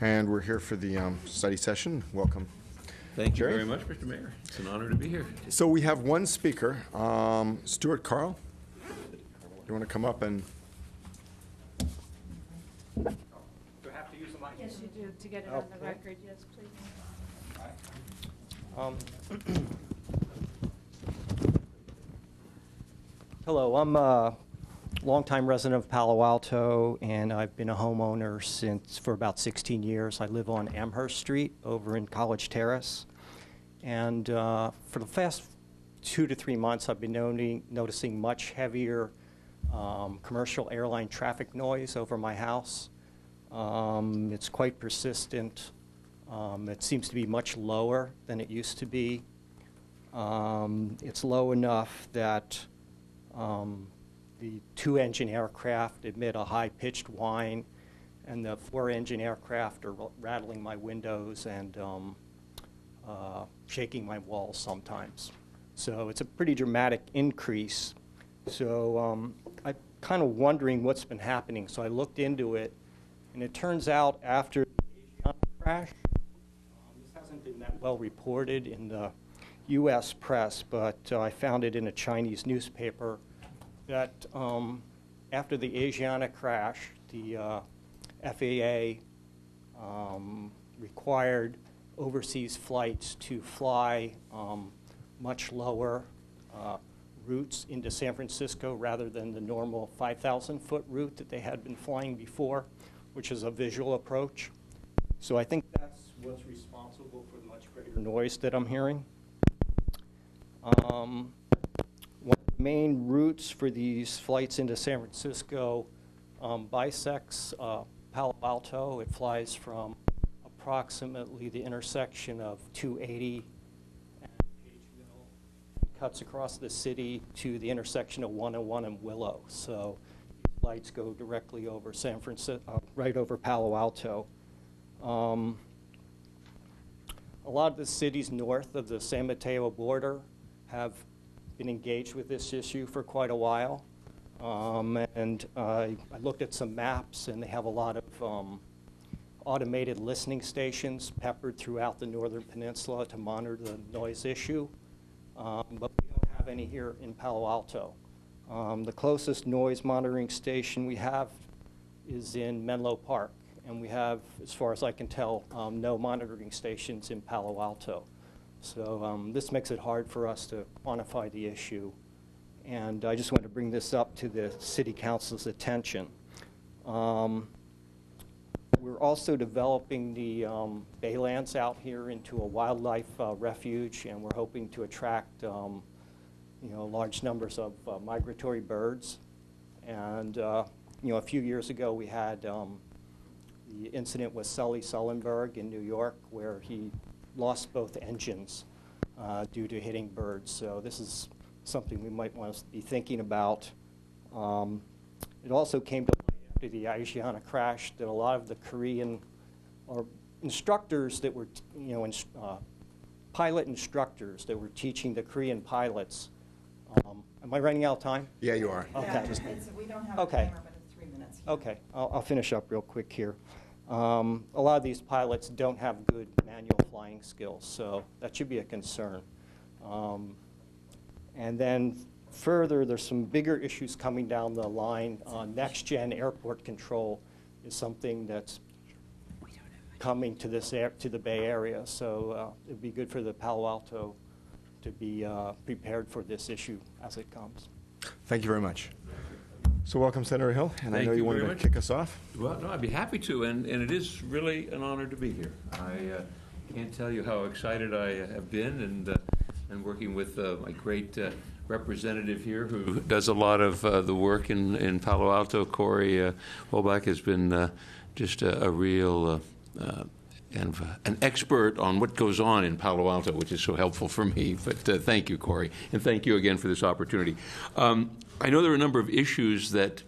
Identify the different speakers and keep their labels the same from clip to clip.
Speaker 1: And we're here for the study session. Welcome.
Speaker 2: Thank you
Speaker 1: Jerry?
Speaker 2: very much, Mr. Mayor. It's an honor to be here.
Speaker 1: So we have one speaker, Stuart Carl. You want to come up and...
Speaker 3: Do I have to use the mic?
Speaker 4: Yes, you do, to get it on the record, yes, please.
Speaker 3: Hello, I'm a longtime resident of Palo Alto, and I've been a homeowner for about 16 years. I live on Amherst Street over in College Terrace. And for the past 2 to 3 months, I've been noticing much heavier commercial airline traffic noise over my house. It's quite persistent. It seems to be much lower than it used to be. It's low enough that the 2-engine aircraft emit a high-pitched whine, and the 4-engine aircraft are rattling my windows and shaking my walls sometimes. So it's a pretty dramatic increase. So I'm kind of wondering what's been happening. So I looked into it, and it turns out after the Asiana crash, this hasn't been that well reported in the U.S. press, but I found it in a Chinese newspaper that after the Asiana crash, the FAA required overseas flights to fly much lower routes into San Francisco rather than the normal 5,000-foot route that they had been flying before, which is a visual approach. So I think that's what's responsible for the much greater noise that I'm hearing. One of the main routes for these flights into San Francisco bisects Palo Alto. It flies from approximately the intersection of 280 and Page Mill, cuts across the city to the intersection of 101 and Willow. So these flights go directly over San Francisco, right over Palo Alto. A lot of the cities north of the San Mateo border have been engaged with this issue for quite a while. And I looked at some maps, and they have a lot of automated listening stations peppered throughout the northern peninsula to monitor the noise issue. But we don't have any here in Palo Alto. The closest noise monitoring station we have is in Menlo Park, and we have, as far as I can tell, no monitoring stations in Palo Alto. So this makes it hard for us to quantify the issue. And I just want to bring this up to the City Council's attention. We're also developing the Baylands out here into a wildlife refuge, and we're hoping to attract large numbers of migratory birds. And a few years ago we had the incident with Sully Sullenberg in New York, where he lost both engines due to hitting birds. So this is something we might want to be thinking about. It also came to light after the Asiana crash that a lot of the Korean or instructors that were, pilot instructors that were teaching the Korean pilots. Am I running out of time?
Speaker 1: Yeah, you are.
Speaker 3: Okay.
Speaker 5: Yeah, we don't have a
Speaker 3: Okay.
Speaker 5: timer, but it's 3 minutes.
Speaker 3: Okay, I'll finish up real quick here. A lot of these pilots don't have good manual flying skills, so that should be a concern. And then further, there's some bigger issues coming down the line. Next-gen airport control is something that's coming to the Bay Area, so it'd be good for the Palo Alto to be prepared for this issue as it comes.
Speaker 1: Thank you very much. So welcome, Senator Hill, and I
Speaker 2: Thank
Speaker 1: know you
Speaker 2: you
Speaker 1: wanted
Speaker 2: very
Speaker 1: to
Speaker 2: much.
Speaker 1: kick us off.
Speaker 2: Well, no, I'd be happy to, and it is really an honor to be here. I can't tell you how excited I have been, and working with my great representative here who does a lot of the work in Palo Alto. Corey Holbach has been just a real and an expert on what goes on in Palo Alto, which is so helpful for me. But thank you, Corey, and thank you again for this opportunity. I know there are a number of issues that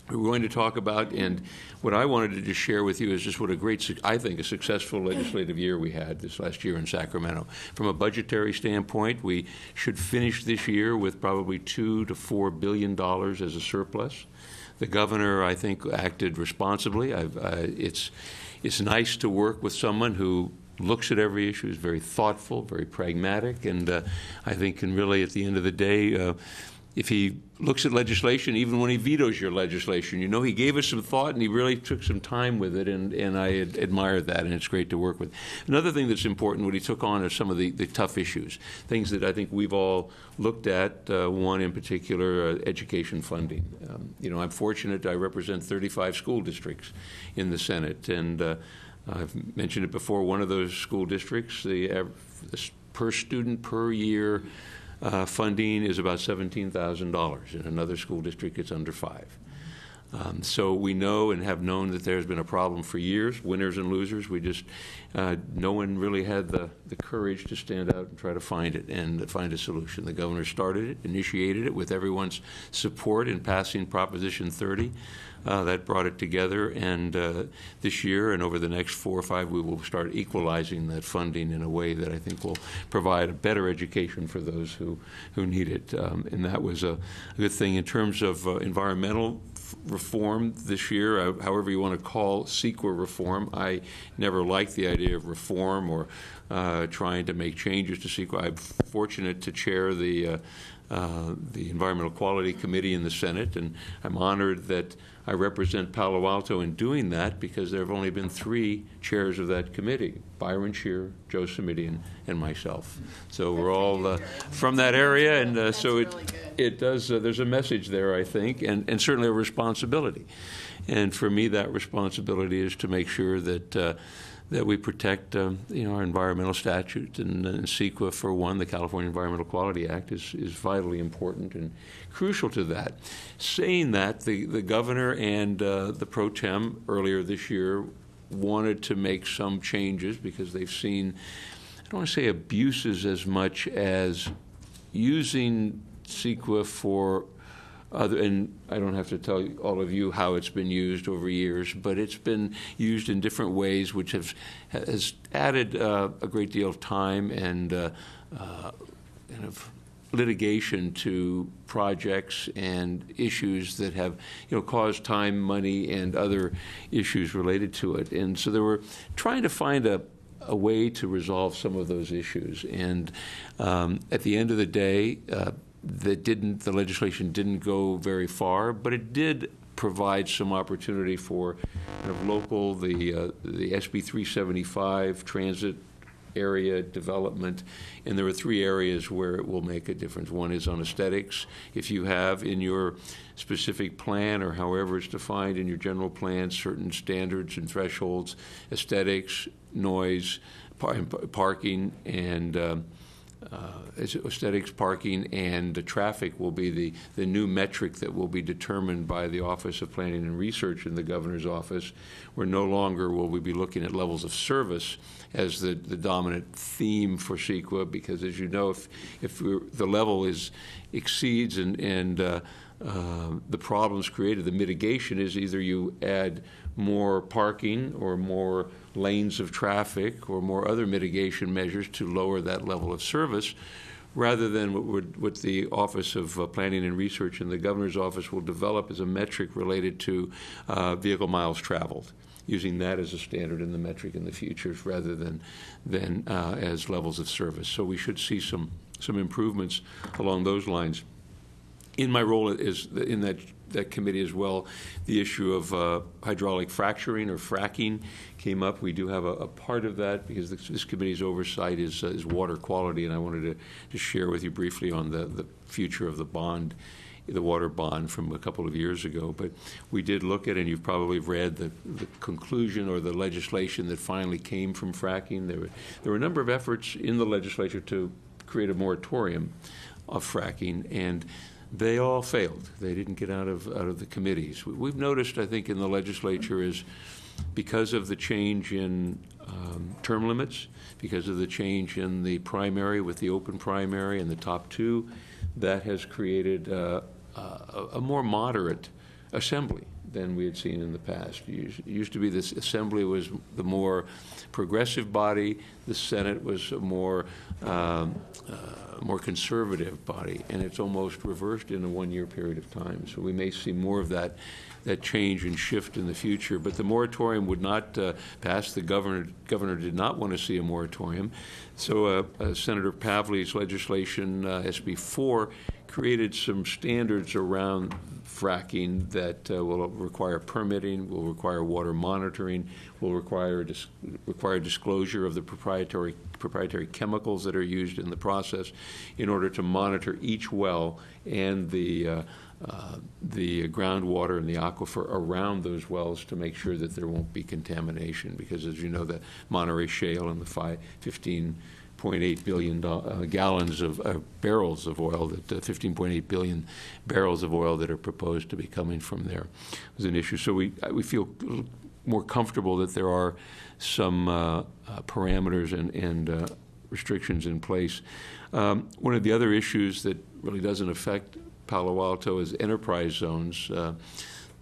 Speaker 2: we're going to talk about, and what I wanted to just share with you is just what a great, I think, a successful legislative year we had this last year in Sacramento. From a budgetary standpoint, we should finish this year with probably $2 to $4 billion as a surplus. The governor, I think, acted responsibly. it's nice to work with someone who looks at every issue, is very thoughtful, very pragmatic, and I think can really, at the end of the day, if he looks at legislation, even when he vetoes your legislation, you know, he gave us some thought and he really took some time with it, and I admire that, and it's great to work with. Another thing that's important, what he took on, are some of the tough issues, things that I think we've all looked at, one in particular, education funding. You know, I'm fortunate I represent 35 school districts in the Senate, and I've mentioned it before, one of those school districts, the per student per year funding is about $17,000. In another school district, it's under $5,000. So we know and have known that there's been a problem for years, winners and losers. We just, no one really had the courage to stand out and try to find it and find a solution. The governor started it, initiated it with everyone's support in passing Proposition 30. That brought it together, and this year and over the next 4 or 5, we will start equalizing that funding in a way that I think will provide a better education for those who need it. And that was a good thing. In terms of environmental reform this year, however you want to call CEQA reform, I never liked the idea of reform or trying to make changes to CEQA. I'm fortunate to chair the Environmental Quality Committee in the Senate, and I'm honored that I represent Palo Alto in doing that, because there have only been 3 chairs of that committee: Byron Shear, Joe Simidian, and myself. So we're all from that area, and so it does. There's a message there, I think, and certainly a responsibility. And for me, that responsibility is to make sure that that we protect you know, our environmental statutes, and CEQA, for one, the California Environmental Quality Act, is vitally important and crucial to that. Saying that, the governor and the pro tem earlier this year wanted to make some changes because they've seen, I don't want to say abuses as much as using CEQA for other, and I don't have to tell all of you how it's been used over years, but it's been used in different ways, which has added a great deal of time and kind of litigation to projects and issues that have, you know, caused time, money, and other issues related to it. And so they were trying to find a way to resolve some of those issues. And at the end of the day, the legislation didn't go very far, but it did provide some opportunity for kind of local, the SB 375 transit area development, and there are 3 areas where it will make a difference. One is on aesthetics. If you have in your specific plan, or however it's defined in your general plan, certain standards and thresholds, aesthetics, noise, parking, and aesthetics, parking, and traffic will be the new metric that will be determined by the Office of Planning and Research in the governor's office, where no longer will we be looking at levels of service as the dominant theme for CEQA, because, as you know, if the level exceeds and the problems created, the mitigation is either you add more parking or more lanes of traffic or more other mitigation measures to lower that level of service, rather than what the Office of Planning and Research in the governor's office will develop as a metric related to vehicle miles traveled, using that as a standard in the metric in the future rather than as levels of service. So we should see some improvements along those lines. In my role is in that committee as well, the issue of hydraulic fracturing or fracking came up. We do have a part of that because this committee's oversight is water quality, and I wanted to share with you briefly on the future of the bond, the water bond from a couple of years ago. But we did look at, and you've probably read the conclusion or the legislation that finally came from fracking. There were a number of efforts in the legislature to create a moratorium of fracking, and they all failed. They didn't get out of the committees. We've noticed, I think, in the legislature is because of the change in term limits, because of the change in the primary with the open primary and the top 2, that has created a more moderate assembly than we had seen in the past. It used to be this Assembly was the more progressive body, the Senate was a more conservative body, and it's almost reversed in a one-year period of time. So we may see more of that change and shift in the future. But the moratorium would not pass. The governor did not want to see a moratorium. So Senator Pavley's legislation, SB 4, created some standards around fracking that will require permitting, will require water monitoring, will require disclosure of the proprietary chemicals that are used in the process in order to monitor each well and the groundwater and the aquifer around those wells to make sure that there won't be contamination. Because, as you know, the Monterey Shale and the 15.8 billion gallons of barrels of oil, that 15.8 billion barrels of oil that are proposed to be coming from there is an issue. So we feel more comfortable that there are some parameters and restrictions in place. One of the other issues that really doesn't affect Palo Alto is enterprise zones.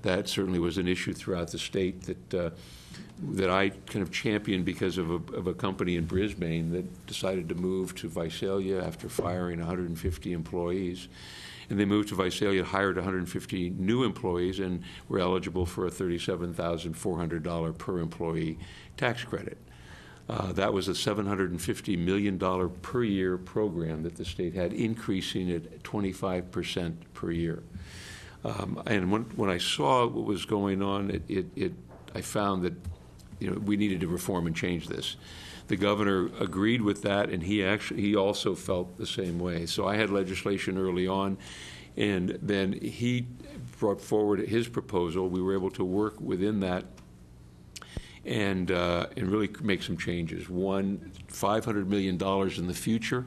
Speaker 2: That certainly was an issue throughout the state that I kind of championed because of a company in Brisbane that decided to move to Visalia after firing 150 employees. And they moved to Visalia, hired 150 new employees, and were eligible for a $37,400 per employee tax credit. That was a $750 million per year program that the state had, increasing at 25% per year. And when I saw what was going on, I found that we needed to reform and change this. The governor agreed with that, and he also felt the same way. So I had legislation early on, and then he brought forward his proposal. We were able to work within that and really make some changes. One, $500 million in the future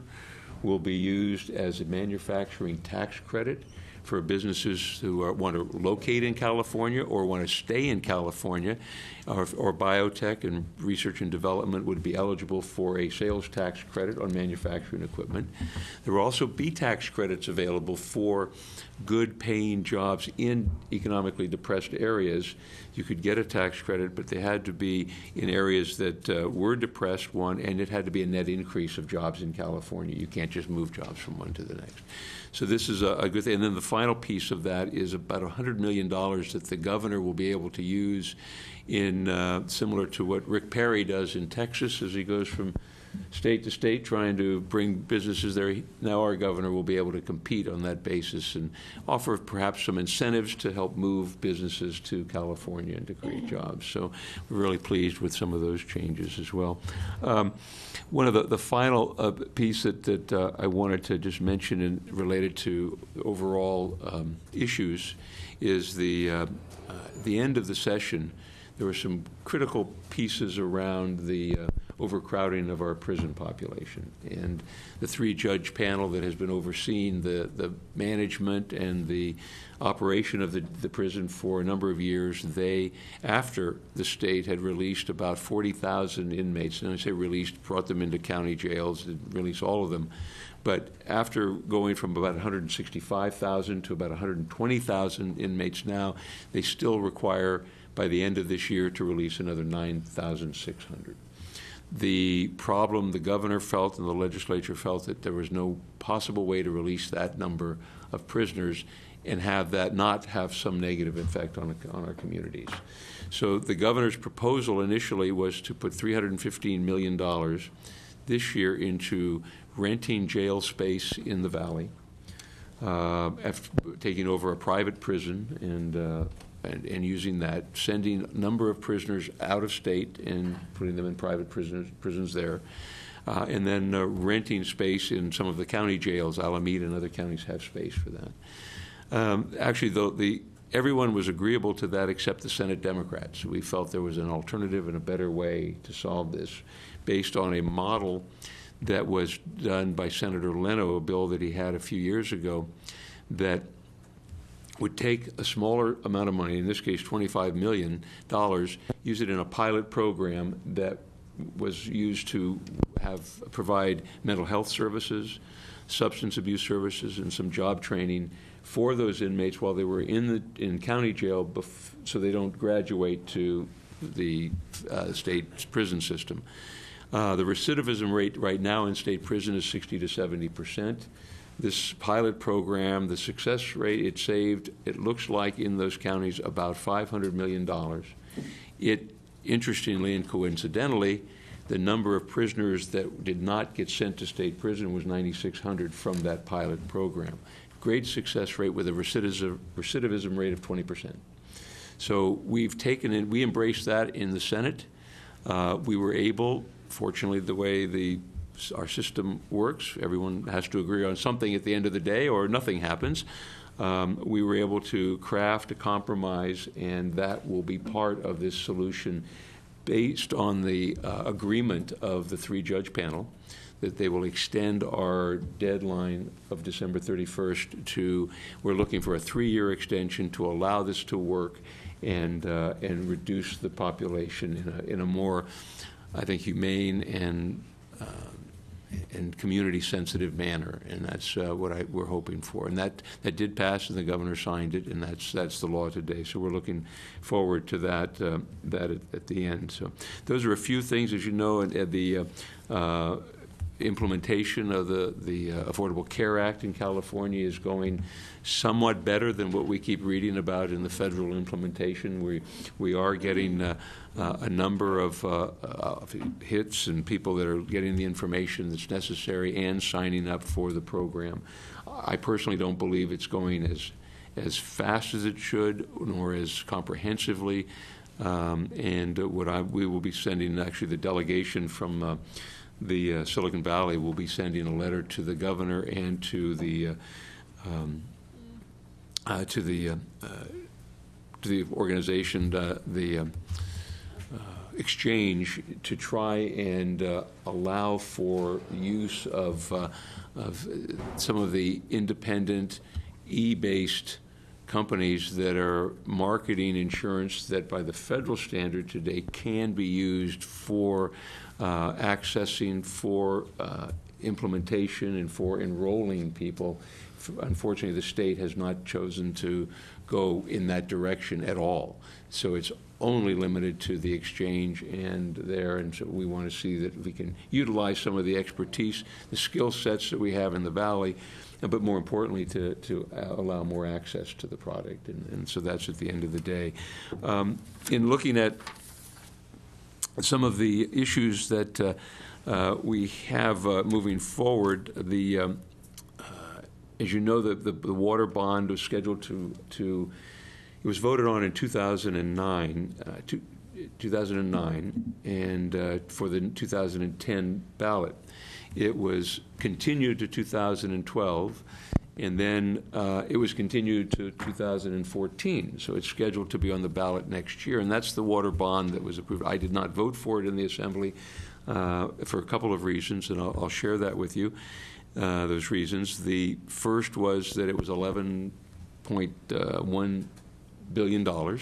Speaker 2: will be used as a manufacturing tax credit for businesses who want to locate in California or want to stay in California, or biotech and research and development would be eligible for a sales tax credit on manufacturing equipment. There will also be tax credits available for good paying jobs in economically depressed areas. You could get a tax credit, but they had to be in areas that were depressed, one, and it had to be a net increase of jobs in California. You can't just move jobs from one to the next. So this is a good thing. And then the final piece of that is about $100 million that the governor will be able to use in similar to what Rick Perry does in Texas as he goes from state to state trying to bring businesses there. Now our governor will be able to compete on that basis and offer perhaps some incentives to help move businesses to California and to create jobs. So we're really pleased with some of those changes as well. One of the final piece that I wanted to just mention related to overall issues is the end of the session. There were some critical pieces around the overcrowding of our prison population. And the three-judge panel that has been overseeing the management and the operation of the prison for a number of years, they, after the state had released about 40,000 inmates, and I say released, brought them into county jails, and released all of them, but after going from about 165,000 to about 120,000 inmates now, they still require, by the end of this year, to release another 9,600. The problem the governor felt and the legislature felt that there was no possible way to release that number of prisoners and have that not have some negative effect on our communities. So the governor's proposal initially was to put $315 million this year into renting jail space in the valley, after taking over a private prison and using that, sending a number of prisoners out of state and putting them in private prisons there, and then renting space in some of the county jails. Alameda and other counties have space for that. Actually, though, everyone was agreeable to that except the Senate Democrats. We felt there was an alternative and a better way to solve this based on a model that was done by Senator Leno, a bill that he had a few years ago that would take a smaller amount of money, in this case $25 million, use it in a pilot program that was used to provide mental health services, substance abuse services, and some job training for those inmates while they were in county jail, so they don't graduate to the state prison system. The recidivism rate right now in state prison is 60 to 70%. This pilot program, the success rate it saved, it looks like in those counties about $500 million. Interestingly and coincidentally, the number of prisoners that did not get sent to state prison was 9,600 from that pilot program. Great success rate with a recidivism rate of 20%. So we've taken it, we embraced that in the Senate. We were able, fortunately, the way our system works, everyone has to agree on something at the end of the day or nothing happens. We were able to craft a compromise, and that will be part of this solution based on the agreement of the three-judge panel, that they will extend our deadline of December 31st to, we're looking for a 3-year extension to allow this to work and reduce the population in a more, I think, humane and community-sensitive manner, and that's what we're hoping for. And that did pass, and the governor signed it, and that's the law today. So we're looking forward to that at the end. So those are a few things, as you know, and the implementation of the Affordable Care Act in California is going somewhat better than what we keep reading about in the federal implementation. We are getting a number of hits and people that are getting the information that's necessary and signing up for the program. I personally don't believe it's going as fast as it should, nor as comprehensively. We will be sending, actually, the delegation from the Silicon Valley will be sending a letter to the governor and to the organization, the exchange, to try and allow for use of some of the independent e-based companies that are marketing insurance that by the federal standard today can be used for accessing, for implementation, and for enrolling people. Unfortunately, the state has not chosen to go in that direction at all. So it's only limited to the exchange and so we want to see that we can utilize some of the expertise, the skill sets that we have in the Valley, but more importantly to allow more access to the product. And so that's at the end of the day. In looking at some of the issues that we have moving forward, as you know, the water bond was scheduled it was voted on in 2009, and for the 2010 ballot. It was continued to 2012, and then it was continued to 2014. So it's scheduled to be on the ballot next year, and that's the water bond that was approved. I did not vote for it in the Assembly for a couple of reasons, and I'll share that with you. Those reasons. The first was that it was $11.1 billion. A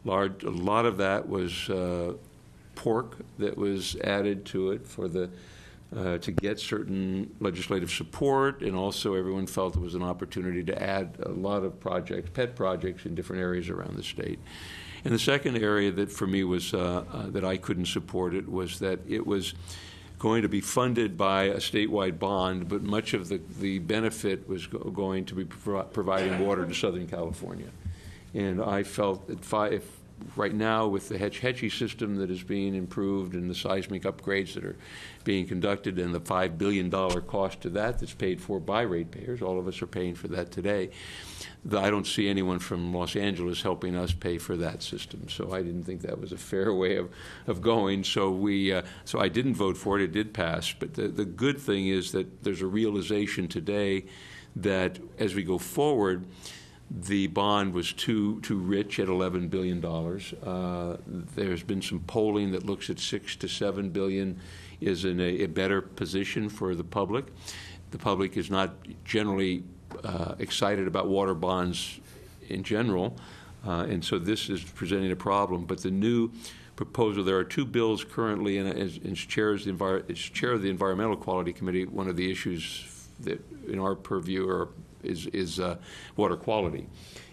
Speaker 2: lot of that was pork that was added to it for to get certain legislative support, and also everyone felt it was an opportunity to add a lot of pet projects in different areas around the state. And the second area that for me was that I couldn't support it was that it was going to be funded by a statewide bond, but much of the benefit was going to be providing water to Southern California. And I felt that if right now, with the Hetchy system that is being improved and the seismic upgrades that are being conducted and the $5 billion cost to that's paid for by ratepayers, all of us are paying for that today, I don't see anyone from Los Angeles helping us pay for that system. So I didn't think that was a fair way of going. So I didn't vote for it. It did pass. But the good thing is that there's a realization today that as we go forward, the bond was too rich at $11 billion. There's been some polling that looks at $6 to $7 billion is in a better position for the public. The public is not generally excited about water bonds in general, and so this is presenting a problem. But the new proposal. There are two bills currently, and as chair of the Environmental Quality Committee, one of the issues that in our purview is water quality.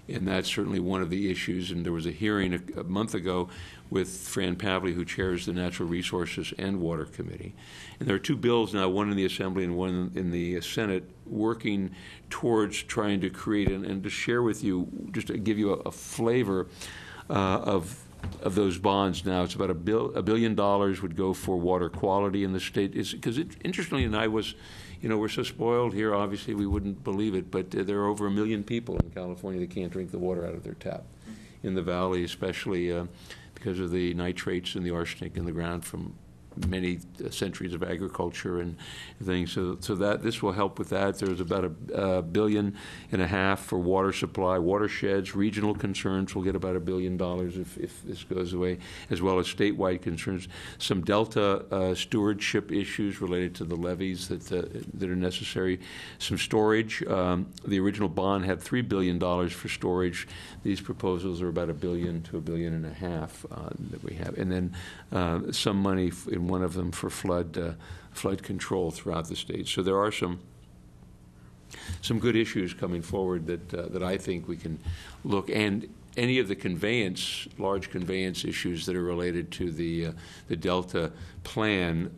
Speaker 2: And that's certainly one of the issues. And there was a hearing a month ago with Fran Pavley, who chairs the Natural Resources and Water Committee. And there are two bills now, one in the Assembly and one in the Senate, working towards trying to create and to share with you, just to give you a flavor of those bonds now. It's about $1 billion would go for water quality in the state. Because interestingly, and I was, we're so spoiled here, obviously we wouldn't believe it, but there are over 1 million people in California that can't drink the water out of their tap. In the valley, especially because of the nitrates and the arsenic in the ground from many centuries of agriculture and things. So that this will help with that. There's about $1.5 billion for water supply, watersheds, regional concerns will get about $1 billion if this goes away, as well as statewide concerns. Some Delta stewardship issues related to the levees that are necessary. Some storage. The original bond had $3 billion for storage. These proposals are about $1 billion to $1.5 billion that we have, and then some money in one of them for flood control throughout the state. So there are some good issues coming forward that I think we can look, and any of the large conveyance issues that are related to the Delta plan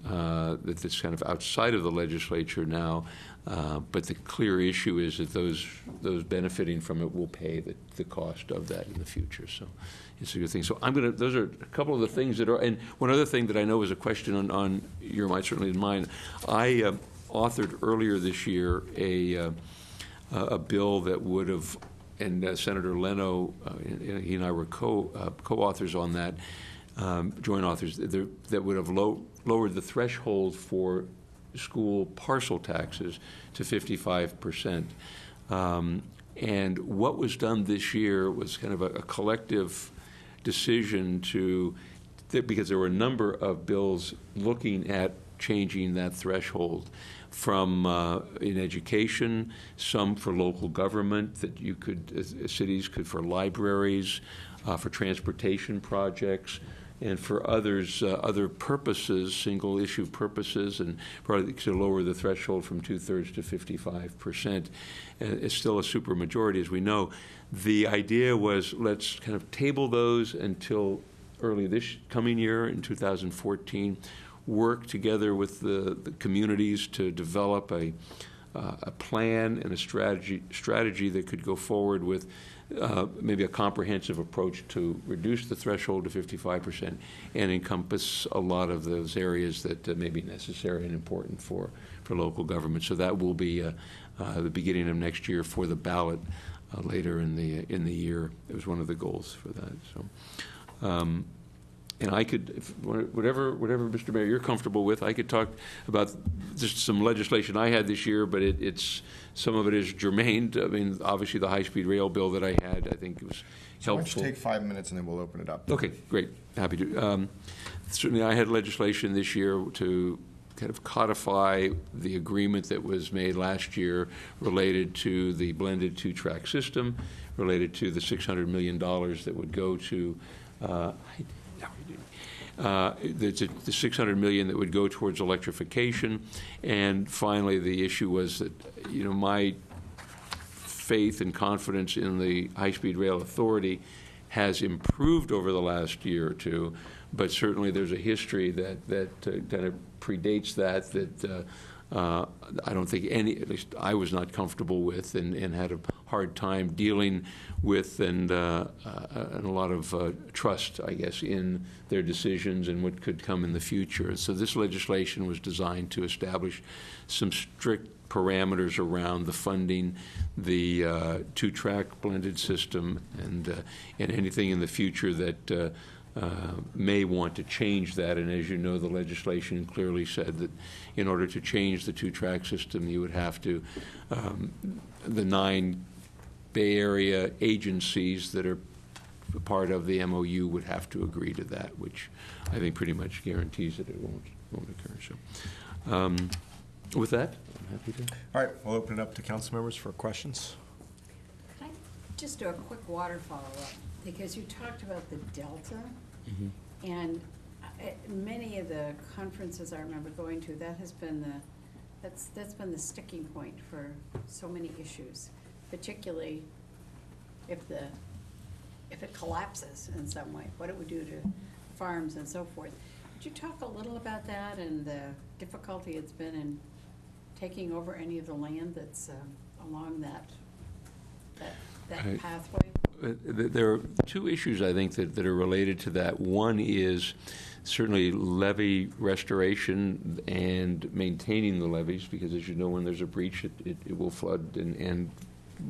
Speaker 2: that's kind of outside of the legislature now. But the clear issue is that those benefiting from it will pay the cost of that in the future. So it's a good thing. So those are a couple of the things that are, and one other thing that I know is a question on your mind, certainly in mine. I authored earlier this year a bill that would have, and Senator Leno, he and I were co-authors on that, joint authors, that would have lowered the threshold for school parcel taxes to 55%. And what was done this year was kind of a collective decision because there were a number of bills looking at changing that threshold from in education, some for local government that cities could for libraries, for transportation projects, and for other purposes, single-issue purposes, and probably to lower the threshold from 2/3 to 55%. It's still a supermajority, as we know. The idea was let's kind of table those until early this coming year, in 2014, work together with the communities to develop a plan and a strategy that could go forward with maybe a comprehensive approach to reduce the threshold to 55% and encompass a lot of those areas that may be necessary and important for local government. So that will be the beginning of next year for the ballot later in the year. It was one of the goals for that. So. And I could, whatever, Mr. Mayor, you're comfortable with, I could talk about just some legislation I had this year, but some of it is germane. I mean, obviously the high-speed rail bill that I had, I think it was helpful.
Speaker 1: Why don't you take 5 minutes and then we'll open it up.
Speaker 2: Okay, great. Happy to. Certainly I had legislation this year to kind of codify the agreement that was made last year related to the blended two-track system, related to the $600 million that would go to the $600 million that would go towards electrification, and finally the issue was that my faith and confidence in the high-speed rail authority has improved over the last year or two, but certainly there's a history that kind of predates that I don't think at least I was not comfortable with and had a hard time dealing with, and a lot of trust, I guess, in their decisions and what could come in the future. So this legislation was designed to establish some strict parameters around the funding, the two-track blended system, and anything in the future that may want to change that. And as you know, the legislation clearly said that in order to change the two-track system, you would have to, the 9 Bay Area agencies that are part of the MOU would have to agree to that, which I think pretty much guarantees that it won't occur. So with that, I'm happy to.
Speaker 1: All right, we'll open it up to council members for questions.
Speaker 6: Can I just do a quick water follow-up? Because you talked about the delta,
Speaker 4: And many of the conferences I remember going to, that has been that's been the sticking point for so many issues, particularly if it collapses in some way, what it would do to farms and so forth. Could you talk a little about that and the difficulty it's been in taking over any of the land that's along that
Speaker 2: Right.
Speaker 4: pathway?
Speaker 2: There are two issues, I think, that are related to that. One is certainly levee restoration and maintaining the levees, because as you know, when there's a breach, it will flood, and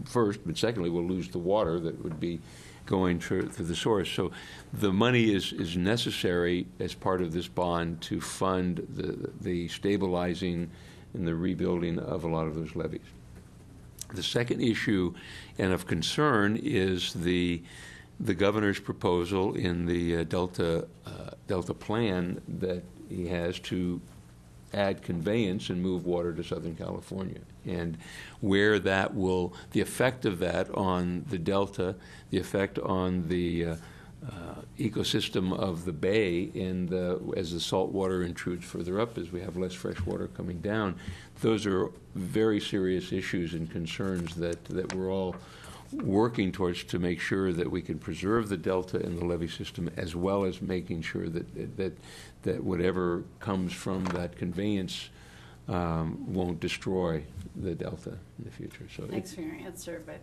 Speaker 2: first, but secondly, we'll lose the water that would be going through the source. So the money is necessary as part of this bond to fund the stabilizing and the rebuilding of a lot of those levees. The second issue and of concern is the governor's proposal in the Delta plan that he has to add conveyance and move water to Southern California, and where that will, the effect of that on the Delta, the effect on the ecosystem of the bay as the salt water intrudes further up, as we have less fresh water coming down. Those are very serious issues and concerns that we're all working towards to make sure that we can preserve the Delta and the levee system, as well as making sure that whatever comes from that conveyance won't destroy the Delta in the future. So
Speaker 4: Thanks for your answer, but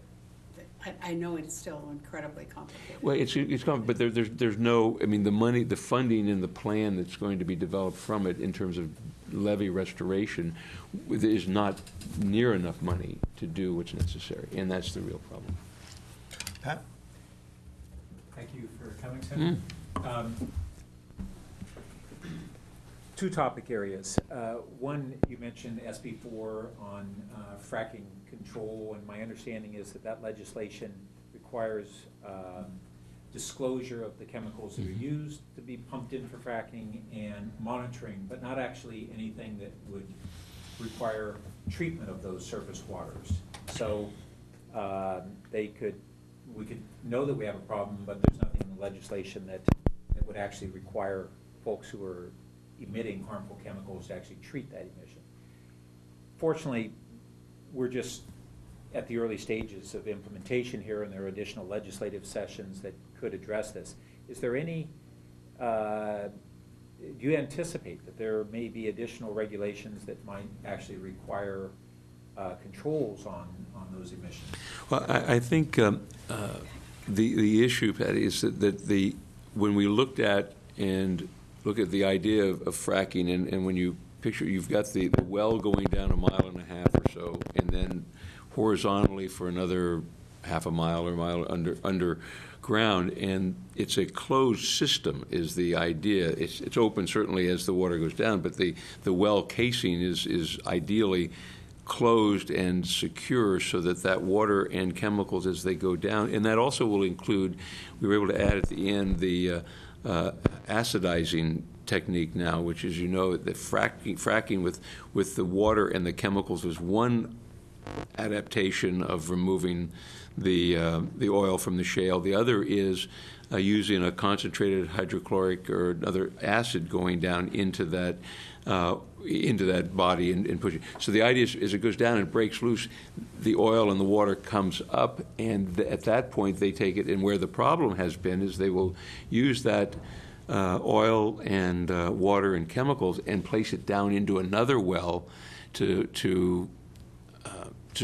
Speaker 4: I know it's still incredibly complicated.
Speaker 2: Well, it's but there's no, I mean, the money, the funding and the plan that's going to be developed from it in terms of levee restoration is not near enough money to do what's necessary, and that's the real problem.
Speaker 1: Pat?
Speaker 6: Thank you for coming, Senator. Two topic areas. One, you mentioned SB4 on fracking control, and my understanding is that legislation requires disclosure of the chemicals that are used to be pumped in for fracking and monitoring, but not actually anything that would require treatment of those surface waters. So we could know that we have a problem, but there's nothing in the legislation that would actually require folks who are emitting harmful chemicals to actually treat that emission. Fortunately, we're just at the early stages of implementation here, and there are additional legislative sessions that could address this. Is there any, do you anticipate that there may be additional regulations that might actually require controls on those emissions?
Speaker 2: Well, I think the issue, Patty, is that when we look at the idea of fracking, and when you picture, you've got the well going down 1.5 miles or so, and then horizontally for another half a mile or mile underground, and it's a closed system is the idea. It's open certainly as the water goes down, but the well casing is ideally closed and secure so that water and chemicals as they go down, and that also will include, we were able to add at the end the acidizing technique now, which is, you know, the fracking with the water and the chemicals was one adaptation of removing the oil from the shale. The other is using a concentrated hydrochloric or another acid going down into that body and pushing. So the idea is, as it goes down and breaks loose, the oil and the water comes up, and at that point they take it. And where the problem has been is they will use that oil and water and chemicals and place it down into another well to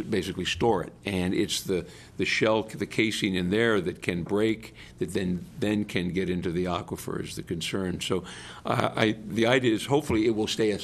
Speaker 2: basically store it, and it's the shell, the casing in there that can break, that then can get into the aquifer is the concern. So the idea is hopefully it will stay a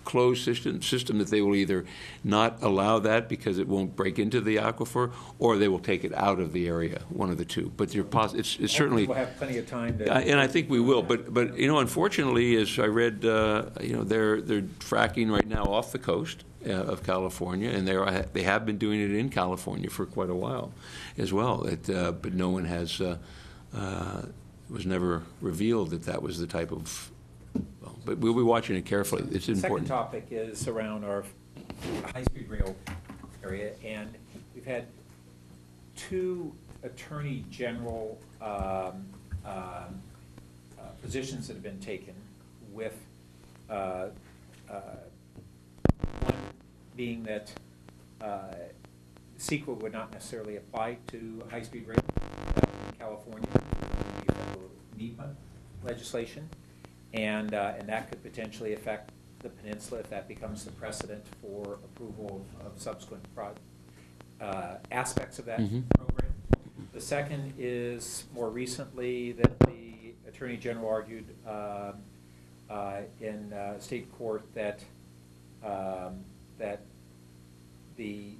Speaker 2: closed system that they will either not allow that because it won't break into the aquifer, or they will take it out of the area, one of the two. But it's certainly,
Speaker 6: we'll have plenty of time to,
Speaker 2: and I think we will. But you know, unfortunately, as I read, you know, they're fracking right now off the coast of California, and they have been doing it in California for quite a while as well. But no one has was never revealed that was the type of. Well, but we'll be watching it carefully. It's important.
Speaker 6: The second topic is around our high-speed rail area, and we've had two attorney general positions that have been taken with, one being that CEQA would not necessarily apply to high-speed rail in California, the federal NEPA legislation, and that could potentially affect the peninsula if that becomes the precedent for approval of subsequent aspects of that program. The second is more recently that the Attorney General argued in state court that that the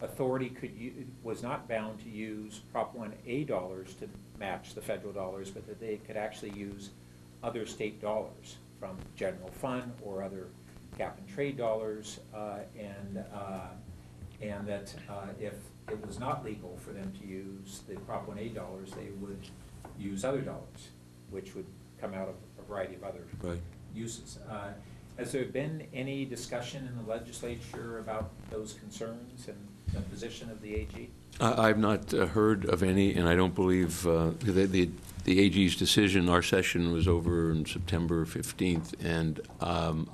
Speaker 6: authority was not bound to use Prop 1A dollars to match the federal dollars, but that they could actually use other state dollars from general fund or other cap and trade dollars, and that if it was not legal for them to use the Prop 1A dollars, they would use other dollars, which would come out of a variety of other uses. Has there been any discussion in the legislature about those concerns and the position of the AG?
Speaker 2: I've not heard of any, and I don't believe the AG's decision. Our session was over on September 15th, and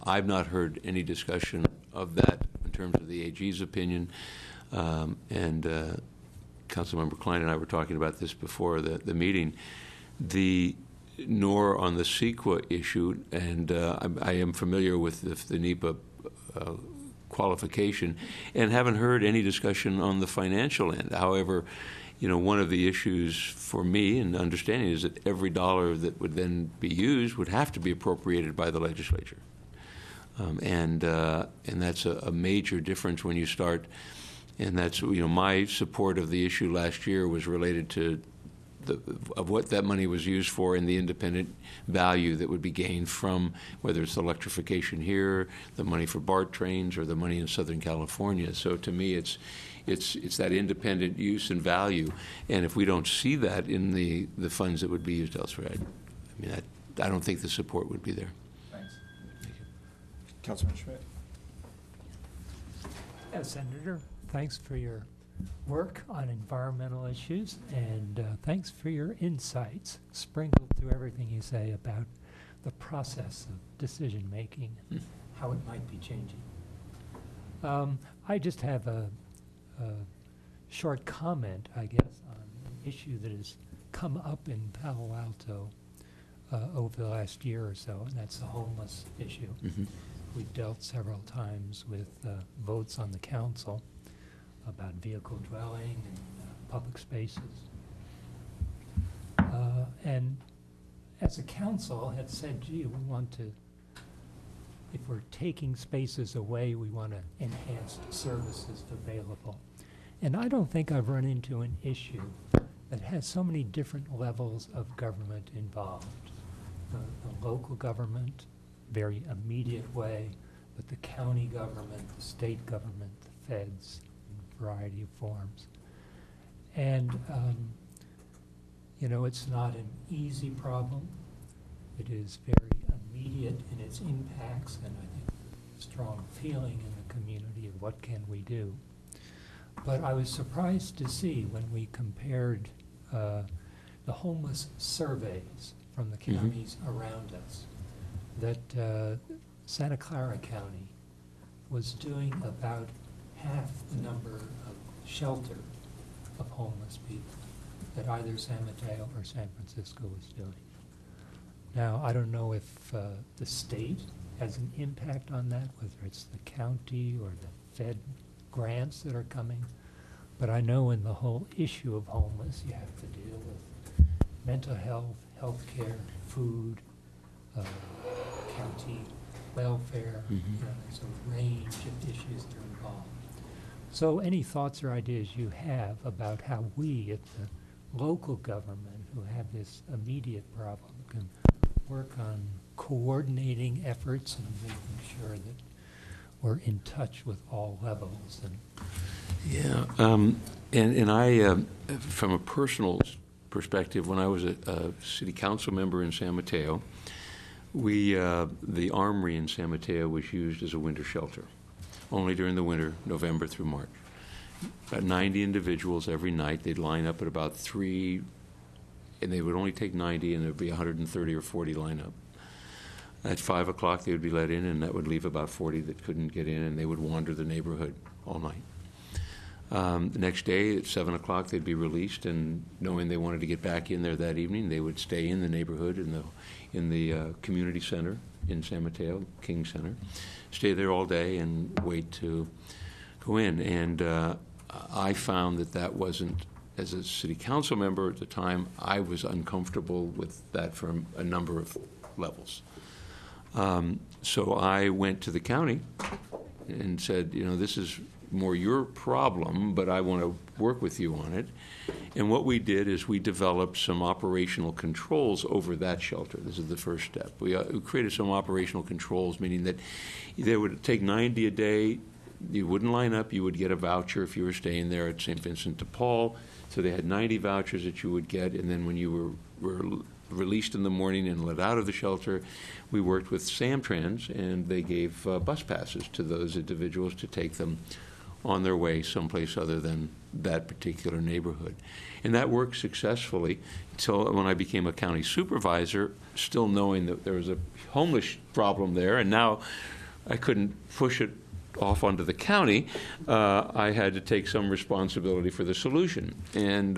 Speaker 2: I've not heard any discussion of that in terms of the AG's opinion. And Councilmember Klein and I were talking about this before the meeting. Nor on the CEQA issue, and I am familiar with the NEPA qualification, and haven't heard any discussion on the financial end. However, one of the issues for me in understanding is that every dollar that would then be used would have to be appropriated by the legislature, and that's a major difference when you start. And that's my support of the issue last year was related to of what that money was used for and the independent value that would be gained from whether it's electrification here, the money for BART trains, or the money in Southern California. So to me, it's that independent use and value. And if we don't see that in the funds that would be used elsewhere, I don't think the support would be there.
Speaker 6: Thanks.
Speaker 2: Thank you.
Speaker 1: Councilman Schmidt.
Speaker 7: Senator, thanks for your work on environmental issues, and thanks for your insights sprinkled through everything you say about the process of decision-making and how it might be changing. I just have a short comment, I guess, on an issue that has come up in Palo Alto over the last year or so, and that's the homeless issue. We've dealt several times with votes on the council about vehicle dwelling and public spaces. And as a council had said, gee, we want to, if we're taking spaces away, we want to enhance services available. And I don't think I've run into an issue that has so many different levels of government involved. The local government, very immediate way, but the county government, the state government, the feds, in a variety of forms. And, it's not an easy problem. It is very immediate in its impacts, and I think strong feeling in the community of what can we do. But I was surprised to see when we compared the homeless surveys from the counties around us that Santa Clara County was doing about half the number of shelter of homeless people that either San Mateo or San Francisco was doing. Now, I don't know if the state has an impact on that, whether it's the county or the Fed grants that are coming, but I know in the whole issue of homeless, you have to deal with mental health, health care, food, county welfare. There's a range of issues that are involved. So any thoughts or ideas you have about how we at the local government who have this immediate problem can work on coordinating efforts and making sure that we're in touch with all levels.
Speaker 2: And I, from a personal perspective, when I was a city council member in San Mateo, the armory in San Mateo was used as a winter shelter, only during the winter, November through March. About 90 individuals every night. They'd line up at about 3 and they would only take 90, and there would be 130 or 40 lineup. At 5 o'clock, they would be let in, and that would leave about 40 that couldn't get in, and they would wander the neighborhood all night. The next day, at 7 o'clock, they'd be released, and knowing they wanted to get back in there that evening, they would stay in the neighborhood in the community center in San Mateo, King Center, stay there all day and wait to go in. And I found that wasn't, as a city council member at the time, I was uncomfortable with that from a number of levels. So I went to the county and said, this is more your problem, but I want to work with you on it. And what we did is we developed some operational controls over that shelter. This is the first step. We created some operational controls, meaning that they would take 90 a day. You wouldn't line up. You would get a voucher if you were staying there at St. Vincent de Paul. So they had 90 vouchers that you would get, and then when you were released in the morning and let out of the shelter, we worked with Samtrans, and they gave bus passes to those individuals to take them on their way someplace other than that particular neighborhood. And that worked successfully until when I became a county supervisor, still knowing that there was a homeless problem there, and now I couldn't push it off onto the county. I had to take some responsibility for the solution. And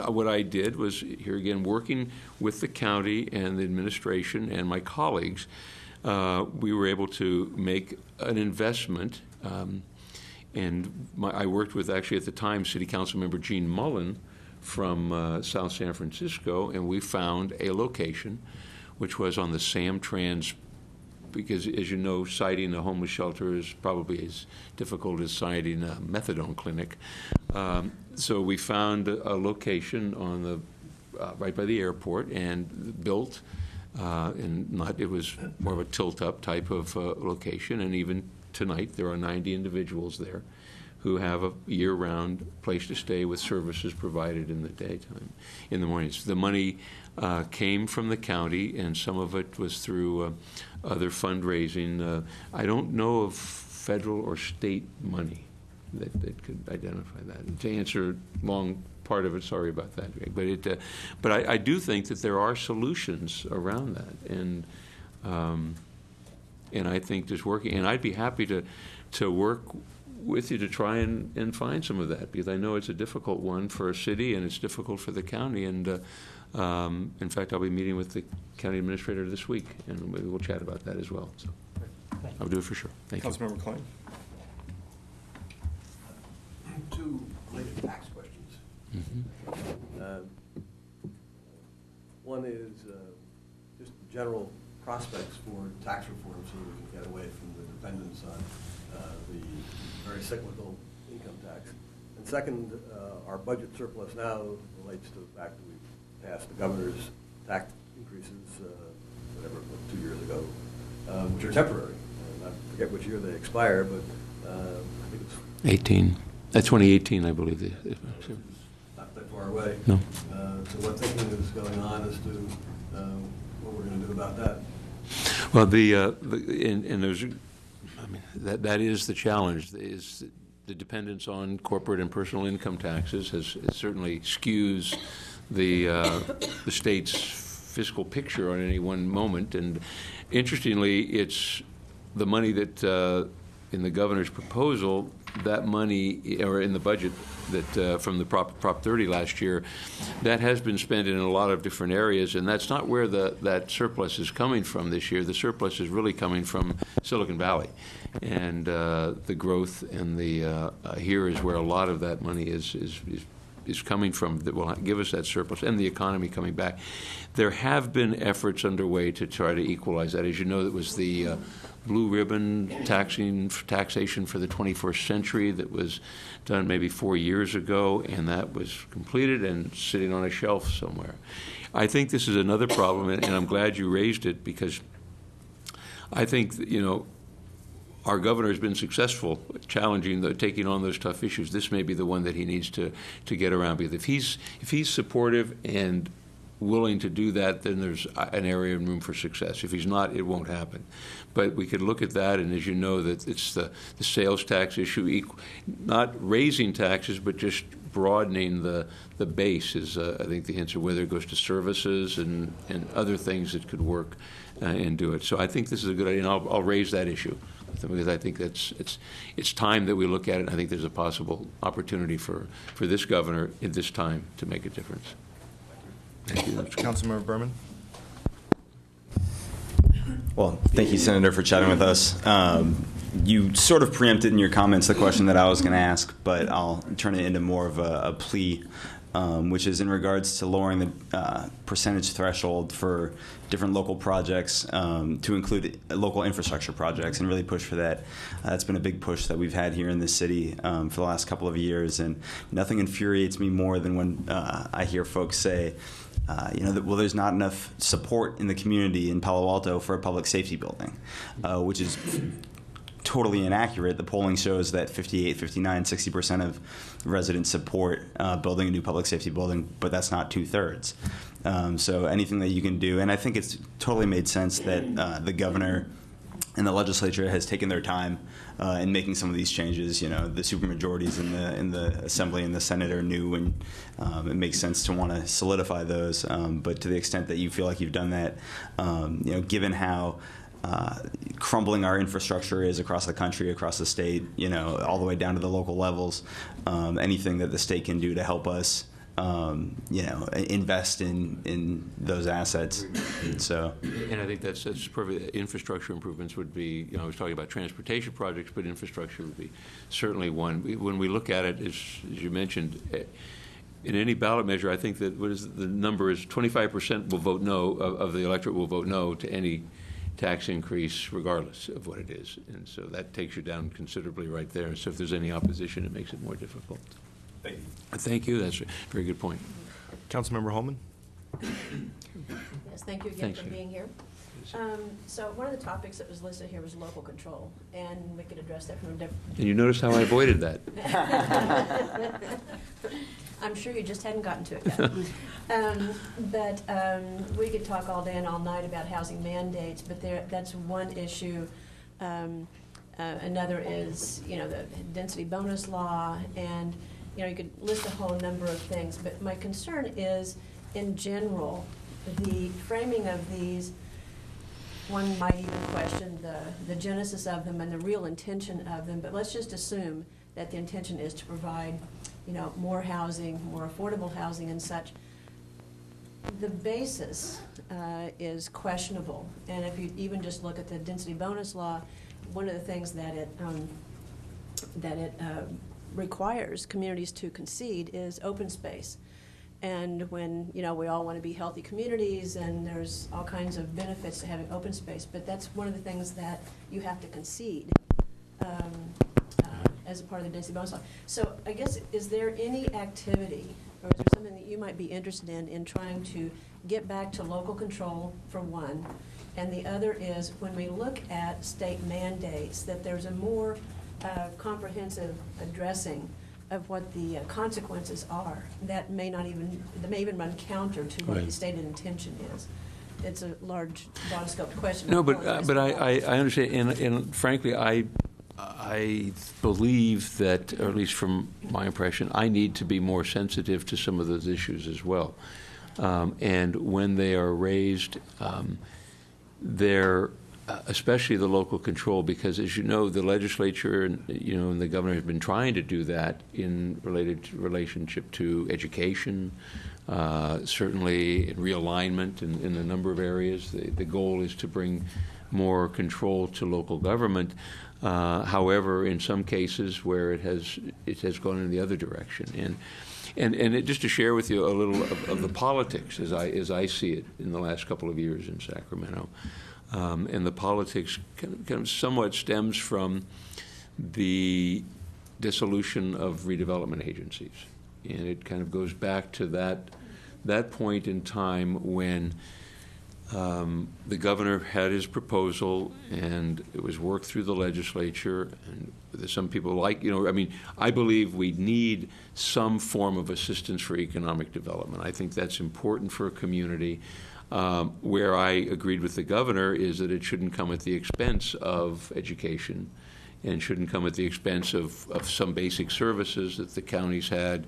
Speaker 2: what I did was, here again, working with the county and the administration and my colleagues, we were able to make an investment. I worked with, actually at the time, City Council member Gene Mullen from South San Francisco, and we found a location which was on the Samtrans, because as you know, siting a homeless shelter is probably as difficult as siting a methadone clinic. So we found a location on the right by the airport and built, it was more of a tilt-up type of location, and even tonight there are 90 individuals there who have a year-round place to stay with services provided in the daytime, in the mornings. The money came from the county, and some of it was through other fundraising. I don't know of federal or state money that could identify that. And to answer long part of it, sorry about that, Greg, but I do think that there are solutions around that, and I think there's working, and I'd be happy to work with you to try and find some of that, because I know it's a difficult one for a city and it's difficult for the county. And in fact, I'll be meeting with the county administrator this week, and we'll chat about that as well. So I'll do it for sure. Thank you.
Speaker 1: Councilmember Klein.
Speaker 8: Two related tax questions.
Speaker 2: Mm-hmm.
Speaker 8: One is just general prospects for tax reform so we can get away from the dependence on the very cyclical income tax. And second, our budget surplus now relates to the fact that we passed the governor's tax increases, whatever, 2 years ago, which are temporary. And I forget which year they expire, but I think it's
Speaker 2: 18. That's 2018, I believe.
Speaker 8: not that far away.
Speaker 2: No.
Speaker 8: So what thinking is going on as to what we're going to do about that?
Speaker 2: Well, and there's, I mean, that is the challenge. Is the dependence on corporate and personal income taxes has certainly skews the state's fiscal picture on any one moment. And interestingly, it's the money that in the governor's proposal, that money, or in the budget that from the Prop 30 last year, that has been spent in a lot of different areas, and that's not where that surplus is coming from this year. The surplus is really coming from Silicon Valley, and the growth and the here is where a lot of that money is coming from that will give us that surplus, and the economy coming back. There have been efforts underway to try to equalize that. As you know, that was the blue ribbon taxation for the 21st century that was done maybe 4 years ago, and that was completed and sitting on a shelf somewhere. I think this is another problem, and I'm glad you raised it, because I think that, our governor has been successful challenging, taking on those tough issues. This may be the one that he needs to get around, because if he's supportive and willing to do that, then there's an area and room for success. If he's not, it won't happen. But we could look at that, and as you know, that it's the sales tax issue, not raising taxes, but just broadening the base is, I think, the answer, whether it goes to services and other things that could work and do it. So I think this is a good idea, and I'll raise that issue with them, because I think it's time that we look at it, and I think there's a possible opportunity for this governor at this time to make a difference. Thank you.
Speaker 1: Councilmember Berman?
Speaker 9: Well, thank you, Senator, for chatting with us. You sort of preempted in your comments the question that I was going to ask, but I'll turn it into more of a plea, which is in regards to lowering the percentage threshold for different local projects to include local infrastructure projects and really push for that. That's been a big push that we've had here in this city for the last couple of years, and nothing infuriates me more than when I hear folks say, well, there's not enough support in the community in Palo Alto for a public safety building, which is totally inaccurate. The polling shows that 58, 59, 60% of residents support building a new public safety building, but that's not 2/3. So anything that you can do, and I think it's totally made sense that the governor and the legislature has taken their time in making some of these changes. The supermajorities in the Assembly and the Senate are new, and it makes sense to want to solidify those. But to the extent that you feel like you've done that, given how crumbling our infrastructure is across the country, across the state, all the way down to the local levels, anything that the state can do to help us invest in those assets. So,
Speaker 2: and I think that's perfect. Infrastructure improvements would be, I was talking about transportation projects, but infrastructure would be certainly one. When we look at it, as you mentioned, in any ballot measure, I think that the number is 25% will vote no, of the electorate will vote no to any tax increase regardless of what it is. And so that takes you down considerably right there. So if there's any opposition, it makes it more difficult.
Speaker 9: thank you.
Speaker 2: Thank you. That's a very good point.
Speaker 1: Councilmember Holman?
Speaker 10: Yes, thank you again
Speaker 2: Thanks,
Speaker 10: for
Speaker 2: Jim.
Speaker 10: being here. So one of the topics that was listed here was local control, and we could address that from a different.
Speaker 2: And you notice how I avoided that.
Speaker 10: I'm sure you just hadn't gotten to it yet. But we could talk all day and all night about housing mandates, but that's one issue. Another is, the density bonus law, and, you could list a whole number of things. But my concern is, in general, the framing of these. One might even question the genesis of them and the real intention of them, but let's just assume that the intention is to provide, more housing, more affordable housing and such. The basis is questionable, and if you even just look at the density bonus law, one of the things that it requires communities to concede is open space. And when, we all want to be healthy communities, and there's all kinds of benefits to having open space, but that's one of the things that you have to concede as a part of the density bonus law. So I guess, is there any activity, or is there something that you might be interested in trying to get back to local control, for one, and the other is, when we look at state mandates, that there's a more comprehensive addressing of what the consequences are that may even run counter to what the stated intention is. It's a large, broad scoped question.
Speaker 2: No, but I understand, and frankly, I believe that, or at least from my impression, I need to be more sensitive to some of those issues as well. And when they are raised, they're especially the local control, because, as you know, the legislature and the governor have been trying to do that in relationship to education, certainly in realignment in a number of areas. The goal is to bring more control to local government. However, in some cases where it has gone in the other direction, and just to share with you a little of the politics as I see it in the last couple of years in Sacramento. And the politics kind of somewhat stems from the dissolution of redevelopment agencies. And it kind of goes back to that point in time when The governor had his proposal, and it was worked through the legislature. And there's some people like, I believe we need some form of assistance for economic development. I think that's important for a community. Where I agreed with the governor is that it shouldn't come at the expense of education and shouldn't come at the expense of some basic services that the counties have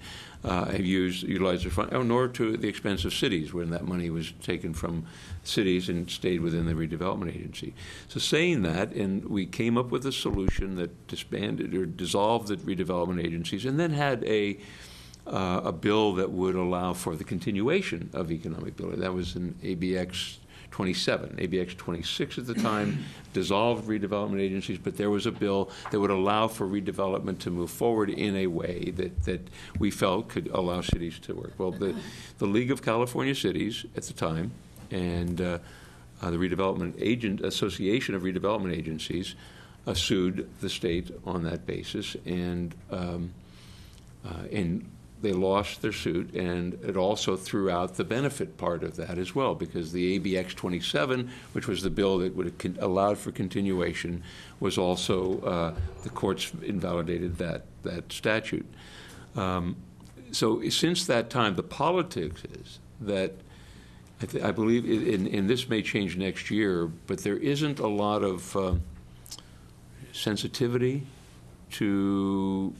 Speaker 2: utilized their fund, nor to the expense of cities when that money was taken from cities and stayed within the redevelopment agency. So saying that, and we came up with a solution that disbanded or dissolved the redevelopment agencies and then had a bill that would allow for the continuation of economic building. That was in ABX 27. ABX 26 at the time dissolved redevelopment agencies, but there was a bill that would allow for redevelopment to move forward in a way that we felt could allow cities to work. Well, the League of California Cities at the time and the Association of Redevelopment Agencies sued the state on that basis, and they lost their suit, and it also threw out the benefit part of that as well, because the ABX 27, which was the bill that would have allowed for continuation, was also, the courts invalidated that statute. So since that time, the politics is that I believe, and this may change next year, but there isn't a lot of sensitivity to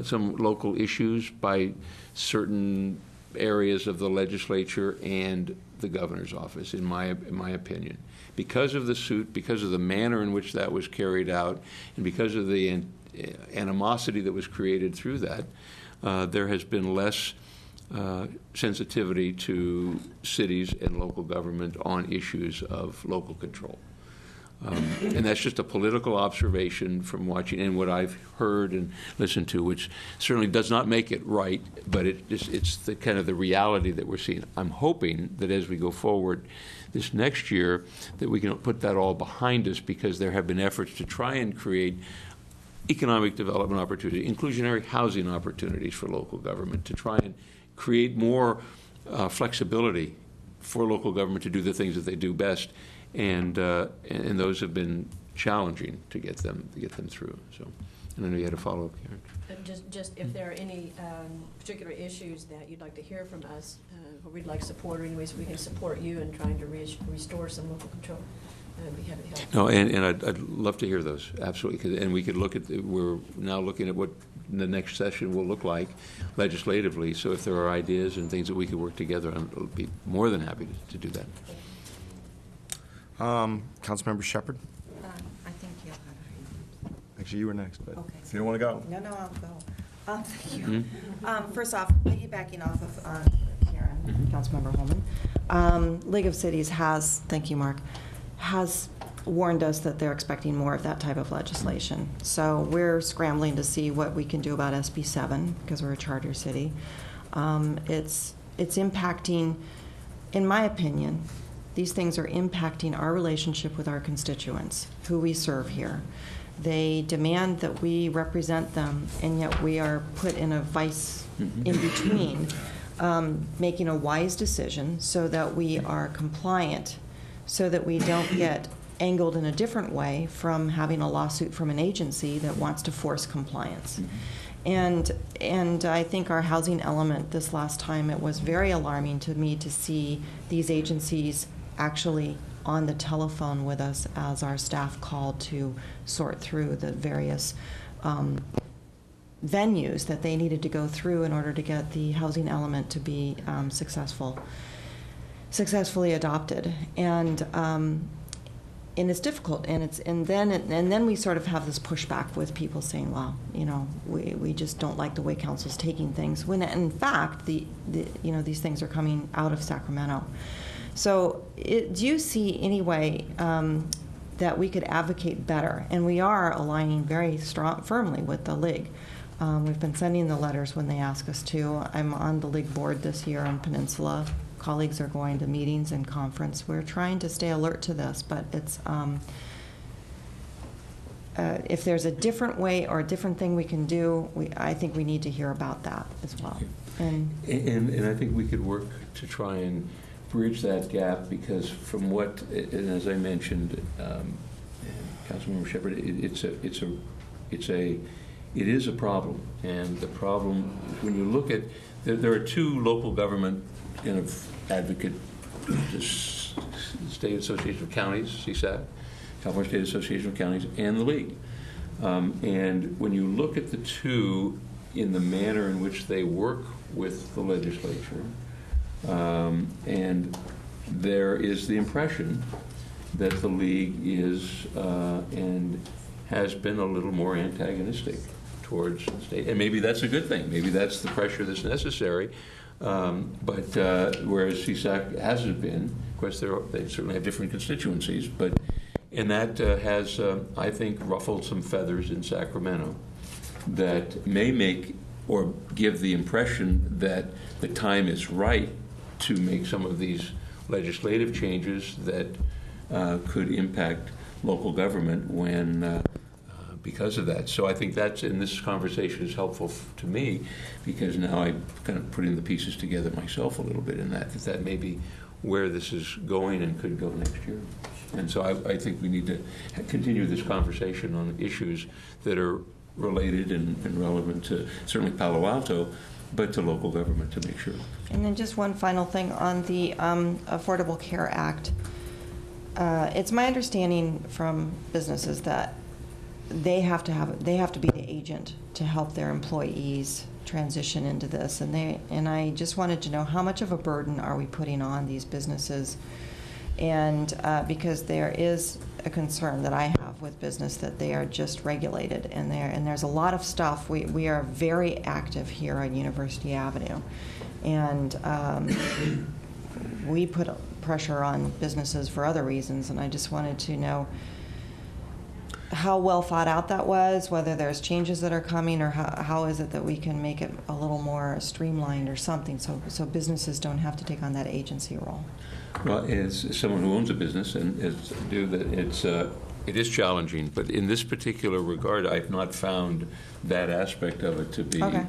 Speaker 2: some local issues by certain areas of the legislature and the governor's office, in my opinion. Because of the suit, because of the manner in which that was carried out, and because of the animosity that was created through that, there has been less sensitivity to cities and local government on issues of local control. And that's just a political observation from watching and what I've heard and listened to, which certainly does not make it right, but it's the kind of the reality that we're seeing. I'm hoping that as we go forward this next year that we can put that all behind us, because there have been efforts to try and create economic development opportunity, inclusionary housing opportunities for local government, to try and create more flexibility for local government to do the things that they do best. And those have been challenging to get them through. So, and I know you had a follow-up, Karen.
Speaker 10: Just if there are any particular issues that you'd like to hear from us, or we'd like support, or any ways we can support you in trying to restore some local control, we have to help.
Speaker 2: No, and I'd love to hear those, absolutely. And we could look at, we're now looking at what the next session will look like legislatively. So if there are ideas and things that we could work together on, I'll be more than happy to do that.
Speaker 1: Councilmember Shepherd?
Speaker 5: I think you'll have.
Speaker 1: Actually, you were next, but
Speaker 5: Okay.
Speaker 1: if you don't want to go.
Speaker 5: No, I'll go. Thank you.
Speaker 2: Mm-hmm.
Speaker 5: First off, piggybacking off of Karen, Councilmember Holman, League of Cities has, thank you, Mark, has warned us that they're expecting more of that type of legislation. So we're scrambling to see what we can do about SB 7, because we're a charter city. It's impacting, in my opinion, these things are impacting our relationship with our constituents, who we serve here. They demand that we represent them, and yet we are put in a vice in between, making a wise decision so that we are compliant, so that we don't get angled in a different way from having a lawsuit from an agency that wants to force compliance. And I think our housing element this last time, it was very alarming to me to see these agencies actually on the telephone with us as our staff called to sort through the various venues that they needed to go through in order to get the housing element to be successfully adopted. And it's difficult, and then we sort of have this pushback with people saying, well, we just don't like the way council's taking things, when in fact these things are coming out of Sacramento. So do you see any way that we could advocate better? And we are aligning very firmly with the League. We've been sending the letters when they ask us to. I'm on the League board this year on Peninsula. Colleagues are going to meetings and conference. We're trying to stay alert to this, but it's if there's a different way or a different thing we can do, I think we need to hear about that as well. And
Speaker 2: I think we could work to try and bridge that gap, because from what, and as I mentioned, and Councilmember Shepherd, it is a problem, and the problem, when you look at, there are two local government kind of advocate, the State Association of Counties, CSAC, California State Association of Counties, and the League. And when you look at the two in the manner in which they work with the legislature, and there is the impression that the League is and has been a little more antagonistic towards the state. And maybe that's a good thing. Maybe that's the pressure that's necessary. But whereas CSAC hasn't been, of course, they certainly have different constituencies, and that has, I think, ruffled some feathers in Sacramento that may make or give the impression that the time is right to make some of these legislative changes that could impact local government when because of that. So I think that's, and this conversation is helpful to me, because now I'm kind of putting the pieces together myself a little bit in that may be where this is going and could go next year. And so I think we need to continue this conversation on issues that are related and relevant to certainly Palo Alto, but to local government, to make sure.
Speaker 5: And then just one final thing on the Affordable Care Act. It's my understanding from businesses that they have to be the agent to help their employees transition into this, and I just wanted to know, how much of a burden are we putting on these businesses? And because there is a concern that I have with business that they are just regulated, and there's a lot of stuff. We are very active here on University Avenue, and we put pressure on businesses for other reasons, and I just wanted to know how well thought out that was, whether there's changes that are coming, or how is it that we can make it a little more streamlined or something, so businesses don't have to take on that agency role.
Speaker 2: Well, as someone who owns a business and it is challenging, but in this particular regard, I've not found that aspect of it to be,
Speaker 5: Okay.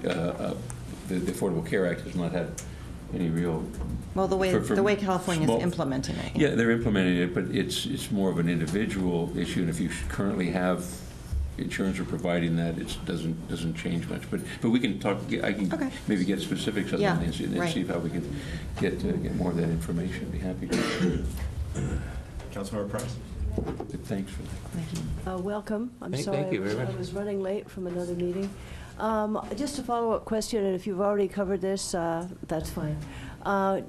Speaker 2: The Affordable Care Act has not had any real.
Speaker 5: Well, the way California is
Speaker 2: small,
Speaker 5: implementing it.
Speaker 2: Yeah, they're implementing it, but it's more of an individual issue, and if you currently have insurance or providing that, it doesn't change much. But we can talk. I can maybe get specifics on that, Nancy, and
Speaker 5: right.
Speaker 2: see how we can get more of that information. I'd be happy to.
Speaker 1: Councilmember Price.
Speaker 2: Thanks for that.
Speaker 5: Thank you.
Speaker 11: Welcome. I'm
Speaker 2: Thank
Speaker 11: sorry
Speaker 2: you very much.
Speaker 11: I was running late from another meeting. Just a follow-up question, and if you've already covered this, that's fine.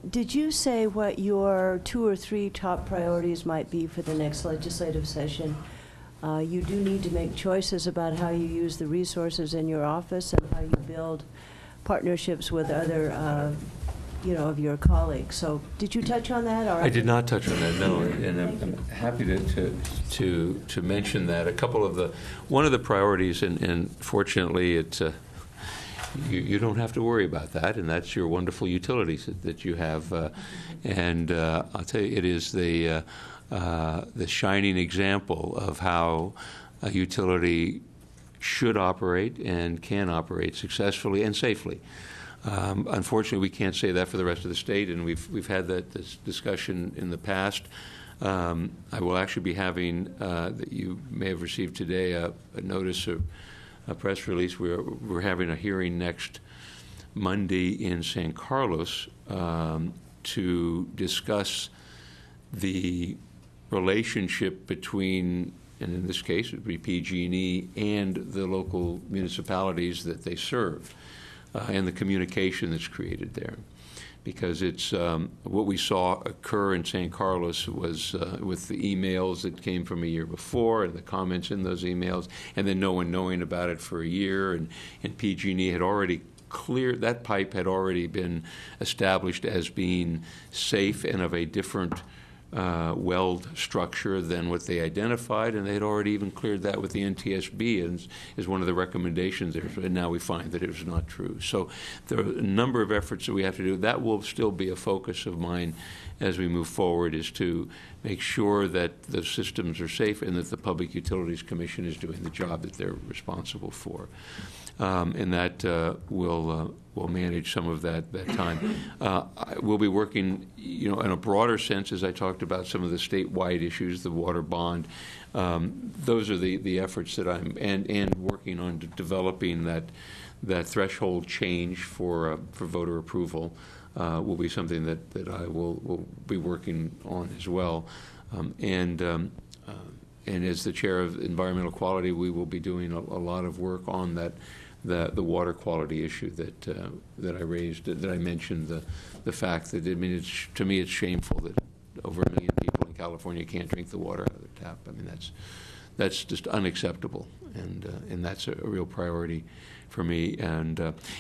Speaker 11: Did you say what your 2 or 3 top priorities might be for the next legislative session? You do need to make choices about how you use the resources in your office and how you build partnerships with other, of your colleagues. So, did you touch on that? Or
Speaker 2: I did not touch on that, no, and I'm happy to mention that. One of the priorities, and fortunately, it's you don't have to worry about that, and that's your wonderful utilities that you have, and I'll tell you, it is the shining example of how a utility should operate and can operate successfully and safely. Unfortunately, we can't say that for the rest of the state, and we've had this discussion in the past. I will actually be having, that you may have received today, a notice, a press release. We're having a hearing next Monday in San Carlos to discuss the relationship between, and in this case it would be PG&E, and the local municipalities that they serve, and the communication that's created there. Because it's what we saw occur in San Carlos was with the emails that came from a year before and the comments in those emails, and then no one knowing about it for a year, and PG&E had already cleared, that pipe had already been established as being safe and of a different weld structure than what they identified, and they had already even cleared that with the NTSB and is one of the recommendations there. And now we find that it was not true. So there are a number of efforts that we have to do. That will still be a focus of mine as we move forward, is to make sure that the systems are safe and that the Public Utilities Commission is doing the job that they're responsible for. And that will manage some of that time. We'll be working, in a broader sense, as I talked about some of the statewide issues, the water bond. Those are the efforts that I'm and working on developing that threshold change for voter approval will be something that I will be working on as well. And as the chair of environmental quality, we will be doing a lot of work on the water quality issue that I raised, that I mentioned, the fact that, to me it's shameful that over 1 million people in California can't drink the water out of their tap. I mean, that's just unacceptable, and that's a real priority for me. And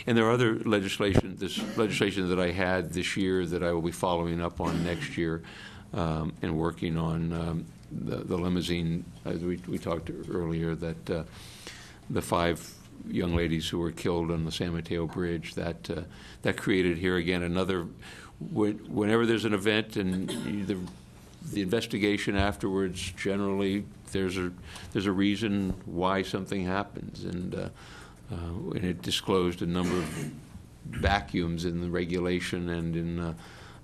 Speaker 2: there are other legislation that I had this year that I will be following up on next year, and working on the limousine, as we talked earlier, that the 5 young ladies who were killed on the San Mateo Bridge, that created here again another, whenever there's an event and the investigation afterwards, generally there's a reason why something happens, and it disclosed a number of vacuums in the regulation and in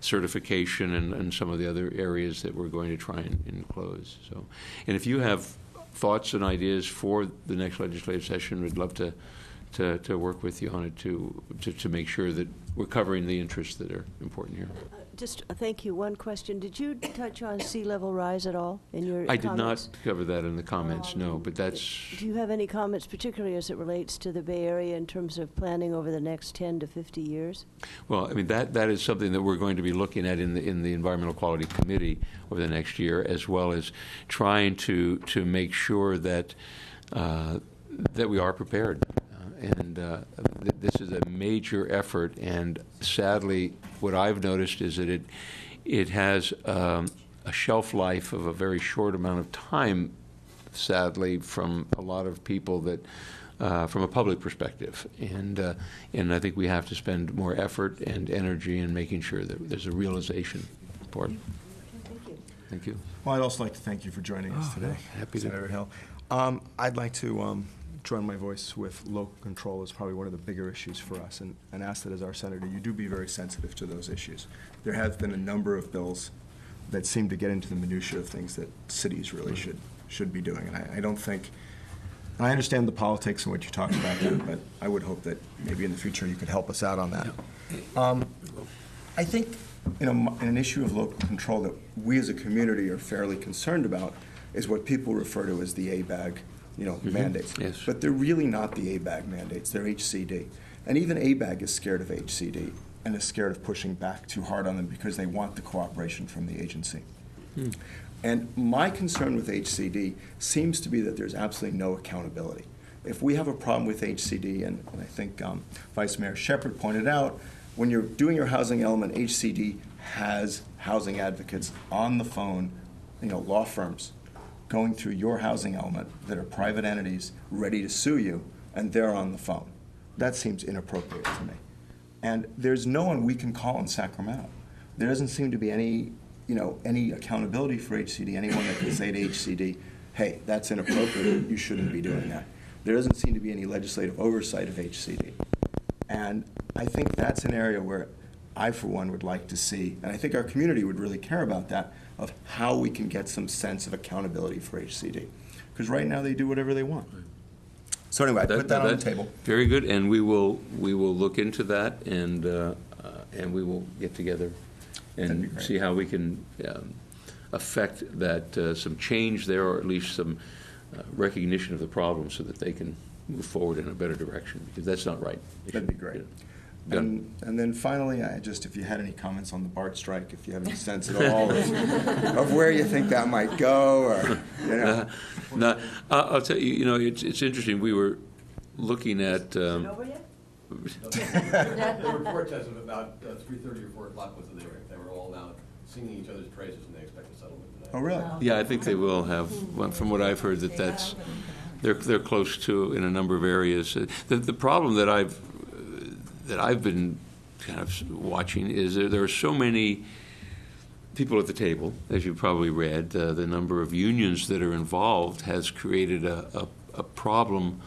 Speaker 2: certification and some of the other areas that we're going to try and close. So, and if you have thoughts and ideas for the next legislative session, we'd love to work with you on it to make sure that we're covering the interests that are important here.
Speaker 11: Thank you. One question. Did you touch on sea level rise at all in your
Speaker 2: I
Speaker 11: comments?
Speaker 2: did not cover that in the comments, no, but that's...
Speaker 11: Do you have any comments, particularly as it relates to the Bay Area in terms of planning over the next 10 to 50 years?
Speaker 2: Well, I mean, that is something that we're going to be looking at in the Environmental Quality Committee over the next year, as well as trying to make sure that that we are prepared. This is a major effort, and sadly, what I've noticed is that it has a shelf life of a very short amount of time, sadly, from a lot of people that, from a public perspective, and I think we have to spend more effort and energy in making sure that there's a realization for it.
Speaker 11: Thank you.
Speaker 2: Thank you.
Speaker 1: Well, I'd also like to thank you for joining us today,
Speaker 2: happy to.
Speaker 1: Senator Hill. I'd like to join my voice with local control as probably one of the bigger issues for us, and ask that as our senator, you do be very sensitive to those issues. There have been a number of bills that seem to get into the minutia of things that cities really should be doing, and I don't think, I understand the politics and what you talked about there, but I would hope that maybe in the future you could help us out on that. I think in an issue of local control that we as a community are fairly concerned about is what people refer to as the ABAG mandates.
Speaker 2: Yes.
Speaker 1: But they're really not the ABAG mandates, they're HCD. And even ABAG is scared of HCD and is scared of pushing back too hard on them because they want the cooperation from the agency. And my concern with HCD seems to be that there's absolutely no accountability. If we have a problem with HCD, and I think Vice Mayor Shepherd pointed out, when you're doing your housing element, HCD has housing advocates on the phone, law firms, going through your housing element that are private entities ready to sue you, and they're on the phone. That seems inappropriate to me. And there's no one we can call in Sacramento. There doesn't seem to be any accountability for HCD, anyone that can say to HCD, hey, that's inappropriate, you shouldn't be doing that. There doesn't seem to be any legislative oversight of HCD. And I think that's an area where I, for one, would like to see, and I think our community would really care about that, of how we can get some sense of accountability for HCD. Because right now they do whatever they want. So anyway, I put that on the table.
Speaker 2: Very good, and we will look into that, and we will get together and see how we can affect that, some change there, or at least some recognition of the problem so that they can move forward in a better direction, because that's not right.
Speaker 1: That'd be great. And then finally, if you had any comments on the BART strike, if you have any sense at all of where you think that might go, or,
Speaker 2: No, I'll tell you, it's interesting. We were looking at...
Speaker 11: Is it over yet?
Speaker 8: The report says of about 3:30 or 4 o'clock was the day. They were all now singing each other's praises, and they expect a settlement today.
Speaker 1: Oh, really?
Speaker 2: Yeah, I think they will have, from what I've heard, they're close to in a number of areas. The problem that I've been kind of watching is there are so many people at the table, as you probably read. The number of unions that are involved has created a problem,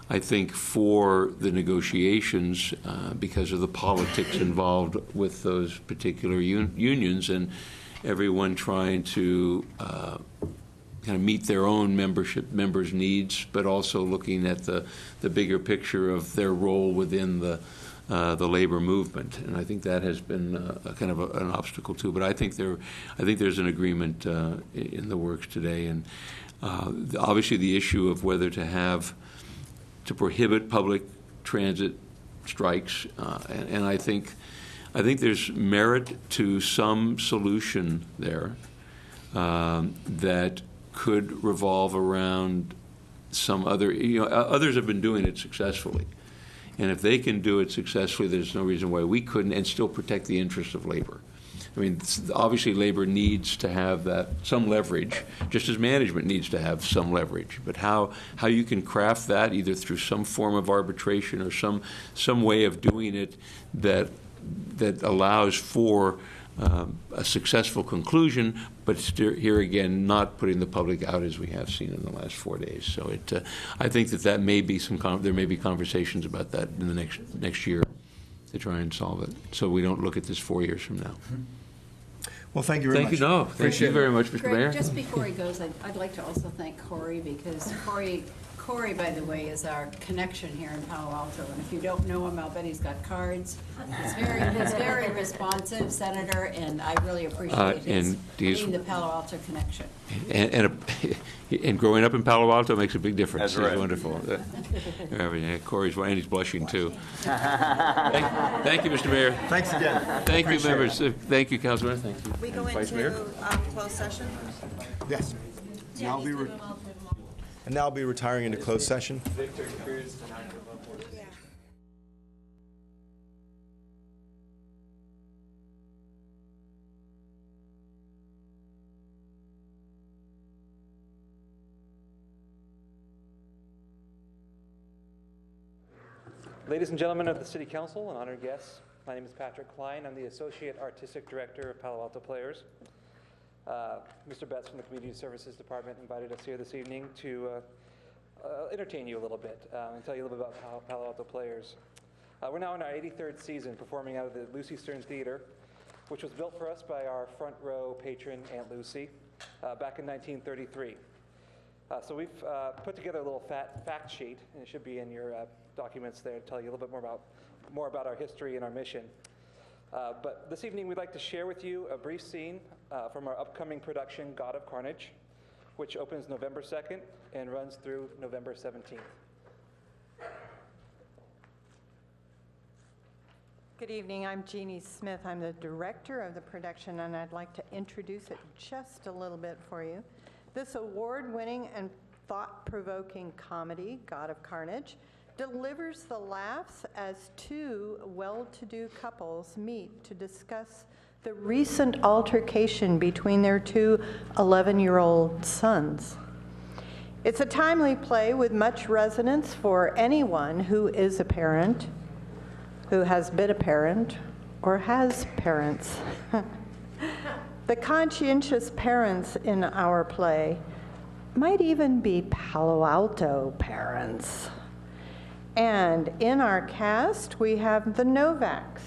Speaker 2: I think, for the negotiations because of the politics involved with those particular unions, and everyone trying to kind of meet their own members' needs, but also looking at the bigger picture of their role within the labor movement. And I think that has been kind of an obstacle too. But I think there's an agreement in the works today, and obviously the issue of whether to prohibit public transit strikes, and I think there's merit to some solution there that could revolve around some other, others have been doing it successfully. And if they can do it successfully, there's no reason why we couldn't, and still protect the interests of labor. I mean, obviously labor needs to have some leverage, just as management needs to have some leverage. But how you can craft that, either through some form of arbitration or some way of doing it that allows for a successful conclusion, but here again, not putting the public out as we have seen in the last 4 days. So I think that may be there may be conversations about that in the next year to try and solve it, so we don't look at this 4 years from now.
Speaker 1: Well, thank you very much.
Speaker 2: Thank you very much, Mr.
Speaker 4: Greg,
Speaker 2: Mayor.
Speaker 4: just before he goes, I'd like to also thank Corey, because Corey, by the way, is our connection here in Palo Alto. And if you don't know him, I'll bet he's got cards. He's very responsive, Senator, and I really appreciate his being the Palo Alto connection.
Speaker 2: And growing up in Palo Alto makes a big difference.
Speaker 9: That's right.
Speaker 2: It's wonderful. Corey's, and he's blushing too. Thank you, Mr. Mayor.
Speaker 1: Thanks again.
Speaker 2: Thank you, members. Thank you, Councilman. Thank you.
Speaker 5: We go
Speaker 2: Vice Mayor?
Speaker 5: into closed session?
Speaker 1: Yes. And now I'll be retiring into closed session.
Speaker 12: Ladies and gentlemen of the City Council and honored guests, my name is Patrick Klein. I'm the Associate Artistic Director of Palo Alto Players. Mr. Betts from the Community Services Department invited us here this evening to entertain you a little bit and tell you a little bit about Palo Alto Players. We're now in our 83rd season performing out of the Lucy Stern Theater, which was built for us by our front row patron, Aunt Lucy, back in 1933. So we've put together a little fact sheet, and it should be in your documents there to tell you a little bit more about our history and our mission. But this evening we'd like to share with you a brief scene from our upcoming production, God of Carnage, which opens November 2nd and runs through November 17th.
Speaker 13: Good evening, I'm Jeannie Smith. I'm the director of the production, and I'd like to introduce it just a little bit for you. This award-winning and thought-provoking comedy, God of Carnage, delivers the laughs as two well-to-do couples meet to discuss the recent altercation between their two 11-year-old sons. It's a timely play with much resonance for anyone who is a parent, who has been a parent, or has parents. The conscientious parents in our play might even be Palo Alto parents. And in our cast, we have the Novaks,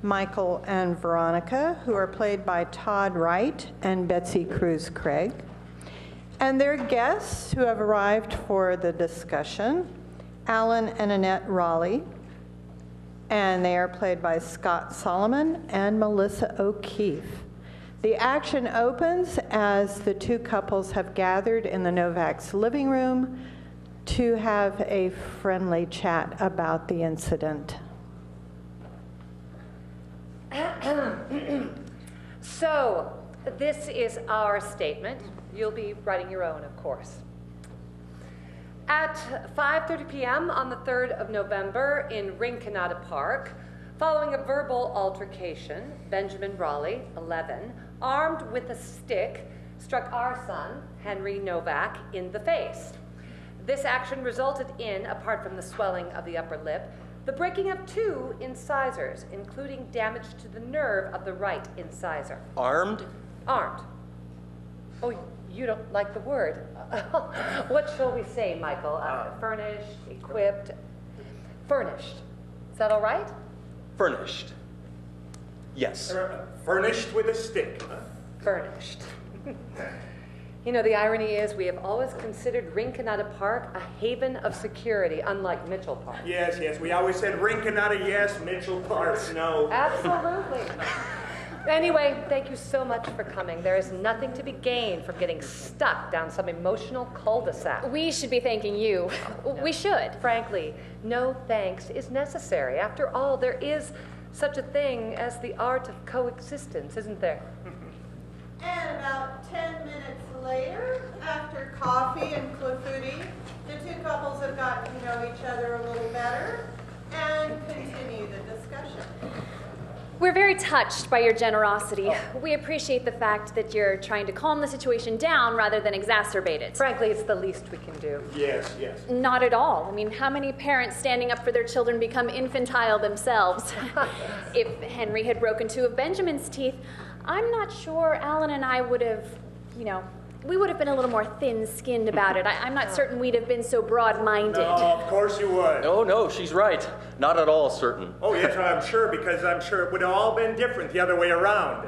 Speaker 13: Michael and Veronica, who are played by Todd Wright and Betsy Cruz Craig, and their guests who have arrived for the discussion, Alan and Annette Raleigh, and they are played by Scott Solomon and Melissa O'Keefe. The action opens as the two couples have gathered in the Novaks' living room to have a friendly chat about the incident.
Speaker 14: So, this is our statement. You'll be writing your own, of course. At 5:30 p.m. on the 3rd of November in Rinconada Park, following a verbal altercation, Benjamin Raleigh, 11, armed with a stick, struck our son, Henry Novak, in the face. This action resulted in, apart from the swelling of the upper lip, the breaking of 2 incisors, including damage to the nerve of the right incisor.
Speaker 15: Armed?
Speaker 14: Armed. Oh, you don't like the word. What shall we say, Michael? Furnished, equipped, furnished. Is that all right?
Speaker 15: Furnished. Yes.
Speaker 16: Furnished with a stick, huh?
Speaker 14: Furnished. You know, the irony is we have always considered Rinconada Park a haven of security, unlike Mitchell Park.
Speaker 16: Yes, yes. We always said Rinconada, yes, Mitchell Park, no.
Speaker 14: Absolutely. Anyway, thank you so much for coming. There is nothing to be gained from getting stuck down some emotional cul-de-sac.
Speaker 17: We should be thanking you. We should.
Speaker 14: Frankly, no thanks is necessary. After all, there is such a thing as the art of coexistence, isn't there?
Speaker 13: And about 10 minutes later, after coffee and clafouti, the 2 couples have gotten to know each other a little better and continue the discussion.
Speaker 17: We're very touched by your generosity. We appreciate the fact that you're trying to calm the situation down rather than exacerbate it.
Speaker 14: Frankly, it's the least we can do.
Speaker 16: Yes, yes.
Speaker 17: Not at all. I mean, how many parents standing up for their children become infantile themselves? If Henry had broken 2 of Benjamin's teeth, I'm not sure Alan and I would have, we would have been a little more thin-skinned about it. I'm not certain we'd have been so broad-minded.
Speaker 16: No, of course you would.
Speaker 15: Oh, no, she's right. Not at all certain.
Speaker 16: Oh, yes, I'm sure, because I'm sure it would have all been different the other way around,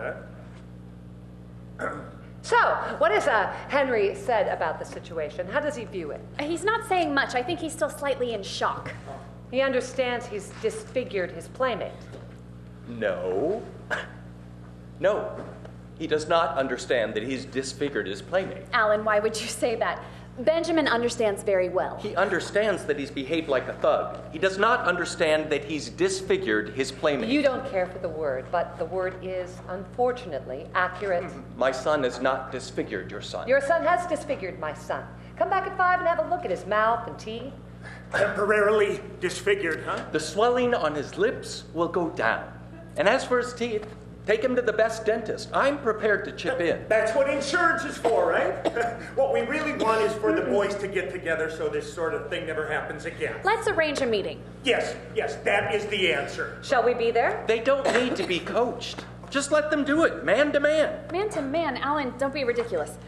Speaker 16: huh?
Speaker 14: So, what has Henry said about the situation? How does he view it?
Speaker 17: He's not saying much. I think he's still slightly in shock.
Speaker 14: He understands he's disfigured his playmate.
Speaker 15: No. No. He does not understand that he's disfigured his playmate.
Speaker 17: Alan, why would you say that? Benjamin understands very well.
Speaker 15: He understands that he's behaved like a thug. He does not understand that he's disfigured his playmate.
Speaker 14: You don't care for the word, but the word is, unfortunately, accurate.
Speaker 15: My son is not disfigured, your son.
Speaker 14: Your son has disfigured my son. Come back at 5 and have a look at his mouth and teeth.
Speaker 16: Temporarily disfigured, huh?
Speaker 15: The swelling on his lips will go down. And as for his teeth, take him to the best dentist. I'm prepared to chip in.
Speaker 16: That's what insurance is for, right? What we really want is for the boys to get together so this sort of thing never happens again.
Speaker 17: Let's arrange a meeting.
Speaker 16: Yes, yes, that is the answer.
Speaker 14: Shall we be there?
Speaker 15: They don't need to be coached. Just let them do it, man to man.
Speaker 17: Man to man, Alan, don't be ridiculous.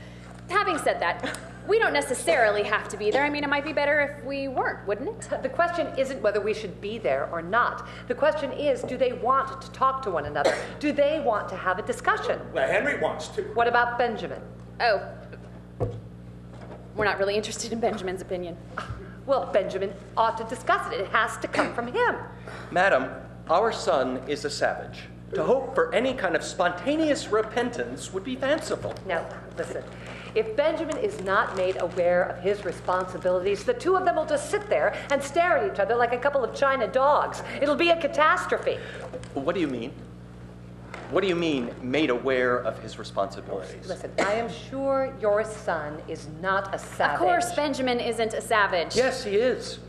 Speaker 17: Having said that, we don't necessarily have to be there. I mean, it might be better if we weren't, wouldn't it?
Speaker 14: The question isn't whether we should be there or not. The question is, do they want to talk to one another? Do they want to have a discussion?
Speaker 16: Well, Henry wants to.
Speaker 14: What about Benjamin?
Speaker 17: Oh, we're not really interested in Benjamin's opinion.
Speaker 14: Well, Benjamin ought to discuss it. It has to come from him.
Speaker 15: Madam, our son is a savage. To hope for any kind of spontaneous repentance would be fanciful.
Speaker 14: Now, listen. If Benjamin is not made aware of his responsibilities, the 2 of them will just sit there and stare at each other like a couple of China dogs. It'll be a catastrophe.
Speaker 15: What do you mean? What do you mean, made aware of his responsibilities?
Speaker 14: Listen, I am sure your son is not a savage.
Speaker 17: Of course, Benjamin isn't a savage.
Speaker 15: Yes, he is.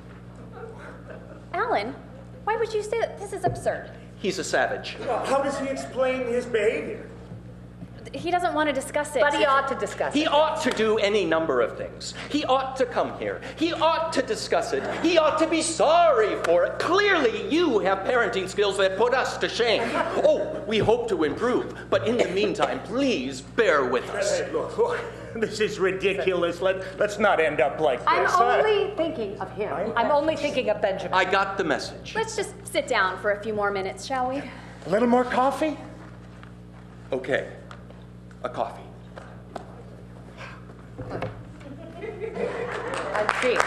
Speaker 17: Alan, why would you say that? This is absurd.
Speaker 15: He's a savage.
Speaker 16: Well, how does he explain his behavior?
Speaker 17: He doesn't want to discuss it.
Speaker 14: But he ought to discuss it.
Speaker 15: He ought to do any number of things. He ought to come here. He ought to discuss it. He ought to be sorry for it. Clearly, you have parenting skills that put us to shame. Oh, we hope to improve. But in the meantime, please bear with us.
Speaker 16: Hey, look, this is ridiculous. Let's not end up like this.
Speaker 14: I'm only thinking of him. I'm only thinking of Benjamin.
Speaker 15: I got the message.
Speaker 17: Let's just sit down for a few more minutes, shall we?
Speaker 16: A little more coffee?
Speaker 15: Okay. A coffee.
Speaker 14: And tea.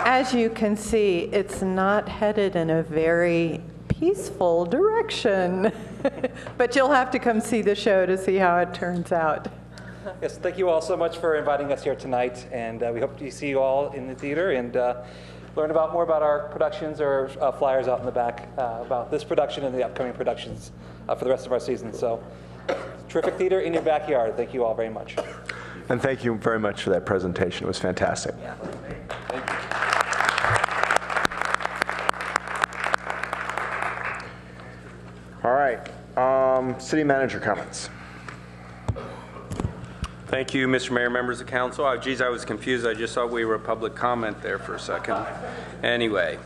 Speaker 13: As you can see, it's not headed in a very peaceful direction. But you'll have to come see the show to see how it turns out.
Speaker 12: Yes, thank you all so much for inviting us here tonight, and we hope to see you all in the theater and learn more about our productions or flyers out in the back about this production and the upcoming productions for the rest of our season. So, terrific theater in your backyard. Thank you all very much.
Speaker 1: And thank you very much for that presentation. It was fantastic.
Speaker 12: Yeah.
Speaker 1: All right. City manager comments.
Speaker 18: Thank you, Mr. Mayor, members of council. Oh, geez, I was confused. I just thought we were a public comment there for a second. Anyway.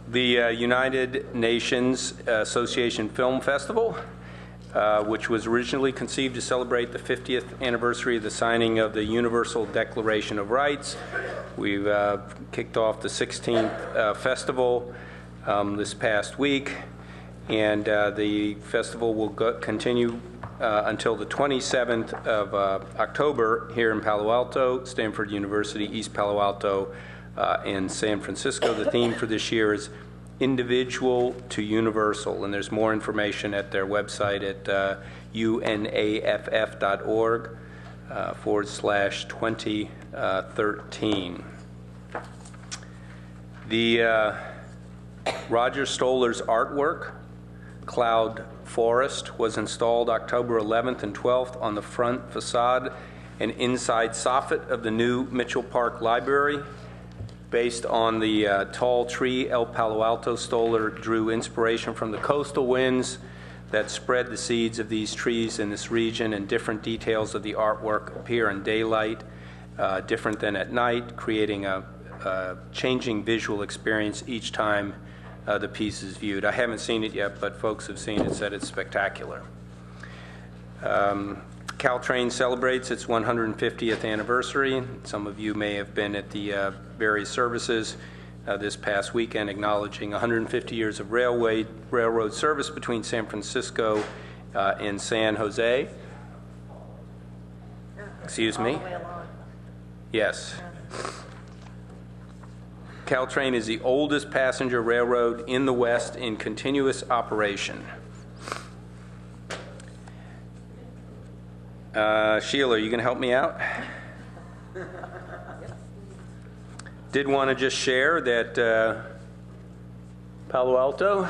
Speaker 18: The United Nations Association Film Festival, which was originally conceived to celebrate the 50th anniversary of the signing of the Universal Declaration of Rights. We've kicked off the 16th festival this past week, and the festival will continue until the 27th of October here in Palo Alto, Stanford University, East Palo Alto, and San Francisco. The theme for this year is Individual to Universal, and there's more information at their website at unaff.org/2013. The Roger Stoller's artwork, Cloud Forest, was installed October 11th and 12th on the front facade and inside soffit of the new Mitchell Park Library. Based on the tall tree, El Palo Alto, Stoller drew inspiration from the coastal winds that spread the seeds of these trees in this region, and different details of the artwork appear in daylight, different than at night, creating a changing visual experience each time the piece is viewed. I haven't seen it yet, but folks have seen it, said it's spectacular. Caltrain celebrates its 150th anniversary. Some of you may have been at the various services this past weekend, acknowledging 150 years of railroad service between San Francisco and San Jose. Excuse me? Yes. Caltrain is the oldest passenger railroad in the West in continuous operation. Sheila, are you going to help me out? Did want to just share that Palo Alto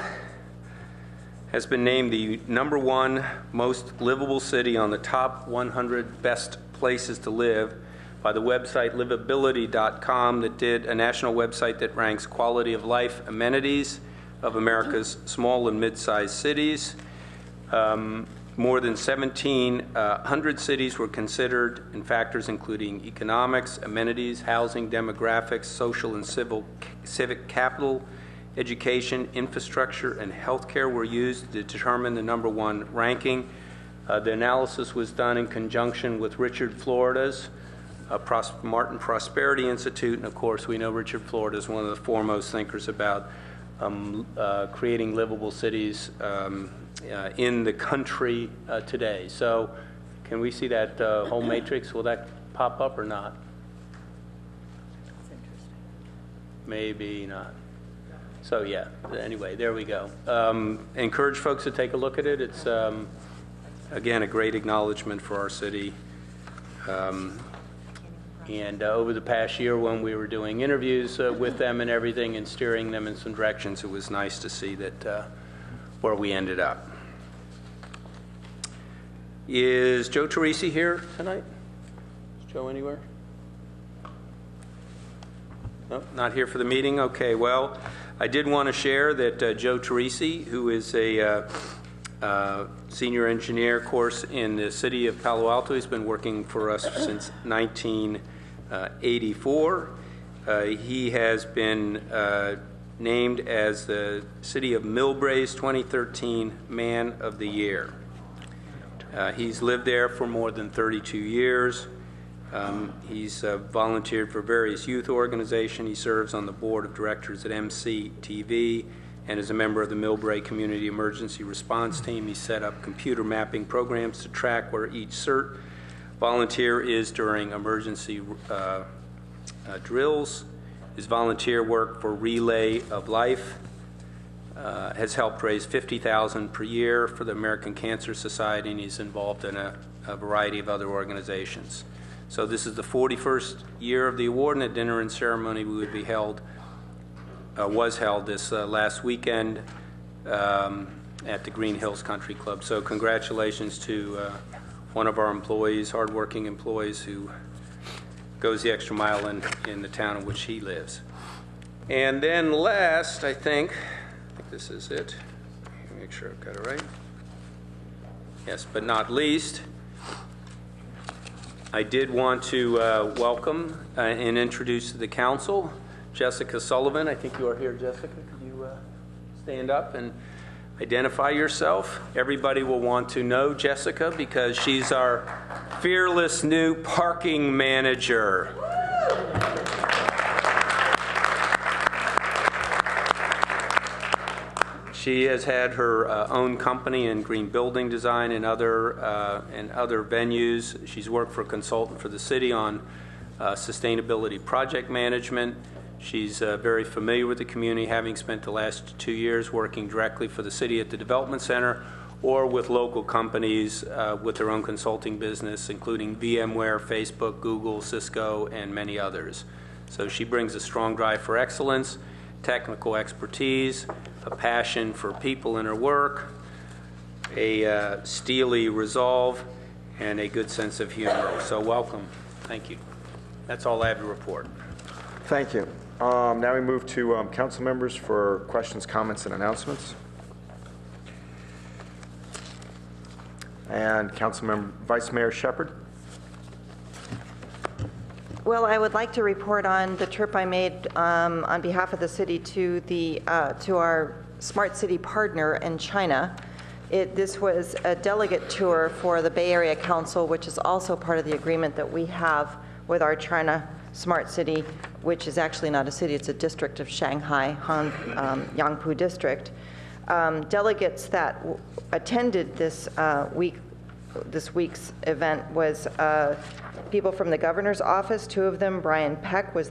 Speaker 18: has been named the #1 most livable city on the top 100 best places to live by the website livability.com, that did a national website that ranks quality of life amenities of America's small and mid-sized cities. More than 1,700 cities were considered, and factors including economics, amenities, housing, demographics, social and civic capital, education, infrastructure, and healthcare were used to determine the #1 ranking. The analysis was done in conjunction with Richard Florida's Martin Prosperity Institute, and of course we know Richard Florida is one of the foremost thinkers about creating livable cities in the country today. So can we see that whole matrix? Will that pop up or not?
Speaker 4: That's interesting.
Speaker 18: Maybe not. So yeah, anyway, there we go. Encourage folks to take a look at it. It's, again, a great acknowledgement for our city. And over the past year, when we were doing interviews with them and everything and steering them in some directions, it was nice to see that where we ended up. Is Joe Teresi here tonight? Is Joe anywhere? No, not here for the meeting? Okay, well, I did want to share that Joe Teresi, who is a senior engineer course in the city of Palo Alto, he's been working for us since 1984. He has been named as the City of Millbrae's 2013 Man of the Year. He's lived there for more than 32 years. He's volunteered for various youth organizations. He serves on the board of directors at MCTV and is a member of the Millbrae Community Emergency Response Team. He set up computer mapping programs to track where each CERT volunteer is during emergency drills. His volunteer work for Relay of Life has helped raise $50,000 per year for the American Cancer Society, and he's involved in a variety of other organizations. So this is the 41st year of the award, and a dinner and ceremony would be held, was held this last weekend at the Green Hills Country Club. So congratulations to one of our employees, hardworking employees, who goes the extra mile in the town in which he lives. And then last, I think this is it. Make sure I've got it right. Yes, but not least, I did want to welcome and introduce to the council Jessica Sullivan. I think you are here, Jessica. Could you stand up and identify yourself? Everybody will want to know Jessica because she's our fearless new parking manager. She has had her own company in green building design and other venues. She's worked for a consultant for the city on sustainability project management. She's very familiar with the community, having spent the last 2 years working directly for the city at the development center or with local companies with their own consulting business, including VMware, Facebook, Google, Cisco, and many others. So she brings a strong drive for excellence, technical expertise, a passion for people in her work, a steely resolve, and a good sense of humor. So welcome. Thank you. That's all I have to report.
Speaker 19: Thank you. Now we move to council members for questions, comments, and announcements. And Councilmember Vice Mayor Shepherd.
Speaker 5: Well, I would like to report on the trip I made on behalf of the city to our Smart City partner in China. This was a delegate tour for the Bay Area Council, which is also part of the agreement that we have with our China Smart City, which is actually not a city, it's a district of Shanghai, Yangpu District. Delegates that attended this week's event was people from the governor's office. Two of them, Brian Peck, who is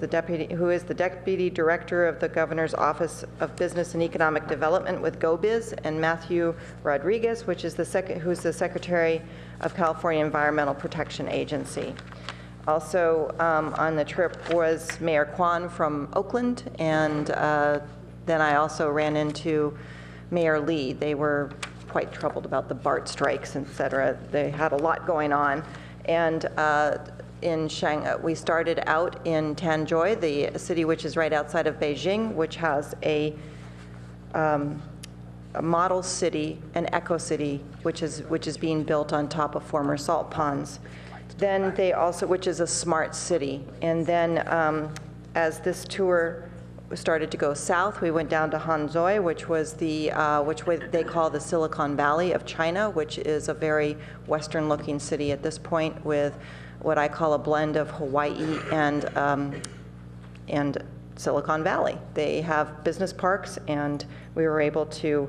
Speaker 5: the deputy director of the governor's office of business and economic development with GoBiz, and Matthew Rodriguez, who's the secretary of California Environmental Protection Agency. Also on the trip was Mayor Kwan from Oakland, and then I also ran into Mayor Lee. They were quite troubled about the BART strikes, et cetera. They had a lot going on. And in Shanghai, we started out in Tanjoy, the city which is right outside of Beijing, which has a model city, an eco city, which is being built on top of former salt ponds. Then they also, which is a smart city. And then as this tour started to go south, we went down to Hangzhou, which was which they call the Silicon Valley of China, which is a very Western-looking city at this point, with what I call a blend of Hawaii and Silicon Valley. They have business parks, and we were able to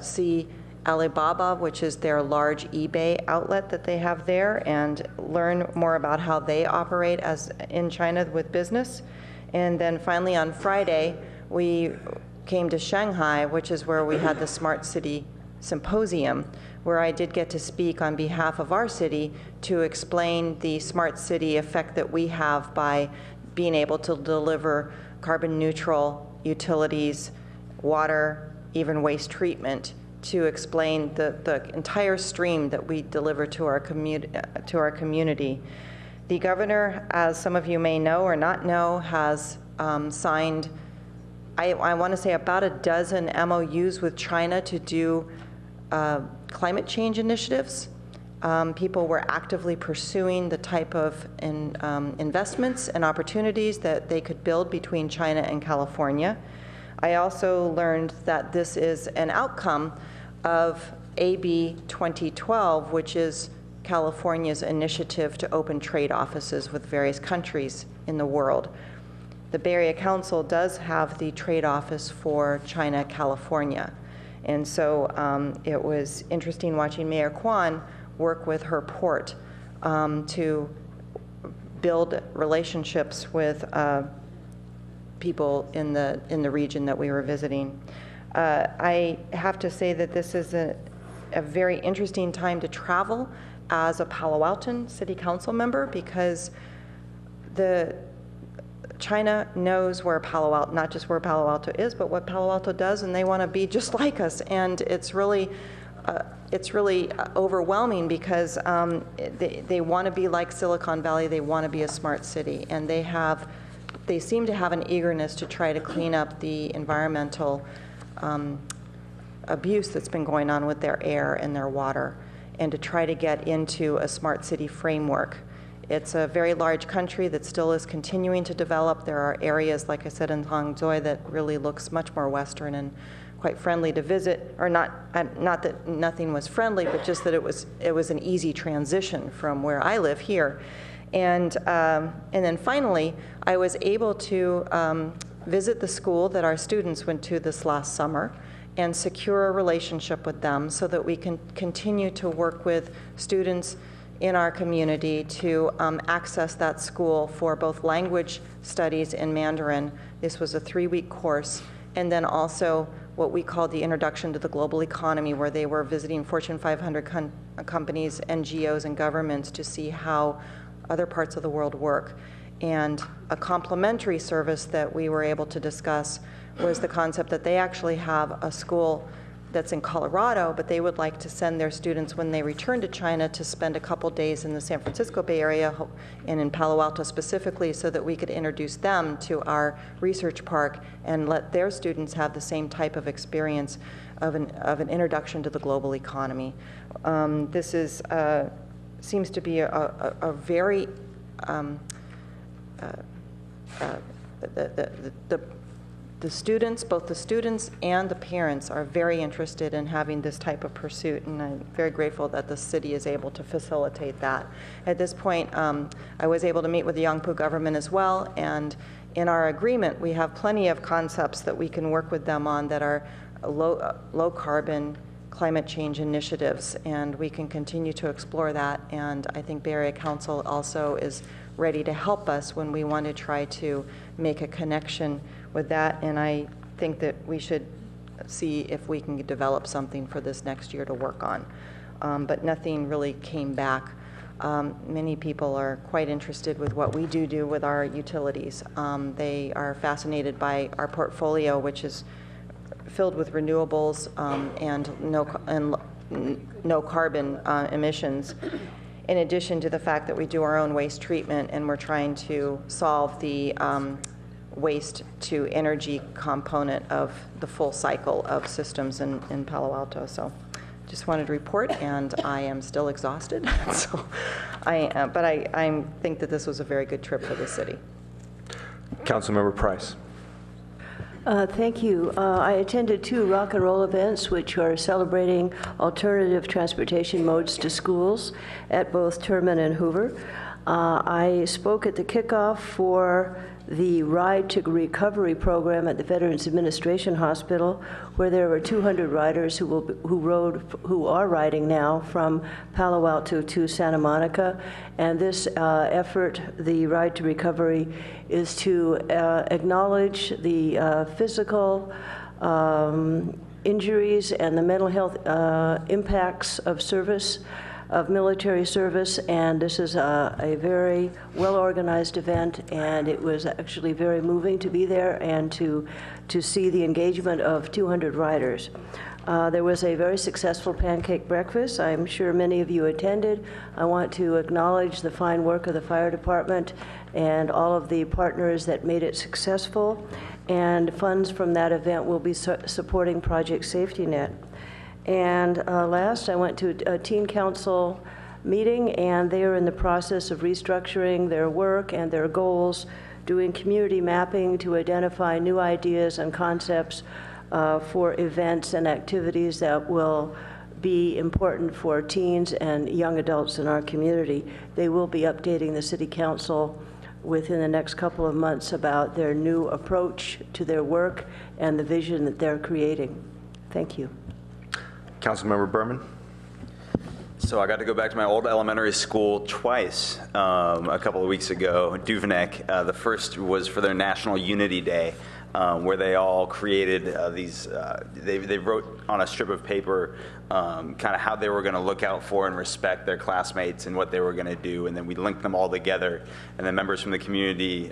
Speaker 5: see Alibaba, which is their large eBay outlet that they have there, and learn more about how they operate in China with business. And then finally on Friday, we came to Shanghai, which is where we had the Smart City Symposium, where I did get to speak on behalf of our city to explain the smart city effect that we have by being able to deliver carbon neutral utilities, water, even waste treatment, to explain the entire stream that we deliver to our community. The governor, as some of you may know or not know, has signed, I want to say, about a dozen MOUs with China to do climate change initiatives. People were actively pursuing the type of investments and opportunities that they could build between China and California. I also learned that this is an outcome of AB 2012, which is California's initiative to open trade offices with various countries in the world. The Bay Area Council does have the trade office for China, California. And so it was interesting watching Mayor Kwan work with her port to build relationships with people in the region that we were visiting. I have to say that this is a very interesting time to travel as a Palo Alto City Council member, because China knows where Palo Alto, not just where Palo Alto is, but what Palo Alto does, and they want to be just like us. And it's really overwhelming, because they want to be like Silicon Valley. They want to be a smart city, and they seem to have an eagerness to try to clean up the environmental abuse that's been going on with their air and their water. and to try to get into a smart city framework. It's a very large country that still is continuing to develop. There are areas, like I said, in Hangzhou that really looks much more Western and quite friendly to visit, or not that nothing was friendly, but just that it was an easy transition from where I live here. And then finally, I was able to visit the school that our students went to this last summer and secure a relationship with them so that we can continue to work with students in our community to access that school for both language studies in Mandarin. This was a 3-week course, and then also what we called the Introduction to the Global Economy, where they were visiting Fortune 500 companies, NGOs, and governments to see how other parts of the world work. And a complementary service that we were able to discuss was the concept that they actually have a school that's in Colorado, but they would like to send their students when they return to China to spend a couple days in the San Francisco Bay Area and in Palo Alto specifically, so that we could introduce them to our research park and let their students have the same type of experience of an introduction to the global economy. This is seems to be a very the students, both the students and the parents, are very interested in having this type of pursuit, and I'm very grateful that the city is able to facilitate that. At this point, I was able to meet with the Yangpu government as well, and in our agreement, we have plenty of concepts that we can work with them on that are low carbon climate change initiatives, and we can continue to explore that. And I think Bay Area Council also is ready to help us when we want to try to make a connection with that, and I think that we should see if we can develop something for this next year to work on. But nothing really came back. Many people are quite interested with what we do with our utilities. They are fascinated by our portfolio, which is filled with renewables and no carbon emissions, in addition to the fact that we do our own waste treatment, and we're trying to solve the waste to energy component of the full cycle of systems in Palo Alto. So just wanted to report, and I am still exhausted. So but I think that this was a very good trip for the city.
Speaker 19: Councilmember Price.
Speaker 11: Thank you. I attended 2 rock and roll events which are celebrating alternative transportation modes to schools at both Turman and Hoover. I spoke at the kickoff for the Ride to Recovery program at the Veterans Administration Hospital, where there were 200 riders who are riding now from Palo Alto to Santa Monica. And this effort, the Ride to Recovery, is to acknowledge the physical injuries and the mental health impacts of service, of military service, and this is a very well-organized event, and it was actually very moving to be there and to see the engagement of 200 riders. There was a very successful pancake breakfast. I'm sure many of you attended. I want to acknowledge the fine work of the fire department and all of the partners that made it successful, and funds from that event will be supporting Project Safety Net. And last, I went to a teen council meeting, and they are in the process of restructuring their work and their goals, doing community mapping to identify new ideas and concepts for events and activities that will be important for teens and young adults in our community. They will be updating the city council within the next couple of months about their new approach to their work and the vision that they're creating. Thank you.
Speaker 19: Councilmember Berman.
Speaker 9: So I got to go back to my old elementary school twice a couple of weeks ago, Duveneck. The first was for their National Unity Day, where they all created these, they wrote on a strip of paper kind of how they were going to look out for and respect their classmates and what they were going to do, and then we linked them all together, and then members from the community,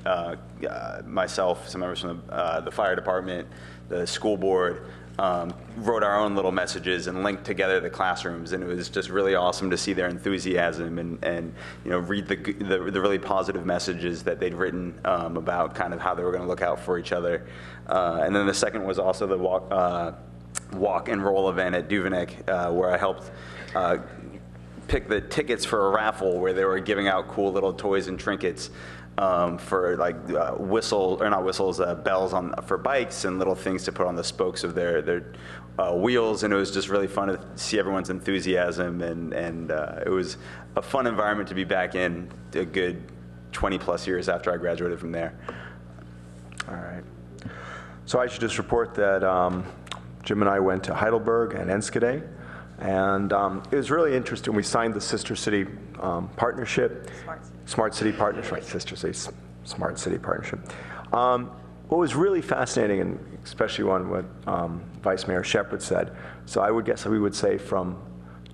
Speaker 9: myself, some members from the fire department, the school board, wrote our own little messages and linked together the classrooms, and it was just really awesome to see their enthusiasm and you know, read the really positive messages that they'd written about kind of how they were going to look out for each other. And then the second was also the walk and roll event at Duveneck, where I helped pick the tickets for a raffle where they were giving out cool little toys and trinkets for like bells for bikes and little things to put on the spokes of their wheels, and it was just really fun to see everyone's enthusiasm, and it was a fun environment to be back in a good 20 plus years after I graduated from there.
Speaker 19: All right. So I should just report that Jim and I went to Heidelberg and Enschede, and it was really interesting. We signed the Sister City Partnership. Smart City Partnership, right, Sister City Smart City Partnership. What was really fascinating, and especially on what Vice Mayor Shepherd said, so I would guess we would say from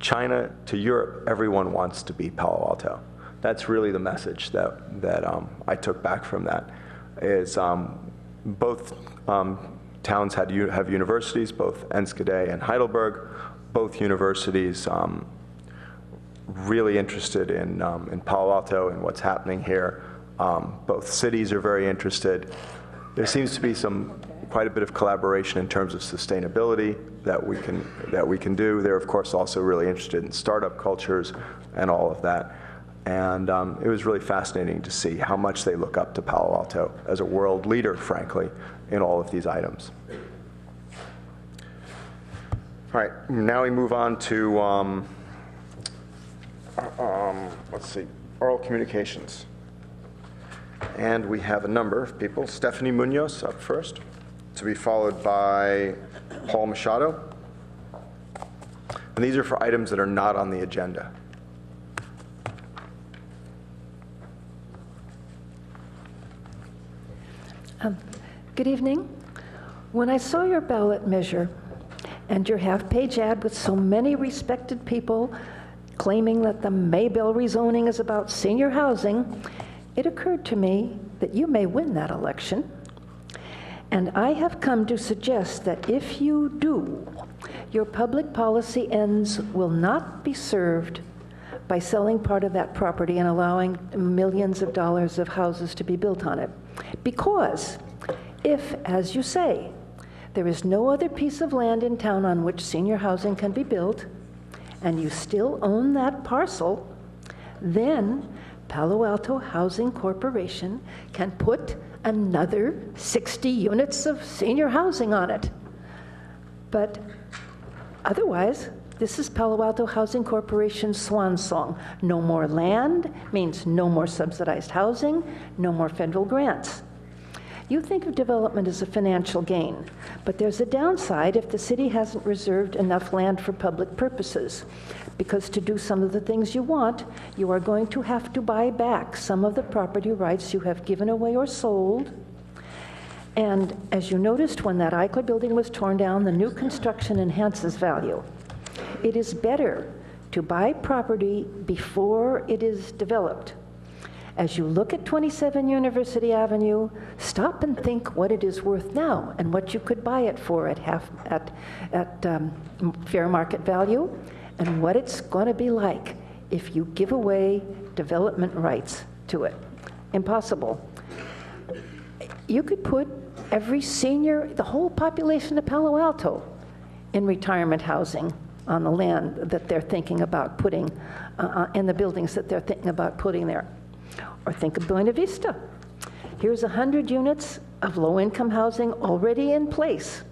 Speaker 19: China to Europe, everyone wants to be Palo Alto. That's really the message that I took back from that, is both towns have universities, both Enschede and Heidelberg, both universities really interested in Palo Alto and what's happening here. Both cities are very interested. There seems to be quite a bit of collaboration in terms of sustainability that we can do. They're of course also really interested in startup cultures and all of that. And it was really fascinating to see how much they look up to Palo Alto as a world leader, frankly, in all of these items. All right, now we move on to, let's see, oral communications. And we have a number of people. Stephanie Munoz up first, to be followed by Paul Machado. And these are for items that are not on the agenda.
Speaker 20: Good evening. When I saw your ballot measure and your half-page ad with so many respected people claiming that the Maybell rezoning is about senior housing, it occurred to me that you may win that election. And I have come to suggest that if you do, your public policy ends will not be served by selling part of that property and allowing millions of dollars of houses to be built on it. Because if, as you say, there is no other piece of land in town on which senior housing can be built, and you still own that parcel, then Palo Alto Housing Corporation can put another 60 units of senior housing on it. But otherwise, this is Palo Alto Housing Corporation's swan song. No more land means no more subsidized housing, no more federal grants. You think of development as a financial gain, but there's a downside if the city hasn't reserved enough land for public purposes. Because to do some of the things you want, you are going to have to buy back some of the property rights you have given away or sold. And as you noticed, when that ICLA building was torn down, the new construction enhances value. It is better to buy property before it is developed. As you look at 27 University Avenue, stop and think what it is worth now and what you could buy it for at fair market value, and what it's going to be like if you give away development rights to it. Impossible. You could put every senior, the whole population of Palo Alto, in retirement housing on the land that they're thinking about putting, in the buildings that they're thinking about putting there. Or think of Buena Vista. Here's 100 units of low-income housing already in place,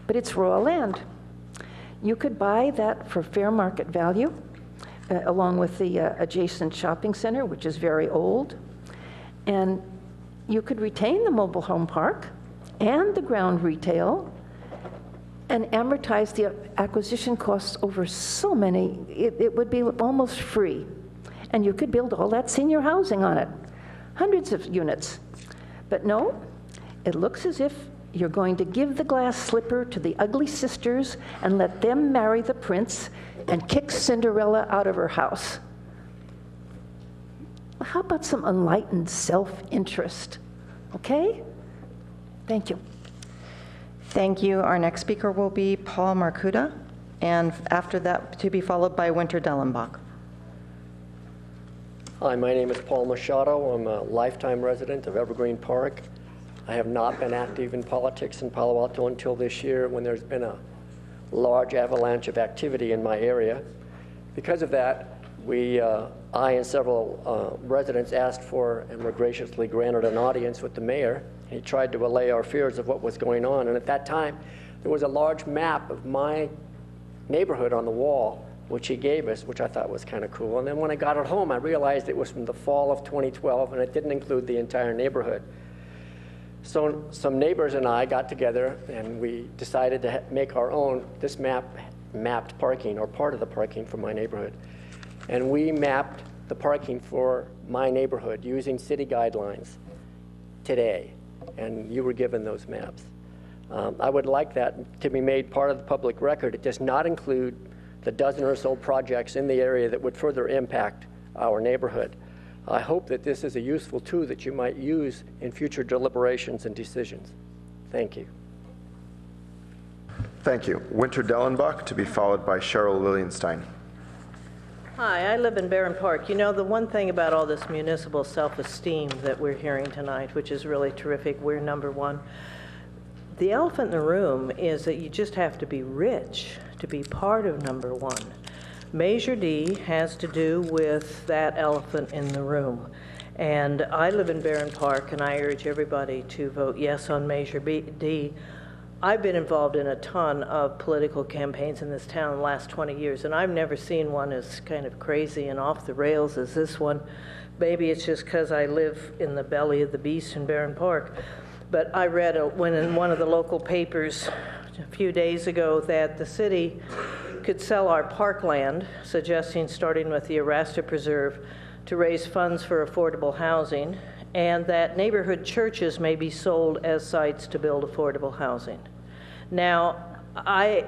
Speaker 20: but it's raw land. You could buy that for fair market value, along with the adjacent shopping center, which is very old. And you could retain the mobile home park and the ground retail and amortize the acquisition costs over so many, it would be almost free. And you could build all that senior housing on it, hundreds of units. But no, it looks as if you're going to give the glass slipper to the ugly sisters and let them marry the prince and kick Cinderella out of her house. How about some enlightened self-interest? Okay? Thank you.
Speaker 5: Thank you. Our next speaker will be Paul Marcuda, and after that to be followed by Winter Dellenbach.
Speaker 21: Hi, my name is Paul Machado. I'm a lifetime resident of Evergreen Park. I have not been active in politics in Palo Alto until this year when there's been a large avalanche of activity in my area. Because of that, I and several residents asked for and were graciously granted an audience with the mayor. He tried to allay our fears of what was going on, and at that time, there was a large map of my neighborhood on the wall, which he gave us, which I thought was kind of cool. And then when I got it home, I realized it was from the fall of 2012, and it didn't include the entire neighborhood. So some neighbors and I got together, and we decided to make our own. This map mapped parking, or part of the parking for my neighborhood. And we mapped the parking for my neighborhood using city guidelines today, and you were given those maps. I would like that to be made part of the public record. It does not include the dozen or so projects in the area that would further impact our neighborhood. I hope that this is a useful tool that you might use in future deliberations and decisions. Thank you.
Speaker 19: Thank you. Winter Dellenbach, to be followed by Cheryl Lilienstein.
Speaker 3: Hi, I live in Barron Park. You know, the one thing about all this municipal self-esteem that we're hearing tonight, which is really terrific, we're number one. The elephant in the room is that you just have to be rich to be part of number one. Measure D has to do with that elephant in the room. And I live in Barron Park, and I urge everybody to vote yes on Measure D. I've been involved in a ton of political campaigns in this town in the last 20 years, and I've never seen one as kind of crazy and off the rails as this one. Maybe it's just because I live in the belly of the beast in Barron Park. But I read when in one of the local papers a few days ago that the city could sell our parkland, suggesting starting with the Arasta Preserve, to raise funds for affordable housing, and that neighborhood churches may be sold as sites to build affordable housing. Now, I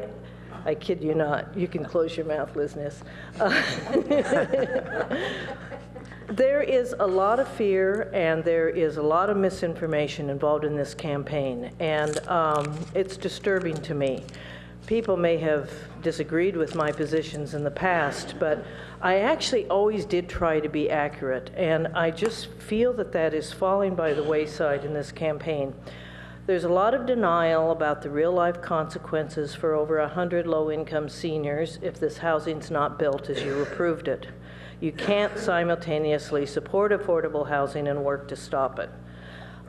Speaker 3: kid you not. You can close your mouth, Liz Ness. There is a lot of fear and there is a lot of misinformation involved in this campaign, and it's disturbing to me. People may have disagreed with my positions in the past, but I actually always did try to be accurate, and I just feel that that is falling by the wayside in this campaign. There's a lot of denial about the real-life consequences for over 100 low-income seniors if this housing's not built as you approved it. You can't simultaneously support affordable housing and work to stop it.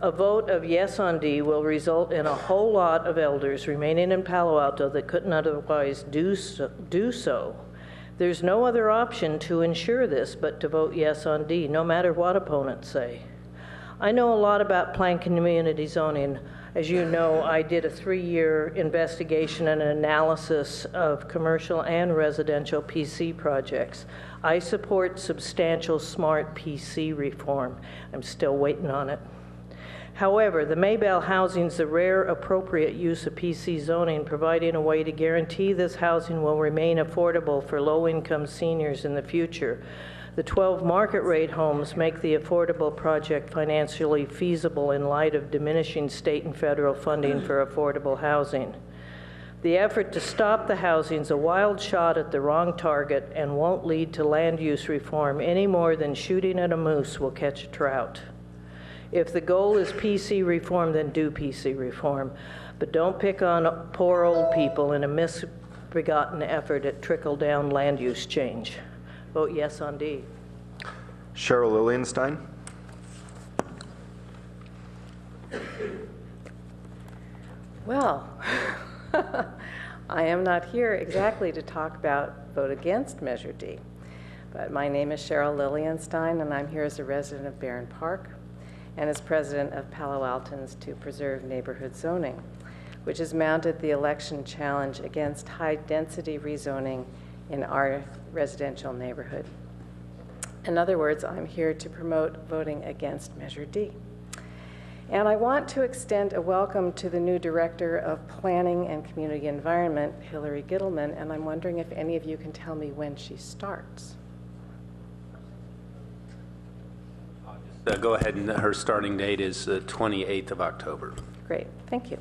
Speaker 3: A vote of yes on D will result in a whole lot of elders remaining in Palo Alto that couldn't otherwise do so. There's no other option to ensure this but to vote yes on D, no matter what opponents say. I know a lot about planned community zoning. As you know, I did a 3-year investigation and analysis of commercial and residential PC projects. I support substantial smart PC reform. I'm still waiting on it. However, the Maybell housing is the rare appropriate use of PC zoning, providing a way to guarantee this housing will remain affordable for low-income seniors in the future. The 12 market rate homes make the affordable project financially feasible in light of diminishing state and federal funding for affordable housing. The effort to stop the housing is a wild shot at the wrong target and won't lead to land use reform any more than shooting at a moose will catch a trout. If the goal is PC reform, then do PC reform. But don't pick on poor old people in a misbegotten effort at trickle-down land use change. Vote yes on D.
Speaker 19: Cheryl Lilienstein.
Speaker 22: Well, I am not here exactly to talk about vote against Measure D, but my name is Cheryl Lilienstein, and I'm here as a resident of Barron Park and as president of Palo Altans to Preserve Neighborhood Zoning, which has mounted the election challenge against high-density rezoning in our residential neighborhood. In other words, I'm here to promote voting against Measure D. And I want to extend a welcome to the new Director of Planning and Community Environment, Hillary Gittleman, and I'm wondering if any of you can tell me when she starts.
Speaker 18: Go ahead, and her starting date is the 28th of October.
Speaker 22: Great, thank you.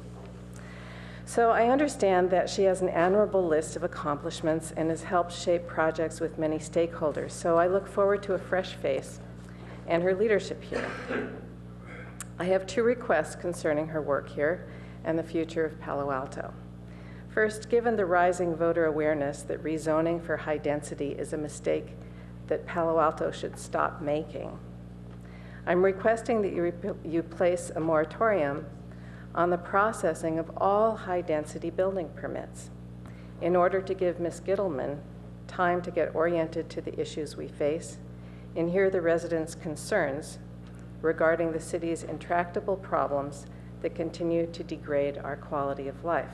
Speaker 22: So I understand that she has an admirable list of accomplishments and has helped shape projects with many stakeholders. So I look forward to a fresh face and her leadership here. I have 2 requests concerning her work here and the future of Palo Alto. First, given the rising voter awareness that rezoning for high density is a mistake that Palo Alto should stop making. I'm requesting that you place a moratorium on the processing of all high-density building permits in order to give Ms. Gittleman time to get oriented to the issues we face and hear the residents' concerns regarding the city's intractable problems that continue to degrade our quality of life.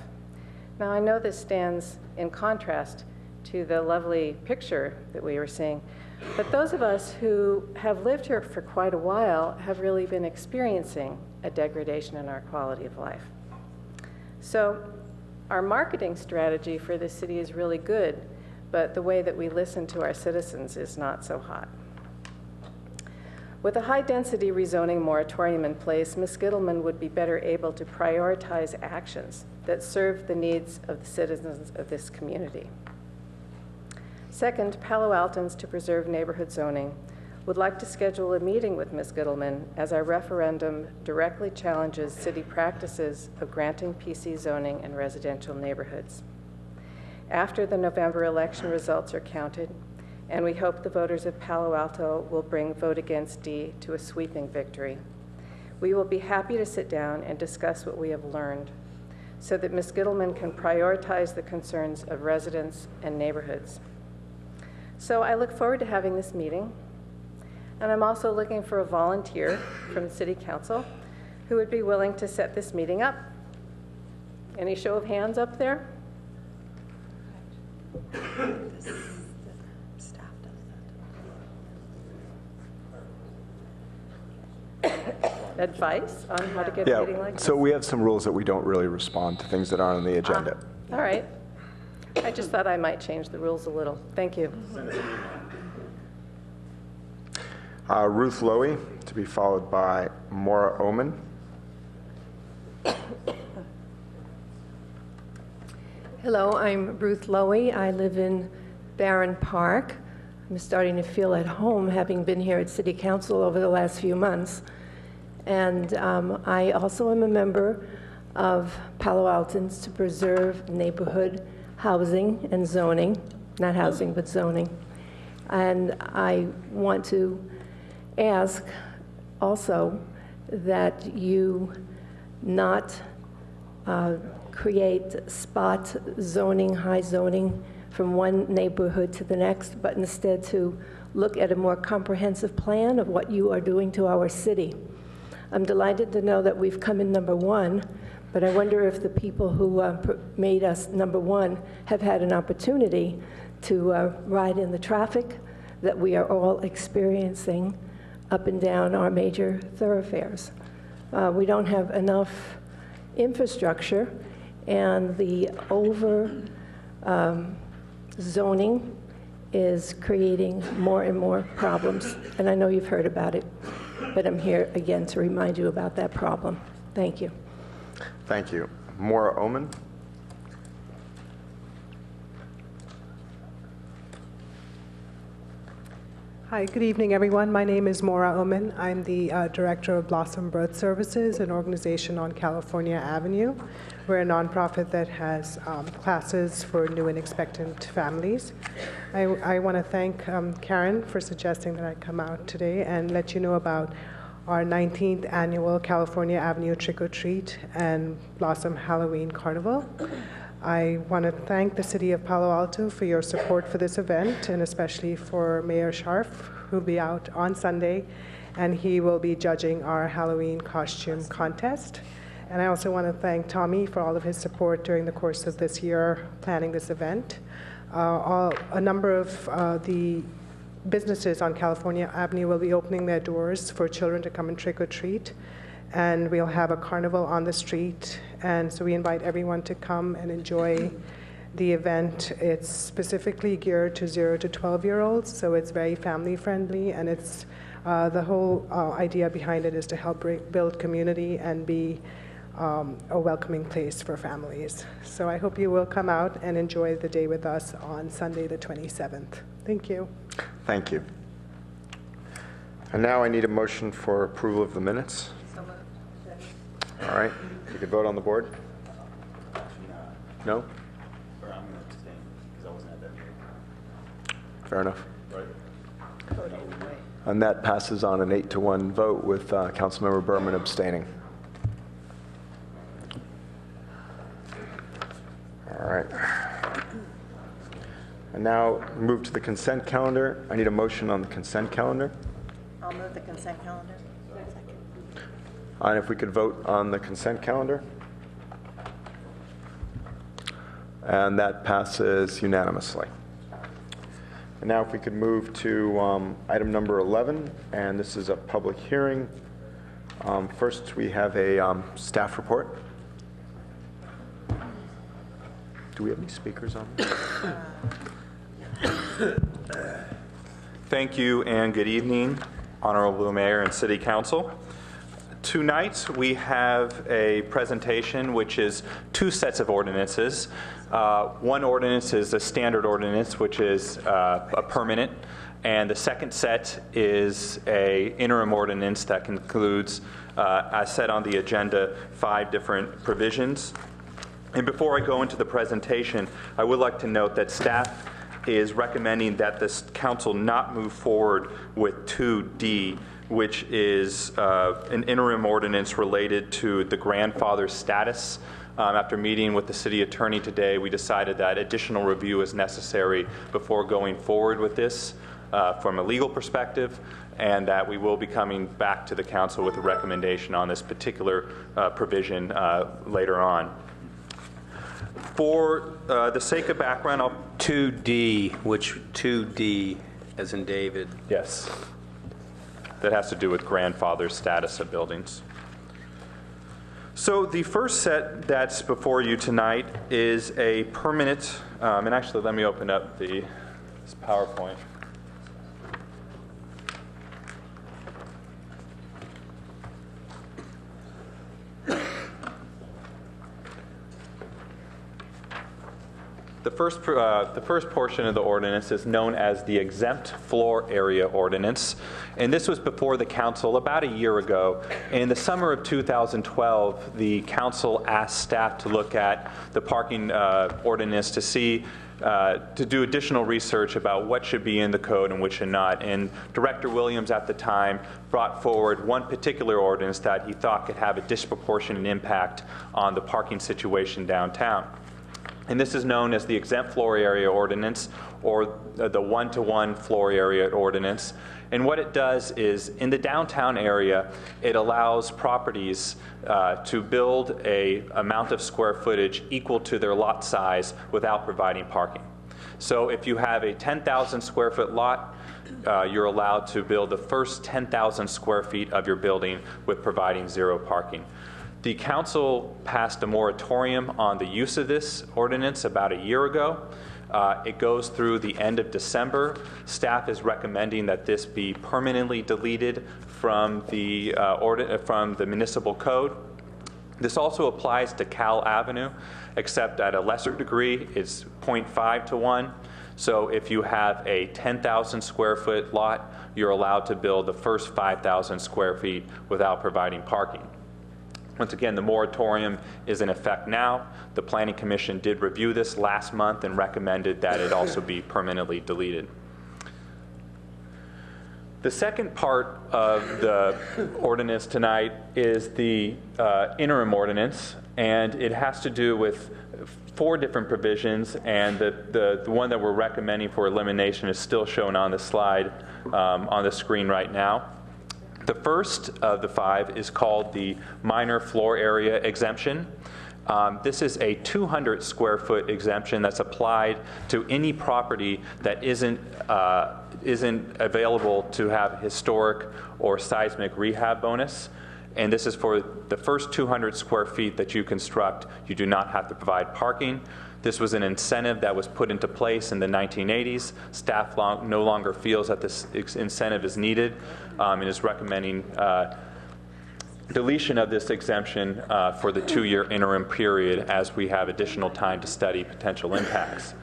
Speaker 22: Now, I know this stands in contrast to the lovely picture that we were seeing, but those of us who have lived here for quite a while have really been experiencing a degradation in our quality of life. So our marketing strategy for the city is really good, but the way that we listen to our citizens is not so hot. With a high-density rezoning moratorium in place, Ms. Gittleman would be better able to prioritize actions that serve the needs of the citizens of this community. Second, Palo Altans to Preserve Neighborhood Zoning would like to schedule a meeting with Ms. Gittleman as our referendum directly challenges city practices of granting PC zoning in residential neighborhoods. After the November election results are counted, and we hope the voters of Palo Alto will bring Vote Against D to a sweeping victory, we will be happy to sit down and discuss what we have learned so that Ms. Gittleman can prioritize the concerns of residents and neighborhoods. So I look forward to having this meeting, and I'm also looking for a volunteer from the City Council who would be willing to set this meeting up. Any show of hands up there? Advice on how to get a meeting like this?
Speaker 19: So we have some rules that we don't really respond to things that aren't on the agenda.
Speaker 22: All right. I just thought I might change the rules a little. Thank you.
Speaker 19: Ruth Lowy, to be followed by Maura Oman.
Speaker 20: Hello, I'm Ruth Lowy. I live in Barron Park. I'm starting to feel at home, having been here at City Council over the last few months. And I also am a member of Palo Altans to Preserve Neighborhood Housing and Zoning, not housing, but zoning. And I want to ask also that you not create spot zoning, high zoning from one neighborhood to the next, but instead to look at a more comprehensive plan of what you are doing to our city. I'm delighted to know that we've come in #1, but I wonder if the people who made us #1 have had an opportunity to ride in the traffic that we are all experiencing up and down our major thoroughfares. We don't have enough infrastructure, and the zoning is creating more and more problems. And I know you've heard about it, but I'm here again to remind you about that problem. Thank you.
Speaker 19: Thank you. Maura Oman.
Speaker 6: Hi, good evening, everyone. My name is Maura Oman. I'm the Director of Blossom Birth Services, an organization on California Avenue. We're a nonprofit that has classes for new and expectant families. I want to thank Karen for suggesting that I come out today and let you know about our 19th annual California Avenue Trick or Treat and Blossom Halloween Carnival. I want to thank the City of Palo Alto for your support for this event, and especially for Mayor Scharf, who'll be out on Sunday, and he will be judging our Halloween costume contest. And I also want to thank Tommy for all of his support during the course of this year planning this event. A number of the businesses on California Avenue will be opening their doors for children to come and trick or treat. And we'll have a carnival on the street. And so we invite everyone to come and enjoy the event. It's specifically geared to 0 to 12-year-olds, so it's very family friendly. And it's the whole idea behind it is to help build community and be a welcoming place for families. So I hope you will come out and enjoy the day with us on Sunday the 27th. Thank you.
Speaker 19: Thank you. And now I need a motion for approval of the minutes. All right, you can vote on the board. No?
Speaker 9: Or I'm going to abstain because I wasn't at that meeting.
Speaker 19: Fair enough.
Speaker 9: Right.
Speaker 19: And that passes on an 8-1 vote with Councilmember Berman abstaining. All right. And now move to the consent calendar. I need a motion on the consent calendar.
Speaker 13: I'll move the consent calendar.
Speaker 19: And if we could vote on the consent calendar. And that passes unanimously. And now if we could move to item number 11, and this is a public hearing. First, we have a staff report. Do we have any speakers on?
Speaker 7: Thank you and good evening, Honorable Mayor and City Council. Tonight we have a presentation which is two sets of ordinances. One ordinance is a standard ordinance, which is a permanent, and the second set is a interim ordinance that concludes, as said on the agenda, 5 different provisions. And before I go into the presentation, I would like to note that staff is recommending that this council not move forward with 2D, which is an interim ordinance related to the grandfather status. After meeting with the city attorney today, we decided that additional review is necessary before going forward with this from a legal perspective, and that we will be coming back to the council with a recommendation on this particular provision later on. For the sake of background, I'll
Speaker 18: 2D, which 2D as in David?
Speaker 7: Yes. That has to do with grandfather status of buildings. So the first set that's before you tonight is a permanent, and actually let me open up this PowerPoint. The first portion of the ordinance is known as the exempt floor area ordinance, and this was before the council about a year ago. In the summer of 2012, the council asked staff to look at the parking ordinance to see to do additional research about what should be in the code and which should not. And Director Williams at the time brought forward one particular ordinance that he thought could have a disproportionate impact on the parking situation downtown. And this is known as the exempt floor area ordinance, or the one-to-one floor area ordinance. And what it does is, in the downtown area, it allows properties to build a amount of square footage equal to their lot size without providing parking. So if you have a 10,000 square foot lot, you're allowed to build the first 10,000 square feet of your building with providing 0 parking. The council passed a moratorium on the use of this ordinance about a year ago. It goes through the end of December. Staff is recommending that this be permanently deleted from the municipal code. This also applies to Cal Avenue, except at a lesser degree. It's 0.5 to 1. So if you have a 10,000 square foot lot, you're allowed to build the first 5,000 square feet without providing parking. Once again, the moratorium is in effect now. The Planning Commission did review this last month and recommended that it also be permanently deleted. The second part of the ordinance tonight is the interim ordinance, and it has to do with 4 different provisions, and the one that we're recommending for elimination is still shown on the slide on the screen right now. The first of the 5 is called the minor floor area exemption. This is a 200 square foot exemption that's applied to any property that isn't available to have historic or seismic rehab bonus. And this is for the first 200 square feet that you construct. You do not have to provide parking. This was an incentive that was put into place in the 1980s. Staff no longer feels that this incentive is needed and is recommending deletion of this exemption for the 2-year interim period as we have additional time to study potential impacts.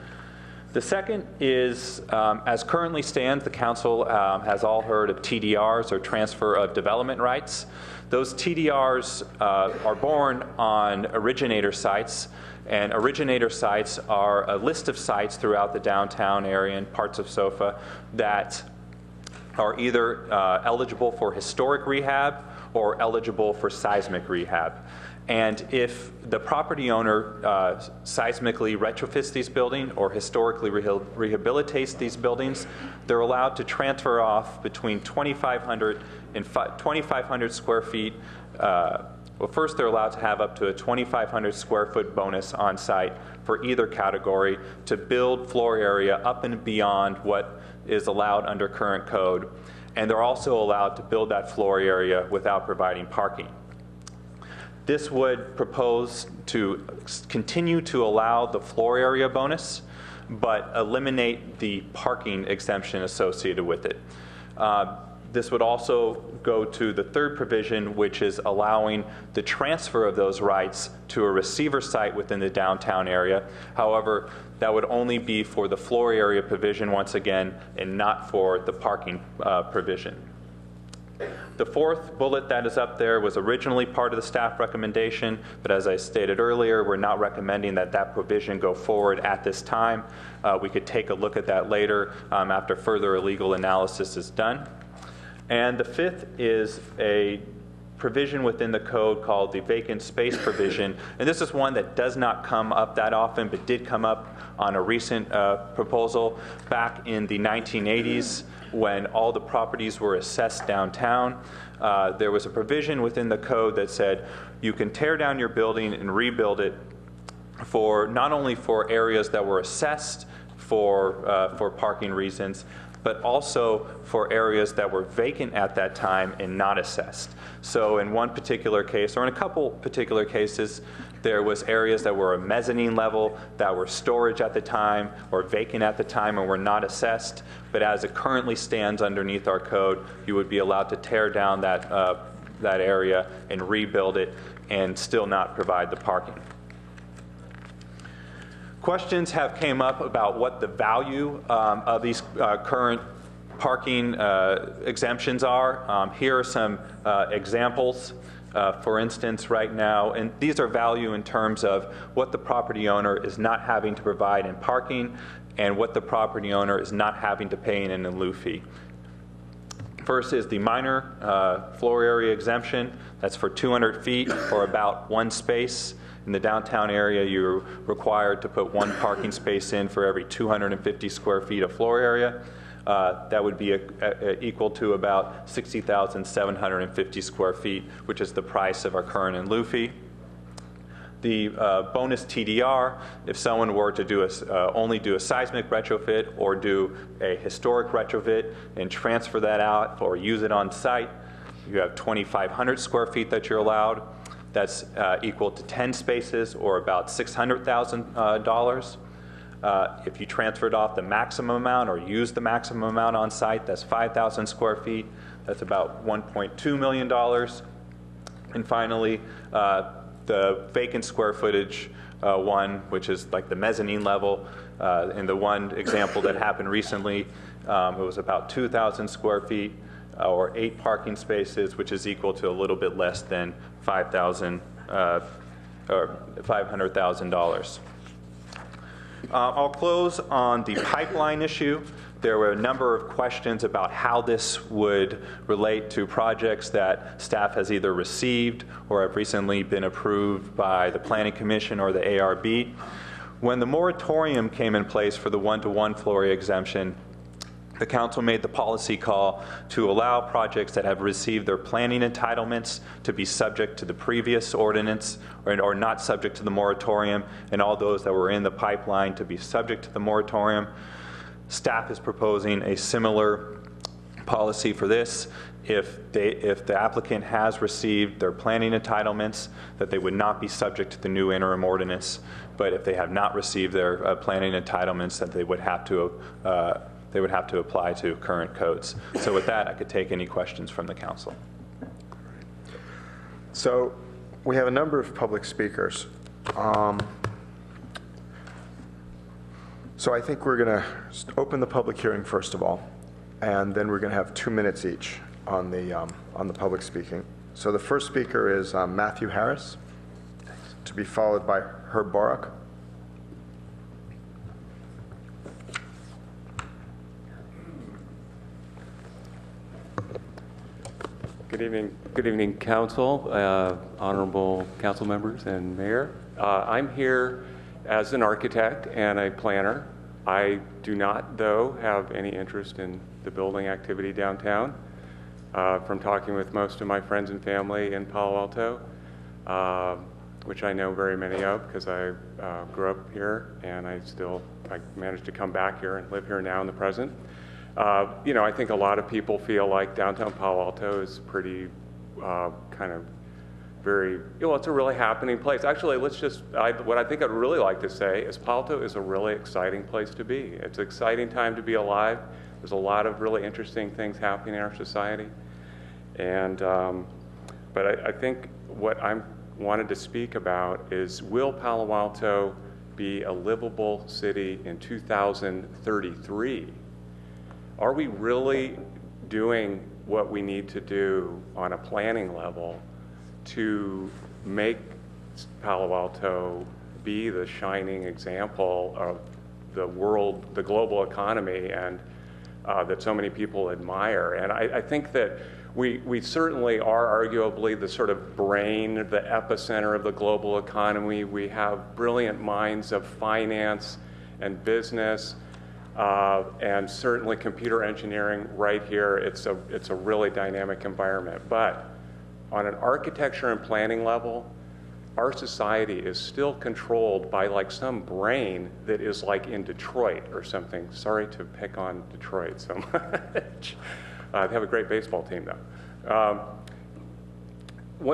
Speaker 7: The second is, as currently stands, the council has all heard of TDRs, or transfer of development rights. Those TDRs are born on originator sites, and originator sites are a list of sites throughout the downtown area and parts of SoFA that are either eligible for historic rehab or eligible for seismic rehab. And if the property owner seismically retrofits these buildings or historically rehabilitates these buildings, they're allowed to transfer off between 2,500 and 2,500 square feet. Well, first they're allowed to have up to a 2,500 square foot bonus on site for either category to build floor area up and beyond what is allowed under current code. And they're also allowed to build that floor area without providing parking. This would propose to continue to allow the floor area bonus, but eliminate the parking exemption associated with it. This would also go to the third provision, which is allowing the transfer of those rights to a receiver site within the downtown area. However, that would only be for the floor area provision once again, and not for the parking provision. The fourth bullet that is up there was originally part of the staff recommendation, but as I stated earlier, we're not recommending that that provision go forward at this time. We could take a look at that later after further legal analysis is done. And the fifth is a provision within the code called the vacant space provision. And this is one that does not come up that often, but did come up on a recent proposal back in the 1980s when all the properties were assessed downtown. There was a provision within the code that said you can tear down your building and rebuild it for not only for areas that were assessed for parking reasons, but also for areas that were vacant at that time and not assessed. So in one particular case, or in a couple particular cases, there was areas that were a mezzanine level that were storage at the time or vacant at the time and were not assessed. But as it currently stands underneath our code, you would be allowed to tear down that area and rebuild it and still not provide the parking. Questions have came up about what the value of these current parking exemptions are. Here are some examples. For instance, right now, and these are value in terms of what the property owner is not having to provide in parking and what the property owner is not having to pay in an in lieu fee. First is the minor floor area exemption. That's for 200 feet or about one space. In the downtown area, you're required to put one parking space in for every 250 square feet of floor area. That would be equal to about 60,750 square feet, which is the price of our current in lieu fee. The bonus TDR, if someone were to only do a seismic retrofit or do a historic retrofit and transfer that out or use it on site, you have 2,500 square feet that you're allowed. That's equal to 10 spaces or about $600,000. If you transferred off the maximum amount or used the maximum amount on site, that's 5,000 square feet. That's about $1.2 million. And finally, the vacant square footage one, which is like the mezzanine level. In the one example that happened recently, it was about 2,000 square feet or 8 parking spaces, which is equal to a little bit less than $500,000. I'll close on the pipeline issue. There were a number of questions about how this would relate to projects that staff has either received or have recently been approved by the Planning Commission or the ARB. When the moratorium came in place for the one-to-one floor area exemption, the council made the policy call to allow projects that have received their planning entitlements to be subject to the previous ordinance or not subject to the moratorium, and all those that were in the pipeline to be subject to the moratorium. Staff is proposing a similar policy for this. If the applicant has received their planning entitlements, that they would not be subject to the new interim ordinance, but if they have not received their planning entitlements, that they would have to apply to current codes. So with that, I could take any questions from the council.
Speaker 19: So we have a number of public speakers. So I think we're going to open the public hearing first of all, and then we're going to have 2 minutes each on the public speaking. So the first speaker is Matthew Harris, to be followed by Herb Barak.
Speaker 8: Good evening, Council, honorable council members and mayor. I'm here as an architect and a planner. I do not, though, have any interest in the building activity downtown. From talking with most of my friends and family in Palo Alto, which I know very many of because I grew up here and I managed to come back here and live here now in the present. I think a lot of people feel like downtown Palo Alto is pretty kind of very, it's a really happening place. Actually, what I think I'd really like to say is Palo Alto is a really exciting place to be. It's an exciting time to be alive. There's a lot of really interesting things happening in our society. And, but I think what I wanted to speak about is, will Palo Alto be a livable city in 2033? Are we really doing what we need to do on a planning level to make Palo Alto be the shining example of the world, the global economy, and that so many people admire? And I think that we certainly are arguably the sort of brain, the epicenter of the global economy. We have brilliant minds of finance and business, and certainly computer engineering right here. It's a really dynamic environment. But on an architecture and planning level, our society is still controlled by like some brain that is like in Detroit or something. Sorry to pick on Detroit so much. They have a great baseball team, though.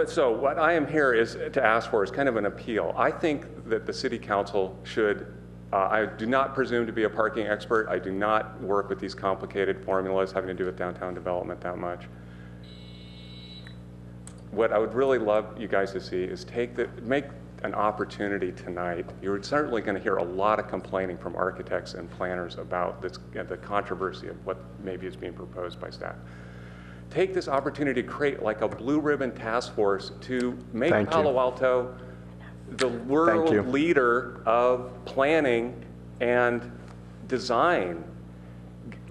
Speaker 8: So what I am here is to ask for is kind of an appeal. I think that the city council should, I do not presume to be a parking expert. I do not work with these complicated formulas having to do with downtown development that much. What I would really love you guys to see is make an opportunity tonight. You're certainly going to hear a lot of complaining from architects and planners about this, the controversy of what maybe is being proposed by staff. Take this opportunity to create like a blue ribbon task force to make Palo Alto the world leader of planning and design.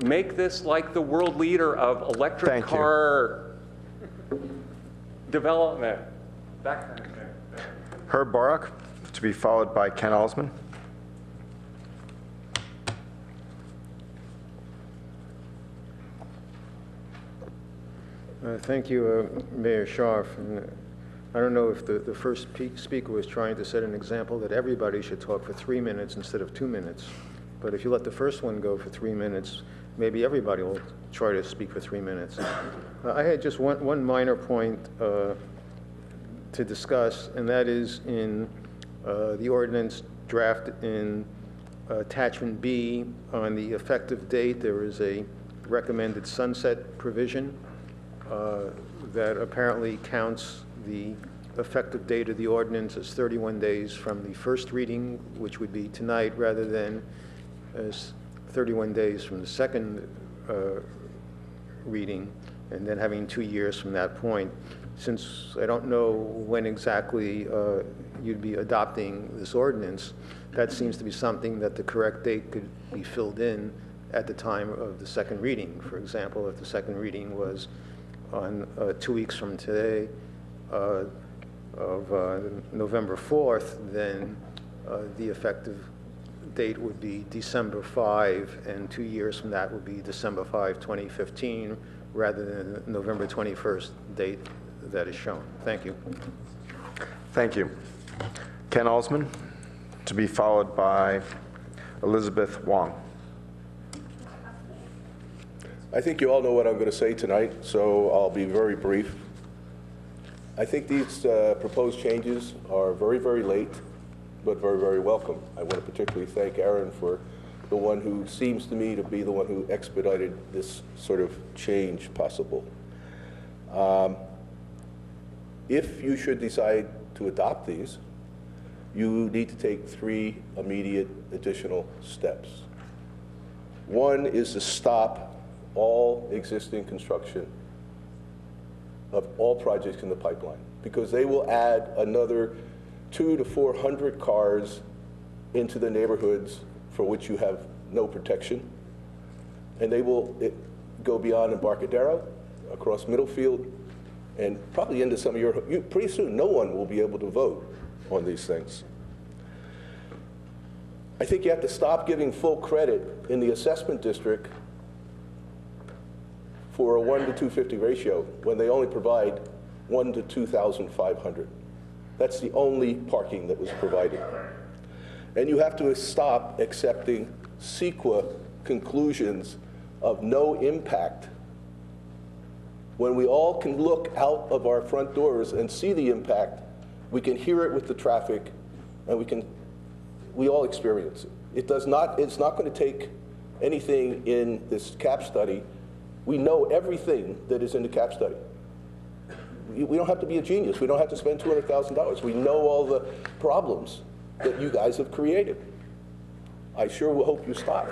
Speaker 8: Make this like the world leader of electric car development, that kind of thing.
Speaker 19: Herb Barak, to be followed by Ken Alsman.
Speaker 10: Thank you, Mayor Scharf. I don't know if the first speaker was trying to set an example that everybody should talk for 3 minutes instead of 2 minutes. But if you let the first one go for 3 minutes, maybe everybody will try to speak for 3 minutes. I had just one minor point to discuss, and that is in the ordinance draft in attachment B on the effective date. There is a recommended sunset provision that apparently counts the effective date of the ordinance as 31 days from the first reading, which would be tonight, rather than as 31 days from the second reading, and then having 2 years from that point. Since I don't know when exactly you'd be adopting this ordinance, that seems to be something that the correct date could be filled in at the time of the second reading. For example, if the second reading was on 2 weeks from today, of November 4th, then the effective date would be December 5, and 2 years from that would be December 5, 2015, rather than the November 21st date that is shown. Thank you.
Speaker 19: Thank you. Ken Alsman, to be followed by Elizabeth Wong.
Speaker 23: I think you all know what I'm going to say tonight, so I'll be very brief. I think these proposed changes are very, very late, but very, very welcome. I want to particularly thank Aaron for the one who seems to me to be the one who expedited this sort of change possible. If you should decide to adopt these, you need to take 3 immediate additional steps. One is to stop all existing construction of all projects in the pipeline, because they will add another 200 to 400 cars into the neighborhoods for which you have no protection. And they will go beyond Embarcadero, across Middlefield, and probably into some of pretty soon no one will be able to vote on these things. I think you have to stop giving full credit in the assessment district for a 1 to 250 ratio when they only provide 1 to 2,500. That's the only parking that was provided. And you have to stop accepting CEQA conclusions of no impact when we all can look out of our front doors and see the impact. We can hear it with the traffic, and we all experience it. It's not going to take anything in this CAP study. We know everything that is in the CAP study. We don't have to be a genius. We don't have to spend $200,000. We know all the problems that you guys have created. I sure will hope you stop.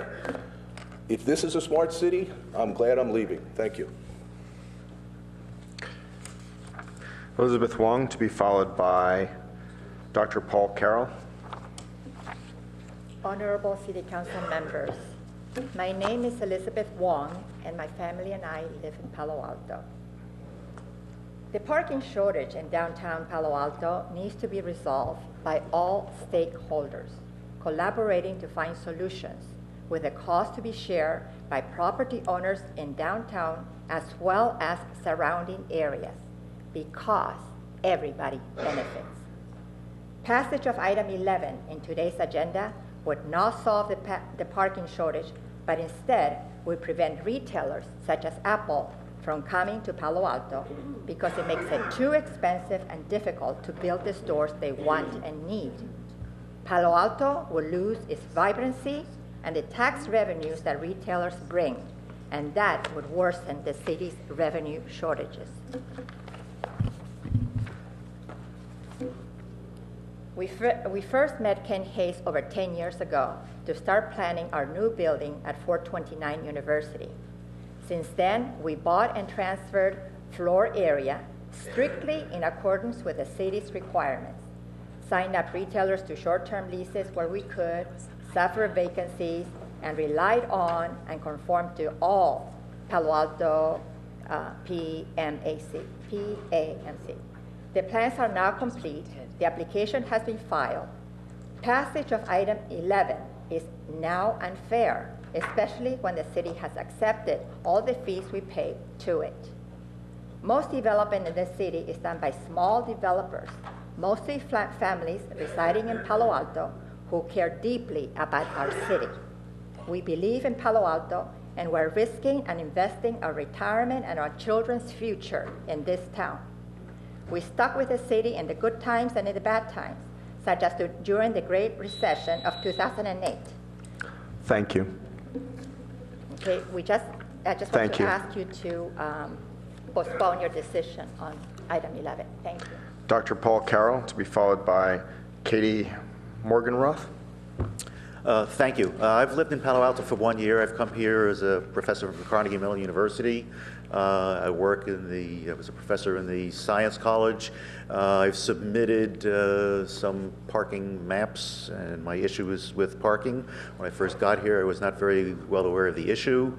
Speaker 23: If this is a smart city, I'm glad I'm leaving. Thank you.
Speaker 19: Elizabeth Wong, to be followed by Dr. Paul Carroll.
Speaker 2: Honorable City Council members, my name is Elizabeth Wong, and my family and I live in Palo Alto. The parking shortage in downtown Palo Alto needs to be resolved by all stakeholders, collaborating to find solutions, with the cost to be shared by property owners in downtown as well as surrounding areas, because everybody benefits. Passage of item 11 in today's agenda would not solve the parking shortage, but instead would prevent retailers such as Apple from coming to Palo Alto because it makes it too expensive and difficult to build the stores they want and need. Palo Alto will lose its vibrancy and the tax revenues that retailers bring, and that would worsen the city's revenue shortages. We first met Ken Hayes over 10 years ago to start planning our new building at 429 University. Since then, we bought and transferred floor area strictly in accordance with the city's requirements, signed up retailers to short-term leases where we could, suffered vacancies, and relied on and conformed to all Palo Alto PAMC. The plans are now complete. The application has been filed. Passage of item 11 is now unfair, especially when the city has accepted all the fees we pay to it. Most development in the city is done by small developers, mostly families residing in Palo Alto who care deeply about our city. We believe in Palo Alto, and we're risking and investing our retirement and our children's future in this town. We stuck with the city in the good times and in the bad times, such as during the Great Recession of 2008.
Speaker 19: Thank you.
Speaker 2: Okay, I just want to ask you to postpone your decision on item 11. Thank you.
Speaker 19: Dr. Paul Carroll, to be followed by Katie Morgenroth.
Speaker 16: Thank you. I've lived in Palo Alto for 1 year. I've come here as a professor from Carnegie Mellon University. I was a professor in the Science College. I've submitted some parking maps, and my issue is with parking. When I first got here, I was not very well aware of the issue.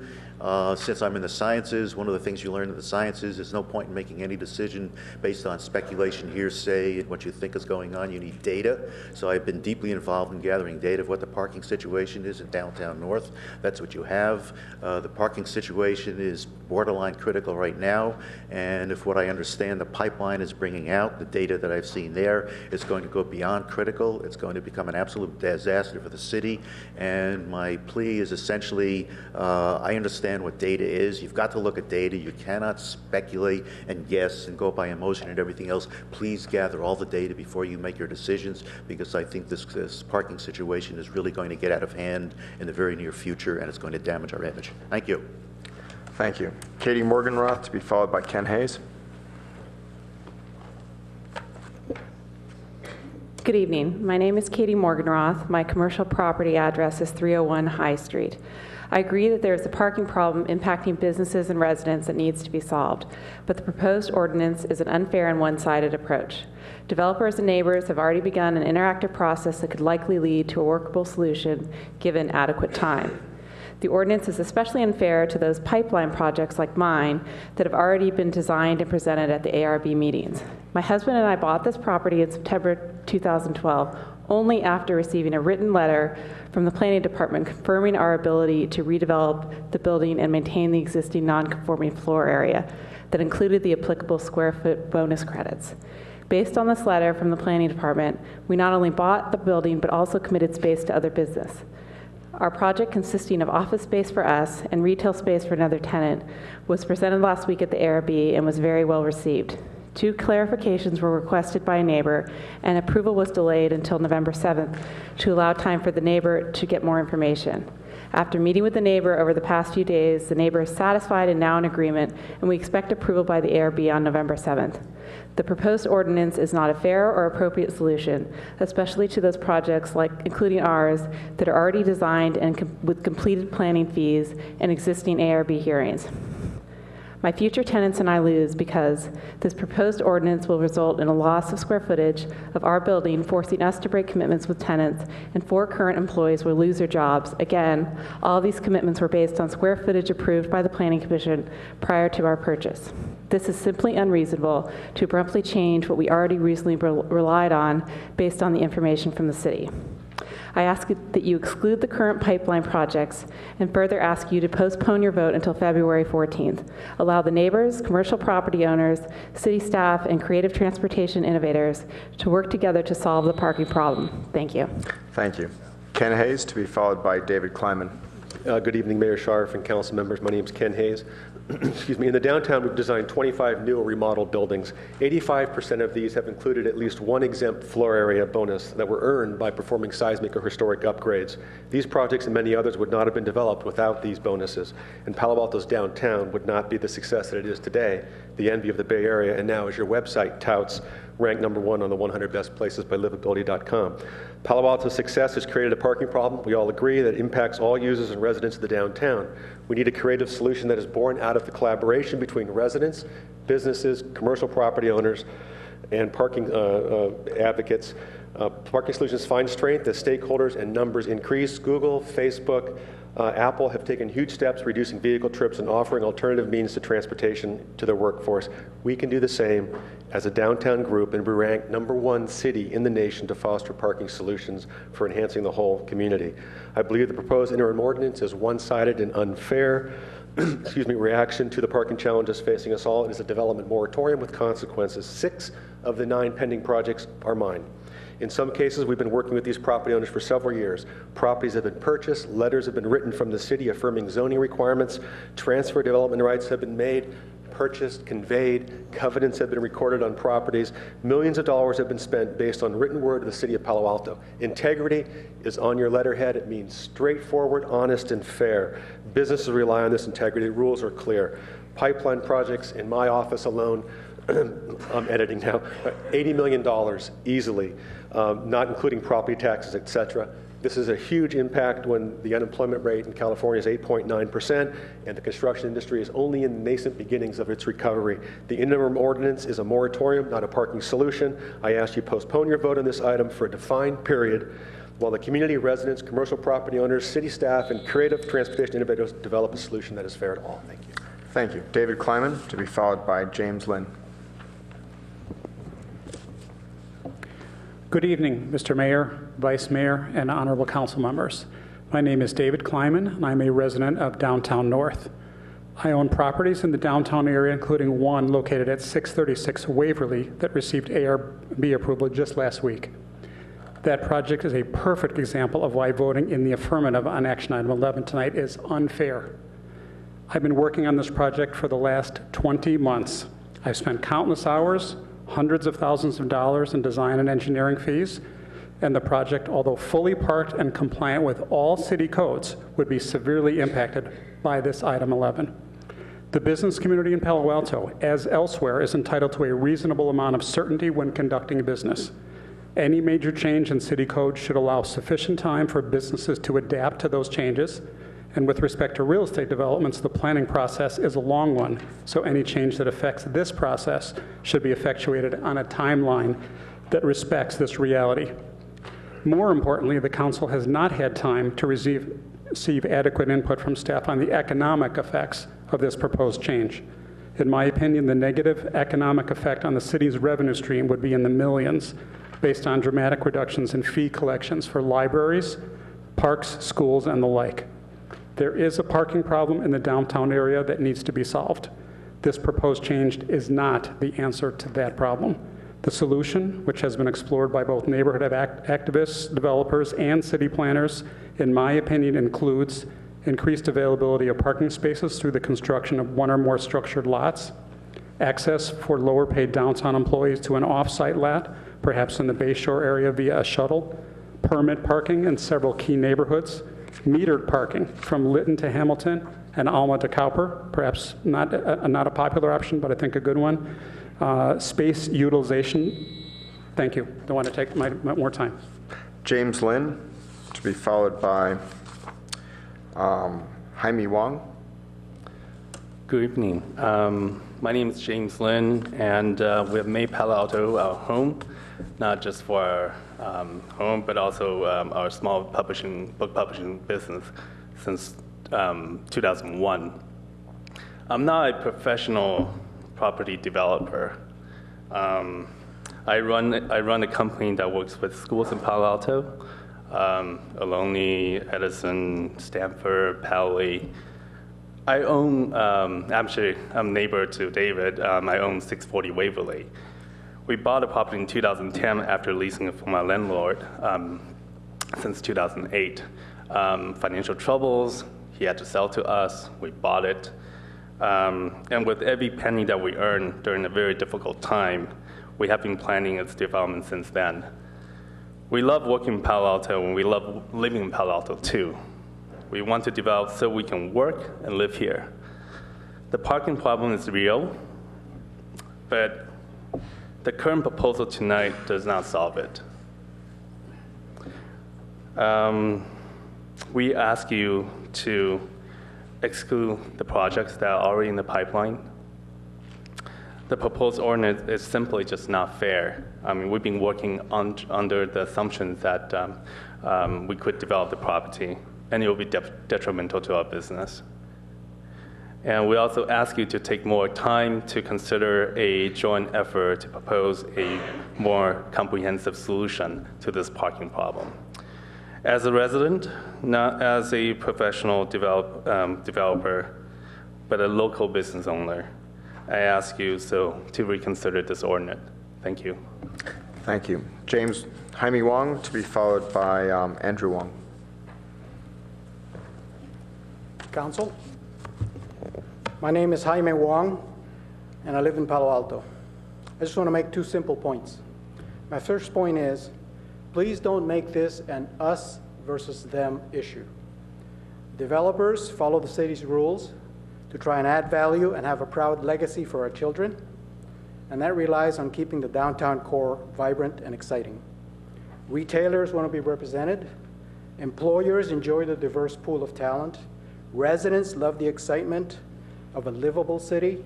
Speaker 16: Since I'm in the sciences, one of the things you learn in the sciences is no point in making any decision based on speculation, hearsay, and what you think is going on. You need data. So I've been deeply involved in gathering data of what the parking situation is in downtown North. That's what you have. The parking situation is borderline critical right now, and if what I understand the pipeline is bringing out, the data that I've seen there is going to go beyond critical. It's going to become an absolute disaster for the city, and my plea is essentially, I understand what data is. You've got to look at data. You cannot speculate and guess and go by emotion and everything else. Please gather all the data before you make your decisions, because I think this parking situation is really going to get out of hand in the very near future, and it's going to damage our image. Thank you.
Speaker 19: Thank you. Katie Morgenroth, to be followed by Ken Hayes.
Speaker 17: Good evening. My name is Katie Morgenroth. My commercial property address is 301 High Street. I agree that there is a parking problem impacting businesses and residents that needs to be solved, but the proposed ordinance is an unfair and one-sided approach. Developers and neighbors have already begun an interactive process that could likely lead to a workable solution given adequate time. The ordinance is especially unfair to those pipeline projects like mine that have already been designed and presented at the ARB meetings. My husband and I bought this property in September 2012 only after receiving a written letter from the planning department confirming our ability to redevelop the building and maintain the existing non-conforming floor area that included the applicable square foot bonus credits. Based on this letter from the planning department, we not only bought the building but also committed space to other business. Our project, consisting of office space for us and retail space for another tenant, was presented last week at the ARB and was very well received. 2 clarifications were requested by a neighbor, and approval was delayed until November 7th to allow time for the neighbor to get more information. After meeting with the neighbor over the past few days, the neighbor is satisfied and now in agreement, and we expect approval by the ARB on November 7th. The proposed ordinance is not a fair or appropriate solution, especially to those projects, including ours, that are already designed and with completed planning fees and existing ARB hearings. My future tenants and I lose because this proposed ordinance will result in a loss of square footage of our building, forcing us to break commitments with tenants, and 4 current employees will lose their jobs. Again, all these commitments were based on square footage approved by the Planning Commission prior to our purchase. This is simply unreasonable to abruptly change what we already reasonably relied on based on the information from the city. I ask that you exclude the current pipeline projects and further ask you to postpone your vote until February 14th. Allow the neighbors, commercial property owners, city staff, and creative transportation innovators to work together to solve the parking problem. Thank you.
Speaker 19: Thank you. Ken Hayes, to be followed by David Kleiman.
Speaker 12: Good evening, Mayor Scharf and council members. My name is Ken Hayes. Excuse me. In the downtown, we've designed 25 new or remodeled buildings. 85% of these have included at least one exempt floor area bonus that were earned by performing seismic or historic upgrades. These projects and many others would not have been developed without these bonuses, and Palo Alto's downtown would not be the success that it is today, the envy of the Bay Area, and now, as your website touts, ranked #1 on the 100 best places by livability.com. Palo Alto's success has created a parking problem. We all agree that impacts all users and residents of the downtown. We need a creative solution that is born out of the collaboration between residents, businesses, commercial property owners, and parking advocates. Parking solutions find strength as stakeholders and numbers increase. Google, Facebook, Apple have taken huge steps reducing vehicle trips and offering alternative means to transportation to their workforce. We can do the same as a downtown group and be ranked #1 city in the nation to foster parking solutions for enhancing the whole community. I believe the proposed interim ordinance is one-sided and unfair. Reaction to the parking challenges facing us all. It is a development moratorium with consequences. 6 of the 9 pending projects are mine. In some cases, we've been working with these property owners for several years. Properties have been purchased, letters have been written from the city affirming zoning requirements, transfer development rights have been made, purchased, conveyed, covenants have been recorded on properties, millions of dollars have been spent based on written word of the city of Palo Alto. Integrity is on your letterhead. It means straightforward, honest, and fair. Businesses rely on this integrity. Rules are clear. Pipeline projects in my office alone, I'm editing now, $80 million easily, not including property taxes, et cetera. This is a huge impact when the unemployment rate in California is 8.9%, and the construction industry is only in the nascent beginnings of its recovery. The interim ordinance is a moratorium, not a parking solution. I ask you postpone your vote on this item for a defined period while the community, residents, commercial property owners, city staff, and creative transportation innovators develop a solution that is fair to all. Thank you.
Speaker 19: Thank you. David Kleiman, to be followed by James Lynn.
Speaker 14: Good evening, Mr. Mayor, Vice Mayor, and honorable council members. My name is David Kleiman, and I'm a resident of downtown North. I own properties in the downtown area, including one located at 636 Waverly that received ARB approval just last week. That project is a perfect example of why voting in the affirmative on action item 11 tonight is unfair. I've been working on this project for the last 20 months. I've spent countless hours, hundreds of thousands of dollars in design and engineering fees, and the project, although fully parked and compliant with all city codes, would be severely impacted by this item 11. The business community in Palo Alto, as elsewhere, is entitled to a reasonable amount of certainty when conducting business. Any major change in city code should allow sufficient time for businesses to adapt to those changes. And with respect to real estate developments, the planning process is a long one, so any change that affects this process should be effectuated on a timeline that respects this reality. More importantly, the council has not had time to receive receive adequate input from staff on the economic effects of this proposed change. In my opinion, the negative economic effect on the city's revenue stream would be in the millions based on dramatic reductions in fee collections for libraries, parks, schools, and the like. There is a parking problem in the downtown area that needs to be solved. This proposed change is not the answer to that problem. The solution, which has been explored by both neighborhood activists, developers, and city planners, in my opinion, includes increased availability of parking spaces through the construction of one or more structured lots, access for lower-paid downtown employees to an off-site lot, perhaps in the Bayshore area via a shuttle, permit parking in several key neighborhoods, metered parking from Lytton to Hamilton and Alma to Cowper, perhaps not a popular option, but I think a good one. Space utilization. Thank you. Don't want to take my more time.
Speaker 19: James Lin, to be followed by Jaime Wong.
Speaker 1: Good evening. My name is James Lin, and we have made Palo Alto our home, not just for our home, but also our small book publishing business since 2001. I'm not a professional property developer. I run a company that works with schools in Palo Alto, Ohlone, Edison, Stanford, Palo. I own, actually, I'm neighbor to David. I own 640 Waverly. We bought a property in 2010 after leasing it from our landlord since 2008. Financial troubles, he had to sell to us, we bought it. And with every penny that we earned during a very difficult time, we have been planning its development since then. We love working in Palo Alto, and we love living in Palo Alto too. We want to develop so we can work and live here. The parking problem is real, but the current proposal tonight does not solve it. We ask you to exclude the projects that are already in the pipeline. The proposed ordinance is simply just not fair. I mean, we've been working under the assumptions that we could develop the property, and it will be detrimental to our business. And we also ask you to take more time to consider a joint effort to propose a more comprehensive solution to this parking problem. As a resident, not as a professional developer, but a local business owner, I ask you to reconsider this ordinance. Thank you.
Speaker 19: Thank you. James Jaime Wong, to be followed by Andrew Wong.
Speaker 4: Council, my name is Jaime Wong, and I live in Palo Alto. I just want to make two simple points. My first point is, please don't make this an us versus them issue. Developers follow the city's rules to try and add value and have a proud legacy for our children, and that relies on keeping the downtown core vibrant and exciting. Retailers want to be represented. Employers enjoy the diverse pool of talent. Residents love the excitement of a livable city.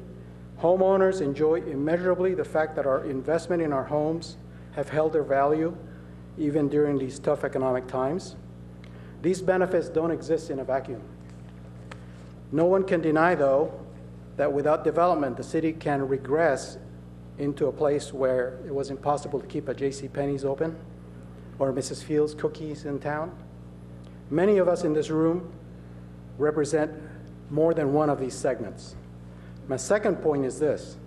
Speaker 4: Homeowners enjoy immeasurably the fact that our investment in our homes have held their value even during these tough economic times. These benefits don't exist in a vacuum. No one can deny, though, that without development, the city can regress into a place where it was impossible to keep a JCPenney's open or Mrs. Fields cookies in town. Many of us in this room represent more than one of these segments. My second point is this: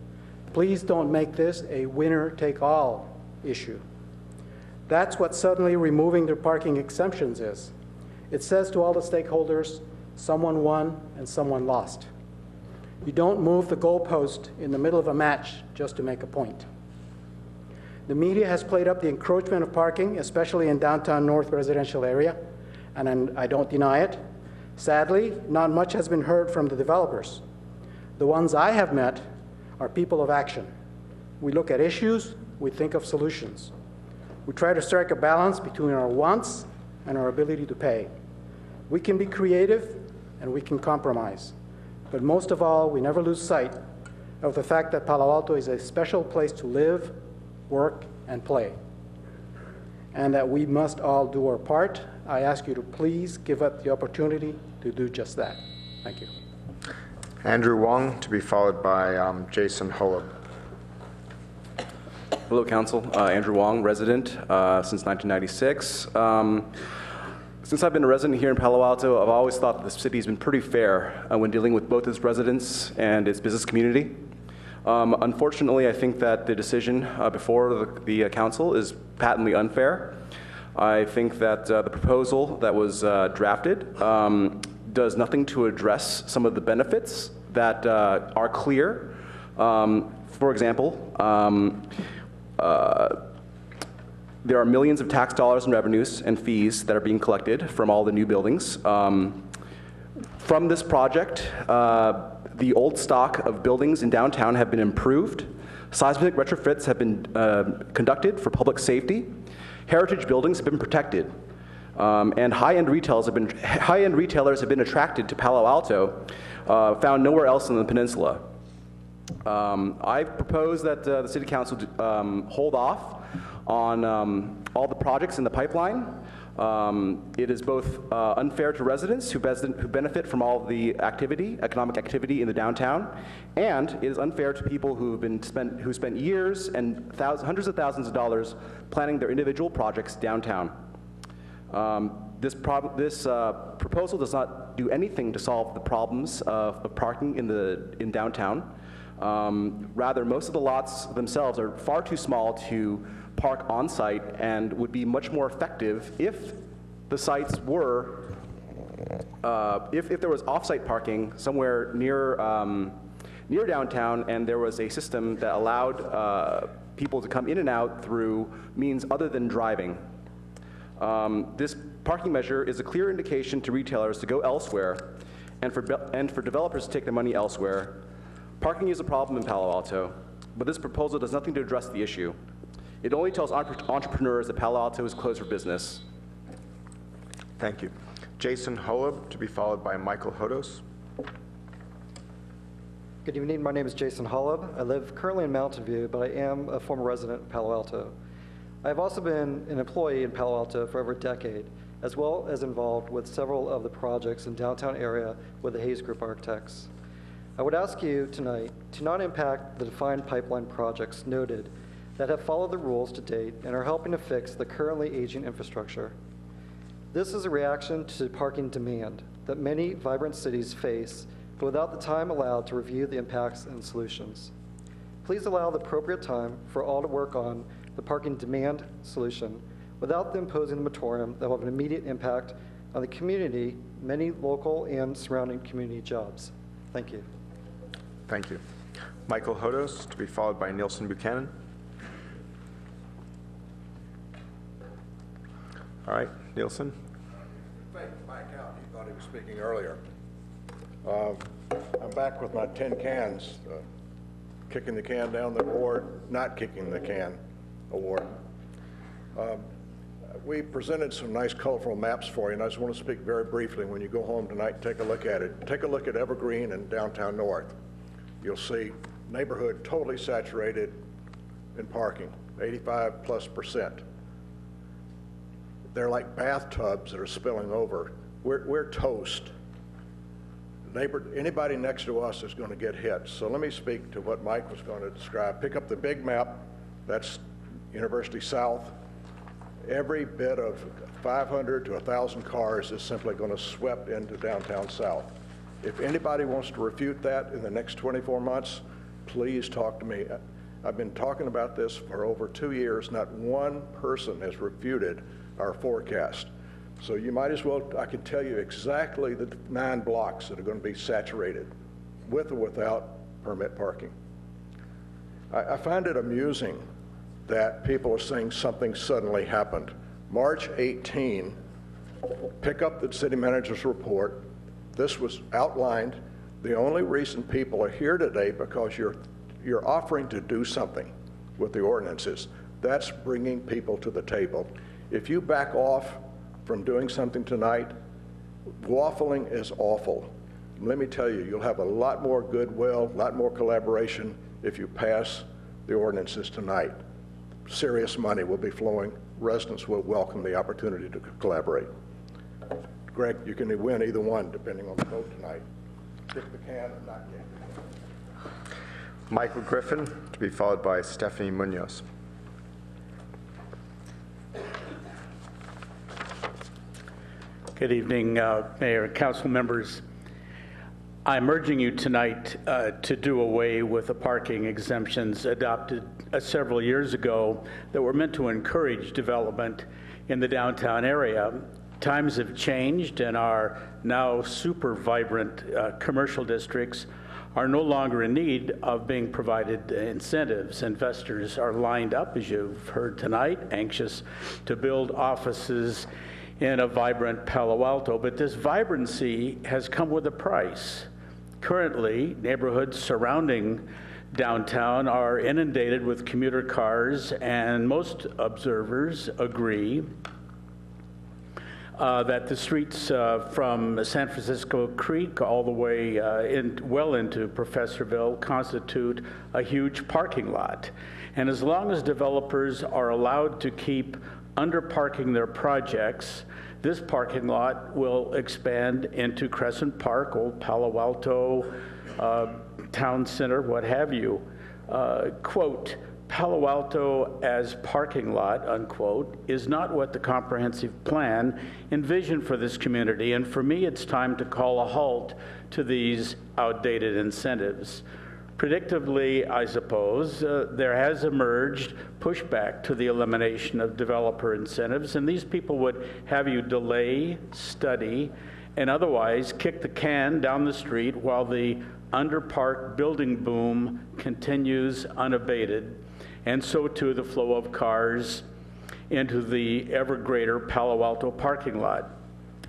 Speaker 4: please don't make this a winner-take-all issue. That's what suddenly removing the parking exemptions is. It says to all the stakeholders, someone won and someone lost. You don't move the goalpost in the middle of a match just to make a point. The media has played up the encroachment of parking, especially in downtown North residential area, and I don't deny it. Sadly, not much has been heard from the developers. The ones I have met are people of action. We look at issues, we think of solutions. We try to strike a balance between our wants and our ability to pay. We can be creative and we can compromise. But most of all, we never lose sight of the fact that Palo Alto is a special place to live, work, and play. And that we must all do our part I ask you to please give up the opportunity to do just that. Thank you.
Speaker 19: Andrew Wong, to be followed by Jason Holub.
Speaker 5: Hello, Council. Andrew Wong, resident since 1996. Since I've been a resident here in Palo Alto, I've always thought that the city has been pretty fair when dealing with both its residents and its business community. Unfortunately, I think that the decision before the council is patently unfair. I think that the proposal that was drafted does nothing to address some of the benefits that are clear. For example, there are millions of tax dollars and revenues and fees that are being collected from all the new buildings. From this project, the old stock of buildings in downtown have been improved. Seismic retrofits have been conducted for public safety. Heritage buildings have been protected. And high-end retailers have been attracted to Palo Alto, found nowhere else in the peninsula. I propose that the City Council hold off on all the projects in the pipeline. It is both unfair to residents who benefit from all the economic activity in the downtown, and it is unfair to people who spent years and hundreds of thousands of dollars planning their individual projects downtown. This proposal does not do anything to solve the problems of parking in downtown. Rather, most of the lots themselves are far too small to park on site and would be much more effective if the sites were, if there was off-site parking somewhere near downtown, and there was a system that allowed people to come in and out through means other than driving. This parking measure is a clear indication to retailers to go elsewhere and for developers to take their money elsewhere. Parking is a problem in Palo Alto, but this proposal does nothing to address the issue. It only tells entrepreneurs that Palo Alto is closed for business.
Speaker 19: Thank you. Jason Holub, to be followed by Michael Hodos.
Speaker 11: Good evening. My name is Jason Holub. I live currently in Mountain View, but I am a former resident of Palo Alto. I have also been an employee in Palo Alto for over a decade, as well as involved with several of the projects in downtown area with the Hayes Group Architects. I would ask you tonight to not impact the defined pipeline projects noted that have followed the rules to date and are helping to fix the currently aging infrastructure. This is a reaction to parking demand that many vibrant cities face, but without the time allowed to review the impacts and solutions. Please allow the appropriate time for all to work on the parking demand solution without them imposing a moratorium that will have an immediate impact on the community, many local and surrounding community jobs. Thank you.
Speaker 19: Thank you. Michael Hodos, to be followed by Nielsen Buchanan. All right, Nielsen.
Speaker 23: Mike out. He thought he was speaking earlier. I'm back with my tin cans, kicking the can down the award, not kicking the can award. We presented some nice colorful maps for you, and I just want to speak very briefly. When you go home tonight and take a look at it, take a look at Evergreen and downtown North. You'll see neighborhood totally saturated in parking, 85+%. They're like bathtubs that are spilling over. We're toast. Anybody next to us is going to get hit. So let me speak to what Mike was going to describe. Pick up the big map. That's University South. Every bit of 500 to 1,000 cars is simply going to swept into downtown South. If anybody wants to refute that in the next 24 months, please talk to me. I've been talking about this for over 2 years. Not one person has refuted our forecast. So you might as well, I can tell you exactly the 9 blocks that are going to be saturated with or without permit parking. I find it amusing that people are saying something suddenly happened. March 18, pick up the city manager's report. This was outlined. The only reason people are here today because you're offering to do something with the ordinances. That's bringing people to the table. If you back off from doing something tonight, waffling is awful. Let me tell you, you'll have a lot more goodwill, a lot more collaboration if you pass the ordinances tonight. Serious money will be flowing. Residents will welcome the opportunity to collaborate.
Speaker 3: Greg, you can win either one depending on the vote tonight. Kick the can or not kick the can.
Speaker 19: Michael Griffin, to be followed by Stephanie Munoz.
Speaker 15: Good evening, Mayor and council members. I'm urging you tonight to do away with the parking exemptions adopted several years ago that were meant to encourage development in the downtown area. Times have changed, and our now super vibrant commercial districts are no longer in need of being provided incentives. Investors are lined up, as you've heard tonight, anxious to build offices in a vibrant Palo Alto, but this vibrancy has come with a price. Currently, neighborhoods surrounding downtown are inundated with commuter cars, and most observers agree that the streets from San Francisco Creek all the way well into Professorville constitute a huge parking lot. And as long as developers are allowed to keep underparking their projects, this parking lot will expand into Crescent Park, Old Palo Alto, Town Center, what have you. Quote, Palo Alto as parking lot, unquote, is not what the comprehensive plan envisioned for this community. And for me, it's time to call a halt to these outdated incentives. Predictably, I suppose, there has emerged pushback to the elimination of developer incentives, and these people would have you delay, study, and otherwise kick the can down the street while the underparked building boom continues unabated, and so too the flow of cars into the ever greater Palo Alto parking lot.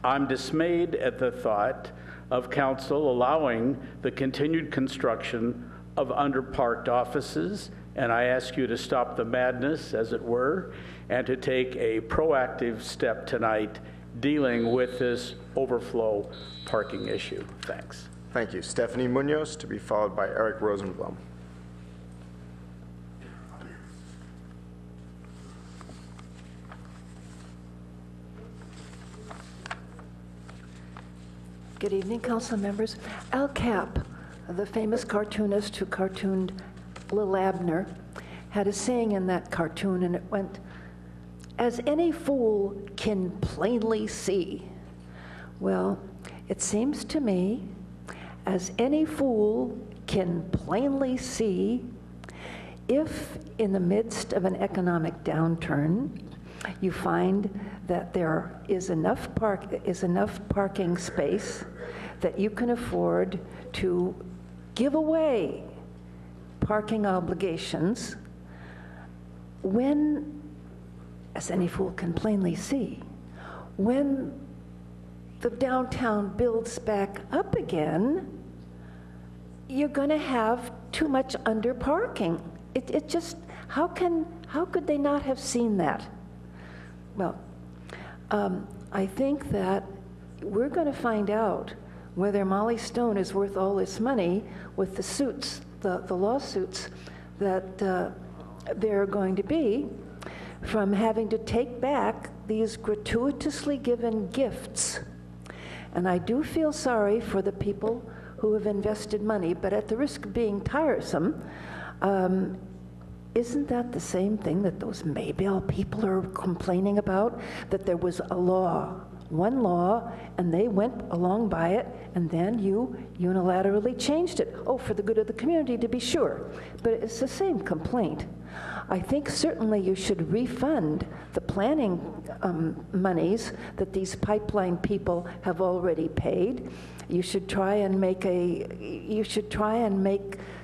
Speaker 15: I'm dismayed at the thought of council allowing the continued construction of underparked offices, and I ask you to stop the madness, as it were, and to take a proactive step tonight dealing with this overflow parking issue. Thanks.
Speaker 19: Thank you. Stephanie Munoz, to be followed by Eric Rosenblum.
Speaker 20: Good evening, council members. Al Cap, the famous cartoonist who cartooned Lil Abner, had a saying in that cartoon, and it went, "As any fool can plainly see." Well, it seems to me, as any fool can plainly see, if in the midst of an economic downturn, you find that there is enough parking space that you can afford to give away parking obligations, when, as any fool can plainly see, when the downtown builds back up again, you're going to have too much underparking. It just, how could they not have seen that? Well, I think that we're going to find out whether Molly Stone is worth all this money with the suits, the lawsuits that there are going to be from having to take back these gratuitously given gifts. And I do feel sorry for the people who have invested money, but at the risk of being tiresome, isn't that the same thing that those Maybell people are complaining about? That there was a law, one law, and they went along by it, and then you unilaterally changed it. Oh, for the good of the community, to be sure. But it's the same complaint. I think certainly you should refund the planning monies that these pipeline people have already paid. You should try and make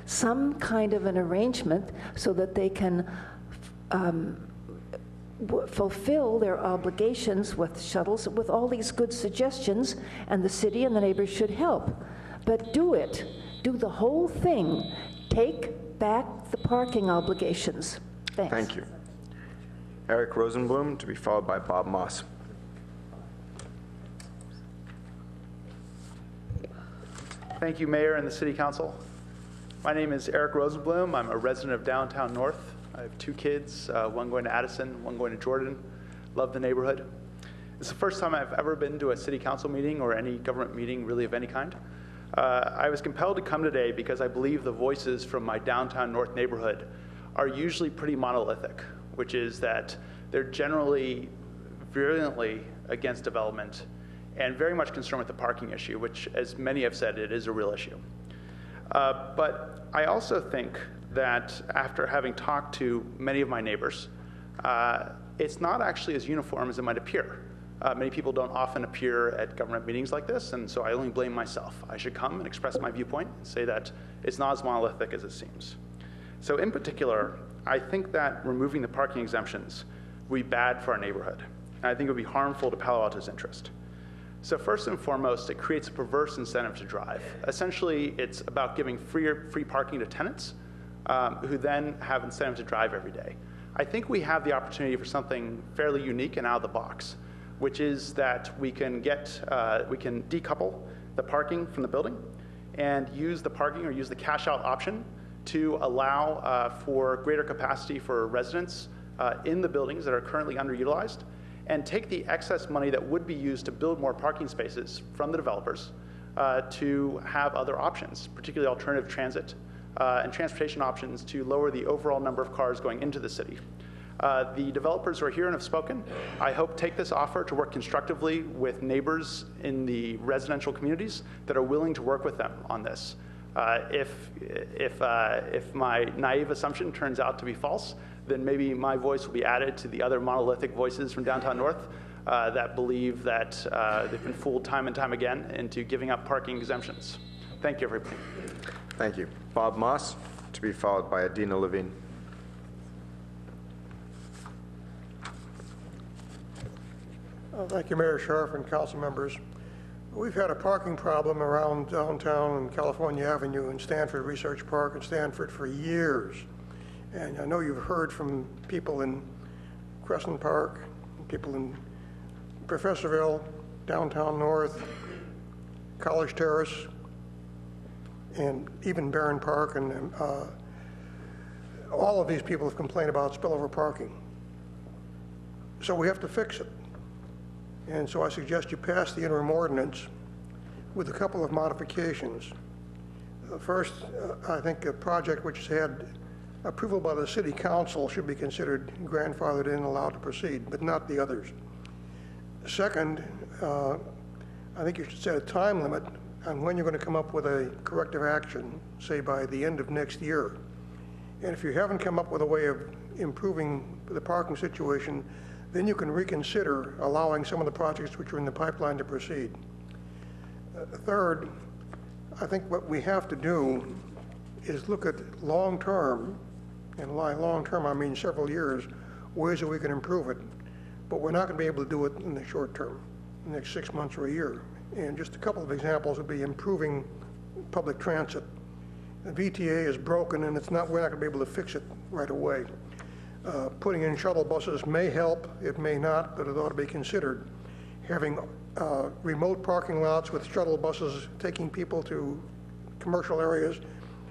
Speaker 20: some kind of an arrangement so that they can fulfill their obligations with shuttles, with all these good suggestions, and the city and the neighbors should help. But do it. Do the whole thing. Take back the parking obligations. Thanks.
Speaker 19: Thank you. Eric Rosenblum, to be followed by Bob Moss.
Speaker 21: Thank you, Mayor and the City Council. My name is Eric Rosenblum. I'm a resident of downtown North. I have two kids, one going to Addison, one going to Jordan. Love the neighborhood. It's the first time I've ever been to a city council meeting or any government meeting really of any kind. I was compelled to come today because I believe the voices from my downtown north neighborhood are usually pretty monolithic, which is that they're generally virulently against development and very much concerned with the parking issue, which, as many have said, it is a real issue. But I also think that after having talked to many of my neighbors, it's not actually as uniform as it might appear. Many people don't often appear at government meetings like this, and so I only blame myself. I should come and express my viewpoint and say that it's not as monolithic as it seems. So in particular, I think that removing the parking exemptions would be bad for our neighborhood, and I think it would be harmful to Palo Alto's interest. So first and foremost, it creates a perverse incentive to drive. Essentially, it's about giving free parking to tenants who then have incentive to drive every day. I think we have the opportunity for something fairly unique and out of the box, which is that we can decouple the parking from the building and use the parking or use the cash out option to allow for greater capacity for residents in the buildings that are currently underutilized, and take the excess money that would be used to build more parking spaces from the developers to have other options, particularly alternative transit and transportation options to lower the overall number of cars going into the city. The developers who are here and have spoken, I hope, take this offer to work constructively with neighbors in the residential communities that are willing to work with them on this. If my naive assumption turns out to be false, then maybe my voice will be added to the other monolithic voices from downtown north that believe that they've been fooled time and time again into giving up parking exemptions. Thank you, everybody.
Speaker 19: Thank you. Bob Moss, to be followed by Adina Levine.
Speaker 3: Thank you, Mayor Scharf and council members. We've had a parking problem around downtown and California Avenue and Stanford Research Park and Stanford for years. And I know you've heard from people in Crescent Park, people in Professorville, downtown north, College Terrace, and even Barron Park, and all of these people have complained about spillover parking. So we have to fix it. And so I suggest you pass the interim ordinance with a couple of modifications. First, I think a project which has had approval by the city council should be considered grandfathered in and allowed to proceed, but not the others. Second, I think you should set a time limit on when you're going to come up with a corrective action, say by the end of next year. And if you haven't come up with a way of improving the parking situation, then you can reconsider allowing some of the projects which are in the pipeline to proceed. Third, I think what we have to do is look at long-term, and by long-term I mean several years, ways that we can improve it. But we're not going to be able to do it in the short term, the next 6 months or a year. And just a couple of examples would be improving public transit. The VTA is broken, and we're not going to be able to fix it right away. Putting in shuttle buses may help, it may not, but it ought to be considered. Having remote parking lots with shuttle buses taking people to commercial areas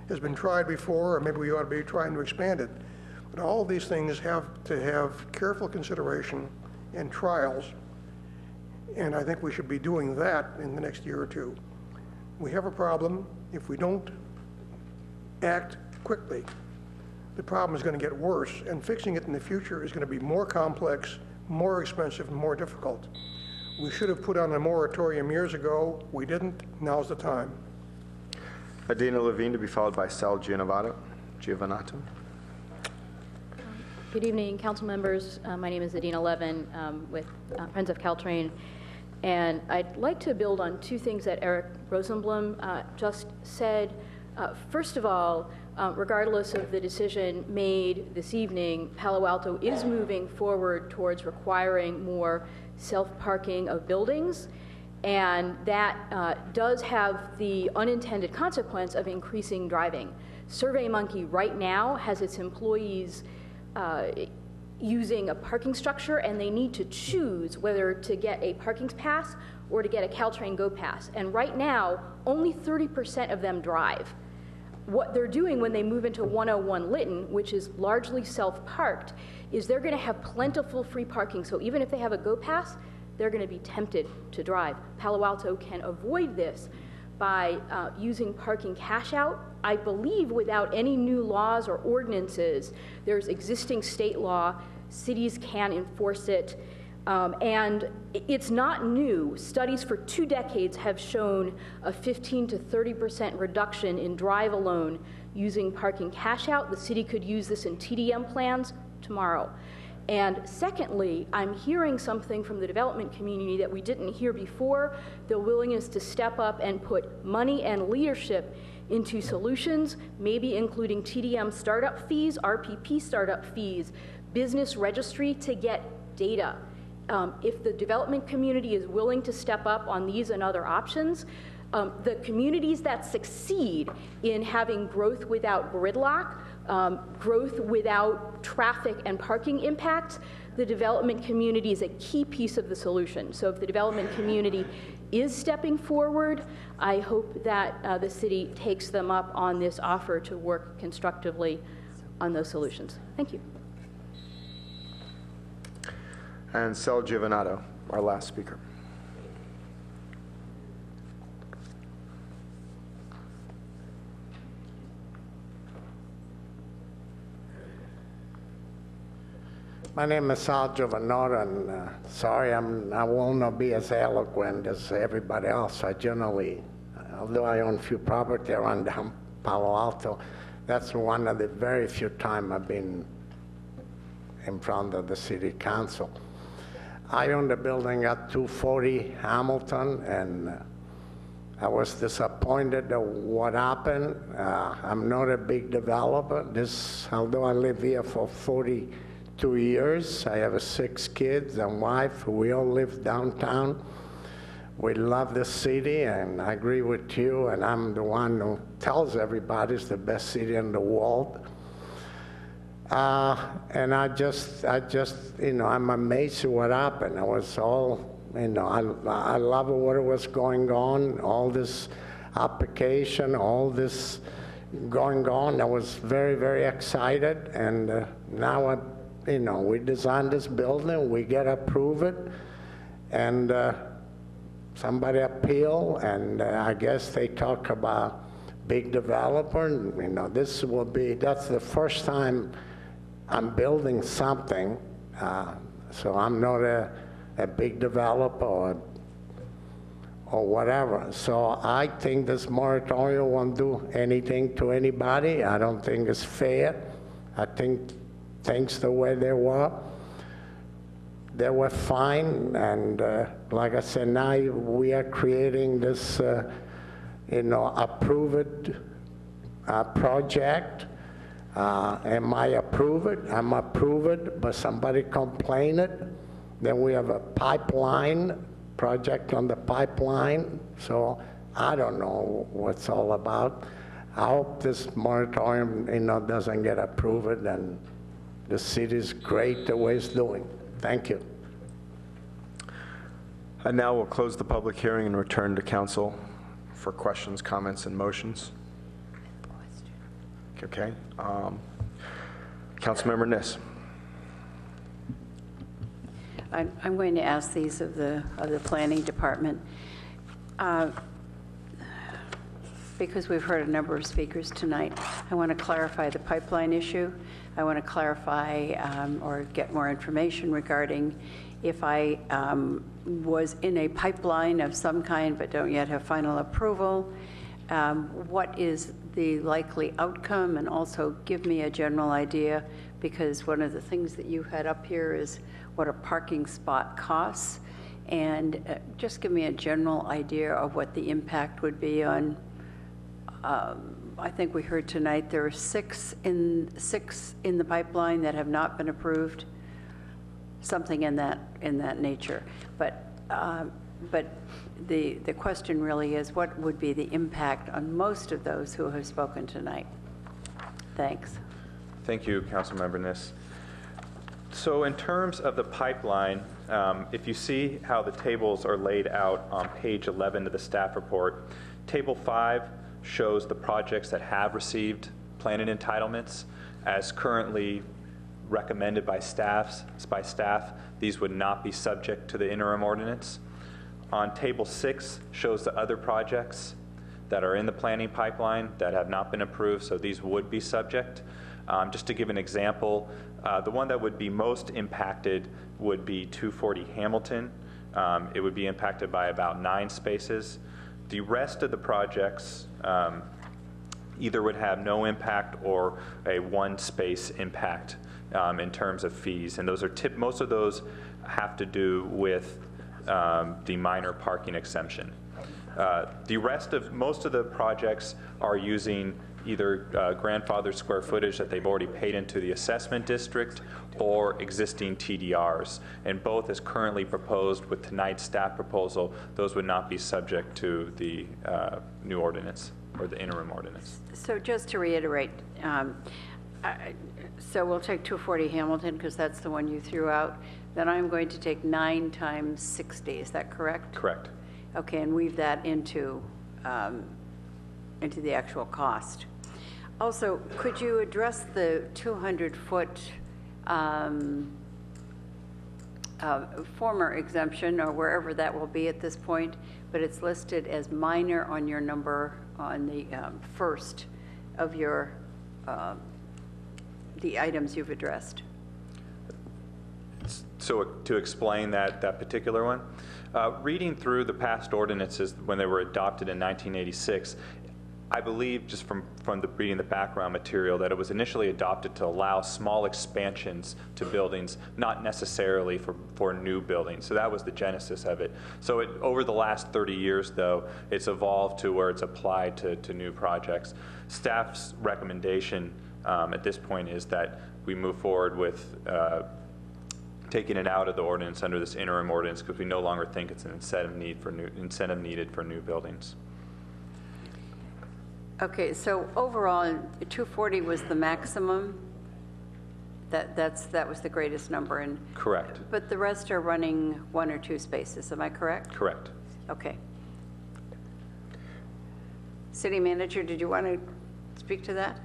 Speaker 3: has been tried before, or maybe we ought to be trying to expand it. But all of these things have to have careful consideration and trials, and I think we should be doing that in the next year or two. We have a problem. If we don't act quickly, the problem is going to get worse, and fixing it in the future is going to be more complex, more expensive, and more difficult. We should have put on a moratorium years ago. We didn't. Now's the time.
Speaker 19: Adina Levine, to be followed by Sal Giovannato.
Speaker 6: Good evening, council members. My name is Adina Levin with Friends of Caltrain, and I'd like to build on two things that Eric Rosenblum just said. First of all, regardless of the decision made this evening, Palo Alto is moving forward towards requiring more self-parking of buildings, and that does have the unintended consequence of increasing driving. SurveyMonkey right now has its employees using a parking structure, and they need to choose whether to get a parking pass or to get a Caltrain Go Pass. And right now, only 30% of them drive. What they're doing when they move into 101 Lytton, which is largely self-parked, is they're going to have plentiful free parking. So even if they have a Go Pass, they're going to be tempted to drive. Palo Alto can avoid this by using parking cash out. I believe without any new laws or ordinances, there's existing state law, cities can enforce it, and it's not new. Studies for 2 decades have shown a 15 to 30% reduction in drive alone using parking cash out. The city could use this in TDM plans tomorrow. And secondly, I'm hearing something from the development community that we didn't hear before, the willingness to step up and put money and leadership into solutions, maybe including TDM startup fees, RPP startup fees, business registry to get data. If the development community is willing to step up on these and other options, the communities that succeed in having growth without gridlock, growth without traffic and parking impacts, the development community is a key piece of the solution. So if the development community is stepping forward, I hope that the city takes them up on this offer to work constructively on those solutions. Thank you.
Speaker 19: And Sel Giovanato, our last speaker.
Speaker 9: My name is Sal Giovanato, and sorry I will not be as eloquent as everybody else. I generally, although I own a few property around down Palo Alto, that's one of the very few times I've been in front of the city council. I own the building at 240 Hamilton, and I was disappointed at what happened. I'm not a big developer. Although I live here for 42 years, I have 6 kids and wife. We all live downtown. We love the city, and I agree with you, and I'm the one who tells everybody it's the best city in the world. And I just, I'm amazed at what happened. I was all, I love what was going on, all this application, all this going on. I was very, very excited, and now, we designed this building, we get approved it, and somebody appeal, and I guess they talk about big developer, and, that's the first time I'm building something, so I'm not a big developer or whatever. So I think this moratorium won't do anything to anybody. I don't think it's fair. I think things the way they were fine. And like I said, now we are creating this, approved project. Am I approved? I'm approved, but somebody complained it. Then we have a pipeline project on the pipeline. So I don't know what it's all about. I hope this moratorium, doesn't get approved, and the city's great the way it's doing. Thank you.
Speaker 19: And now we'll close the public hearing and return to council for questions, comments, and motions. Okay. Councilmember Niss.
Speaker 13: I'm going to ask these of the planning department. Because we've heard a number of speakers tonight, I want to clarify the pipeline issue. I want to clarify or get more information regarding if I was in a pipeline of some kind but don't yet have final approval. What is the likely outcome, and also give me a general idea, because one of the things that you had up here is what a parking spot costs, and just give me a general idea of what the impact would be on, I think we heard tonight there are 6 in the pipeline that have not been approved, something in that nature. But the question really is, what would be the impact on most of those who have spoken tonight? Thanks.
Speaker 7: Thank you, Councilmember Niss. So in terms of the pipeline, if you see how the tables are laid out on page 11 of the staff report, table 5 shows the projects that have received planning entitlements as currently recommended by staff, these would not be subject to the interim ordinance. On Table 6 shows the other projects that are in the planning pipeline that have not been approved, so these would be subject. Just to give an example, the one that would be most impacted would be 240 Hamilton. It would be impacted by about 9 spaces. The rest of the projects either would have no impact or a 1 space impact in terms of fees, and those are most of those have to do with the minor parking exemption. The rest of most of the projects are using either grandfathered square footage that they've already paid into the assessment district or existing TDRs. And both as currently proposed with tonight's staff proposal, those would not be subject to the new ordinance or the interim ordinance.
Speaker 13: So just to reiterate, so we'll take 240 Hamilton because that's the one you threw out. Then I'm going to take 9 times 60, is that correct?
Speaker 7: Correct.
Speaker 13: Okay, and weave that into the actual cost. Also, could you address the 200-foot former exemption, or wherever that will be at this point, but it's listed as minor on your number on the first of your the items you've addressed?
Speaker 7: So to explain that particular one, reading through the past ordinances when they were adopted in 1986, I believe just from reading the background material that it was initially adopted to allow small expansions to buildings, not necessarily for new buildings. So that was the genesis of it. So over the last 30 years, though, it's evolved to where it's applied to new projects. Staff's recommendation at this point is that we move forward with taking it out of the ordinance under this interim ordinance because we no longer think it's an incentive needed for new buildings.
Speaker 13: Okay, so overall, 240 was the maximum. That was the greatest number, and
Speaker 7: correct.
Speaker 13: But the rest are running 1 or 2 spaces. Am I correct?
Speaker 7: Correct.
Speaker 13: Okay. City Manager, did you want to speak to that?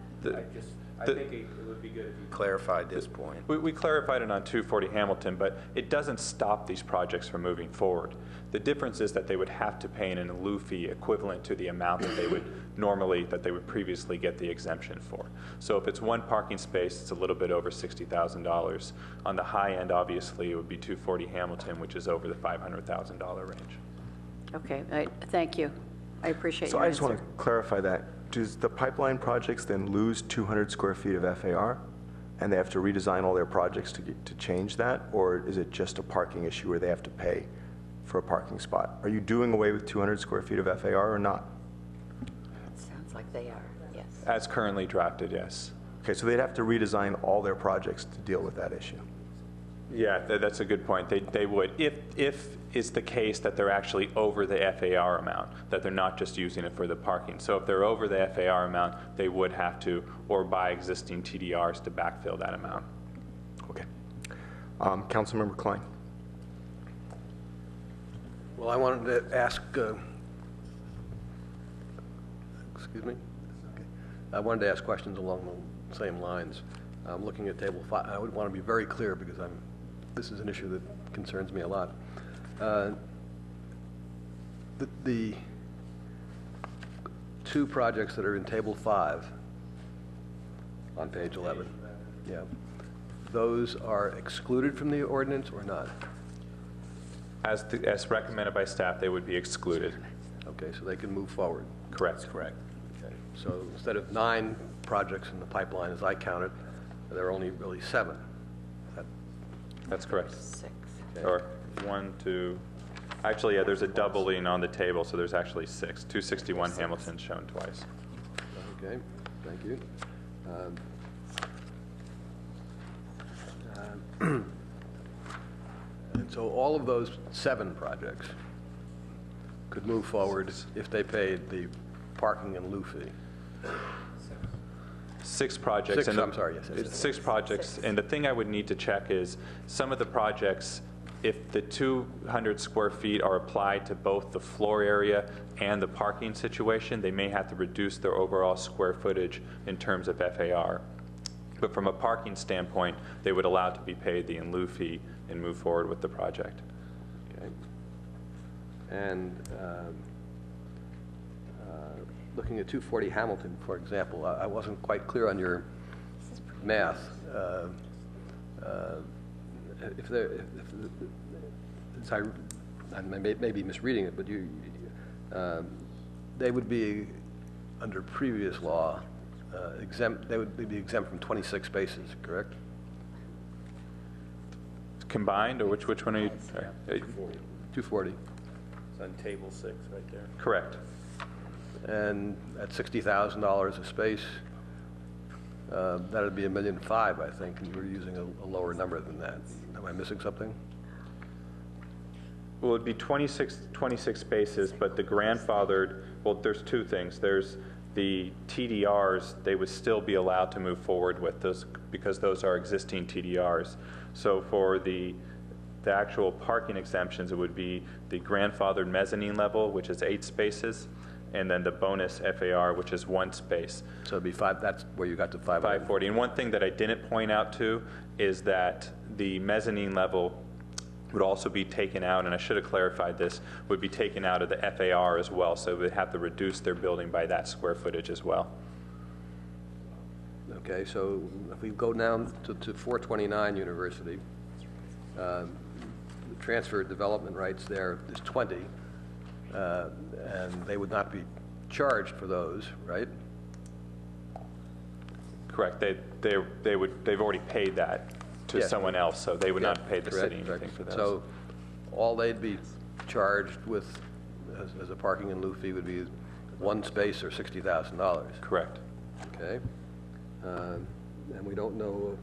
Speaker 8: I think it would be good if you clarified this point.
Speaker 7: We clarified it on 240 Hamilton, but it doesn't stop these projects from moving forward. The difference is that they would have to pay an lieu fee equivalent to the amount that they would previously get the exemption for. So if it's 1 parking space, it's a little bit over $60,000. On the high end, obviously, it would be 240 Hamilton, which is over the $500,000 range.
Speaker 13: Okay, thank you. I appreciate your
Speaker 19: answer. So I just want to clarify that. Does the pipeline projects then lose 200 square feet of FAR, and they have to redesign all their projects to change that, or is it just a parking issue where they have to pay for a parking spot? Are you doing away with 200 square feet of FAR or not?
Speaker 13: It sounds like they are, yes.
Speaker 7: As currently drafted, yes.
Speaker 19: Okay, so they'd have to redesign all their projects to deal with that issue.
Speaker 7: Yeah, that's a good point. They would, if it's the case that they're actually over the FAR amount, that they're not just using it for the parking. So if they're over the FAR amount, they would have to, or buy existing TDRs to backfill that amount.
Speaker 19: Okay. Councilmember Klein.
Speaker 23: Well, I wanted to ask, excuse me? Okay. I wanted to ask questions along the same lines. I'm looking at Table 5. I would want to be very clear because this is an issue that concerns me a lot. The 2 projects that are in Table 5 on page 11, yeah, those are excluded from the ordinance or not?
Speaker 7: As recommended by staff, they would be excluded.
Speaker 23: Okay, so they can move forward.
Speaker 7: Correct.
Speaker 23: Okay. So instead of 9 projects in the pipeline, as I counted, there are only really 7.
Speaker 7: That's correct.
Speaker 13: 6.
Speaker 23: Okay.
Speaker 7: Or 1, 2. Actually, yeah, there's a doubling on the table, so there's actually 6. 261 Hamilton shown twice.
Speaker 23: Okay, thank you. And so all of those 7 projects could move forward if they paid the parking and lieu fee.
Speaker 7: 6 projects.
Speaker 23: 6, I'm sorry, yes.
Speaker 7: It's 6 projects, and the thing I would need to check is some of the projects, if the 200 square feet are applied to both the floor area and the parking situation, they may have to reduce their overall square footage in terms of FAR. But from a parking standpoint, they would allow to be paid the in lieu fee and move forward with the project.
Speaker 10: Okay. And looking at 240 Hamilton, for example, I wasn't quite clear on your math. I may be misreading it, but they would be, under previous law, exempt. They would be exempt from 26 spaces, correct?
Speaker 7: Combined, or which one are you? Sorry.
Speaker 10: 240.
Speaker 8: It's on table 6 right there.
Speaker 7: Correct.
Speaker 10: And at $60,000 a space, that would be $1.5 million, I think, and you're using a lower number than that. Am I missing something?
Speaker 7: Well, it'd be 26 spaces, but the grandfathered, well, there's two things. There's the TDRs, they would still be allowed to move forward with those because those are existing TDRs. So for the actual parking exemptions, it would be the grandfathered mezzanine level, which is 8 spaces, and then the bonus FAR, which is 1 space.
Speaker 10: So it'd be 5, that's where you got to
Speaker 7: 540. And one thing that I didn't point out to is that the mezzanine level would also be taken out, and I should have clarified this, would be taken out of the FAR as well, so they'd have to reduce their building by that square footage as well.
Speaker 10: Okay, so if we go down to 429 University, the transfer development rights there is 20, and they would not be charged for those, right?
Speaker 7: Correct. They've already paid that to someone else, so they would not pay the city anything for those.
Speaker 10: So all they'd be charged with as a parking in lieu fee would be 1 space or $60,000.
Speaker 7: Correct.
Speaker 10: Okay. And we don't know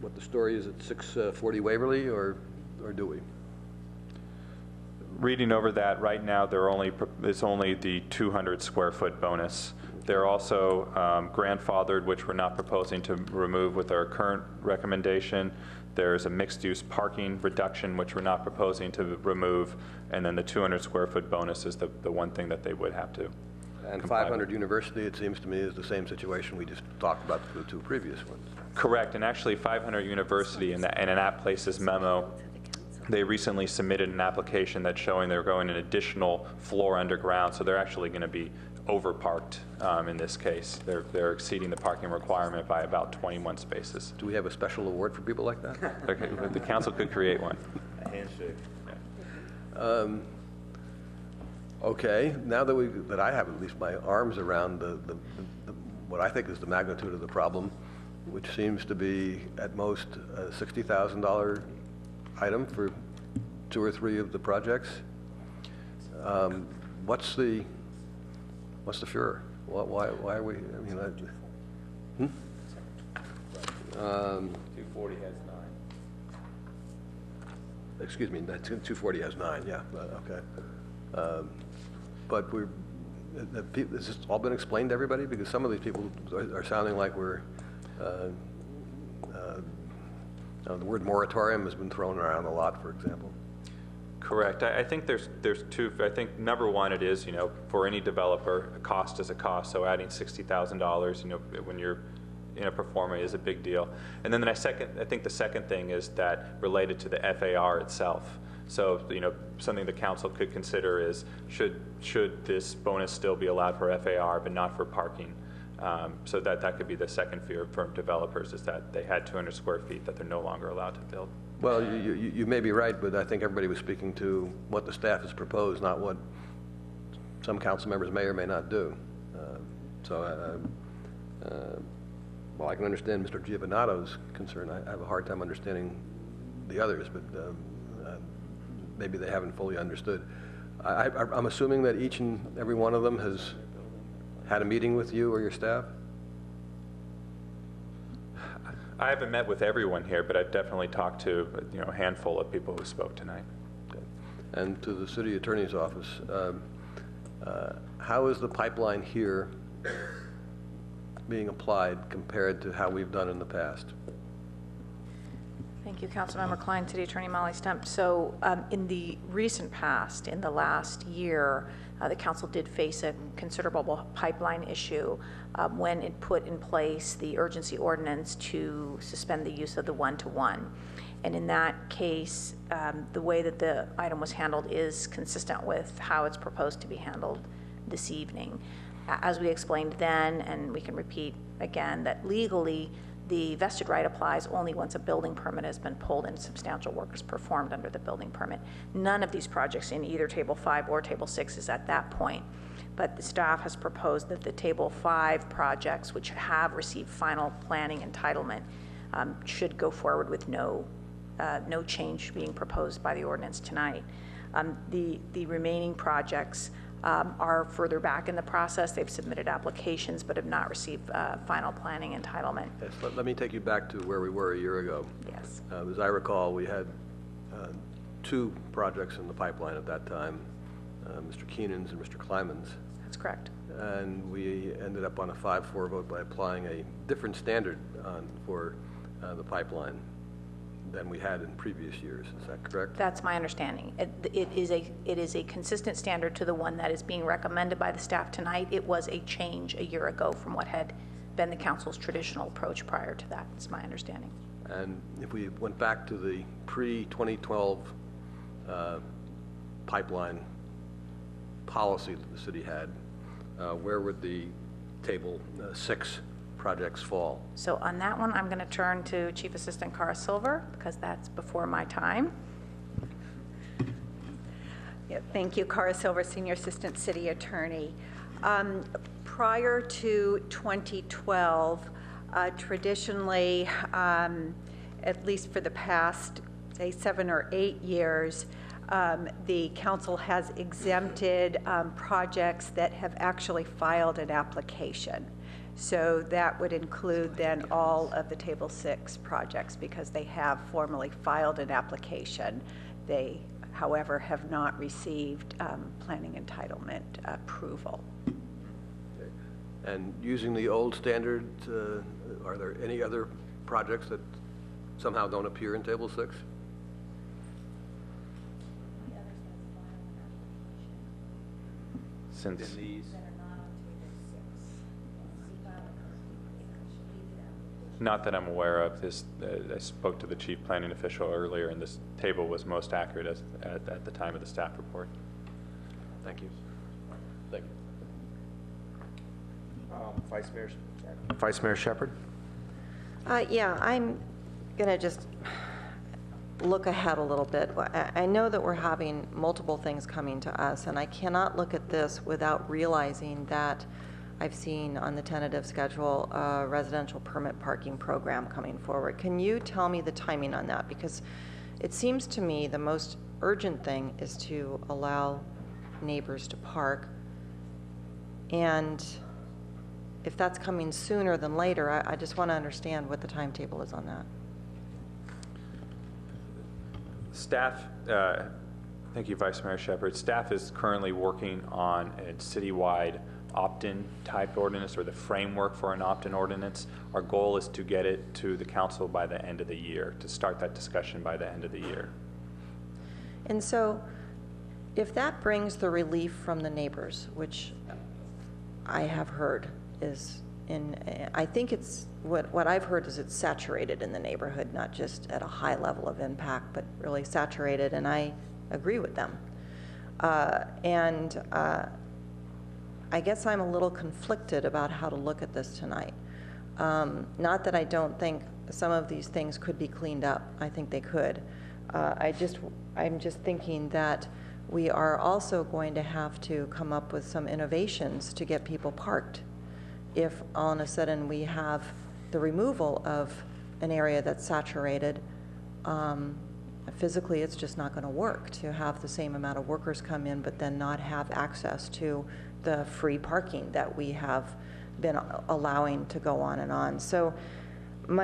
Speaker 10: what the story is at 640 Waverly, or do we?
Speaker 7: Reading over that, right now it's only the 200 square foot bonus. They're also grandfathered, which we're not proposing to remove with our current recommendation. There's a mixed-use parking reduction, which we're not proposing to remove, and then the 200 square foot bonus is the one thing that they would have to.
Speaker 10: And 500 University, it seems to me, is the same situation we just talked about for the 2 previous ones.
Speaker 7: Correct, and actually 500 University in an App Places memo, they recently submitted an application that's showing they're going an additional floor underground, so they're actually going to be overparked in this case. They're exceeding the parking requirement by about 21 spaces.
Speaker 10: Do we have a special award for people like that?
Speaker 7: Okay, the council could create one.
Speaker 8: A handshake.
Speaker 10: Okay, now that I have at least my arms around what I think is the magnitude of the problem, which seems to be at most a $60,000 item for 2 or 3 of the projects, what's the furor? Why are we? I mean,
Speaker 8: 240 has 9.
Speaker 10: Excuse me, 240 has 9. Yeah, okay. But has this all been explained to everybody? Because some of these people are sounding like we're. The word moratorium has been thrown around a lot, for example.
Speaker 7: Correct. I think there's 2. I think number one, it is, for any developer, a cost is a cost. So adding $60,000, when you're in a performer is a big deal. And then I think the second thing is that related to the FAR itself. So, something the council could consider is should this bonus still be allowed for FAR but not for parking? So that could be the second fear from developers, is that they had 200 square feet that they're no longer allowed to build.
Speaker 10: Well, you may be right, but I think everybody was speaking to what the staff has proposed, not what some council members may or may not do. Well, I can understand Mr. Giovanato's concern. I have a hard time understanding the others, but maybe they haven't fully understood. I'm assuming that each and every one of them has had a meeting with you or your staff?
Speaker 7: I haven't met with everyone here, but I've definitely talked to a handful of people who spoke tonight.
Speaker 10: Okay. And to the city attorney's office, how is the pipeline here being applied compared to how we've done in the past?
Speaker 2: Thank you, Councilmember Klein. City Attorney Molly Stump. So in the recent past, in the last year, the council did face a considerable pipeline issue when it put in place the urgency ordinance to suspend the use of the one-to-one. And in that case, the way that the item was handled is consistent with how it's proposed to be handled this evening. As we explained then, and we can repeat again, that legally the vested right applies only once a building permit has been pulled and substantial work is performed under the building permit. None of these projects in either Table 5 or Table 6 is at that point. But the staff has proposed that the Table 5 projects, which have received final planning entitlement, should go forward with no change being proposed by the ordinance tonight. The remaining projects are further back in the process. They've submitted applications but have not received final planning entitlement.
Speaker 10: Yes, let me take you back to where we were a year ago.
Speaker 2: Yes.
Speaker 10: As I recall, we had 2 projects in the pipeline at that time, Mr. Keenan's and Mr. Kleiman's.
Speaker 2: That's correct.
Speaker 10: And we ended up on a 5-4 vote by applying a different standard for the pipeline than we had in previous years. Is that correct?
Speaker 2: That's my understanding. It is a consistent standard to the one that is being recommended by the staff tonight. It was a change a year ago from what had been the council's traditional approach prior to that. It's my understanding.
Speaker 10: And if we went back to the pre-2012 pipeline policy that the city had, where would the Table 6 projects fall?
Speaker 2: So on that one, I'm going to turn to Chief Assistant Cara Silver because that's before my time.
Speaker 18: Yeah, thank you, Cara Silver, Senior Assistant City Attorney. Prior to 2012, traditionally, at least for the past, say, 7 or 8 years, the council has exempted projects that have actually filed an application. So that would include then all of the Table 6 projects because they have formally filed an application. They, however, have not received planning entitlement approval.
Speaker 10: Okay. And using the old standard, are there any other projects that somehow don't appear in Table 6?
Speaker 7: Since not that I'm aware of. This, I spoke to the chief planning official earlier, and this table was most accurate at the time of the staff report.
Speaker 10: Thank you.
Speaker 5: Thank you. Vice Mayor Shepherd.
Speaker 22: Yeah, I'm going to just look ahead a little bit. I know that we're having multiple things coming to us, and I cannot look at this without realizing that I've seen on the tentative schedule a residential permit parking program coming forward. Can you tell me the timing on that? Because it seems to me the most urgent thing is to allow neighbors to park. And if that's coming sooner than later, I just want to understand what the timetable is on that.
Speaker 7: Staff, thank you, Vice Mayor Shepherd. Staff is currently working on a citywide opt-in type ordinance, or the framework for an opt-in ordinance. Our goal is to get it to the council by the end of the year, to start that discussion by the end of the year.
Speaker 22: And so if that brings the relief from the neighbors, which I have heard is I think it's, what I've heard is it's saturated in the neighborhood, not just at a high level of impact, but really saturated, and I agree with them. I guess I'm a little conflicted about how to look at this tonight. Not that I don't think some of these things could be cleaned up. I think they could. I'm just thinking that we are also going to have to come up with some innovations to get people parked. If all of a sudden we have the removal of an area that's saturated, physically it's just not going to work to have the same amount of workers come in but then not have access to the free parking that we have been allowing to go on and on. So I'm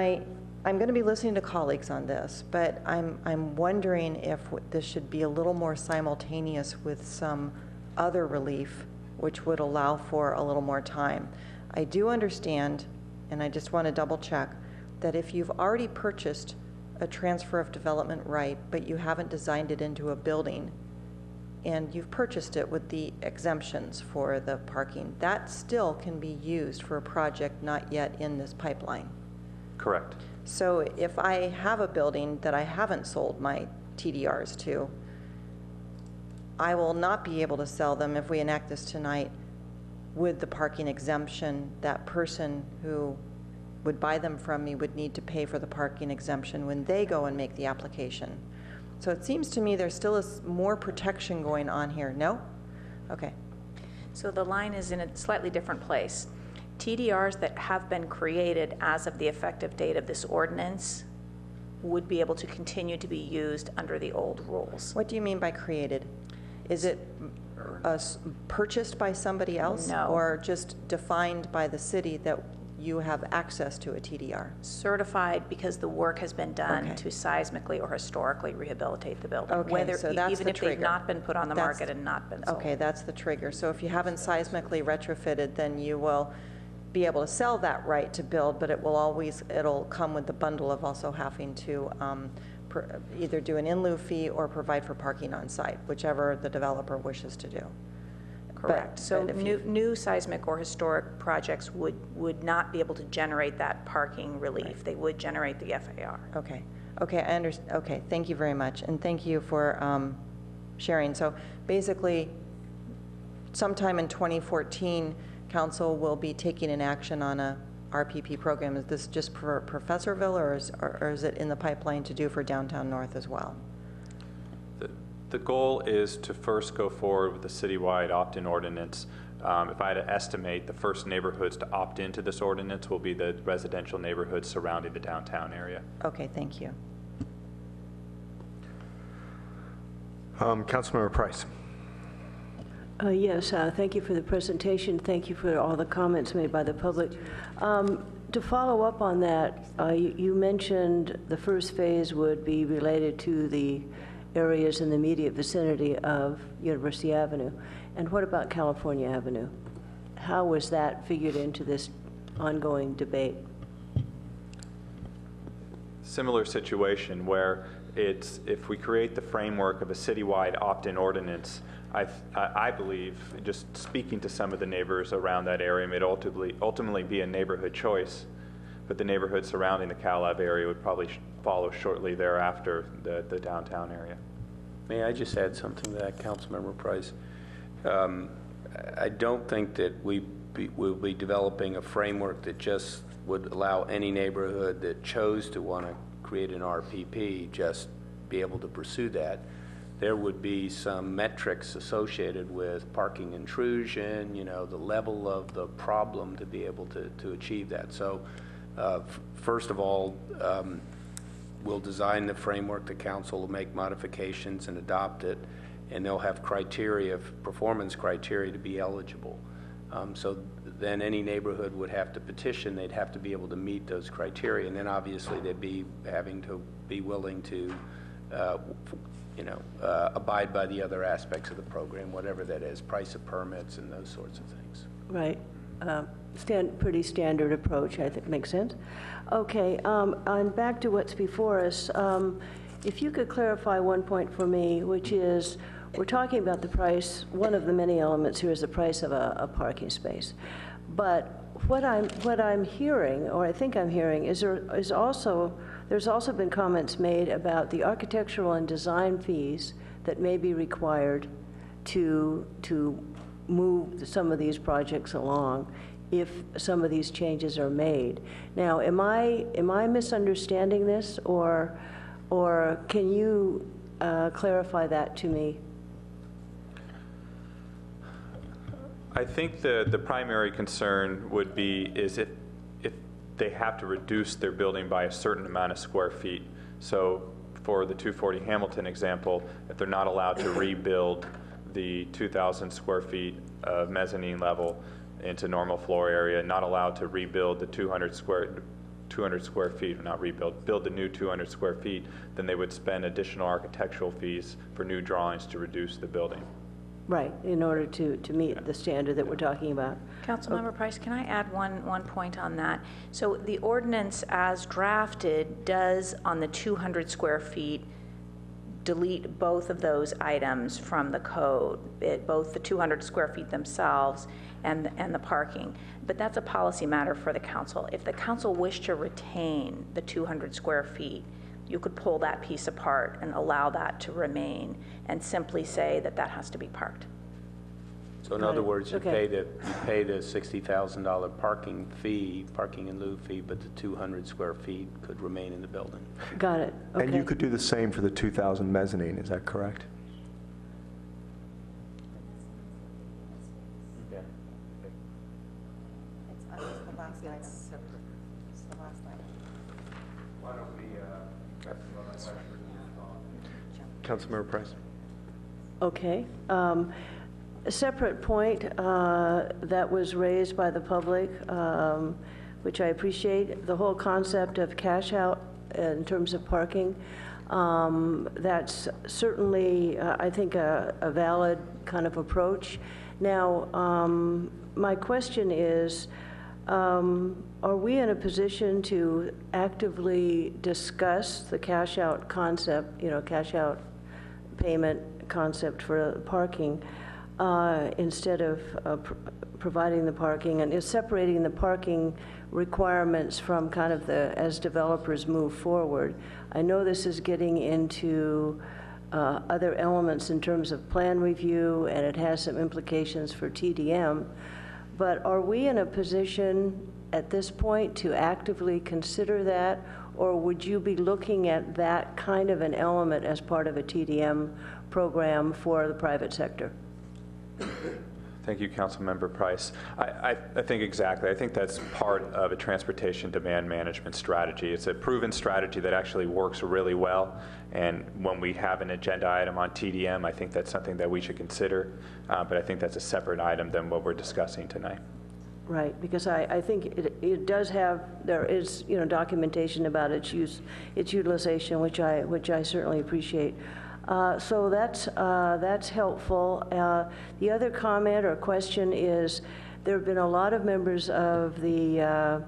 Speaker 22: going to be listening to colleagues on this, but I'm wondering if this should be a little more simultaneous with some other relief which would allow for a little more time. I do understand, and I just want to double check, that if you've already purchased a transfer of development right, but you haven't designed it into a building, and you've purchased it with the exemptions for the parking, that still can be used for a project not yet in this pipeline.
Speaker 7: Correct.
Speaker 22: So if I have a building that I haven't sold my TDRs to, I will not be able to sell them if we enact this tonight with the parking exemption. That person who would buy them from me would need to pay for the parking exemption when they go and make the application. So it seems to me there still is more protection going on here. No? Okay.
Speaker 2: So the line is in a slightly different place. TDRs that have been created as of the effective date of this ordinance would be able to continue to be used under the old rules.
Speaker 22: What do you mean by created? Is it purchased by somebody else?
Speaker 2: No.
Speaker 22: Or just defined by the city that you have access to a TDR?
Speaker 2: Certified because the work has been done
Speaker 22: Okay.
Speaker 2: to seismically or historically rehabilitate the building.
Speaker 22: Okay,
Speaker 2: Whether,
Speaker 22: so that's
Speaker 2: even
Speaker 22: the
Speaker 2: if they've
Speaker 22: trigger.
Speaker 2: not been put on the
Speaker 22: That's-
Speaker 2: market and not been sold.
Speaker 22: Okay, that's the trigger. So if you haven't seismically retrofitted, then you will be able to sell that right to build, but it'll come with the bundle of also having to either do an in-lieu fee or provide for parking on site, whichever the developer wishes to do.
Speaker 2: Correct. So
Speaker 22: but if
Speaker 2: new seismic or historic projects would not be able to generate that parking relief. They would generate the FAR.
Speaker 22: Okay. Okay, I understand. Okay, thank you very much, and thank you for sharing. So basically, sometime in 2014, council will be taking an action on a RPP program. Is this just for Professorville, or is it in the pipeline to do for downtown North as well?
Speaker 7: The goal is to first go forward with the citywide opt-in ordinance. If I had to estimate, the first neighborhoods to opt into this ordinance will be the residential neighborhoods surrounding the downtown area.
Speaker 22: Okay, thank you.
Speaker 19: Councilmember Price.
Speaker 12: Yes, thank you for the presentation. Thank you for all the comments made by the public. To follow up on that, you mentioned the first phase would be related to the areas in the immediate vicinity of University Avenue. And what about California Avenue? How was that figured into this ongoing debate?
Speaker 7: Similar situation where it's, if we create the framework of a citywide opt-in ordinance, I believe, just speaking to some of the neighbors around that area, may ultimately be a neighborhood choice, but the neighborhood surrounding the Cal Ave area would probably follow shortly thereafter the downtown area.
Speaker 16: May I just add something to that, Councilmember Price? I don't think that we'll be developing a framework that just would allow any neighborhood that chose to want to create an RPP just be able to pursue that. There would be some metrics associated with parking intrusion, the level of the problem to be able to achieve that. So first of all, we'll design the framework. The council will make modifications and adopt it, and they'll have criteria, performance criteria to be eligible. So then any neighborhood would have to petition. They'd have to be able to meet those criteria, and then obviously they'd be having to be willing to abide by the other aspects of the program, whatever that is, price of permits and those sorts of things.
Speaker 12: Right. Pretty standard approach, I think makes sense. Okay, and back to what's before us. If you could clarify one point for me, which is, we're talking about the price. One of the many elements here is the price of a parking space. But what I'm hearing, or I think I'm hearing, is there's also been comments made about the architectural and design fees that may be required to move some of these projects along if some of these changes are made. Now, am I misunderstanding this, or can you clarify that to me?
Speaker 7: I think the primary concern would be is if they have to reduce their building by a certain amount of square feet. So for the 240 Hamilton example, if they're not allowed to rebuild the 2,000 square feet of mezzanine level into normal floor area, not allowed to rebuild the 200 square feet, or not rebuild, build the new 200 square feet, then they would spend additional architectural fees for new drawings to reduce the building.
Speaker 12: Right, in order to meet the standard that we're talking about.
Speaker 2: Councilmember Price, can I add one point on that? So the ordinance as drafted does, on the 200 square feet, delete both of those items from the code, both the 200 square feet themselves and the parking. But that's a policy matter for the council. If the council wished to retain the 200 square feet, you could pull that piece apart and allow that to remain and simply say that that has to be parked.
Speaker 16: So in other words, you pay the $60,000 parking in lieu fee, but the 200 square feet could remain in the building.
Speaker 12: Got it. Okay.
Speaker 19: And you could do the same for the 2,000 mezzanine, is that correct?
Speaker 16: Yeah.
Speaker 22: It's the last item. It's the last item.
Speaker 16: Why don't we,
Speaker 19: Councilmember Price.
Speaker 12: Okay. A separate point that was raised by the public, which I appreciate, the whole concept of cash out in terms of parking. That's certainly, I think, a valid kind of approach. Now, my question is, are we in a position to actively discuss the cash out concept, cash out payment concept for parking, instead of providing the parking, and is separating the parking requirements from kind of as developers move forward? I know this is getting into other elements in terms of plan review, and it has some implications for TDM, but are we in a position at this point to actively consider that, or would you be looking at that kind of an element as part of a TDM program for the private sector?
Speaker 7: Thank you, Councilmember Price. I think exactly. I think that's part of a transportation demand management strategy. It's a proven strategy that actually works really well. And when we have an agenda item on TDM, I think that's something that we should consider. But I think that's a separate item than what we're discussing tonight.
Speaker 12: Right, because I think it does have, there is, documentation about its use, its utilization, which I certainly appreciate. So that's helpful. The other comment or question is, there have been a lot of members of the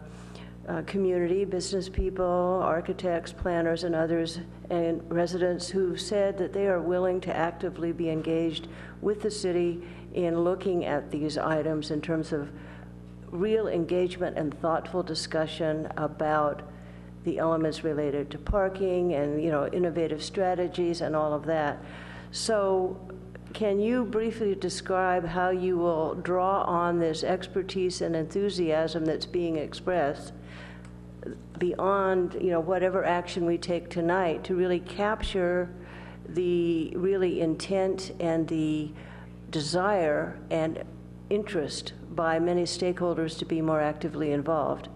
Speaker 12: community, business people, architects, planners, and others, and residents who've said that they are willing to actively be engaged with the city in looking at these items in terms of real engagement and thoughtful discussion about the elements related to parking and, innovative strategies and all of that. So can you briefly describe how you will draw on this expertise and enthusiasm that's being expressed beyond, whatever action we take tonight to really capture the really intent and the desire and interest by many stakeholders to be more actively involved?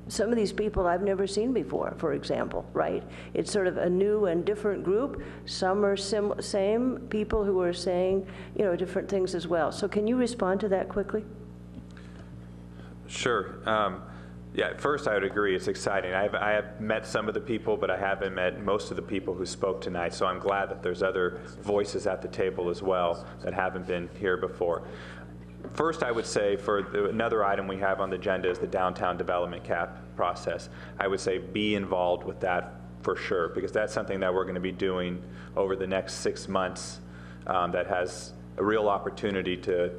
Speaker 12: Some of these people I've never seen before, for example, right? It's sort of a new and different group. Some are same people who are saying, different things as well. So can you respond to that quickly?
Speaker 7: Sure. Yeah, first I would agree, it's exciting. I have met some of the people, but I haven't met most of the people who spoke tonight, so I'm glad that there's other voices at the table as well that haven't been here before. First, I would say for another item we have on the agenda is the downtown development cap process. I would say be involved with that for sure, because that's something that we're going to be doing over the next 6 months that has a real opportunity to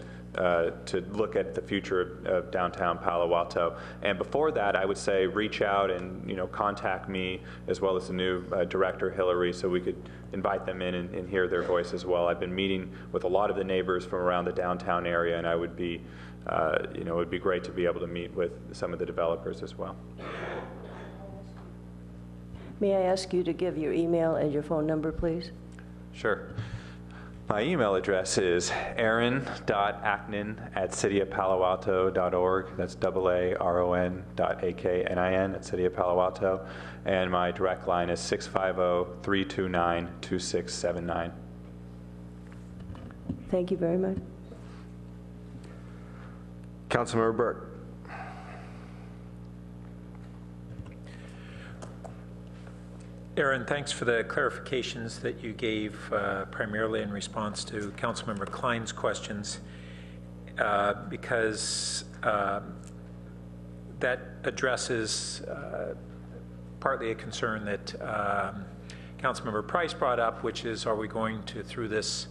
Speaker 7: look at the future of downtown Palo Alto. And before that, I would say reach out and contact me as well as the new director, Hillary, so we could invite them in and hear their voice as well. I've been meeting with a lot of the neighbors from around the downtown area, and I would be, it would be great to be able to meet with some of the developers as well.
Speaker 12: May I ask you to give your email and your phone number, please?
Speaker 7: Sure. My email address is aaron.aknin@cityofpaloalto.org. That's aaron.aknin@cityofpaloalto. And my direct line is 650-329-2679.
Speaker 12: Thank you very much.
Speaker 19: Councilmember Burke.
Speaker 1: Aaron, thanks for the clarifications that you gave primarily in response to Councilmember Klein's questions, because that addresses partly a concern that Councilmember Price brought up, which is, are we going to, through this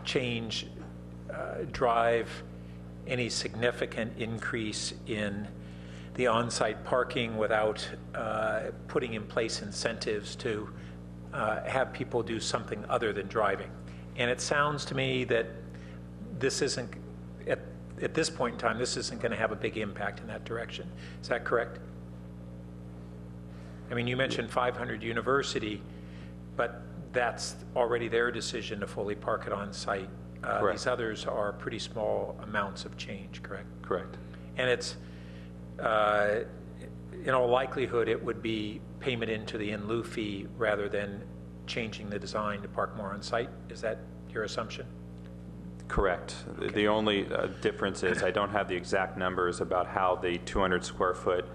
Speaker 1: change, drive any significant increase in the on-site parking without putting in place incentives to have people do something other than driving? And it sounds to me that this isn't, at this point in time, this isn't going to have a big impact in that direction. Is that correct? I mean, you mentioned 500 University, but that's already their decision to fully park it on site. These others are pretty small amounts of change, correct?
Speaker 7: Correct.
Speaker 1: And it's, in all likelihood, it would be payment into the in lieu fee rather than changing the design to park more on site. Is that your assumption?
Speaker 7: Correct. Okay. The only difference is I don't have the exact numbers about how the 200 square foot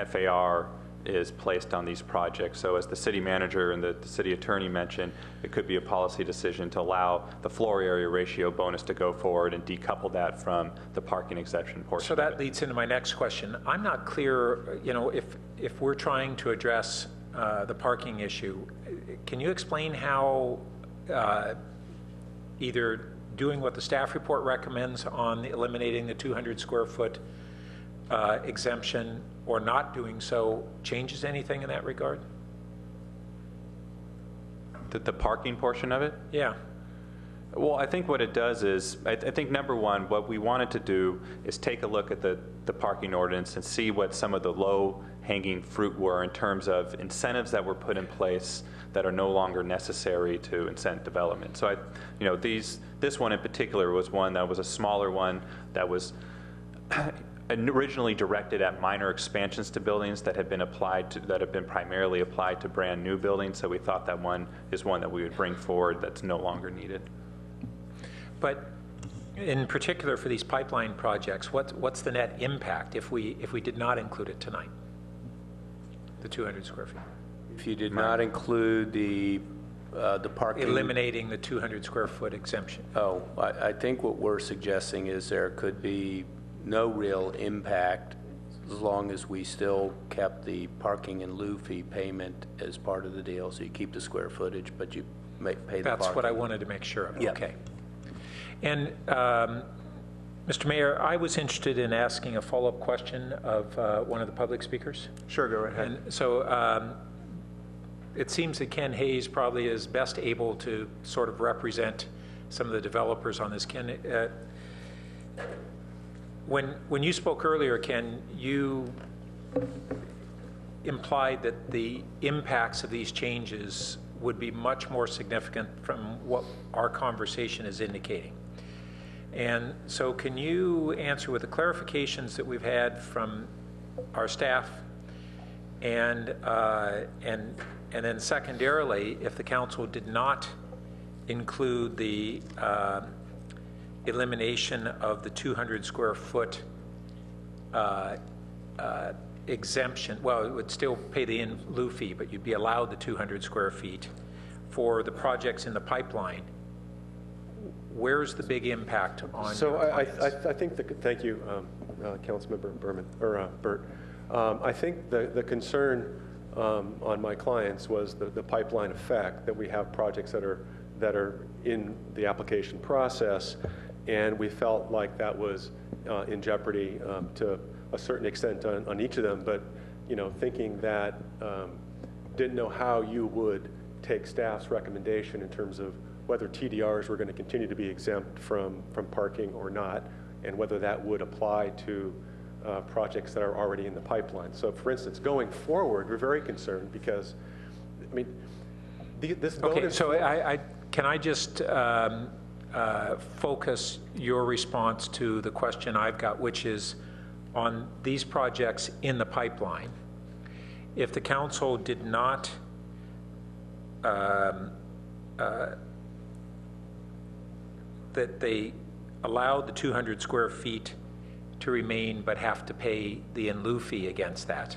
Speaker 7: FAR is placed on these projects. So as the city manager and the city attorney mentioned, it could be a policy decision to allow the floor area ratio bonus to go forward and decouple that from the parking exception portion.
Speaker 1: So that leads into my next question. I'm not clear, you know, if we're trying to address the parking issue, can you explain how either doing what the staff report recommends on eliminating the 200 square foot exemption or not doing so changes anything in that regard?
Speaker 7: The parking portion of it?
Speaker 1: Yeah.
Speaker 7: Well, I think what it does is, I think number one, what we wanted to do is take a look at the parking ordinance and see what some of the low-hanging fruit were in terms of incentives that were put in place that are no longer necessary to incent development. So you know, this one in particular was one that was a smaller one that was originally directed at minor expansions to buildings that have been primarily applied to brand new buildings. So we thought that one is one that we would bring forward that's no longer needed.
Speaker 1: But in particular for these pipeline projects, what's the net impact if we did not include it tonight? The 200 square feet.
Speaker 16: If you did not include the parking,
Speaker 1: eliminating the 200 square foot exemption.
Speaker 16: Oh, I think what we're suggesting is there could be no real impact as long as we still kept the parking in lieu fee payment as part of the deal. So you keep the square footage, but you pay the parking.
Speaker 1: That's what I wanted to make sure of.
Speaker 16: Yeah.
Speaker 1: Okay. And Mr. Mayor, I was interested in asking a follow-up question of one of the public speakers.
Speaker 19: Sure, go right ahead.
Speaker 1: And so it seems that Ken Hayes probably is best able to sort of represent some of the developers on this. Ken, when you spoke earlier, Ken, you implied that the impacts of these changes would be much more significant from what our conversation is indicating. And so can you answer with the clarifications that we've had from our staff and then secondarily, if the council did not include the elimination of the 200 square foot exemption, well, it would still pay the in lieu fee, but you'd be allowed the 200 square feet for the projects in the pipeline. Where's the big impact on?
Speaker 14: So I think thank you, Councilmember Burt. I think the concern on my clients was the pipeline effect, that we have projects that are in the application process, and we felt like that was in jeopardy to a certain extent on each of them. But you know, thinking that didn't know how you would take staff's recommendation in terms of whether TDRs were going to continue to be exempt from parking or not, and whether that would apply to projects that are already in the pipeline. So for instance, going forward, we're very concerned because, I mean, this bonus...
Speaker 1: Okay, so can I just focus your response to the question I've got, which is on these projects in the pipeline. If the council did not that they allowed the 200 square feet to remain but have to pay the in lieu fee against that.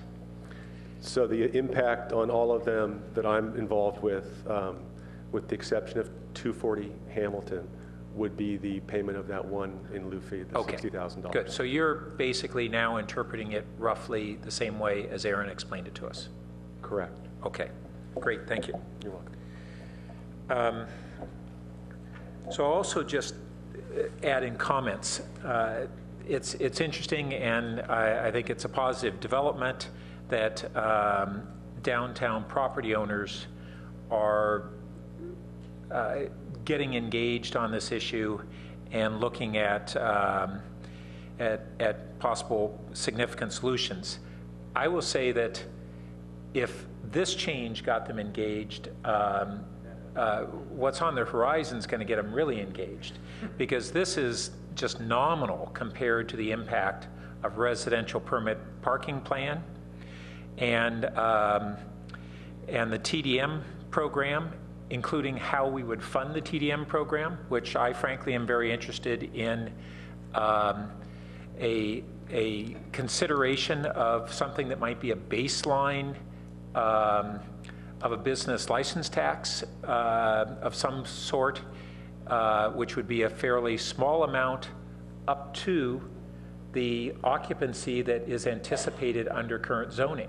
Speaker 14: So the impact on all of them that I'm involved with the exception of 240 Hamilton, would be the payment of that one in lieu fee, the
Speaker 1: Okay.
Speaker 14: $60,000.
Speaker 1: Good. So you're basically now interpreting it roughly the same way as Aaron explained it to us.
Speaker 14: Correct.
Speaker 1: Okay. Great. Thank you.
Speaker 14: You're welcome.
Speaker 1: So I'll also just add in comments. It's interesting, and I think it's a positive development that downtown property owners are getting engaged on this issue and looking at possible significant solutions. I will say that if this change got them engaged, what's on their horizon is going to get them really engaged, because this is just nominal compared to the impact of residential permit parking plan and the TDM program, including how we would fund the TDM program, which I frankly am very interested in a consideration of something that might be a baseline of a business license tax of some sort, which would be a fairly small amount up to the occupancy that is anticipated under current zoning.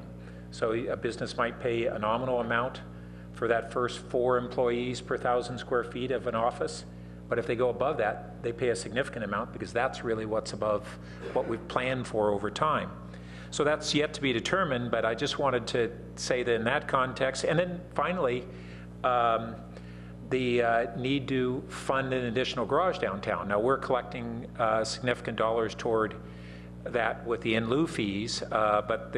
Speaker 1: So a business might pay a nominal amount for that first 4 employees per 1,000 square feet of an office. But if they go above that, they pay a significant amount, because that's really what's above what we've planned for over time. So that's yet to be determined, but I just wanted to say that in that context. And then finally, the need to fund an additional garage downtown. Now, we're collecting significant dollars toward that with the in lieu fees, but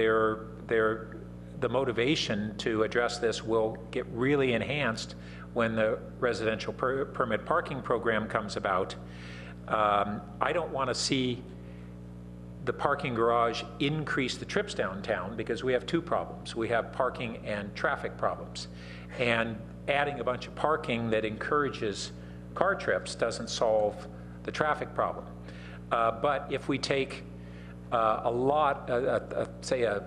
Speaker 1: the motivation to address this will get really enhanced when the residential permit parking program comes about. I don't want to see the parking garage increase the trips downtown, because we have 2 problems. We have parking and traffic problems. And adding a bunch of parking that encourages car trips doesn't solve the traffic problem. But if we take a lot, say a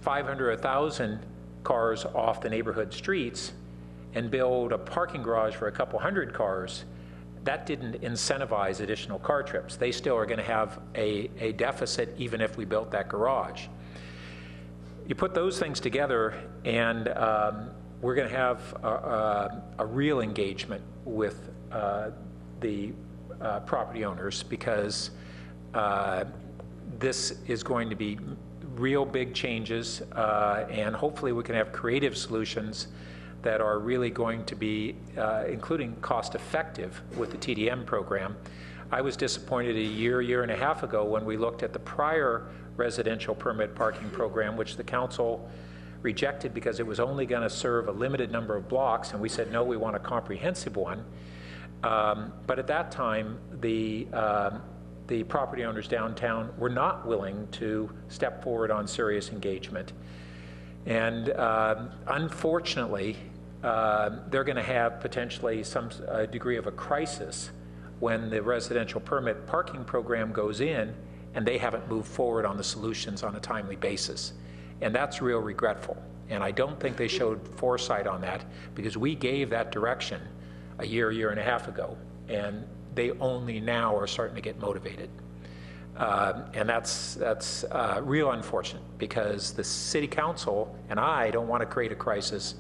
Speaker 1: 500 or 1,000 cars off the neighborhood streets and build a parking garage for a couple hundred cars, that didn't incentivize additional car trips. They still are going to have a deficit even if we built that garage. You put those things together, and we're going to have a real engagement with the property owners, because this is going to be real big changes, and hopefully we can have creative solutions that are really going to be, including cost effective with the TDM program. I was disappointed a year and a half ago when we looked at the prior residential permit parking program, which the council rejected because it was only going to serve a limited number of blocks, and we said, no, we want a comprehensive one. But at that time, the property owners downtown were not willing to step forward on serious engagement. And unfortunately, they're going to have potentially some degree of a crisis when the residential permit parking program goes in and they haven't moved forward on the solutions on a timely basis. And that's real regretful. And I don't think they showed foresight on that, because we gave that direction a year and a half ago, and they only now are starting to get motivated. And that's real unfortunate, because the city council and I don't want to create a crisis,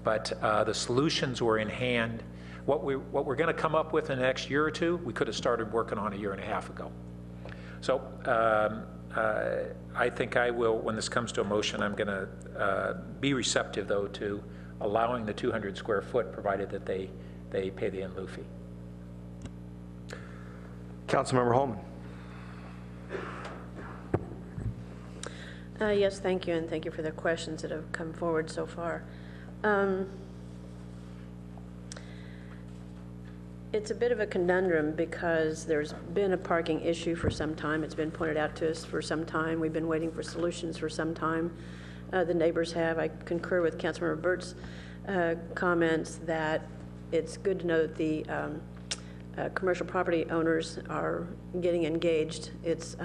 Speaker 1: but the solutions were in hand. What we're going to come up with in the next year or two, we could have started working on a year and a half ago. So I think I will, when this comes to a motion, I'm going to be receptive, though, to allowing the 200 square foot, provided that they pay the in lieu fee.
Speaker 19: Councilmember Holman.
Speaker 12: Yes, thank you, and thank you for the questions that have come forward so far. It's a bit of a conundrum, because there's been a parking issue for some time. It's been pointed out to us for some time. We've been waiting for solutions for some time. The neighbors have. I concur with Councilmember Burt's comments that it's good to know that the commercial property owners are getting engaged. It's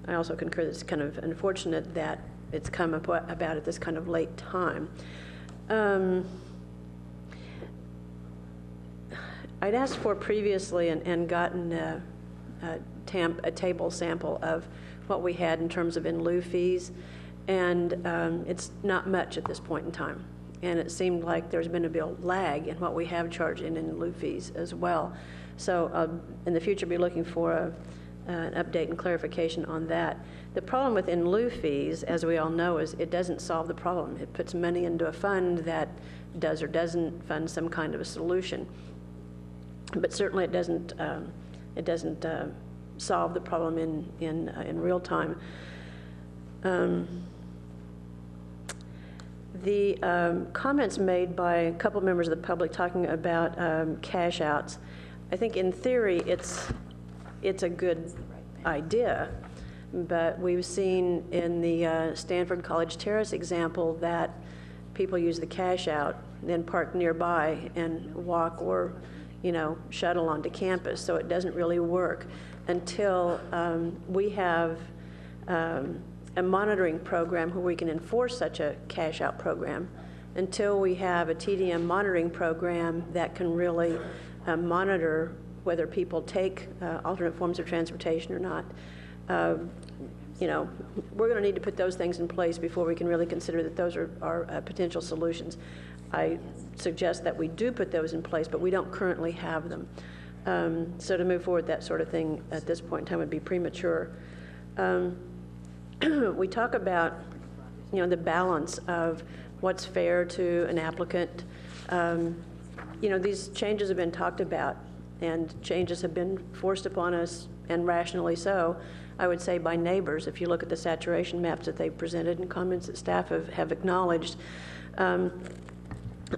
Speaker 12: I also concur that it's kind of unfortunate that it's come about at this kind of late time. I'd asked for previously and gotten a table sample of what we had in terms of in lieu fees, and it's not much at this point in time. And it seemed like there's been a bit of lag in what we have charged in lieu fees as well. So in the future, be looking for an update and clarification on that. The problem with in lieu fees, as we all know, is it doesn't solve the problem. It puts money into a fund that does or doesn't fund some kind of a solution. But certainly it doesn't solve the problem in real time. The comments made by a couple members of the public talking about cash outs, I think in theory it's a good idea, but we've seen in the Stanford College Terrace example that people use the cash out, then park nearby and walk or shuttle onto campus. So it doesn't really work until we have a monitoring program where we can enforce such a cash out program, until we have a TDM monitoring program that can really monitor whether people take alternate forms of transportation or not. We're going to need to put those things in place before we can really consider that those are potential solutions. I suggest that we do put those in place, but we don't currently have them. So to move forward, that sort of thing at this point in time would be premature. We talk about, the balance of what's fair to an applicant. These changes have been talked about, and changes have been forced upon us, and rationally so, I would say, by neighbors. If you look at the saturation maps that they've presented and comments that staff have acknowledged,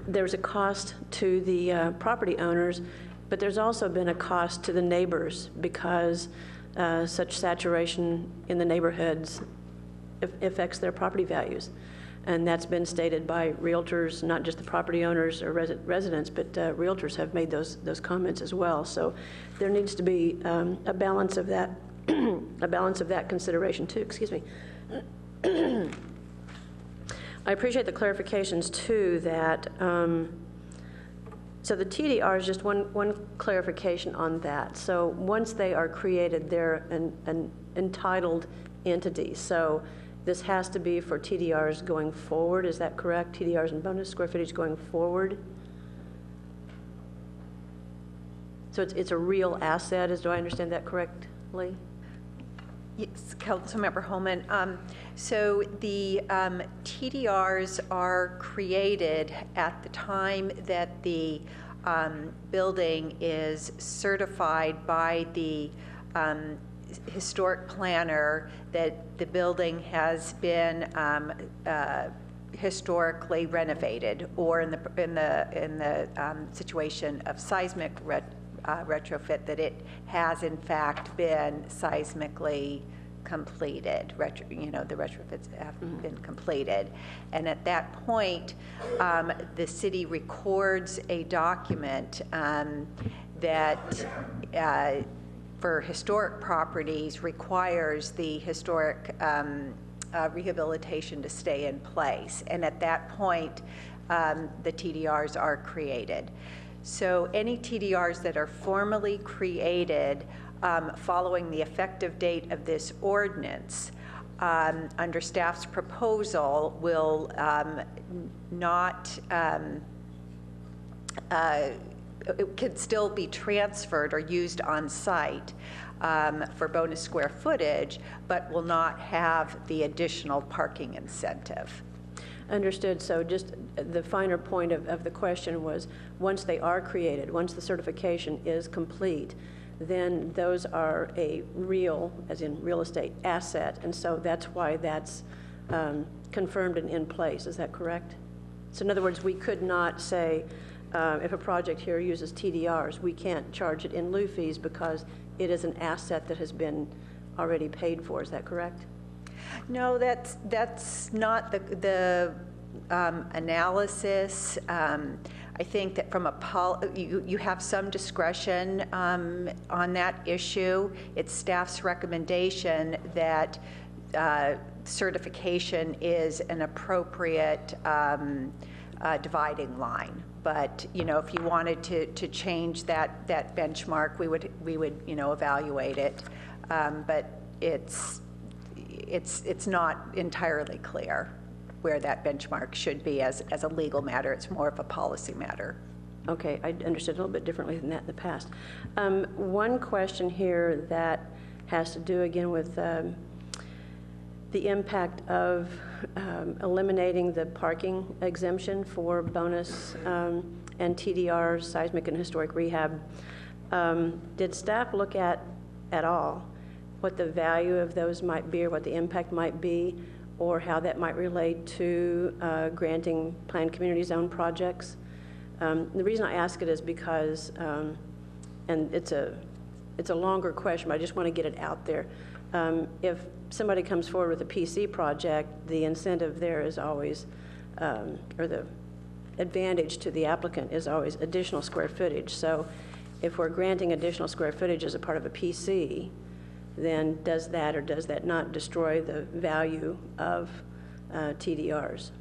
Speaker 12: there's a cost to the property owners, but there's also been a cost to the neighbors because such saturation in the neighborhoods affects their property values. And that's been stated by realtors, not just the property owners or residents, but realtors have made those comments as well. So there needs to be a balance of that, a balance of that consideration too. Excuse me. I appreciate the clarifications too. That so the TDR is just one clarification on that. So once they are created, they're an entitled entity. So this has to be for TDRs going forward, is that correct? TDRs and bonus square footage going forward? So it's a real asset, do I understand that correctly?
Speaker 18: Yes, Councilmember Holman. So the TDRs are created at the time that the building is certified by the historic planner that the building has been historically renovated, or in the situation of seismic retrofit, that it has in fact been seismically completed. The retrofits have been completed, and at that point, the city records a document that. For historic properties requires the historic rehabilitation to stay in place. And at that point, the TDRs are created. So any TDRs that are formally created following the effective date of this ordinance, under staff's proposal, will not it could still be transferred or used on site for bonus square footage, but will not have the additional parking incentive.
Speaker 12: Understood. So just the finer point of the question was, once they are created, once the certification is complete, then those are a real, as in real estate, asset. And so that's why that's confirmed and in place. Is that correct? So in other words, we could not say, if a project here uses TDRs, we can't charge it in lieu fees because it is an asset that has been already paid for. Is that correct?
Speaker 18: No, that's not the analysis. I think that from you have some discretion on that issue. It's staff's recommendation that certification is an appropriate dividing line. But if you wanted to change that benchmark, we would evaluate it. But it's not entirely clear where that benchmark should be as a legal matter. It's more of a policy matter.
Speaker 12: Okay, I understood a little bit differently than that in the past. One question here that has to do again with the impact of eliminating the parking exemption for bonus and TDR, seismic and historic rehab. Did staff look at all what the value of those might be or what the impact might be, or how that might relate to granting planned community zone projects? The reason I ask it is because, and it's a longer question, but I just want to get it out there. If somebody comes forward with a PC project, the incentive there is always, or the advantage to the applicant is always additional square footage. So if we're granting additional square footage as a part of a PC, then does that or does that not destroy the value of TDRs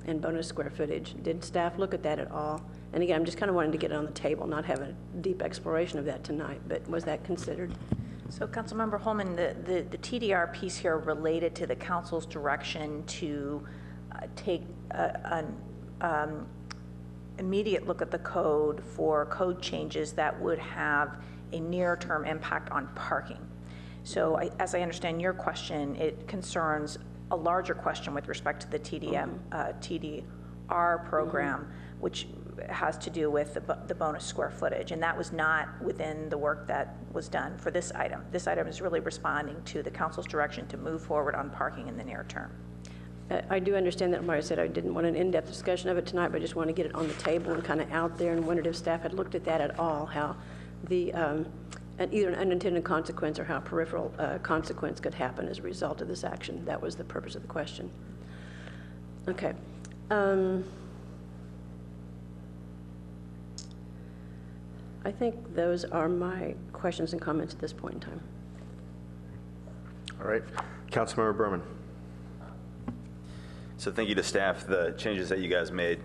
Speaker 12: and bonus square footage? Did staff look at that at all? And again, I'm just kind of wanting to get it on the table, not have a deep exploration of that tonight, but was that considered?
Speaker 2: So Councilmember Holman, the TDR piece here related to the council's direction to take an immediate look at the code for code changes that would have a near-term impact on parking. So as I understand your question, it concerns a larger question with respect to the TDR program, which has to do with the bonus square footage, and that was not within the work that was done for this item. This item is really responding to the council's direction to move forward on parking in the near term.
Speaker 12: I do understand that. Mara said I didn't want an in-depth discussion of it tonight, but I just want to get it on the table and kind of out there, and wondered if staff had looked at that at all, how the either an unintended consequence or how peripheral consequence could happen as a result of this action. That was the purpose of the question. Okay. I think those are my questions and comments at this point in time.
Speaker 19: All right. Councilmember Berman.
Speaker 4: So thank you to staff. The changes that you guys made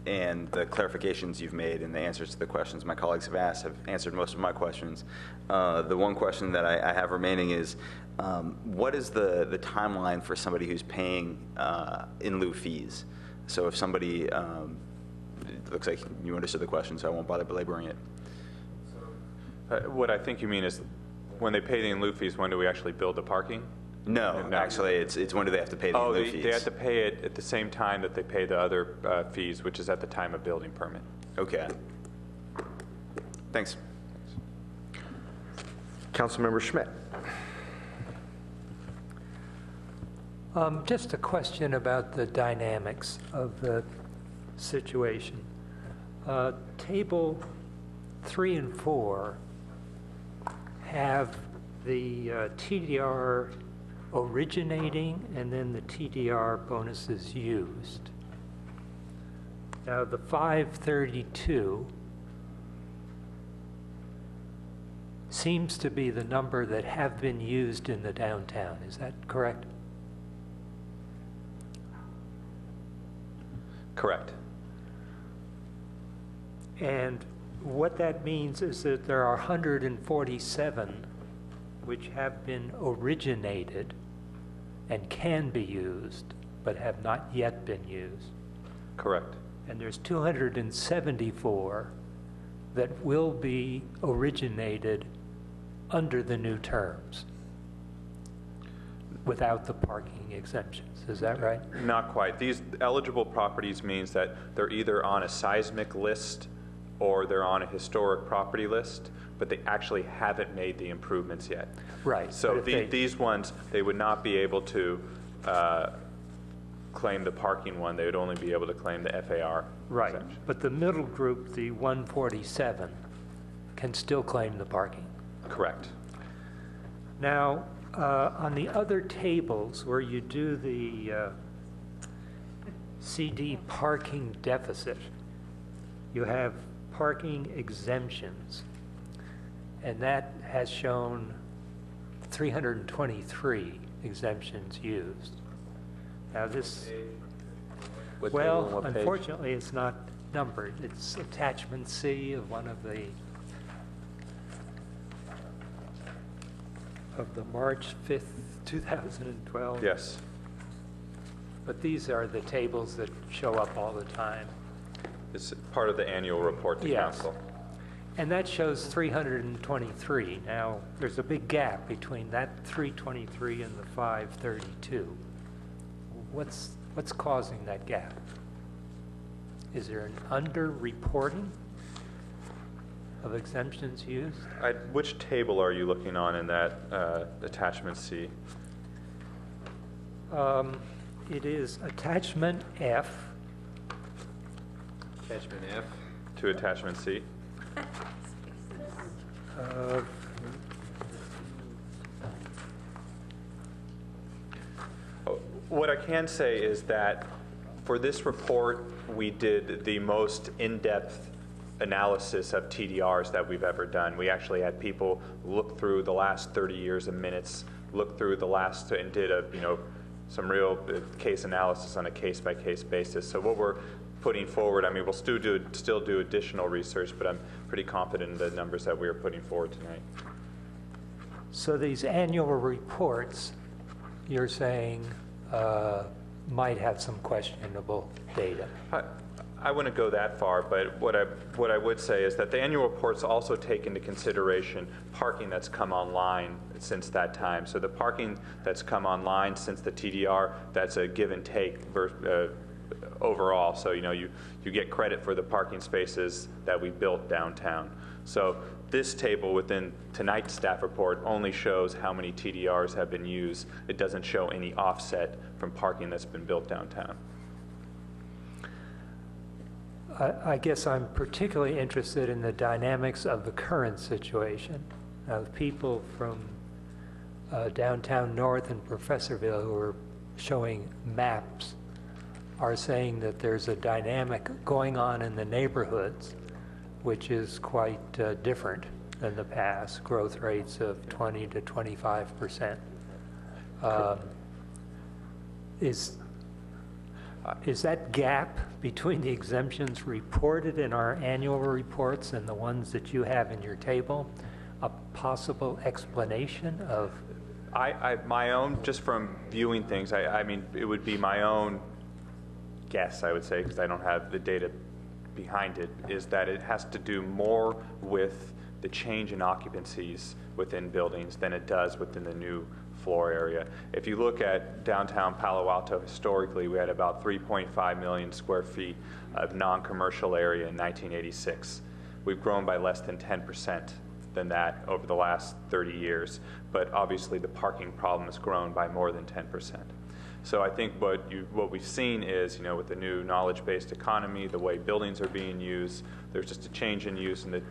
Speaker 4: and the clarifications you've made and the answers to the questions my colleagues have asked have answered most of my questions. The one question that I have remaining is, what is the timeline for somebody who's paying in lieu fees? So if somebody, it looks like you understood the question, so I won't bother belaboring it.
Speaker 7: What I think you mean is when they pay the in lieu fees, when do we actually build the parking?
Speaker 4: No, actually, it's when do they have to pay the in lieu fees?
Speaker 7: They have to pay it at the same time that they pay the other fees, which is at the time of building permit.
Speaker 4: Okay. Thanks.
Speaker 19: Councilmember Schmidt.
Speaker 11: Just a question about the dynamics of the situation. Table 3 and 4 have the TDR originating and then the TDR bonuses used. Now the 532 seems to be the number that have been used in the downtown. Is that correct?
Speaker 7: Correct.
Speaker 11: And what that means is that there are 147 which have been originated and can be used, but have not yet been used.
Speaker 7: Correct.
Speaker 11: And there's 274 that will be originated under the new terms without the parking exemptions. Is that right?
Speaker 7: Not quite. These eligible properties means that they're either on a seismic list or they're on a historic property list, but they actually haven't made the improvements yet.
Speaker 11: Right.
Speaker 7: So these ones, they would not be able to claim the parking one. They would only be able to claim the FAR
Speaker 11: right.
Speaker 7: exemption.
Speaker 11: But the middle group, the 147, can still claim the parking.
Speaker 7: Correct.
Speaker 11: Now, on the other tables where you do the CD parking deficit. You have parking exemptions, and that has shown 323 exemptions used. Now this, well, unfortunately, it's not numbered. It's attachment C of one of the March 5th, 2012.
Speaker 7: Yes.
Speaker 11: But these are the tables that show up all the time.
Speaker 7: It's part of the annual report to
Speaker 11: Yes.
Speaker 7: council.
Speaker 11: And that shows 323. Now, there's a big gap between that 323 and the 532. What's causing that gap? Is there an under-reporting of exemptions used?
Speaker 7: Which table are you looking on in that attachment C?
Speaker 11: It is attachment F.
Speaker 8: Attachment F.
Speaker 7: To attachment C? What I can say is that for this report, we did the most in-depth analysis of TDRs that we've ever done. We actually had people look through the last 30 years of minutes, look through the last, and did some real case analysis on a case-by-case basis. So what we're putting forward, I mean, we'll still do additional research, but I'm pretty confident in the numbers that we are putting forward tonight.
Speaker 11: So these annual reports, you're saying, might have some questionable data.
Speaker 7: I wouldn't go that far, but what I would say is that the annual reports also take into consideration parking that's come online since that time. So the parking that's come online since the TDR, that's a give and take overall. So you get credit for the parking spaces that we built downtown. So this table within tonight's staff report only shows how many TDRs have been used. It doesn't show any offset from parking that's been built downtown.
Speaker 11: I guess I'm particularly interested in the dynamics of the current situation. Now, the people from downtown North and Professorville who are showing maps are saying that there's a dynamic going on in the neighborhoods which is quite different than the past, growth rates of 20 to 25%. Is that gap between the exemptions reported in our annual reports and the ones that you have in your table a possible explanation of?
Speaker 7: My own, just from viewing things, I mean, it would be my own guess, I would say, because I don't have the data behind it, is that it has to do more with the change in occupancies within buildings than it does within the new floor area. If you look at downtown Palo Alto, historically, we had about 3.5 million square feet of non-commercial area in 1986. We've grown by less than 10% than that over the last 30 years, but obviously the parking problem has grown by more than 10%. So I think what we've seen is, with the new knowledge-based economy, the way buildings are being used, there's just a change in use, and the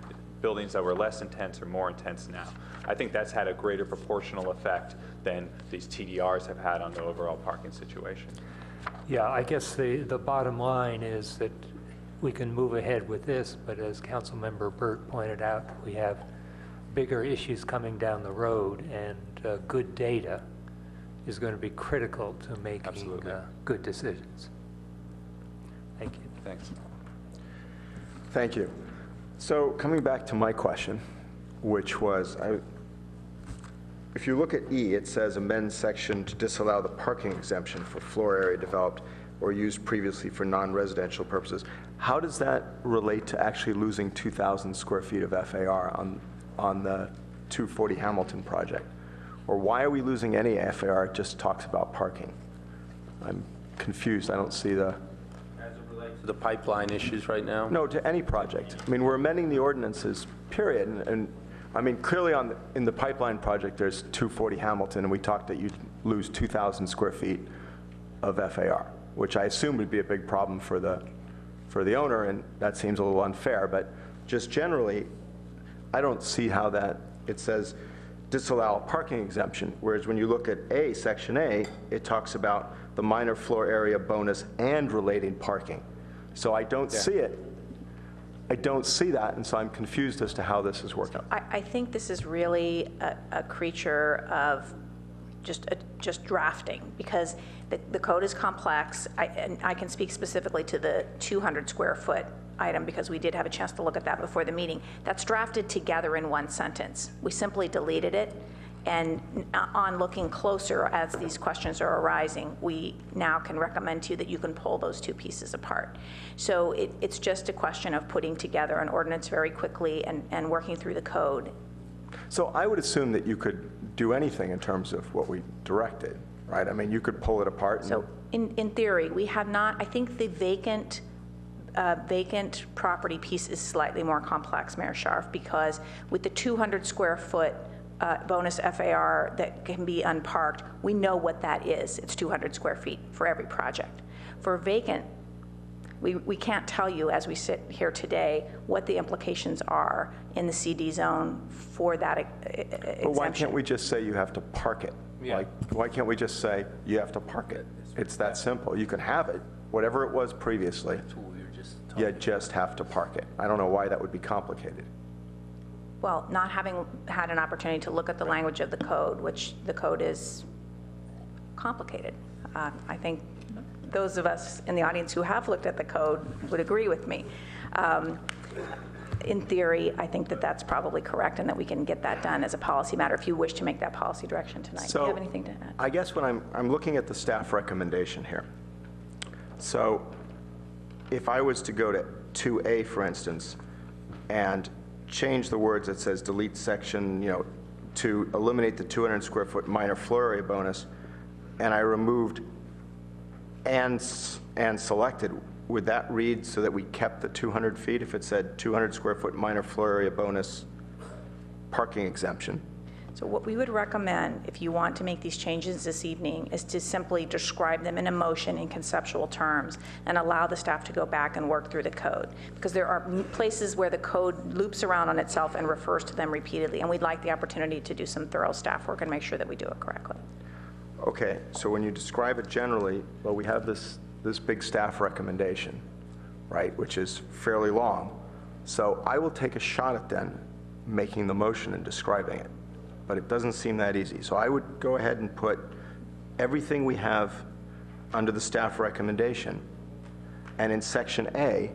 Speaker 7: buildings that were less intense are more intense now. I think that's had a greater proportional effect than these TDRs have had on the overall parking situation.
Speaker 11: Yeah, I guess the bottom line is that we can move ahead with this, but as Councilmember Burt pointed out, we have bigger issues coming down the road, and good data is going to be critical to making good decisions. Thank you.
Speaker 7: Thanks.
Speaker 19: Thank you. So coming back to my question, which was, if you look at E, it says amend section to disallow the parking exemption for floor area developed or used previously for non-residential purposes. How does that relate to actually losing 2,000 square feet of FAR on the 240 Hamilton project? Or why are we losing any FAR? It just talks about parking. I'm confused. I don't see the...
Speaker 16: As it relates to the pipeline issues right now?
Speaker 19: No, to any project. I mean, we're amending the ordinances, period. And I mean, clearly in the pipeline project, there's 240 Hamilton, and we talked that you'd lose 2,000 square feet of FAR, which I assume would be a big problem for the owner, and that seems a little unfair. But just generally, I don't see how that, it says disallow a parking exemption, whereas when you look at A, Section A, it talks about the minor floor area bonus and related parking. So I don't see it. I don't see that, and so I'm confused as to how this is working.
Speaker 2: I think this is really a creature of just drafting, because the code is complex. And I can speak specifically to the 200 square foot item because we did have a chance to look at that before the meeting. That's drafted together in one sentence. We simply deleted it, and on looking closer as these questions are arising, we now can recommend to you that you can pull those two pieces apart. So it's just a question of putting together an ordinance very quickly and working through the code.
Speaker 19: So I would assume that you could do anything in terms of what we directed, right? I mean, you could pull it apart. And
Speaker 2: so in theory, we have not, I think the vacant property piece is slightly more complex, Mayor Scharf, because with the 200 square foot bonus FAR that can be unparked, we know what that is. It's 200 square feet for every project. For vacant, we can't tell you as we sit here today what the implications are in the CD zone for that exemption.
Speaker 19: But why can't we just say you have to park it?
Speaker 8: Yeah.
Speaker 19: Like, why can't we just say you have to park it? It's that simple. You can have it, whatever it was previously. You just have to park it. I don't know why that would be complicated.
Speaker 2: Well, not having had an opportunity to look at the language of the code, which the code is complicated. I think those of us in the audience who have looked at the code would agree with me. In theory, I think that that's probably correct and that we can get that done as a policy matter if you wish to make that policy direction tonight. Do you have anything to add?
Speaker 19: I guess when I'm looking at the staff recommendation here. So if I was to go to 2A, for instance, and change the words that says delete section, to eliminate the 200 square foot minor floor area bonus, and I removed and selected, would that read so that we kept the 200 feet if it said 200 square foot minor floor area bonus parking exemption?
Speaker 2: So what we would recommend, if you want to make these changes this evening, is to simply describe them in a motion in conceptual terms and allow the staff to go back and work through the code. Because there are places where the code loops around on itself and refers to them repeatedly, and we'd like the opportunity to do some thorough staff work and make sure that we do it correctly.
Speaker 19: Okay, so when you describe it generally, well, we have this big staff recommendation, right, which is fairly long. So I will take a shot at then making the motion and describing it. But it doesn't seem that easy. So I would go ahead and put everything we have under the staff recommendation. And in section A,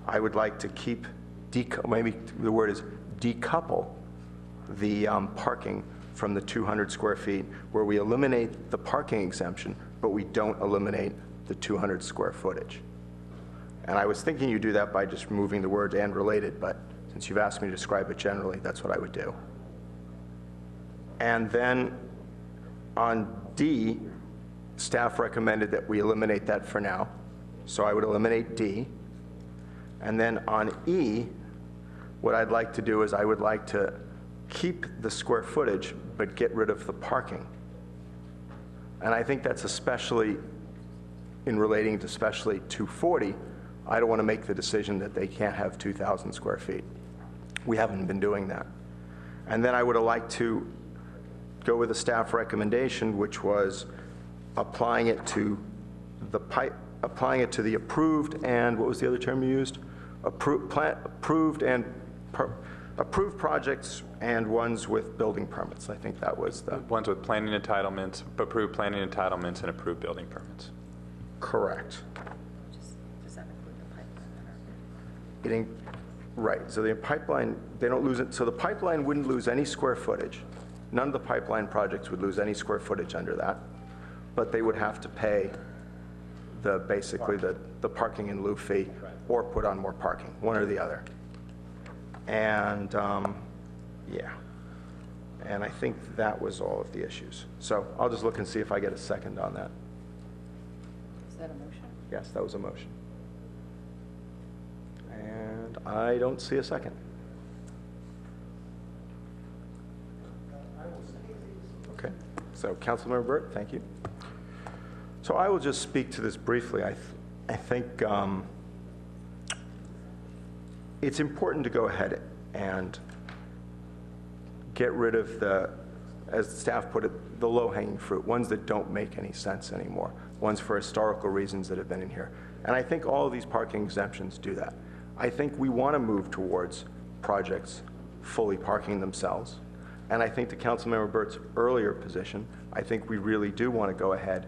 Speaker 19: I would like to keep, maybe the word is decouple the parking from the 200 square feet, where we eliminate the parking exemption, but we don't eliminate the 200 square footage. And I was thinking you do that by just removing the words and related, but since you've asked me to describe it generally, that's what I would do. And then on D, staff recommended that we eliminate that for now. So I would eliminate D. And then on E, what I'd like to do is I would like to keep the square footage, but get rid of the parking. And I think that's especially in relating to especially 240, I don't want to make the decision that they can't have 2,000 square feet. We haven't been doing that. And then I would have liked to go with a staff recommendation, which was applying it to the approved and, what was the other term you used? Approved projects and ones with building permits. I think that was the
Speaker 7: ones with planning entitlements, approved planning entitlements, and approved building permits.
Speaker 19: Correct.
Speaker 18: Does that include the pipeline?
Speaker 19: Right. So the pipeline, they don't lose it. So the pipeline wouldn't lose any square footage. None of the pipeline projects would lose any square footage under that, but they would have to pay basically the parking in lieu fee or put on more parking, one or the other. And yeah, and I think that was all of the issues. So I'll just look and see if I get a second on that.
Speaker 13: Is that a motion?
Speaker 19: Yes, that was a motion. And I don't see a second. Okay, so Councilmember Burt, thank you. So I will just speak to this briefly. I think it's important to go ahead and get rid of the, as staff put it, the low-hanging fruit, ones that don't make any sense anymore, ones for historical reasons that have been in here. And I think all of these parking exemptions do that. I think we want to move towards projects fully parking themselves. And I think to Councilmember Burt's earlier position, I think we really do want to go ahead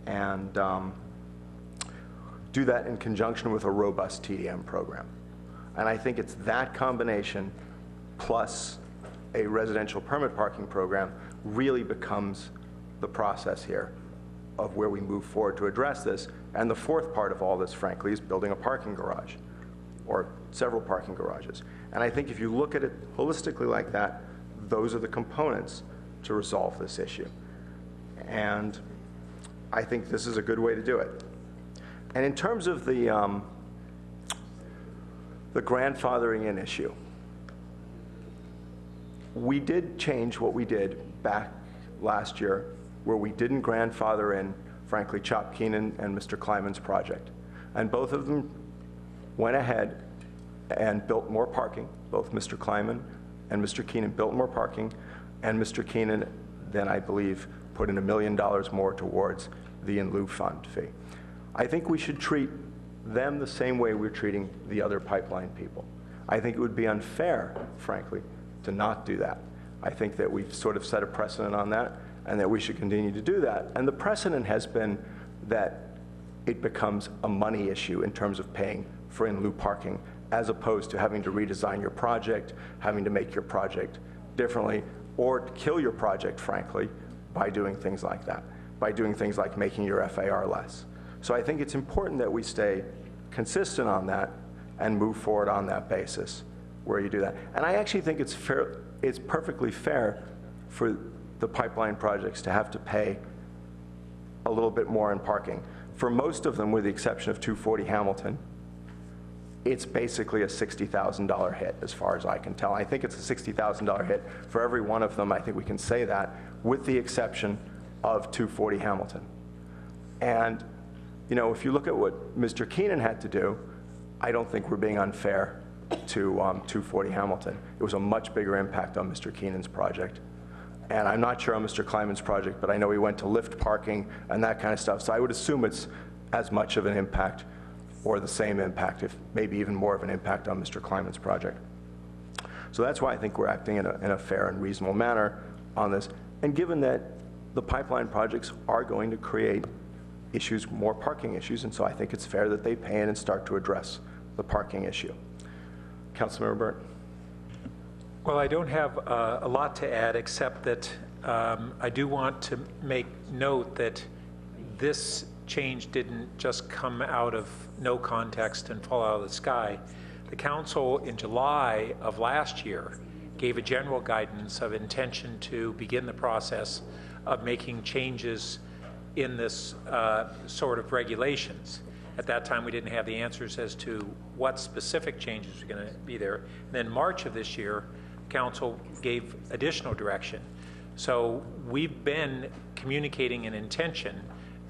Speaker 19: and do that in conjunction with a robust TDM program. And I think it's that combination plus a residential permit parking program really becomes the process here of where we move forward to address this. And the fourth part of all this, frankly, is building a parking garage or several parking garages. And I think if you look at it holistically like that, those are the components to resolve this issue. And I think this is a good way to do it. And in terms of the grandfathering in issue, we did change what we did back last year, where we didn't grandfather in, frankly, Chop Keenan and Mr. Kleiman's project. And both of them went ahead and built more parking. Both Mr. Kleiman and Mr. Keenan built more parking, and Mr. Keenan then, I believe, put in $1 million more towards the in lieu fund fee. I think we should treat them the same way we're treating the other pipeline people. I think it would be unfair, frankly, to not do that. I think that we've sort of set a precedent on that, and that we should continue to do that. And the precedent has been that it becomes a money issue in terms of paying for in lieu parking, as opposed to having to redesign your project, having to make your project differently, or kill your project, frankly, by doing things like that, by doing things like making your FAR less. So I think it's important that we stay consistent on that and move forward on that basis where you do that. And I actually think it's fair, it's perfectly fair for the pipeline projects to have to pay a little bit more in parking. For most of them, with the exception of 240 Hamilton, it's basically a $60,000 hit as far as I can tell. I think it's a $60,000 hit for every one of them. I think we can say that, with the exception of 240 Hamilton. And, you know, if you look at what Mr. Keenan had to do, I don't think we're being unfair to 240 Hamilton. It was a much bigger impact on Mr. Keenan's project. And I'm not sure on Mr. Kleiman's project, but I know he went to lift parking and that kind of stuff. So I would assume it's as much of an impact or the same impact, if maybe even more of an impact on Mr. Kleiman's project. So that's why I think we're acting in a fair and reasonable manner on this. And given that the pipeline projects are going to create issues, more parking issues, and so I think it's fair that they pay in and start to address the parking issue. Councilmember Burt.
Speaker 1: Well, I don't have a lot to add, except that I do want to make note that this change didn't just come out of no context and fall out of the sky. The council in July of last year gave a general guidance of intention to begin the process of making changes in this sort of regulations. At that time, we didn't have the answers as to what specific changes were going to be there. And then March of this year, Council gave additional direction. So we've been communicating an intention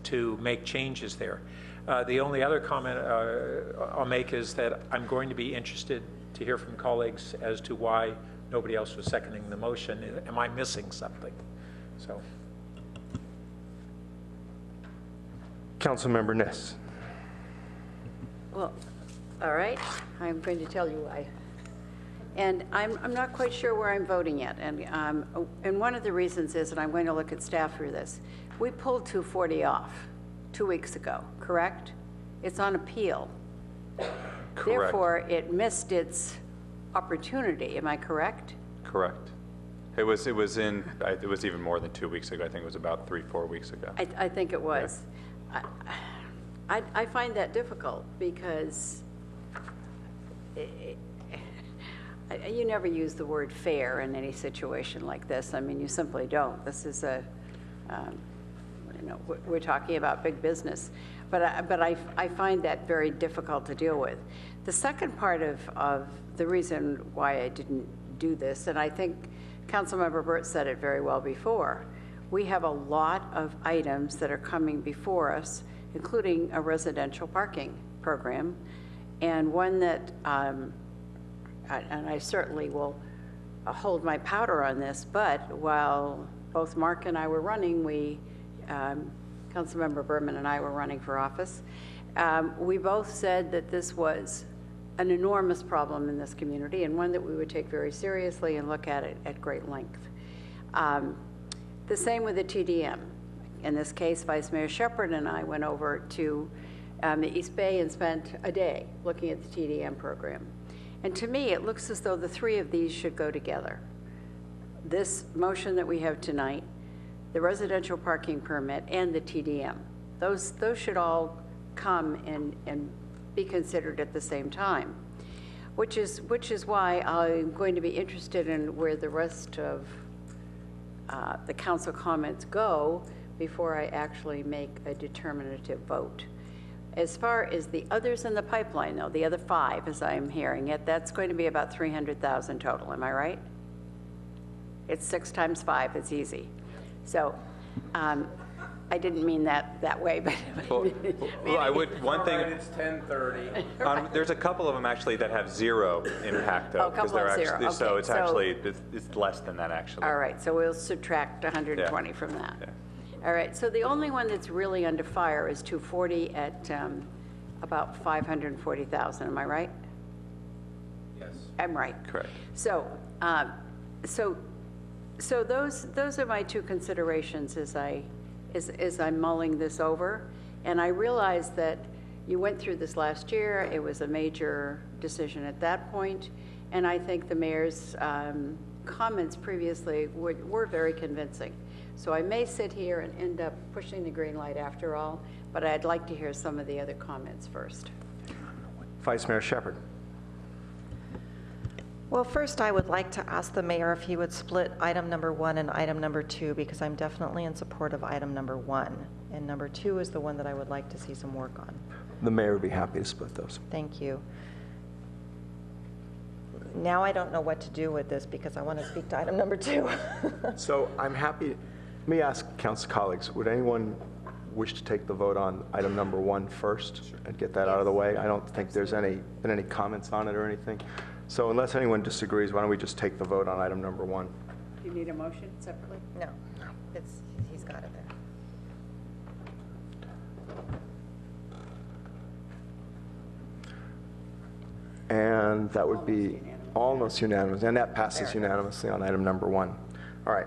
Speaker 1: to make changes there. The only other comment I'll make is that I'm going to be interested to hear from colleagues as to why nobody else was seconding the motion. Am I missing something? So.
Speaker 19: Councilmember Niss.
Speaker 13: Well, all right, I'm going to tell you why. And I'm not quite sure where I'm voting yet. And one of the reasons is, and I'm going to look at staff through this, we pulled 240 off 2 weeks ago, correct? It's on appeal.
Speaker 7: Correct.
Speaker 13: Therefore, it missed its opportunity. Am I correct?
Speaker 7: Correct. It was even more than 2 weeks ago. I think it was about 3-4 weeks ago.
Speaker 13: I think it was. Yeah. I find that difficult because you never use the word fair in any situation like this. I mean, you simply don't. This is we're talking about big business. But I find that very difficult to deal with. The second part of the reason why I didn't do this, and I think Councilmember Burt said it very well before, we have a lot of items that are coming before us, including a residential parking program, and one that, and I certainly will hold my powder on this, but while both Mark and I were running, Councilmember Berman and I were running for office, we both said that this was an enormous problem in this community and one that we would take very seriously and look at it at great length. The same with the TDM. In this case, Vice Mayor Shepherd and I went over to the East Bay and spent a day looking at the TDM program. And to me, it looks as though the three of these should go together. This motion that we have tonight, the residential parking permit, and the TDM. Those should all come and be considered at the same time, which is why I'm going to be interested in where the rest of the council comments go before I actually make a determinative vote. As far as the others in the pipeline, though, the other 5, as I'm hearing it, that's going to be about $300,000 total. Am I right? It's 6 times 5. It's easy. So I didn't mean that way, but
Speaker 7: well, I would. One thing.
Speaker 8: It's 10:30.
Speaker 7: There's a couple of them actually that have 0 impact, though,
Speaker 13: because they're actually 0.
Speaker 7: So
Speaker 13: Okay,
Speaker 7: it's actually it's less than that actually.
Speaker 13: All right, so we'll subtract 120 from that.
Speaker 7: Yeah.
Speaker 13: All right, so the only one that's really under fire is 240 at about 540,000. Am I right?
Speaker 8: Yes.
Speaker 13: I'm right.
Speaker 7: Correct.
Speaker 13: So, so those are my 2 considerations as I'm mulling this over, and I realize that you went through this last year. It was a major decision at that point, and I think the mayor's comments previously were very convincing. So I may sit here and end up pushing the green light after all, but I'd like to hear some of the other comments first.
Speaker 19: Vice Mayor Shepherd.
Speaker 22: Well, first, I would like to ask the mayor if he would split item number 1 and item number 2, because I'm definitely in support of item number 1. And number 2 is the one that I would like to see some work on.
Speaker 19: The mayor would be happy to split those.
Speaker 22: Thank you. Now I don't know what to do with this because I want to speak to item number 2.
Speaker 19: So I'm happy. Let me ask council colleagues, would anyone wish to take the vote on item number 1 first and get that out of the way? I don't think there's been any comments on it or anything. So unless anyone disagrees, why don't we just take the vote on item number 1?
Speaker 13: Do you need a motion separately?
Speaker 22: No, he's got it there.
Speaker 19: And that would be almost unanimous, and that passes unanimously on item number 1. All right.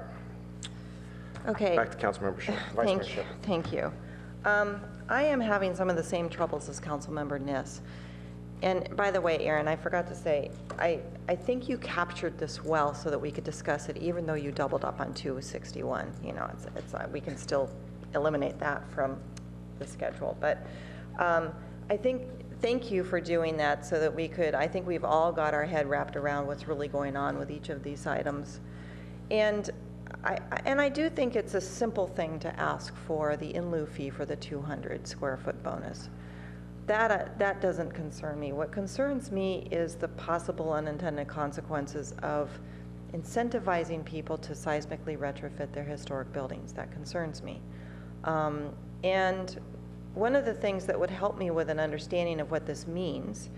Speaker 22: Okay.
Speaker 19: Back to Councilmember Shepherd. Vice Mayor Shepherd.
Speaker 22: Thank you. I am having some of the same troubles as Councilmember Niss. And by the way, Aaron, I forgot to say, I think you captured this well so that we could discuss it, even though you doubled up on 261. You know, we can still eliminate that from the schedule. But thank you for doing that so that we could, I think we've all got our head wrapped around what's really going on with each of these items. And I do think it's a simple thing to ask for the in lieu fee for the 200 square foot bonus. That doesn't concern me. What concerns me is the possible unintended consequences of incentivizing people to seismically retrofit their historic buildings. That concerns me. And one of the things that would help me with an understanding of what this means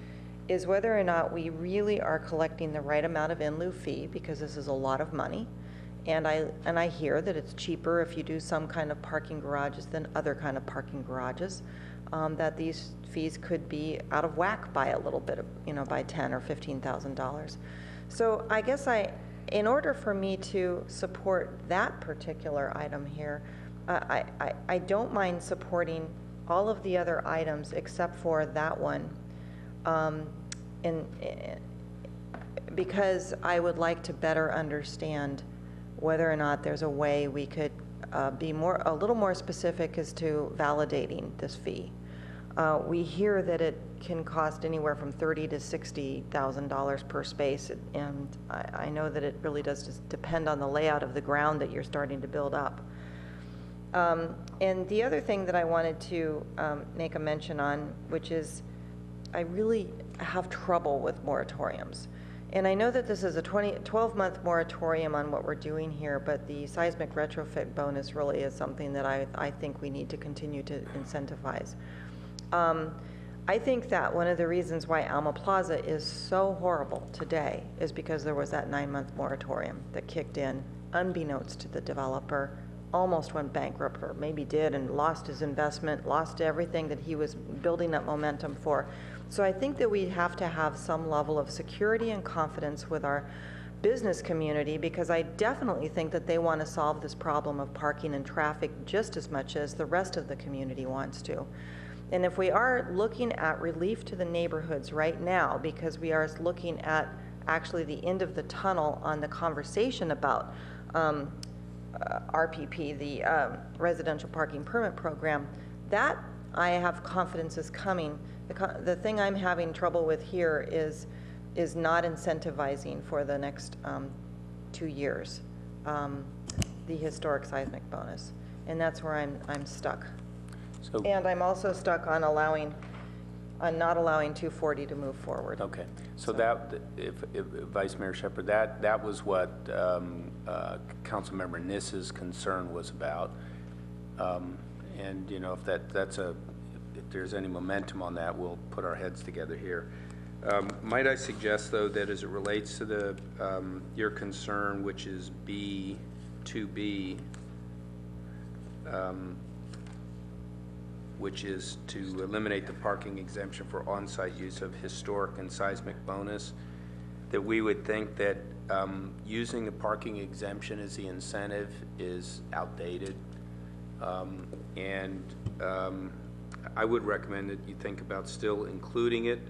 Speaker 22: is whether or not we really are collecting the right amount of in lieu fee, because this is a lot of money. And I hear that it's cheaper if you do some kind of parking garages than other kind of parking garages, that these fees could be out of whack by a little bit, by $10,000 or $15,000. So I guess in order for me to support that particular item here, I don't mind supporting all of the other items except for that one, because I would like to better understand whether or not there's a way we could be a little more specific as to validating this fee. We hear that it can cost anywhere from $30,000 to $60,000 per space, and I know that it really does just depend on the layout of the ground that you're starting to build up. And the other thing that I wanted to make a mention on, which is I really have trouble with moratoriums. And I know that this is a 12-month moratorium on what we're doing here, but the seismic retrofit bonus really is something that I think we need to continue to incentivize. I think that one of the reasons why Alma Plaza is so horrible today is because there was that 9-month moratorium that kicked in unbeknownst to the developer, almost went bankrupt, or maybe did, and lost his investment, lost everything that he was building up momentum for. So I think that we have to have some level of security and confidence with our business community, because I definitely think that they want to solve this problem of parking and traffic just as much as the rest of the community wants to. And if we are looking at relief to the neighborhoods right now, because we are looking at actually the end of the tunnel on the conversation about RPP, the Residential Parking Permit Program, that I have confidence is coming. The thing I'm having trouble with here is not incentivizing for the next 2 years the historic seismic bonus, and that's where I'm stuck.
Speaker 16: So,
Speaker 22: and I'm also stuck on not allowing 240 to move forward.
Speaker 16: Okay, so that, if Vice Mayor Shepherd, that was what Councilmember Niss's concern was about, and you know, if if there's any momentum on that, we'll put our heads together here. Might I suggest, though, that as it relates to the your concern, which is B2B, which is to eliminate the parking exemption for on-site use of historic and seismic bonus, that we would think that using the parking exemption as the incentive is outdated. I would recommend that you think about still including it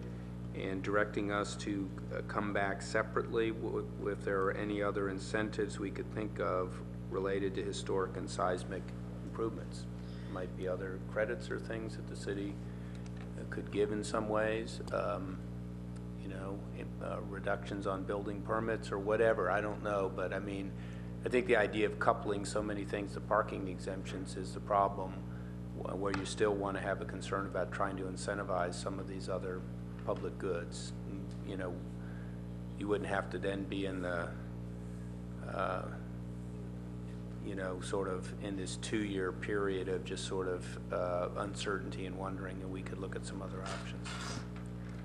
Speaker 16: and directing us to come back separately if there are any other incentives we could think of related to historic and seismic improvements. Might be other credits or things that the city could give in some ways, you know, reductions on building permits or whatever, I don't know, but I mean, I think the idea of coupling so many things to parking exemptions is the problem, where you still want to have a concern about trying to incentivize some of these other public goods. You know, you wouldn't have to then be in the you know, sort of in this 2-year period of just sort of uncertainty and wondering that we could look at some other options.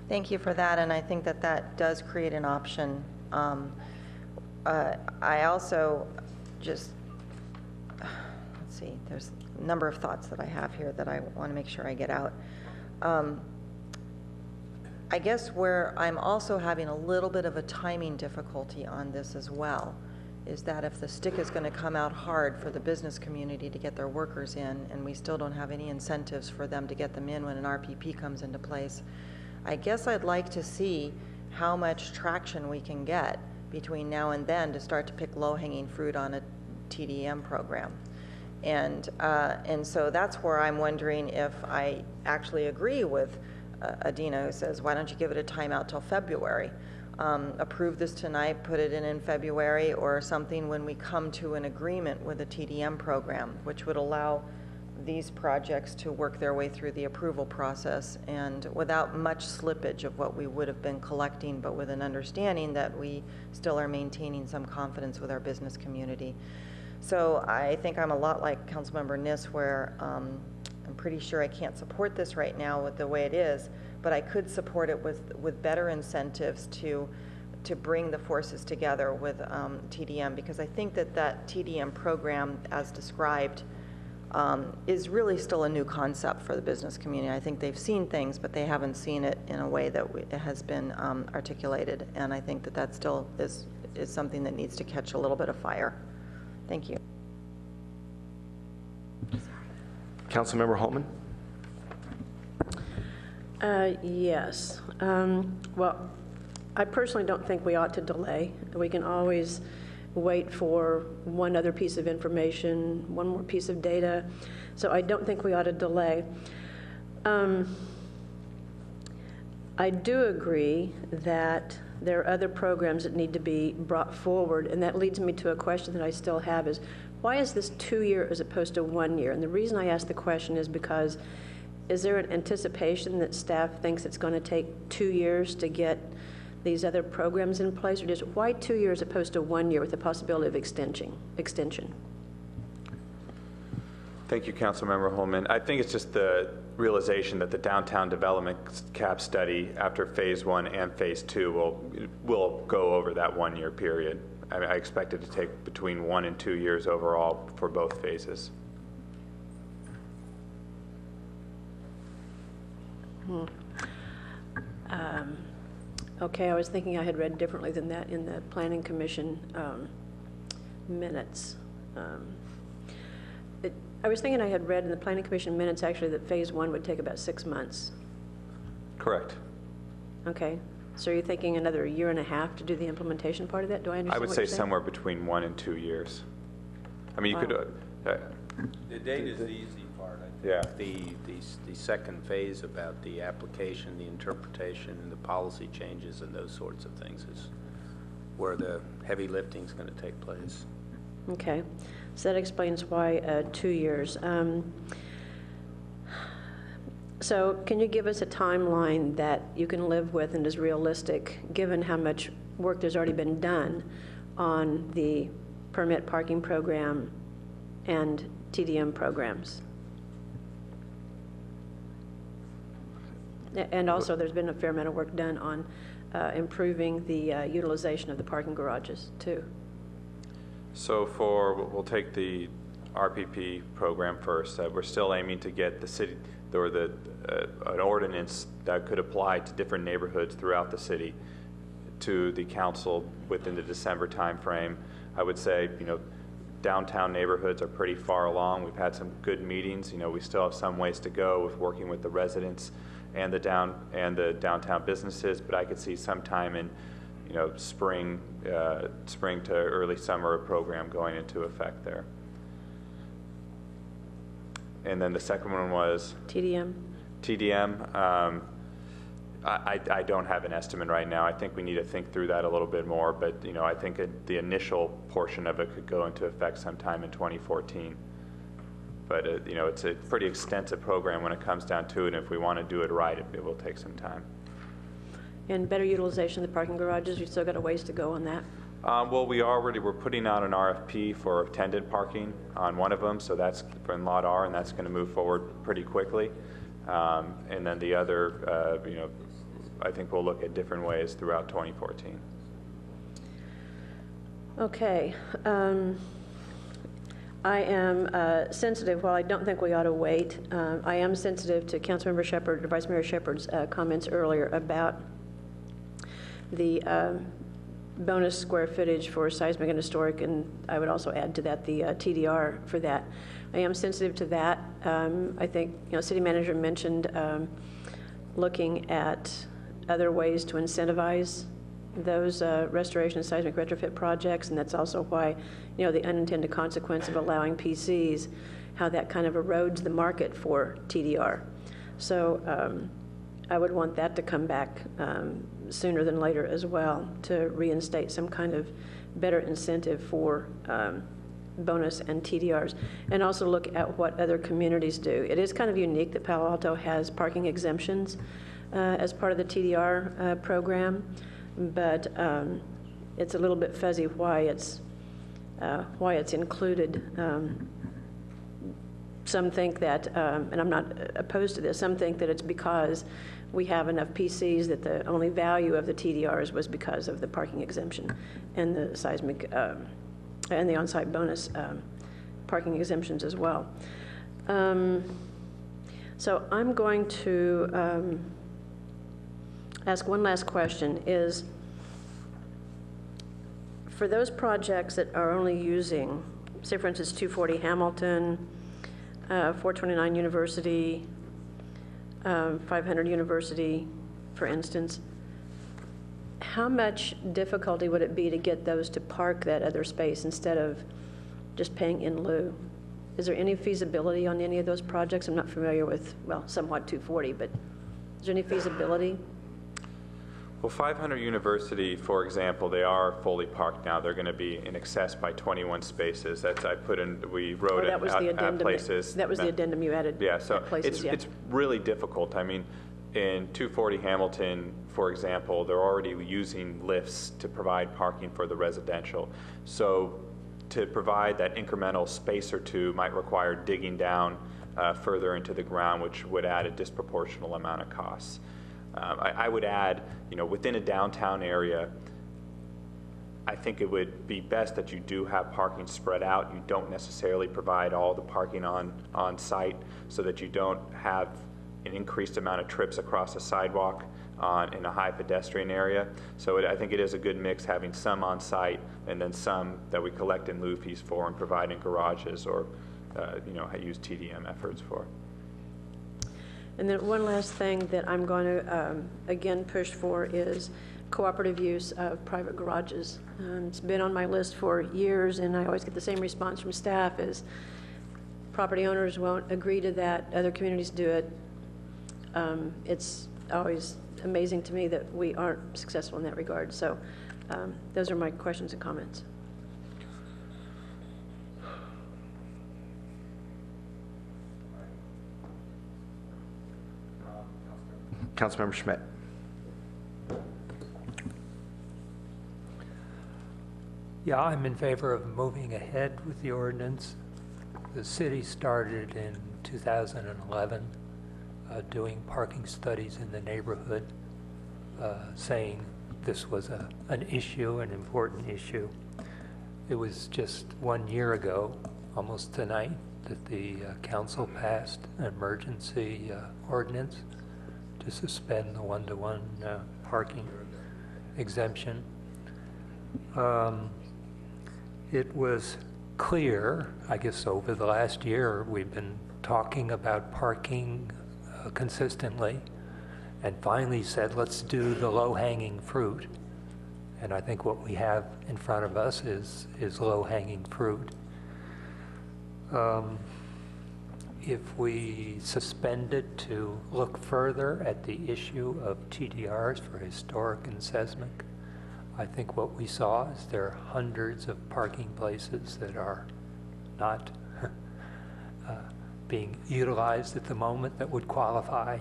Speaker 22: Thank you for that, and I think that that does create an option. I also just, let's see, there's a number of thoughts that I have here that I want to make sure I get out. I guess where I'm also having a little bit of a timing difficulty on this as well is that if the stick is going to come out hard for the business community to get their workers in, and we still don't have any incentives for them to get them in when an RPP comes into place, I guess I'd like to see how much traction we can get between now and then to start to pick low-hanging fruit on a TDM program. And so that's where I'm wondering if I actually agree with Adina, who says, why don't you give it a timeout till February? Approve this tonight, put it in February or something when we come to an agreement with a TDM program, which would allow these projects to work their way through the approval process and without much slippage of what we would have been collecting, but with an understanding that we still are maintaining some confidence with our business community. So I think I'm a lot like Councilmember Niss, where I'm pretty sure I can't support this right now with the way it is, but I could support it with better incentives to bring the forces together with TDM, because I think that TDM program, as described, is really still a new concept for the business community. I think they've seen things, but they haven't seen it in a way that it has been articulated, and I think that still is something that needs to catch a little bit of fire. Thank you.
Speaker 5: Councilmember Holman?
Speaker 15: Yes. Well, I personally don't think we ought to delay. We can always wait for one other piece of information, one more piece of data. So I don't think we ought to delay. I do agree that there are other programs that need to be brought forward, and that leads me to a question that I still have is, why is this 2 year as opposed to 1 year? And the reason I ask the question is because, is there an anticipation that staff thinks it's going to take 2 years to get these other programs in place, or just why 2 years as opposed to 1 year with the possibility of extension?
Speaker 7: Thank you, Councilmember Holman. I think it's just the realization that the downtown development cap study after phase 1 and phase 2 will go over that 1-year period. I mean, I expect it to take between 1 and 2 years overall for both phases.
Speaker 15: Okay, I was thinking I had read differently than that in the Planning Commission minutes. I was thinking I had read in the Planning Commission minutes actually that phase 1 would take about 6 months.
Speaker 7: Correct.
Speaker 15: Okay, so you're thinking another 1.5 years to do the implementation part of that? Do I understand
Speaker 7: I would
Speaker 15: what
Speaker 7: say
Speaker 15: you're saying?
Speaker 7: somewhere between 1 and 2 years. I mean, you could.
Speaker 16: The date is the easy part. I think.
Speaker 7: Yeah.
Speaker 16: The second phase about the application, the interpretation, and the policy changes and those sorts of things is where the heavy lifting is going to take place.
Speaker 15: Okay, so that explains why 2 years. So can you give us a timeline that you can live with and is realistic, given how much work there's already been done on the permit parking program and TDM programs? And also, there's been a fair amount of work done on improving the utilization of the parking garages, too.
Speaker 7: So we'll take the RPP program first. We're still aiming to get the city, or an ordinance that could apply to different neighborhoods throughout the city to the council within the December timeframe. I would say, downtown neighborhoods are pretty far along. We've had some good meetings. We still have some ways to go with working with the residents and the downtown businesses, but I could see sometime in spring to early summer a program going into effect there. And then the second one was
Speaker 15: TDM.
Speaker 7: TDM. I don't have an estimate right now. I think we need to think through that a little bit more, but I think the initial portion of it could go into effect sometime in 2014. But it's a pretty extensive program when it comes down to it, and if we want to do it right, it will take some time.
Speaker 15: And better utilization of the parking garages, we still got a ways to go on that?
Speaker 7: Well, we're putting out an RFP for attendant parking on one of them, so that's in Lot R, and that's going to move forward pretty quickly. And then the other, I think we'll look at different ways throughout 2014.
Speaker 15: Okay. I am sensitive, while I don't think we ought to wait, I am sensitive to Councilmember Shepherd, or Vice Mayor Shepherd's comments earlier about the bonus square footage for seismic and historic, and I would also add to that the TDR for that. I am sensitive to that. I think, City Manager mentioned looking at other ways to incentivize those restoration and seismic retrofit projects, and that's also why, the unintended consequence of allowing PCs, how that kind of erodes the market for TDR. So I would want that to come back sooner than later as well, to reinstate some kind of better incentive for bonus and TDRs, and also look at what other communities do. It is kind of unique that Palo Alto has parking exemptions as part of the TDR program, but it's a little bit fuzzy why it's included. Some think that, and I'm not opposed to this, some think that it's because we have enough PCs that the only value of the TDRs was because of the parking exemption and the seismic and the on-site bonus parking exemptions as well. So I'm going to ask one last question, is for those projects that are only using, say for instance, 240 Hamilton, 429 University, 500 University, for instance, how much difficulty would it be to get those to park that other space instead of just paying in lieu? Is there any feasibility on any of those projects? I'm not familiar with, well, somewhat 240, but is there any feasibility?
Speaker 7: Well, 500 University, for example, they are fully parked now. They're going to be in excess by 21 spaces. That's we wrote it at places.
Speaker 15: That was the addendum you added.
Speaker 7: Yeah, so
Speaker 15: places,
Speaker 7: it's really difficult. I mean, in 240 Hamilton, for example, they're already using lifts to provide parking for the residential. So to provide that incremental space or two might require digging down further into the ground, which would add a disproportional amount of costs. I would add, within a downtown area, I think it would be best that you do have parking spread out. You don't necessarily provide all the parking on site, so that you don't have an increased amount of trips across a sidewalk in a high pedestrian area. So I think it is a good mix, having some on site and then some that we collect in lieu fees for and provide in garages or use TDM efforts for.
Speaker 15: And then one last thing that I'm going to, again, push for is cooperative use of private garages. It's been on my list for years, and I always get the same response from staff is property owners won't agree to that, other communities do it. It's always amazing to me that we aren't successful in that regard. So those are my questions and comments.
Speaker 19: Councilmember Schmidt.
Speaker 11: Yeah, I'm in favor of moving ahead with the ordinance. The city started in 2011 doing parking studies in the neighborhood, saying this was an issue, an important issue. It was just 1 year ago, almost tonight, that the council passed an emergency ordinance to suspend the one-to-one parking exemption. It was clear, I guess over the last year, we've been talking about parking consistently, and finally said, let's do the low-hanging fruit. And I think what we have in front of us is low-hanging fruit. If we suspend it to look further at the issue of TDRs for historic and seismic, I think what we saw is there are hundreds of parking places that are not being utilized at the moment that would qualify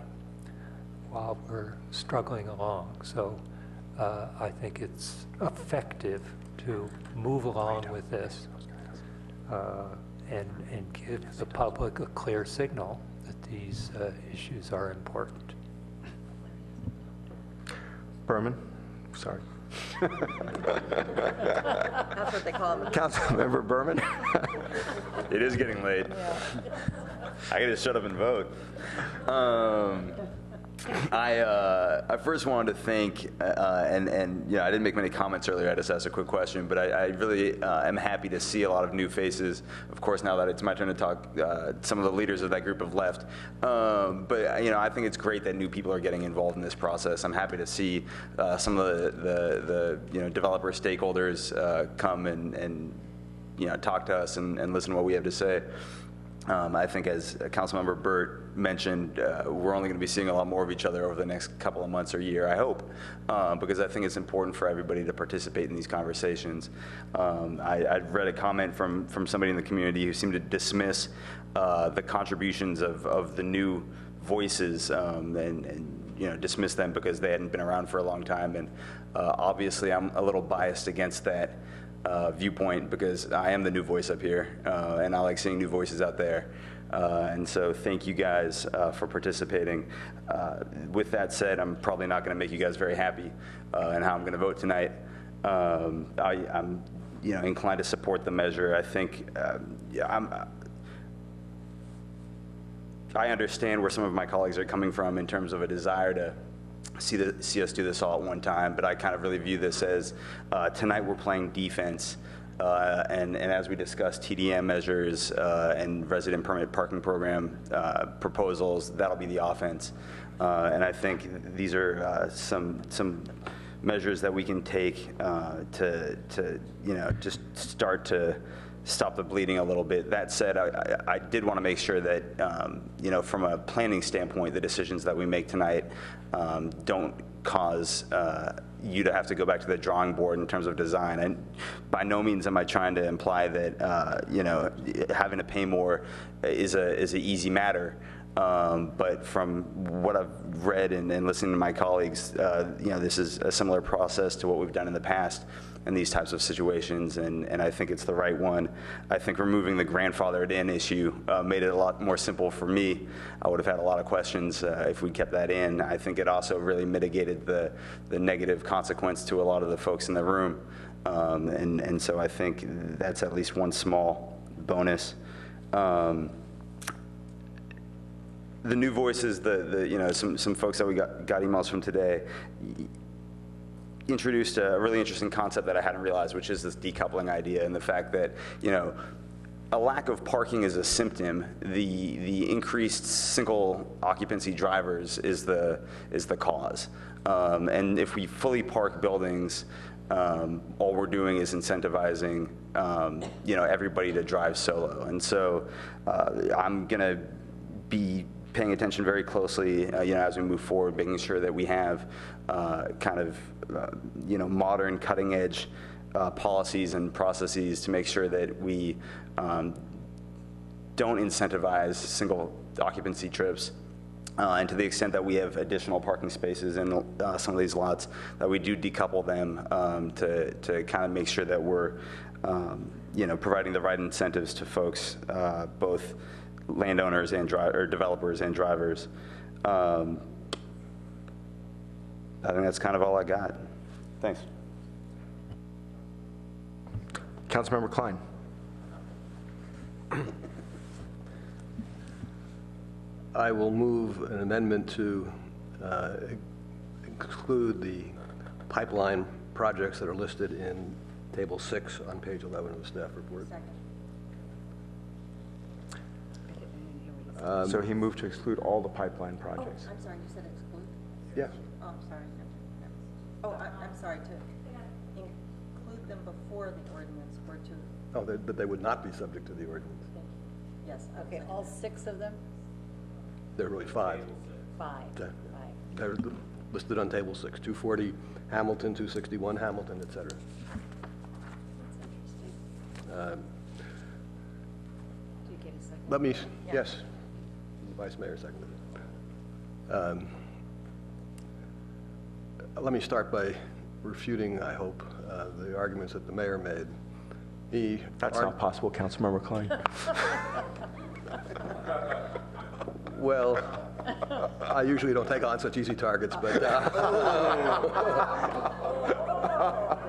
Speaker 11: while we're struggling along. So I think it's effective to move along with this and give the public a clear signal that these issues are important.
Speaker 19: Berman, sorry.
Speaker 22: That's what they call them.
Speaker 19: Councilmember Berman.
Speaker 4: It is getting late.
Speaker 22: Yeah.
Speaker 4: I gotta shut up and vote. I first wanted to thank, and I didn't make many comments earlier, I just asked a quick question, but I really am happy to see a lot of new faces. Of course, now that it's my turn to talk, some of the leaders of that group have left. But I think it's great that new people are getting involved in this process. I'm happy to see some of the developer stakeholders come and talk to us and listen to what we have to say. I think, as Councilmember Burt mentioned, we're only going to be seeing a lot more of each other over the next couple of months or year, I hope, because I think it's important for everybody to participate in these conversations. I read a comment from somebody in the community who seemed to dismiss the contributions of the new voices and dismiss them because they hadn't been around for a long time. And obviously, I'm a little biased against that viewpoint because I am the new voice up here, and I like seeing new voices out there. And so thank you guys for participating. With that said, I'm probably not going to make you guys very happy in how I'm going to vote tonight. I'm inclined to support the measure. I think I understand where some of my colleagues are coming from in terms of a desire to see us do this all at one time, but I kind of really view this as tonight we're playing defense, and as we discussed TDM measures and resident permanent parking program proposals, that'll be the offense. And I think these are some measures that we can take to just start to stop the bleeding a little bit. That said, I did want to make sure that, from a planning standpoint, the decisions that we make tonight don't cause you to have to go back to the drawing board in terms of design. And by no means am I trying to imply that, having to pay more is an easy matter. But from what I've read and listening to my colleagues, this is a similar process to what we've done in the past in these types of situations, and I think it's the right one. I think removing the grandfathered in issue made it a lot more simple for me. I would have had a lot of questions if we kept that in. I think it also really mitigated the negative consequence to a lot of the folks in the room. And so I think that's at least one small bonus. The new voices, some folks that we got emails from today, introduced a really interesting concept that I hadn't realized, which is this decoupling idea, and the fact that, a lack of parking is a symptom. The increased single occupancy drivers is the cause. And if we fully park buildings, all we're doing is incentivizing, everybody to drive solo. And so I'm going to be paying attention very closely, as we move forward, making sure that we have modern, cutting-edge policies and processes to make sure that we don't incentivize single occupancy trips. And to the extent that we have additional parking spaces in some of these lots, that we do decouple them to kind of make sure that we're, providing the right incentives to folks, both landowners and developers and drivers. I think that's kind of all I got. Thanks.
Speaker 19: Councilmember Klein.
Speaker 10: I will move an amendment to include the pipeline projects that are listed in Table 6 on page 11 of the staff report.
Speaker 19: So he moved to exclude all the pipeline projects.
Speaker 18: Oh, I'm sorry, you said exclude?
Speaker 10: Yes.
Speaker 18: Oh, I'm sorry. Oh, I'm sorry, to include them before the ordinance or to...
Speaker 10: Oh, that they would not be subject to the ordinance.
Speaker 18: Yes. Okay, all 6 of them?
Speaker 10: There are really 5.
Speaker 18: 5.
Speaker 10: They're listed on Table 6, 240 Hamilton, 261 Hamilton, et cetera.
Speaker 18: Do you get a second?
Speaker 10: Let me, yes, the Vice Mayor seconded it. Let me start by refuting, I hope, the arguments that the mayor made.
Speaker 19: That's not possible, Councilmember Klein.
Speaker 10: Well, I usually don't take on such easy targets, but...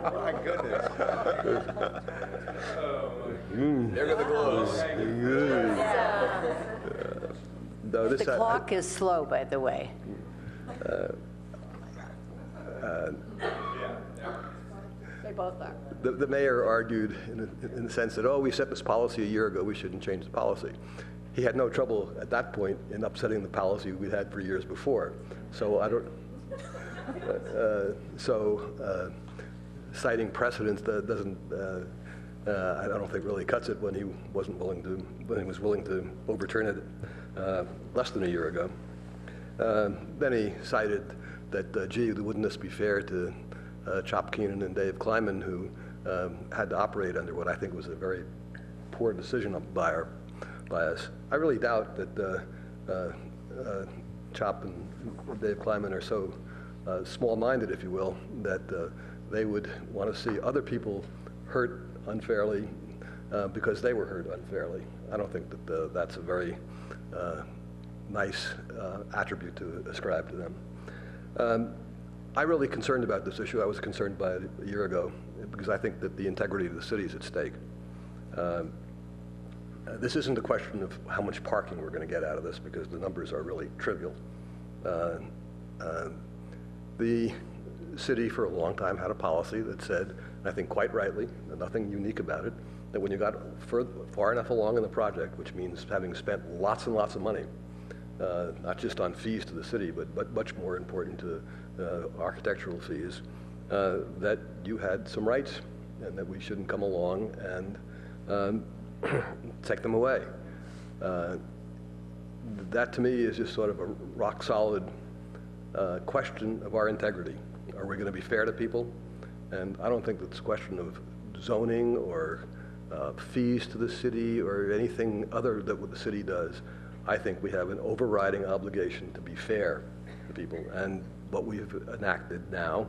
Speaker 23: My goodness.
Speaker 10: There go the gloves.
Speaker 13: The clock is slow, by the way.
Speaker 18: They both are.
Speaker 10: The mayor argued in the sense that, we set this policy a year ago, we shouldn't change the policy. He had no trouble at that point in upsetting the policy we'd had for years before. So I don't, citing precedents that doesn't, I don't think really cuts it when he was willing to overturn it less than a year ago. Then he cited that, wouldn't this be fair to Chop Keenan and Dave Kleiman, who had to operate under what I think was a very poor decision by us. I really doubt that Chop and Dave Kleiman are so small-minded, if you will, that they would want to see other people hurt unfairly because they were hurt unfairly. I don't think that that's a very nice attribute to ascribe to them. I'm really concerned about this issue. I was concerned by it a year ago because I think that the integrity of the city is at stake. This isn't a question of how much parking we're going to get out of this because the numbers are really trivial. The city for a long time had a policy that said, and I think quite rightly, and nothing unique about it, that when you got far enough along in the project, which means having spent lots and lots of money, not just on fees to the city, but much more important to architectural fees, that you had some rights and that we shouldn't come along and take them away. That to me is just sort of a rock solid question of our integrity. Are we going to be fair to people? And I don't think that it's a question of zoning or fees to the city or anything other than what the city does. I think we have an overriding obligation to be fair to people. And what we've enacted now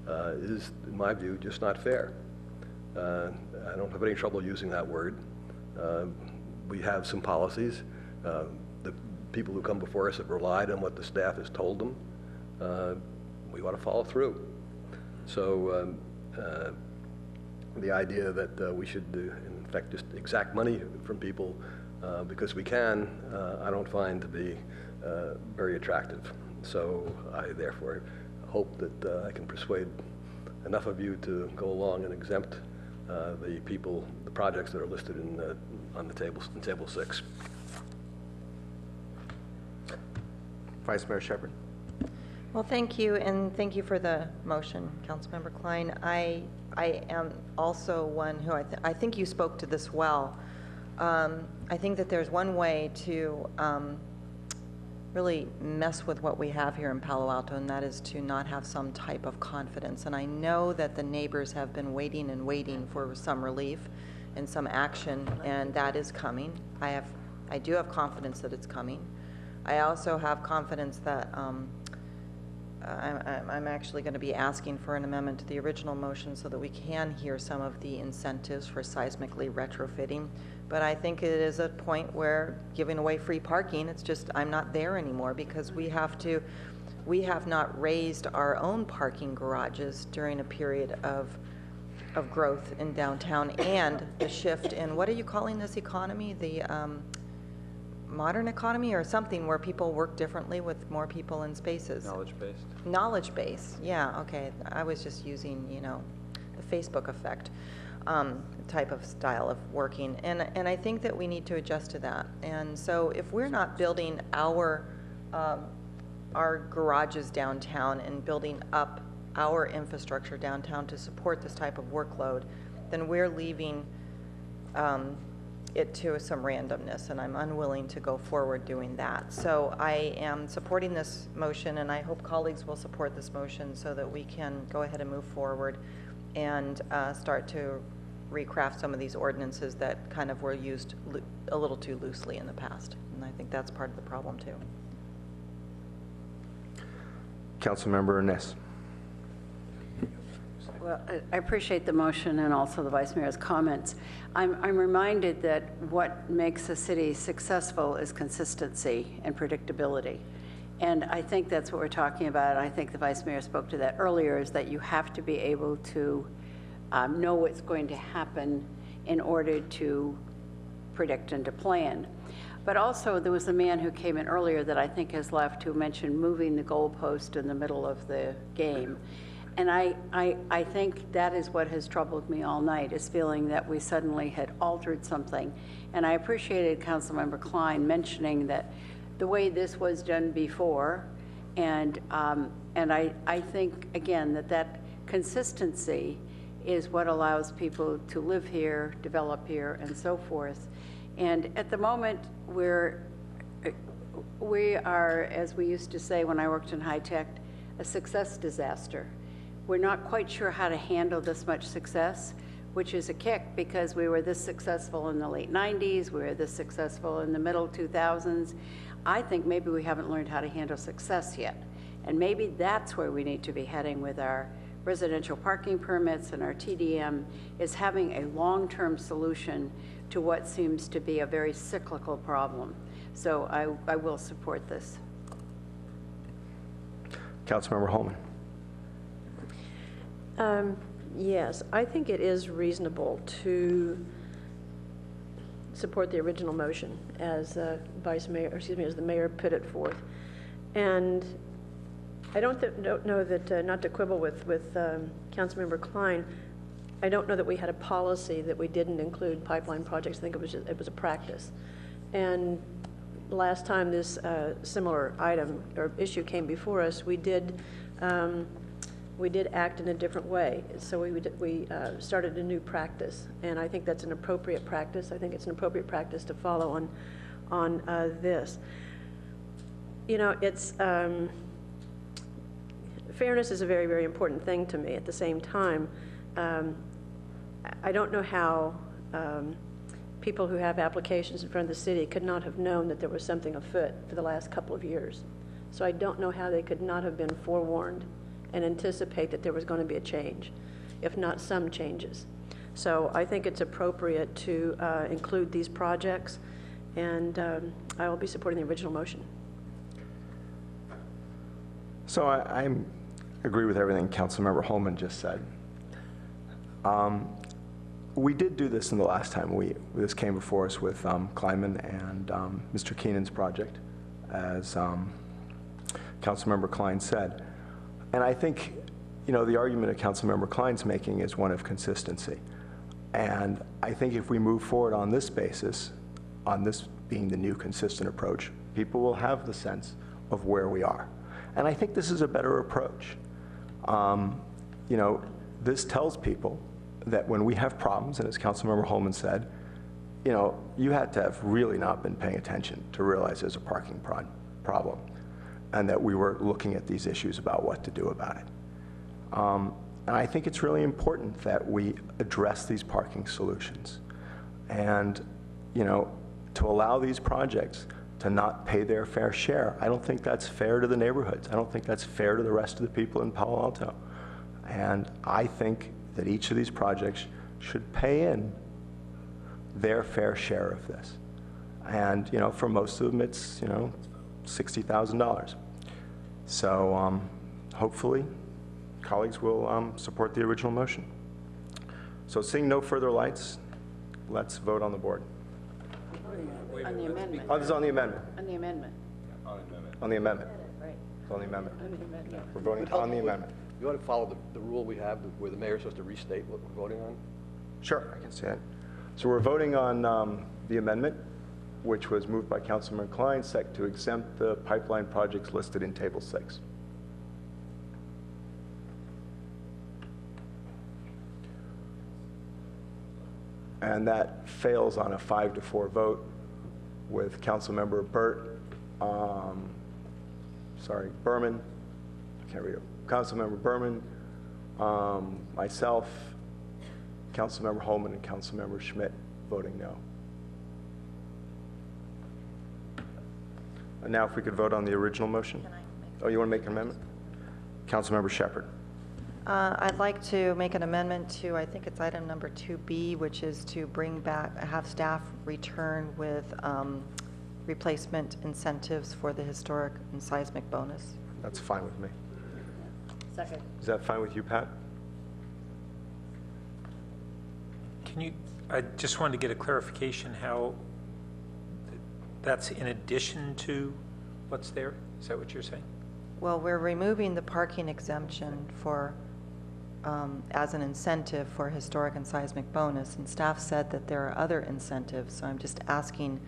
Speaker 10: is, in my view, just not fair. I don't have any trouble using that word. We have some policies. The people who come before us have relied on what the staff has told them. We ought to follow through. So the idea that we should, in fact, just exact money from people because we can, I don't find to be very attractive. So I therefore hope that I can persuade enough of you to go along and exempt the projects that are listed on the table, in Table 6.
Speaker 4: Vice Mayor Shepherd.
Speaker 22: Well, thank you, and thank you for the motion, Councilmember Klein. I am also one who I think you spoke to this well. I think that there's one way to really mess with what we have here in Palo Alto, and that is to not have some type of confidence. And I know that the neighbors have been waiting and waiting for some relief and some action, and that is coming. I do have confidence that it's coming. I also have confidence that I'm actually going to be asking for an amendment to the original motion so that we can hear some of the incentives for seismically retrofitting. But I think it is a point where giving away free parking, it's just, I'm not there anymore because we have not raised our own parking garages during a period of growth in downtown and the shift in, what are you calling this economy? The modern economy or something where people work differently with more people in spaces.
Speaker 7: Knowledge-based.
Speaker 22: Knowledge-based, yeah, okay. I was just using, the Facebook effect type of style of working. And I think that we need to adjust to that. And so if we're not building our garages downtown and building up our infrastructure downtown to support this type of workload, then we're leaving it to some randomness, and I'm unwilling to go forward doing that. So I am supporting this motion, and I hope colleagues will support this motion so that we can go ahead and move forward and start to recraft some of these ordinances that kind of were used a little too loosely in the past. And I think that's part of the problem too.
Speaker 4: Councilmember Ness.
Speaker 13: Well, I appreciate the motion and also the Vice Mayor's comments. I'm reminded that what makes a city successful is consistency and predictability. And I think that's what we're talking about. I think the Vice Mayor spoke to that earlier, is that you have to be able to know what's going to happen in order to predict and to plan. But also, there was a man who came in earlier that I think has left who mentioned moving the goalpost in the middle of the game. And I think that is what has troubled me all night, is feeling that we suddenly had altered something. And I appreciated Councilmember Klein mentioning that the way this was done before, and I think, again, that consistency is what allows people to live here, develop here, and so forth. And at the moment, we are, as we used to say when I worked in high tech, a success disaster. We're not quite sure how to handle this much success, which is a kick because we were this successful in the late 90s, we were this successful in the middle 2000s. I think maybe we haven't learned how to handle success yet. And maybe that's where we need to be heading with our residential parking permits and our TDM, is having a long-term solution to what seems to be a very cyclical problem. So I will support this.
Speaker 4: Councilmember Holman.
Speaker 15: Yes, I think it is reasonable to support the original motion as as the mayor put it forth. And I don't know that, not to quibble with Councilmember Klein, I don't know that we had a policy that we didn't include pipeline projects. I think it was a practice. And last time this similar item or issue came before us, we did act in a different way. So we started a new practice, and I think that's an appropriate practice. I think it's an appropriate practice to follow on this. It's fairness is a very, very important thing to me. At the same time, I don't know how people who have applications in front of the city could not have known that there was something afoot for the last couple of years. So I don't know how they could not have been forewarned and anticipate that there was going to be a change, if not some changes. So I think it's appropriate to include these projects, and I will be supporting the original motion.
Speaker 19: So I agree with everything Councilmember Holman just said. We did do this in the last time this came before us with Kleiman and Mr. Keenan's project, as Councilmember Klein said. And I think, the argument that Councilmember Klein's making is one of consistency. And I think if we move forward on this basis, on this being the new consistent approach, people will have the sense of where we are. And I think this is a better approach. This tells people that when we have problems, and as Councilmember Holman said, you had to have really not been paying attention to realize there's a parking problem, and that we were looking at these issues about what to do about it. And I think it's really important that we address these parking solutions. And, to allow these projects to not pay their fair share, I don't think that's fair to the neighborhoods. I don't think that's fair to the rest of the people in Palo Alto. And I think that each of these projects should pay in their fair share of this. And, for most of them, it's, $60,000. So hopefully, colleagues will support the original motion. So seeing no further lights, let's vote on the board.
Speaker 13: On the amendment.
Speaker 19: Oh, this is on the amendment.
Speaker 13: On the amendment.
Speaker 19: On the amendment.
Speaker 13: Right.
Speaker 19: It's on the amendment.
Speaker 13: On the amendment.
Speaker 19: We're voting on the amendment.
Speaker 10: You want to follow the rule we have where the mayor's supposed to restate what we're voting on?
Speaker 19: Sure, I can see it. So we're voting on the amendment, which was moved by Councilman Klein, second to exempt the pipeline projects listed in Table 6. And that fails on a 5-4 vote with Councilmember Berman, I can't read it. Councilmember Berman, myself, Councilmember Holman, and Councilmember Schmidt voting no. And now if we could vote on the original motion. Oh, you want to make an amendment? Councilmember Shepherd.
Speaker 22: I'd like to make an amendment to, I think it's item number 2B, which is to have staff return with replacement incentives for the historic and seismic bonus.
Speaker 19: That's fine with me.
Speaker 15: Second.
Speaker 19: Is that fine with you, Pat?
Speaker 1: I just wanted to get a clarification how that's in addition to what's there? Is that what you're saying?
Speaker 22: Well, we're removing the parking exemption for, as an incentive for historic and seismic bonus, and staff said that there are other incentives, so I'm just asking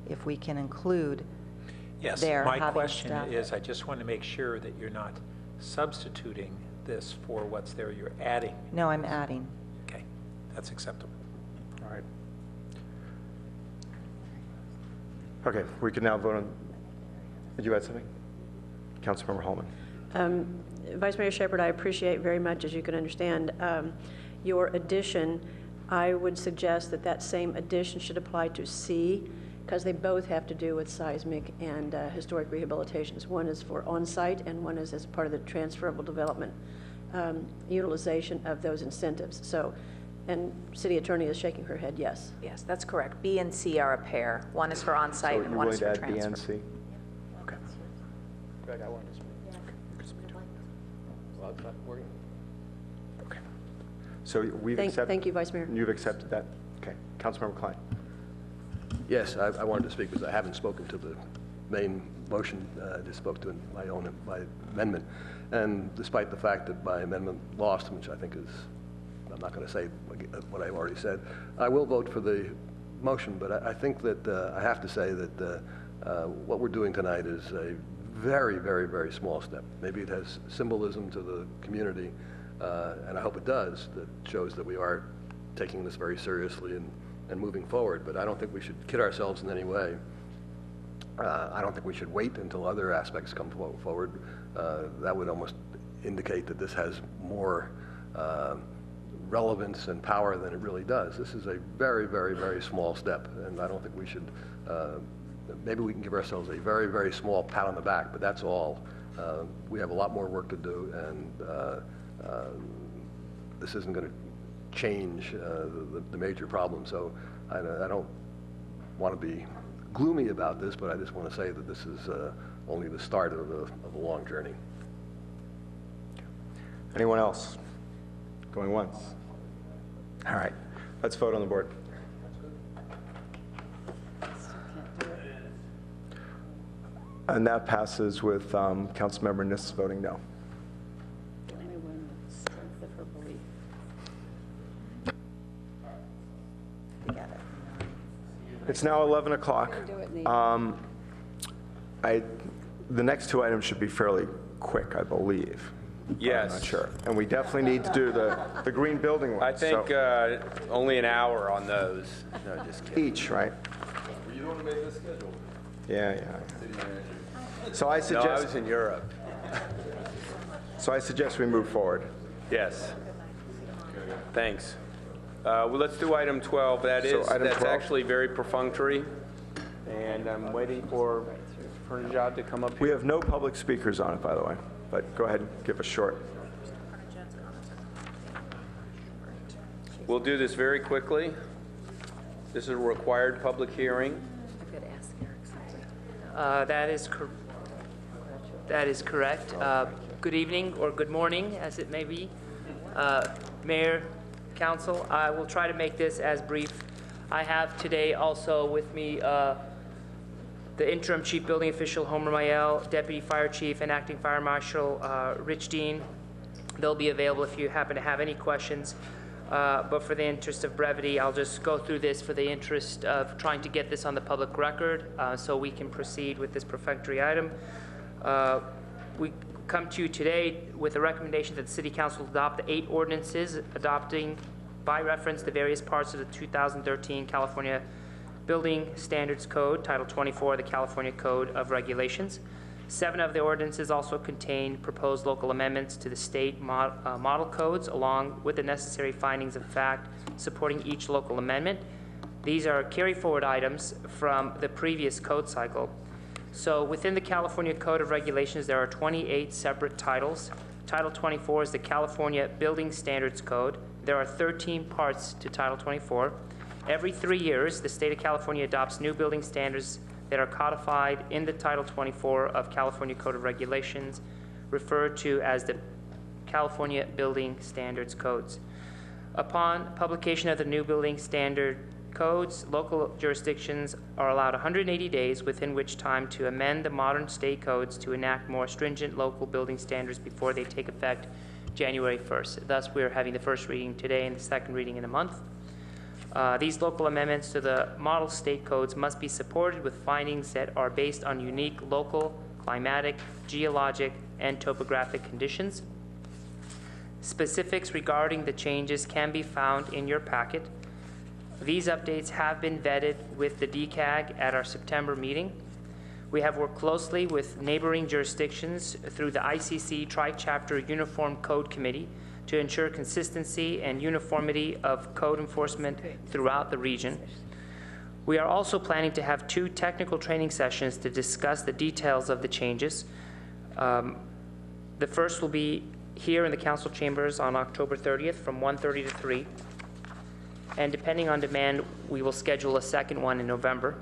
Speaker 22: if we can include
Speaker 1: Yes, my question is, I just want to make sure that you're not substituting this for what's there, you're adding.
Speaker 22: No, I'm adding.
Speaker 1: Okay, that's acceptable.
Speaker 19: All right. Okay, we can now vote on, did you add something? Councilmember Holman.
Speaker 15: Vice Mayor Shepherd, I appreciate very much, as you can understand, your addition. I would suggest that that same addition should apply to C, because they both have to do with seismic and historic rehabilitations. One is for on-site, and one is as part of the transferable development utilization of those incentives. So, and City Attorney is shaking her head, yes.
Speaker 2: Yes, that's correct. B and C are a pair. One is for on-site and one is for transfer.
Speaker 19: So you're willing to add B and C? Okay.
Speaker 10: Greg, I wanted to speak. Well, it's not working.
Speaker 19: Okay. So we've accepted.
Speaker 15: Thank you, Vice Mayor.
Speaker 19: You've accepted that? Okay. Councilmember Klein.
Speaker 10: Yes, I wanted to speak because I haven't spoken to the main motion. I just spoke to my amendment. And despite the fact that my amendment lost, which I think is, I'm not going to say what I've already said, I will vote for the motion. But I think that I have to say that what we're doing tonight is a very, very, very small step. Maybe it has symbolism to the community, and I hope it does, that shows that we are taking this very seriously and moving forward. But I don't think we should kid ourselves in any way. I don't think we should wait until other aspects come forward. That would almost indicate that this has more relevance and power than it really does. This is a very, very, very small step, and I don't think we should, maybe we can give ourselves a very, very small pat on the back, but that's all. We have a lot more work to do, and this isn't going to change the major problem. So I don't want to be gloomy about this, but I just want to say that this is only the start of a long journey.
Speaker 19: Anyone else? Going once? All right, let's vote on the board. And that passes with Councilmember Niss voting no. It's now 11 o'clock. The next two items should be fairly quick, I believe.
Speaker 16: Yes.
Speaker 19: I'm not sure. And we definitely need to do the green building ones.
Speaker 16: I think
Speaker 19: so.
Speaker 16: only an hour on those. No, just kidding.
Speaker 19: Each, right?
Speaker 10: Were you the one who made this schedule?
Speaker 19: Yeah. So I suggest.
Speaker 16: No, I was in Europe.
Speaker 19: So I suggest we move forward.
Speaker 16: Yes. Thanks. Well, let's do item 12. That's
Speaker 19: 12?
Speaker 16: actually very perfunctory, and I'm waiting for Najad to come up here.
Speaker 19: We have no public speakers on it, by the way, but go ahead and give a short.
Speaker 16: We'll do this very quickly. This is a required public hearing.
Speaker 17: That is correct. Good evening or good morning, as it may be. Mayor, Council, I will try to make this as brief. I have today also with me the interim chief building official, Homer Mayel, deputy fire chief and acting fire marshal, Rich Dean. They'll be available if you happen to have any questions. But for the interest of brevity, I'll just go through this for the interest of trying to get this on the public record so we can proceed with this perfunctory item. We come to you today with a recommendation that the City Council adopt the 8 ordinances adopting by reference the various parts of the 2013 California Building Standards Code, Title 24 of the California Code of Regulations. 7 of the ordinances also contain proposed local amendments to the state model codes, along with the necessary findings of fact supporting each local amendment. These are carry-forward items from the previous code cycle. So within the California Code of Regulations, there are 28 separate titles. Title 24 is the California Building Standards Code. There are 13 parts to Title 24. Every 3 years, the state of California adopts new building standards that are codified in the Title 24 of California Code of Regulations, referred to as the California Building Standards Codes. Upon publication of the new building standard codes, local jurisdictions are allowed 180 days within which time to amend the modern state codes to enact more stringent local building standards before they take effect January 1st. Thus, we're having the first reading today and the second reading in a month. These local amendments to the model state codes must be supported with findings that are based on unique local, climatic, geologic, and topographic conditions. Specifics regarding the changes can be found in your packet. These updates have been vetted with the DCAG at our September meeting. We have worked closely with neighboring jurisdictions through the ICC Tri-Chapter Uniform Code Committee to ensure consistency and uniformity of code enforcement throughout the region. We are also planning to have 2 technical training sessions to discuss the details of the changes. The first will be here in the council chambers on October 30th from 1:30 to 3. And depending on demand, we will schedule a second one in November.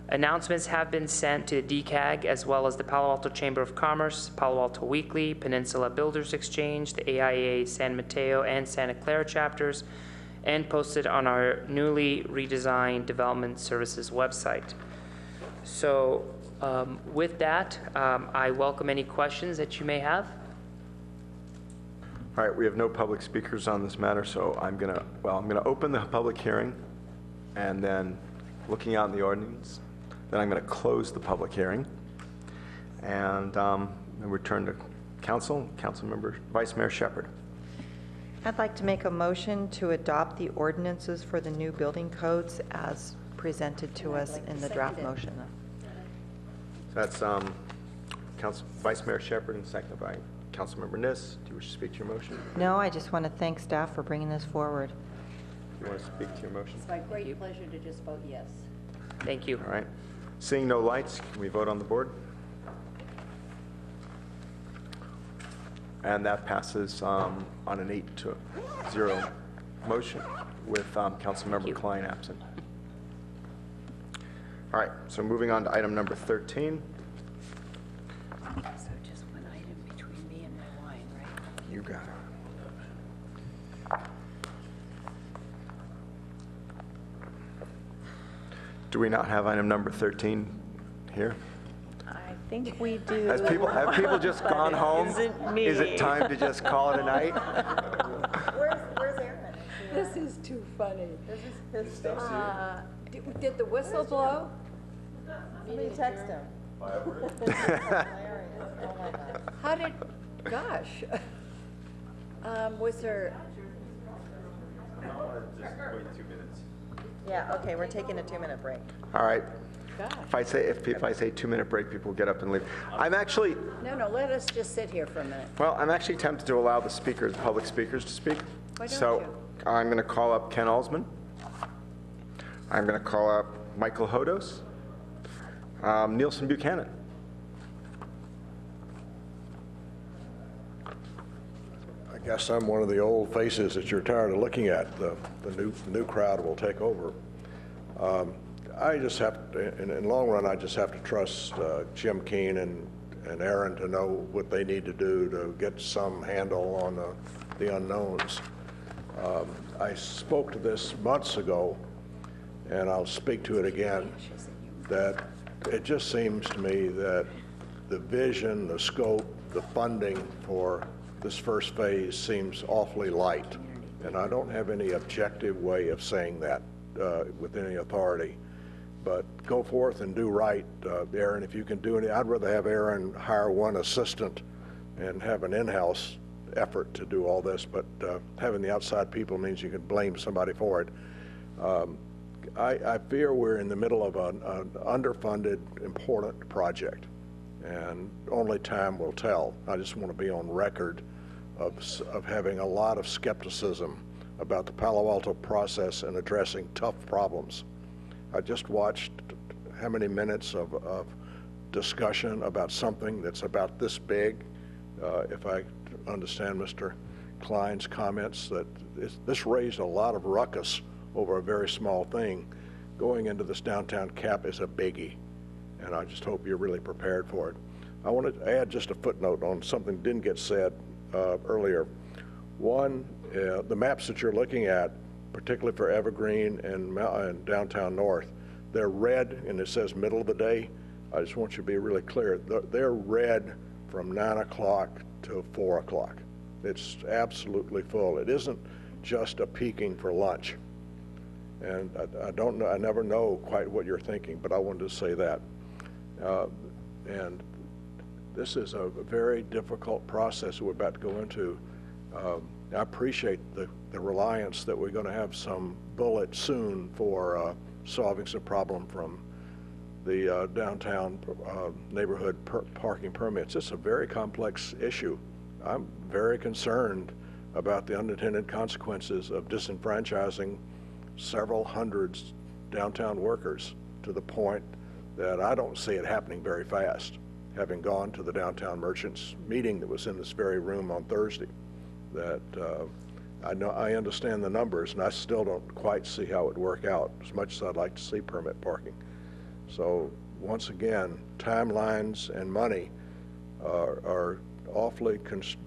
Speaker 17: Announcements have been sent to the DCAG as well as the Palo Alto Chamber of Commerce, Palo Alto Weekly, Peninsula Builders Exchange, the AIA San Mateo and Santa Clara chapters, and posted on our newly redesigned Development Services website. So with that, I welcome any questions that you may have.
Speaker 19: All right, we have no public speakers on this matter, so I'm going to open the public hearing, and then looking out in the ordinance, then I'm going to close the public hearing, and then return to council. Councilmember Vice Mayor Shepherd.
Speaker 22: I'd like to make a motion to adopt the ordinances for the new building codes as presented to us in the draft motion.
Speaker 19: That's Vice Mayor Shepherd and seconded by Councilmember Niss. Do you wish to speak to your motion?
Speaker 22: No, I just want to thank staff for bringing this forward.
Speaker 19: Do you want to speak to your motion?
Speaker 13: It's my great pleasure to just vote yes.
Speaker 17: Thank you.
Speaker 19: All right. Seeing no lights, can we vote on the board? And that passes on an 8-0 motion with Councilmember Klein absent. All right, so moving on to item number 13.
Speaker 13: So just one item between me and my wine, right?
Speaker 19: You got it. Do we not have item number 13 here?
Speaker 2: I think we do.
Speaker 19: Have people just gone home? Is it time to just call it a night?
Speaker 22: Where's Aaron?
Speaker 13: This is too funny.
Speaker 22: This is his stuff.
Speaker 13: Did the whistle blow?
Speaker 22: Somebody text him.
Speaker 13: How did, gosh. Was there,
Speaker 7: Just wait 2 minutes.
Speaker 22: Yeah, okay, we're taking a 2-minute break.
Speaker 19: All right.
Speaker 13: gosh.
Speaker 19: If I say 2-minute break, people get up and leave. I'm actually,
Speaker 13: No, let us just sit here for a minute.
Speaker 19: well, I'm actually tempted to allow the speakers, public speakers to speak.
Speaker 13: Why don't
Speaker 19: So
Speaker 13: you?
Speaker 19: I'm going to call up Ken Alsman. I'm going to call up Michael Hodos. Nielsen Buchanan.
Speaker 3: I guess I'm one of the old faces that you're tired of looking at. The new crowd will take over. I just have to, in the long run, I just have to trust Jim Keene and Aaron to know what they need to do to get some handle on the unknowns. I spoke to this months ago, and I'll speak to it again, that it just seems to me that the vision, the scope, the funding for this first phase seems awfully light. And I don't have any objective way of saying that with any authority. But go forth and do right, Aaron, if you can do any. I'd rather have Aaron hire one assistant and have an in-house effort to do all this, but having the outside people means you can blame somebody for it. I fear we're in the middle of an underfunded, important project, and only time will tell. I just want to be on record of having a lot of skepticism about the Palo Alto process and addressing tough problems. I just watched how many minutes of discussion about something that's about this big. If I understand Mr. Klein's comments, that this raised a lot of ruckus over a very small thing. Going into this downtown cap is a biggie, and I just hope you're really prepared for it. I want to add just a footnote on something that didn't get said earlier. One, the maps that you're looking at, particularly for Evergreen and Downtown North, they're red and it says middle of the day. I just want you to be really clear. They're red from 9 o'clock to 4 o'clock. It's absolutely full. It isn't just a peaking for lunch. And I don't know, I never know quite what you're thinking, but I wanted to say that. And this is a very difficult process we're about to go into. I appreciate the reliance that we're going to have some bullet soon for solving some problem from the downtown neighborhood parking permits. It's a very complex issue. I'm very concerned about the unintended consequences of disenfranchising several hundreds downtown workers to the point that I don't see it happening very fast, having gone to the downtown merchants meeting that was in this very room on Thursday. That I understand the numbers, and I still don't quite see how it would work out, as much as I'd like to see permit parking. So once again, timelines and money are awfully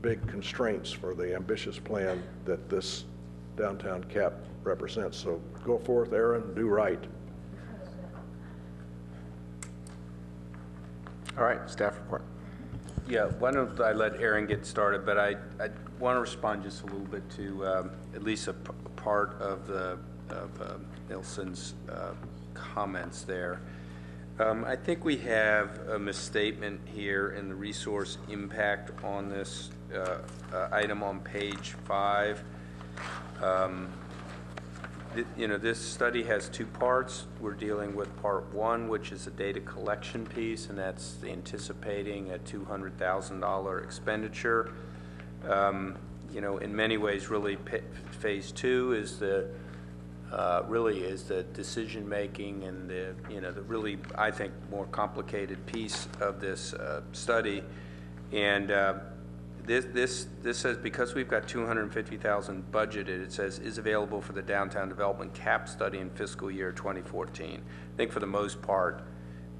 Speaker 3: big constraints for the ambitious plan that this downtown cap represents. So go forth, Aaron, do right.
Speaker 19: All right, staff report.
Speaker 16: Yeah, why don't I let Aaron get started, but I want to respond just a little bit to at least a part of Nelson's comments there. I think we have a misstatement here in the resource impact on this item on page 5. This study has 2 parts. We're dealing with part 1, which is a data collection piece, and that's anticipating a $200,000 expenditure. In many ways, really, phase 2 is the decision making and the really, I think, more complicated piece of this study. And This says, because we've got 250,000 budgeted, it says, is available for the downtown development cap study in fiscal year 2014. I think for the most part,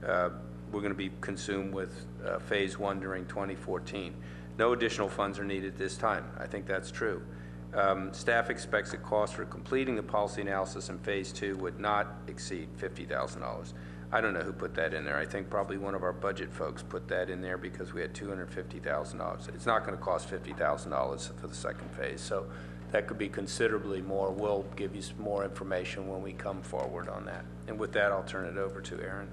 Speaker 16: we're going to be consumed with phase 1 during 2014. No additional funds are needed this time. I think that's true. Staff expects the cost for completing the policy analysis in phase 2 would not exceed $50,000. I don't know who put that in there. I think probably one of our budget folks put that in there because we had $250,000. It's not going to cost $50,000 for the second phase, so that could be considerably more. We'll give you some more information when we come forward on that. And with that, I'll turn it over to Aaron.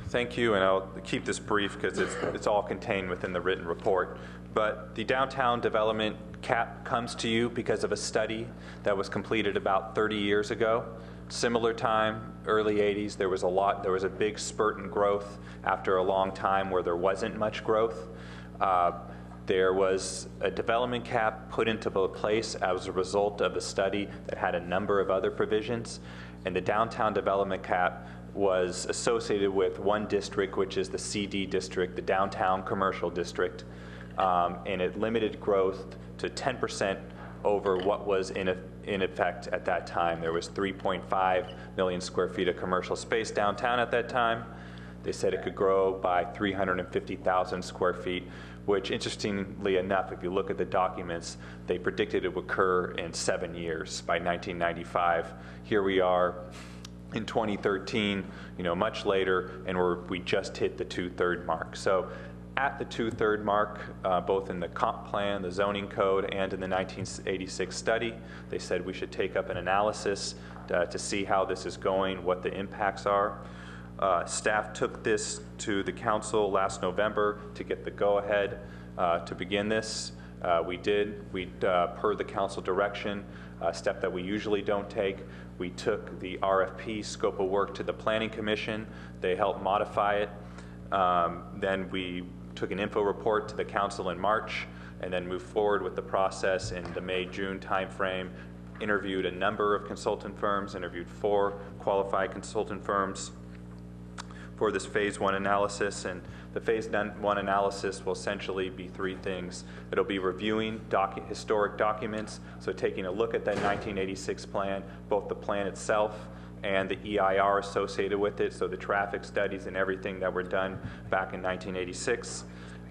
Speaker 7: Thank you, and I'll keep this brief because it's all contained within the written report. But the downtown development cap comes to you because of a study that was completed about 30 years ago. Similar time, early 80s, there was a big spurt in growth after a long time where there wasn't much growth. There was a development cap put into place as a result of a study that had a number of other provisions, and the downtown development cap was associated with one district, which is the CD district, the downtown commercial district, and it limited growth to 10% over what was in effect at that time. There was 3.5 million square feet of commercial space downtown at that time. They said it could grow by 350,000 square feet, which interestingly enough, if you look at the documents, they predicted it would occur in 7 years by 1995. Here we are in 2013, much later, and we just hit the 2/3 mark. So at the 2/3 mark, both in the comp plan, the zoning code, and in the 1986 study, they said we should take up an analysis to see how this is going, what the impacts are. Staff took this to the council last November to get the go-ahead to begin this. We did. Per the council direction, a step that we usually don't take, we took the RFP scope of work to the Planning Commission. They helped modify it. Then we took an info report to the council in March, and then moved forward with the process in the May-June timeframe, interviewed a number of consultant firms, interviewed 4 qualified consultant firms for this phase 1 analysis. And the phase 1 analysis will essentially be 3 things. It'll be reviewing historic documents, so taking a look at that 1986 plan, both the plan itself and the EIR associated with it, so the traffic studies and everything that were done back in 1986.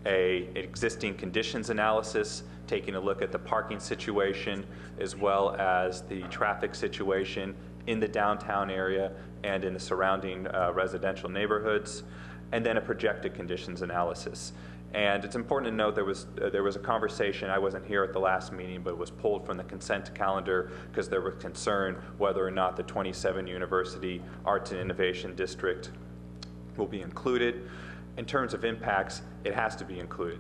Speaker 7: An existing conditions analysis, taking a look at the parking situation as well as the traffic situation in the downtown area and in the surrounding residential neighborhoods, and then a projected conditions analysis. And it's important to note there was a conversation, I wasn't here at the last meeting, but it was pulled from the consent calendar because there was concern whether or not the 27 University Arts and Innovation District will be included. In terms of impacts, it has to be included.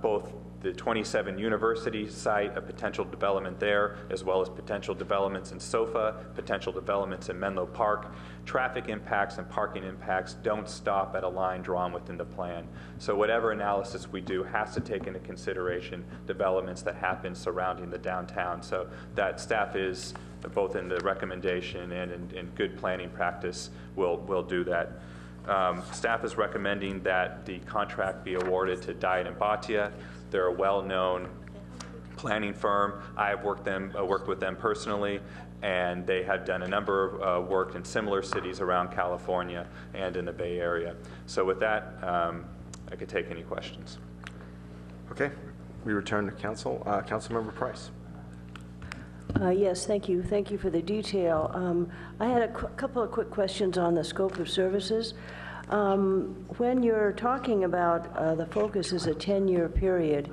Speaker 7: Both the 27 University site, a potential development there, as well as potential developments in SOFA, potential developments in Menlo Park. Traffic impacts and parking impacts don't stop at a line drawn within the plan. So whatever analysis we do has to take into consideration developments that happen surrounding the downtown. So that staff is, both in the recommendation and in good planning practice, will do that. Staff is recommending that the contract be awarded to Diet and Bhatia. They're a well-known planning firm. I've worked with them personally, and they have done a number of work in similar cities around California and in the Bay Area. So with that, I could take any questions.
Speaker 19: Okay, we return to council. Councilmember Price.
Speaker 12: Yes, thank you. Thank you for the detail. I had a couple of quick questions on the scope of services. When you're talking about the focus is a 10-year period,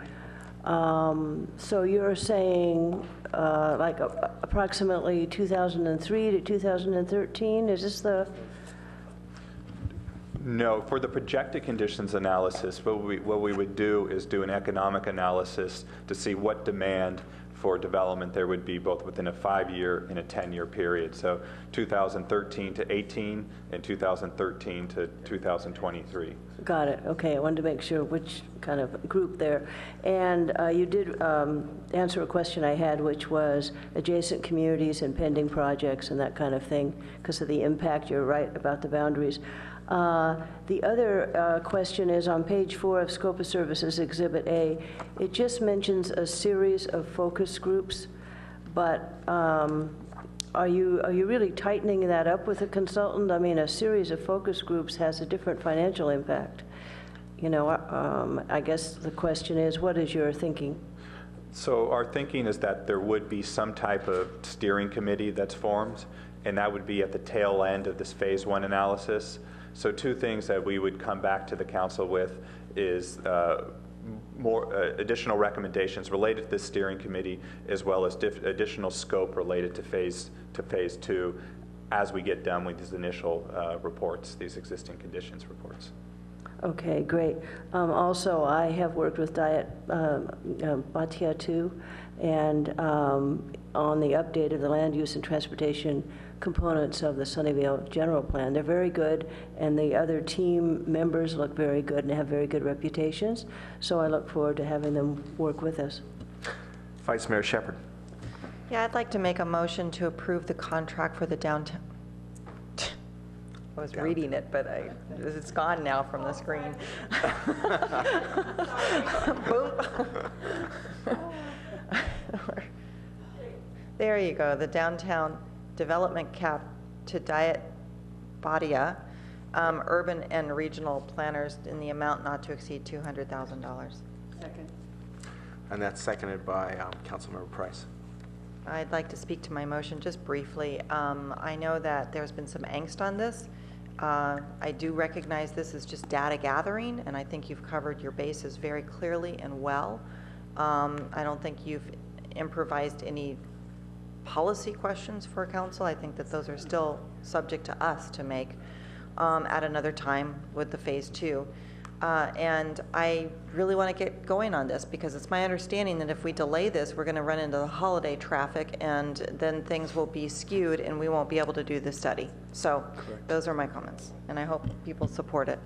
Speaker 12: so you're saying like approximately 2003 to 2013? Is this the...
Speaker 7: No, for the projected conditions analysis, what we would do is do an economic analysis to see what demand for development there would be both within a 5-year and a 10-year period. So 2013 to 18 and 2013 to 2023.
Speaker 12: Got it. Okay, I wanted to make sure which kind of group there. And you did answer a question I had, which was adjacent communities and pending projects and that kind of thing, because of the impact. You're right about the boundaries. The other question is on page 4 of Scope of Services, Exhibit A. It just mentions a series of focus groups, but are you really tightening that up with a consultant? I mean, a series of focus groups has a different financial impact. You know, I guess the question is, what is your thinking?
Speaker 7: So our thinking is that there would be some type of steering committee that's formed, and that would be at the tail end of this phase 1 analysis. So 2 things that we would come back to the council with is more additional recommendations related to this steering committee, as well as additional scope related to phase 2 as we get done with these initial reports, these existing conditions reports.
Speaker 12: Okay, great. Also, I have worked with Diet Bhatia too, and on the update of the land use and transportation components of the Sunnyvale General Plan. They're very good, and the other team members look very good and have very good reputations. So I look forward to having them work with us.
Speaker 19: Vice Mayor Shepherd.
Speaker 22: Yeah, I'd like to make a motion to approve the contract for the downtown. I was reading it, but it's gone now from the screen. Boom. There you go, the downtown development cap to Diet Bhatia, urban and regional planners in the amount not to exceed $200,000.
Speaker 12: Second.
Speaker 19: And that's seconded by Councilmember Price.
Speaker 22: I'd like to speak to my motion just briefly. I know that there's been some angst on this. I do recognize this is just data gathering, and I think you've covered your bases very clearly and well. I don't think you've improvised any policy questions for council. I think that those are still subject to us to make at another time with the phase 2. And I really want to get going on this because it's my understanding that if we delay this, we're going to run into the holiday traffic and then things will be skewed and we won't be able to do the study. So those are my comments, and I hope people support it.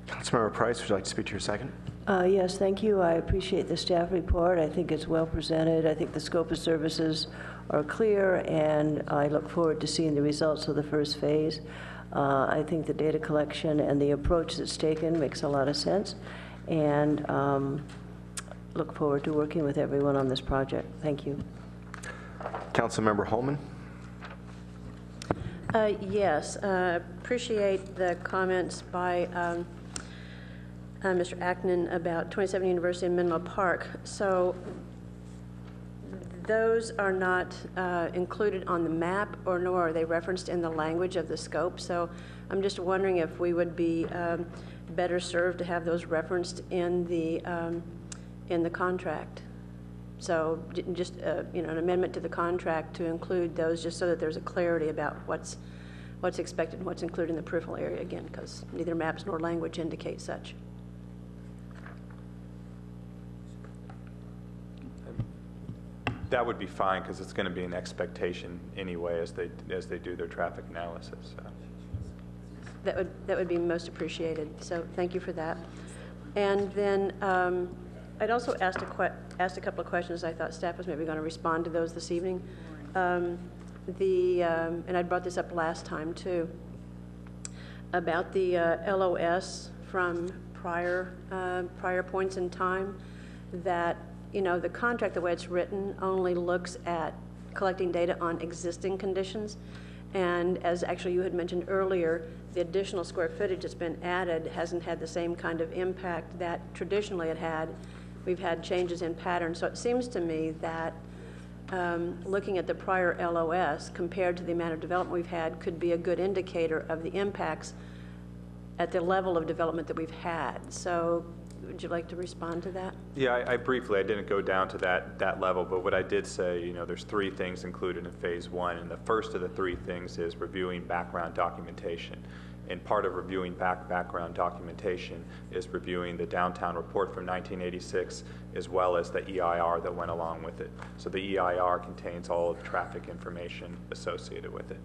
Speaker 19: Councilmember Price, would you like to speak to your second?
Speaker 12: Yes, thank you. I appreciate the staff report. I think it's well presented. I think the scope of services are clear, and I look forward to seeing the results of the first phase. I think the data collection and the approach that's taken makes a lot of sense, and look forward to working with everyone on this project. Thank you.
Speaker 19: Councilmember Holman.
Speaker 15: Yes, appreciate the comments by Mr. Ackman about 27 University and Menlo Park. So those are not included on the map, or nor are they referenced in the language of the scope. So I'm just wondering if we would be better served to have those referenced in the contract. So just you know, an amendment to the contract to include those, just so that there's a clarity about what's expected and what's included in the peripheral area, again, because neither maps nor language indicate such.
Speaker 7: That would be fine because it's going to be an expectation anyway as they do their traffic analysis. So.
Speaker 15: That would be most appreciated. So thank you for that. And then I'd also asked a couple of questions. I thought staff was maybe going to respond to those this evening. And I brought this up last time too, about the LOS from prior points in time, that, you know, the contract, the way it's written, only looks at collecting data on existing conditions. And as actually you had mentioned earlier, the additional square footage that's been added hasn't had the same kind of impact that traditionally it had. We've had changes in patterns. So it seems to me that looking at the prior LOS compared to the amount of development we've had could be a good indicator of the impacts at the level of development that we've had. So would you like to respond to that?
Speaker 7: Yeah, I briefly, I didn't go down to that level, but what I did say, you know, there's 3 things included in phase 1, and the first of the 3 things is reviewing background documentation. And part of reviewing background documentation is reviewing the downtown report from 1986, as well as the EIR that went along with it. So the EIR contains all of the traffic information associated with it.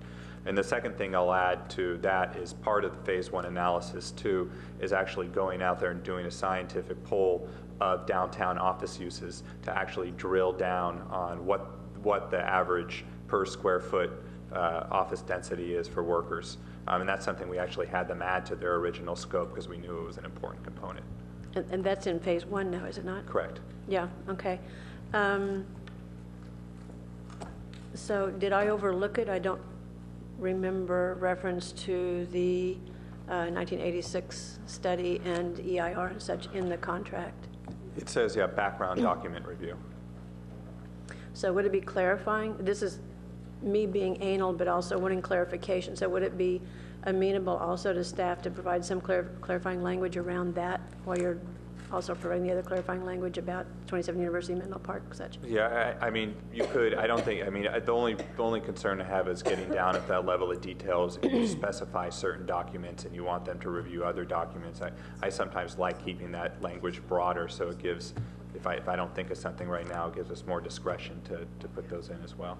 Speaker 7: And the second thing I'll add to that is part of the phase 1 analysis too is actually going out there and doing a scientific poll of downtown office uses to actually drill down on what the average per square foot office density is for workers. And that's something we actually had them add to their original scope because we knew it was an important component.
Speaker 15: And that's in phase 1 now, is it not?
Speaker 7: Correct.
Speaker 15: Yeah, okay. So did I overlook it? I don't remember reference to the 1986 study and EIR and such in the contract.
Speaker 7: It says, yeah, background document review.
Speaker 15: So would it be clarifying? This is me being anal, but also wanting clarification. So would it be amenable also to staff to provide some clarifying language around that while you're also providing the other clarifying language about 27 University Menlo Park, such?
Speaker 7: Yeah, I mean, you could. I don't think. I mean, the only concern I have is getting down at that level of details. If you specify certain documents and you want them to review other documents, I sometimes like keeping that language broader, so it gives. If I don't think of something right now, it gives us more discretion to put those in as well.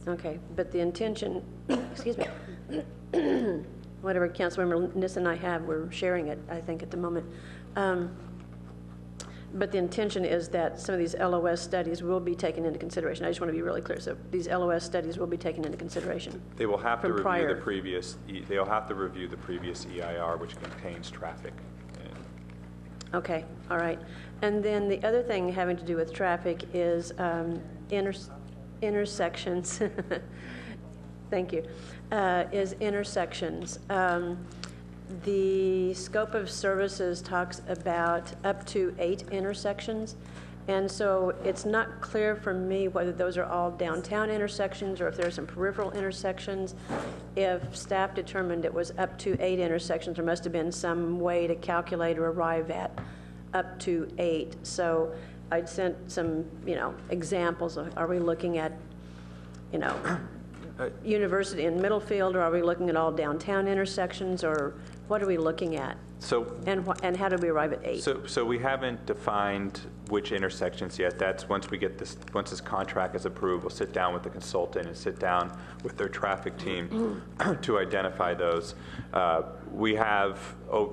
Speaker 15: Okay, but the intention, excuse me, whatever Councilmember Niss and I have, we're sharing it, I think, at the moment. But the intention is that some of these LOS studies will be taken into consideration. I just want to be really clear. So these LOS studies will be taken into consideration.
Speaker 7: They will have to review
Speaker 15: the
Speaker 7: previous. They'll have to review the previous EIR, which contains traffic.
Speaker 15: Okay, all right. And then the other thing having to do with traffic is intersections. Thank you. Is intersections. The scope of services talks about up to 8 intersections. And so it's not clear for me whether those are all downtown intersections or if there are some peripheral intersections. If staff determined it was up to 8 intersections, there must have been some way to calculate or arrive at up to 8. So I'd sent some, examples of, are we looking at, University in Middlefield, or are we looking at all downtown intersections, or what are we looking at?
Speaker 7: So,
Speaker 15: and how do we arrive at 8?
Speaker 7: So we haven't defined which intersections yet. That's once this contract is approved, we'll sit down with the consultant and sit down with their traffic team to identify those. We have,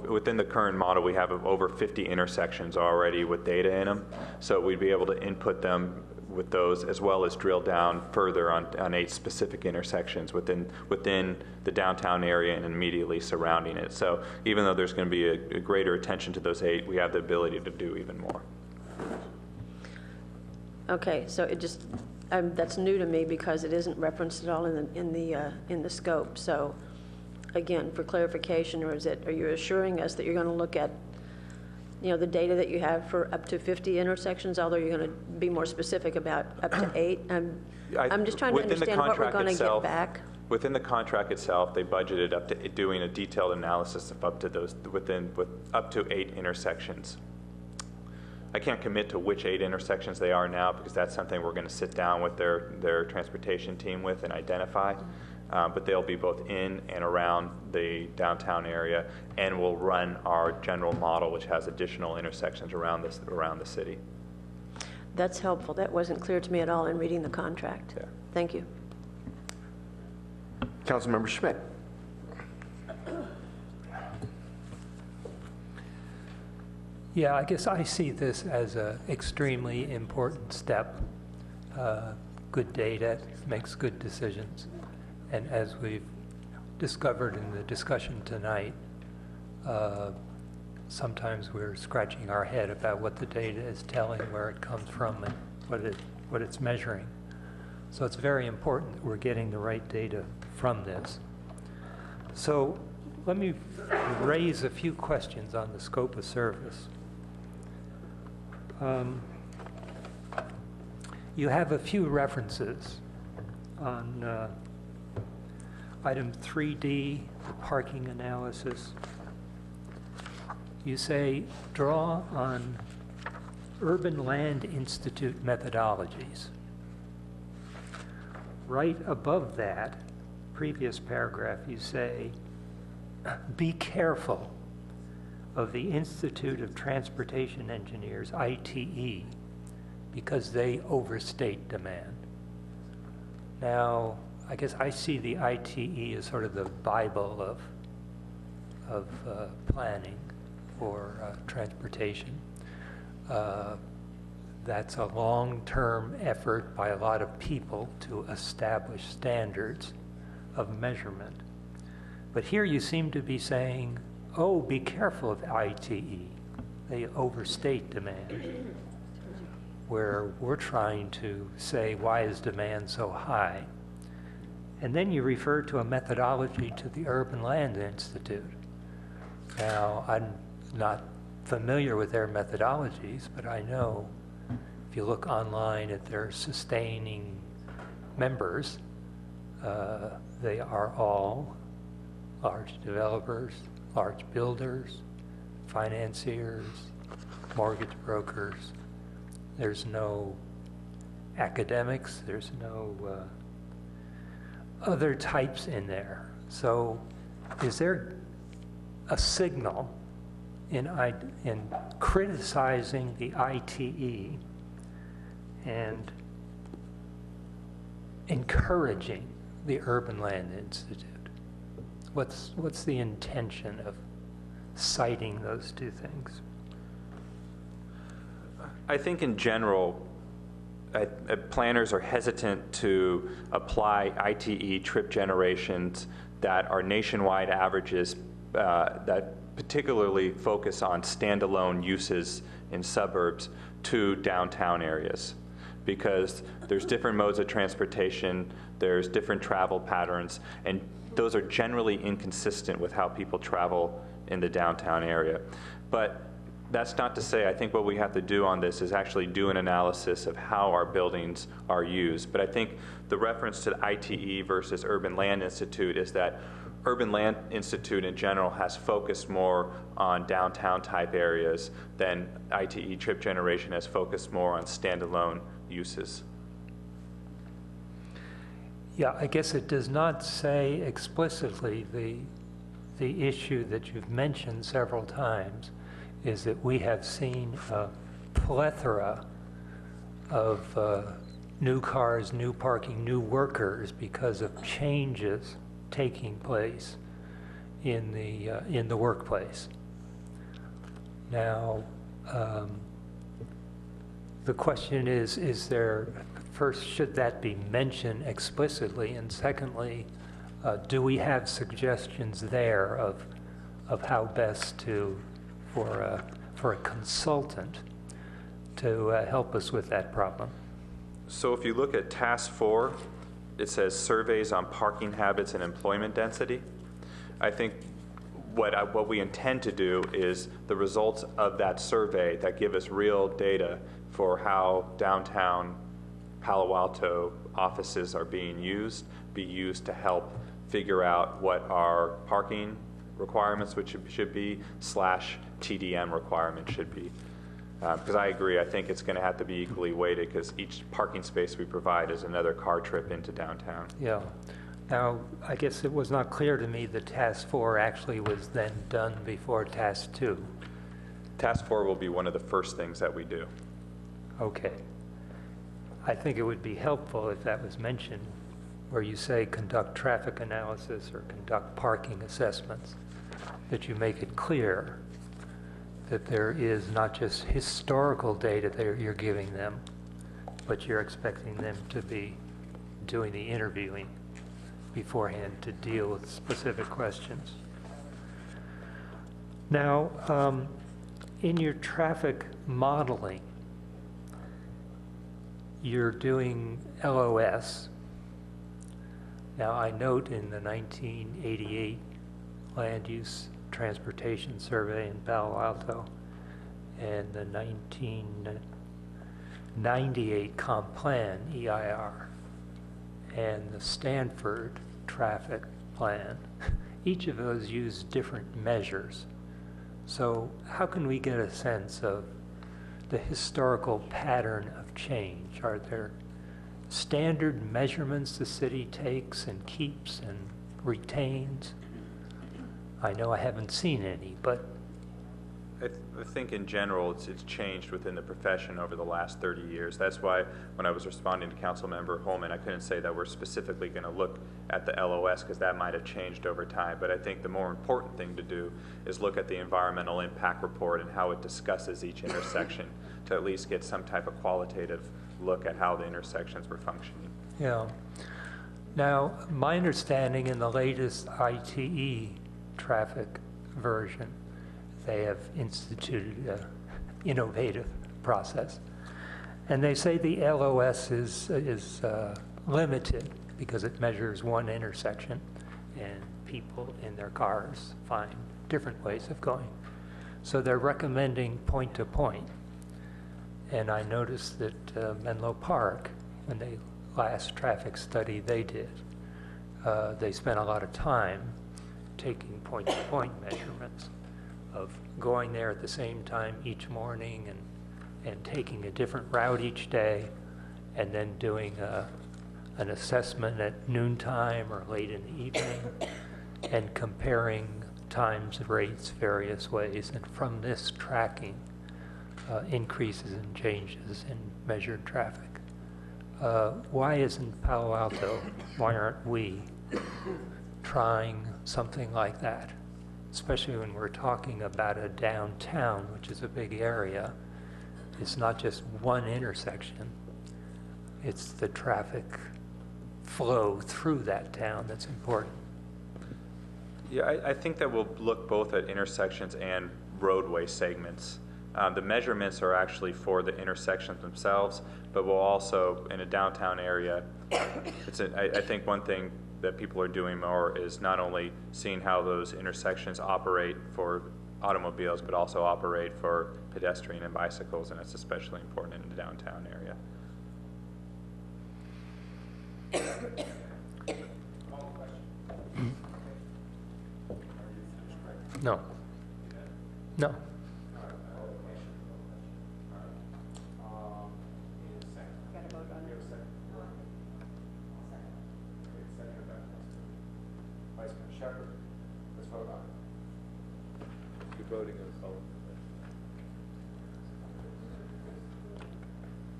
Speaker 7: within the current model, we have over 50 intersections already with data in them. So we'd be able to input them with those, as well as drill down further on 8 specific intersections within the downtown area and immediately surrounding it. So even though there's going to be a greater attention to those 8, we have the ability to do even more.
Speaker 15: Okay, so it just that's new to me because it isn't referenced at all in the scope. So again, for clarification, or are you assuring us that you're going to look at the data that you have for up to 50 intersections, although you're going to be more specific about up to 8? I'm just trying to understand what we're going to get back.
Speaker 7: Within the contract itself, they budgeted up to doing a detailed analysis of up to up to 8 intersections. I can't commit to which 8 intersections they are now because that's something we're going to sit down with their transportation team with and identify. But they'll be both in and around the downtown area, and we'll run our general model, which has additional intersections around the city.
Speaker 15: That's helpful. That wasn't clear to me at all in reading the contract.
Speaker 7: Yeah.
Speaker 15: Thank you.
Speaker 19: Councilmember Schmidt.
Speaker 11: Yeah, I guess I see this as an extremely important step. Good data makes good decisions. And as we've discovered in the discussion tonight, sometimes we're scratching our head about what the data is telling, where it comes from, and what it's measuring. So it's very important that we're getting the right data from this. So let me raise a few questions on the scope of service. You have a few references on item 3D, the parking analysis. You say, draw on Urban Land Institute methodologies. Right above that, previous paragraph, you say, be careful of the Institute of Transportation Engineers, ITE, because they overstate demand. Now, I guess I see the ITE as sort of the Bible of planning for transportation. that's a long-term effort by a lot of people to establish standards of measurement. But here you seem to be saying, oh, be careful of ITE. They overstate demand. Where we're trying to say, why is demand so high? And then you refer to a methodology to the Urban Land Institute. Now, I'm not familiar with their methodologies, but I know if you look online at their sustaining members, they are all large developers, large builders, financiers, mortgage brokers. There's no academics, there's no other types in there. So is there a signal in criticizing the ITE and encouraging the Urban Land Institute? What's the intention of citing those two things?
Speaker 7: I think in general, planners are hesitant to apply ITE trip generations that are nationwide averages that particularly focus on standalone uses in suburbs to downtown areas, because there's different modes of transportation, there's different travel patterns, and those are generally inconsistent with how people travel in the downtown area. But that's not to say, I think what we have to do on this is actually do an analysis of how our buildings are used. But I think the reference to the ITE versus Urban Land Institute is that Urban Land Institute in general has focused more on downtown type areas than ITE trip generation has focused more on standalone uses.
Speaker 11: Yeah, I guess it does not say explicitly the issue that you've mentioned several times, is that we have seen a plethora of new cars, new parking, new workers because of changes taking place in the workplace. Now, the question is there, first, should that be mentioned explicitly? And secondly, do we have suggestions there of how best to, for a consultant to help us with that problem?
Speaker 7: So if you look at Task 4, it says surveys on parking habits and employment density. I think what we intend to do is the results of that survey that give us real data for how downtown Palo Alto offices are being used, be used to help figure out what our parking requirements which should be / TDM requirements should be. Because I agree, I think it's going to have to be equally weighted, because each parking space we provide is another car trip into downtown.
Speaker 11: Yeah. Now, I guess it was not clear to me that Task 4 actually was then done before Task 2.
Speaker 7: Task 4 will be one of the first things that we do.
Speaker 11: Okay. I think it would be helpful if that was mentioned, where you say conduct traffic analysis or conduct parking assessments, that you make it clear that there is not just historical data that you're giving them, but you're expecting them to be doing the interviewing beforehand to deal with specific questions. Now, in your traffic modeling, you're doing LOS. Now, I note in the 1988 Land Use Transportation Survey in Palo Alto and the 1998 Comp Plan, EIR, and the Stanford Traffic Plan, each of those use different measures. So how can we get a sense of the historical pattern of change? Are there standard measurements the city takes and keeps and retains? I know I haven't seen any, but
Speaker 7: I think in general, it's changed within the profession over the last 30 years. That's why when I was responding to Councilmember Holman, I couldn't say that we're specifically going to look at the LOS because that might have changed over time. But I think the more important thing to do is look at the environmental impact report and how it discusses each intersection to at least get some type of qualitative look at how the intersections were functioning.
Speaker 11: Yeah. Now, my understanding in the latest ITE traffic version, they have instituted an innovative process. And they say the LOS is limited because it measures one intersection and people in their cars find different ways of going. So they're recommending point to point. And I noticed that Menlo Park, when they last traffic study they did, they spent a lot of time taking point-to-point measurements of going there at the same time each morning and taking a different route each day, and then doing an assessment at noontime or late in the evening, and comparing times, rates, various ways, and from this tracking increases and changes in measured traffic. Why isn't Palo Alto, why aren't we trying something like that? Especially when we're talking about a downtown, which is a big area. It's not just one intersection, it's the traffic flow through that town that's important.
Speaker 7: Yeah, I think that we'll look both at intersections and roadway segments. The measurements are actually for the intersections themselves, but we'll also, in a downtown area, I think one thing that people are doing more is not only seeing how those intersections operate for automobiles, but also operate for pedestrian and bicycles, and it's especially important in the downtown area.
Speaker 11: No. No.
Speaker 8: Let's vote on it. You're voting on the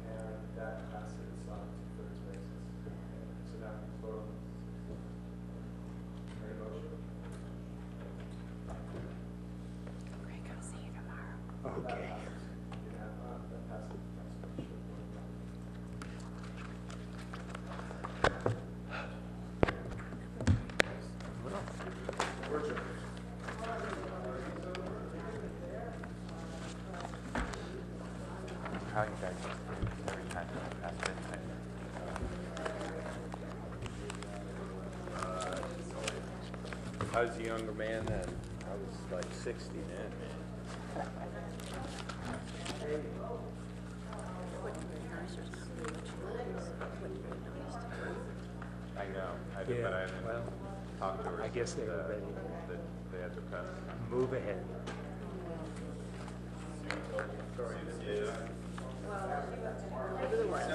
Speaker 8: and that passes on 2/3 basis. So now let's vote on the motion.
Speaker 2: We're going to see you tomorrow.
Speaker 8: Okay.
Speaker 7: How you guys every time past midnight?
Speaker 16: I was a younger man then. I was like 60 then.
Speaker 7: I know, but I haven't talked to her.
Speaker 11: I guess they were ready.
Speaker 7: They had to pass.
Speaker 11: Move ahead.
Speaker 15: Nevertheless.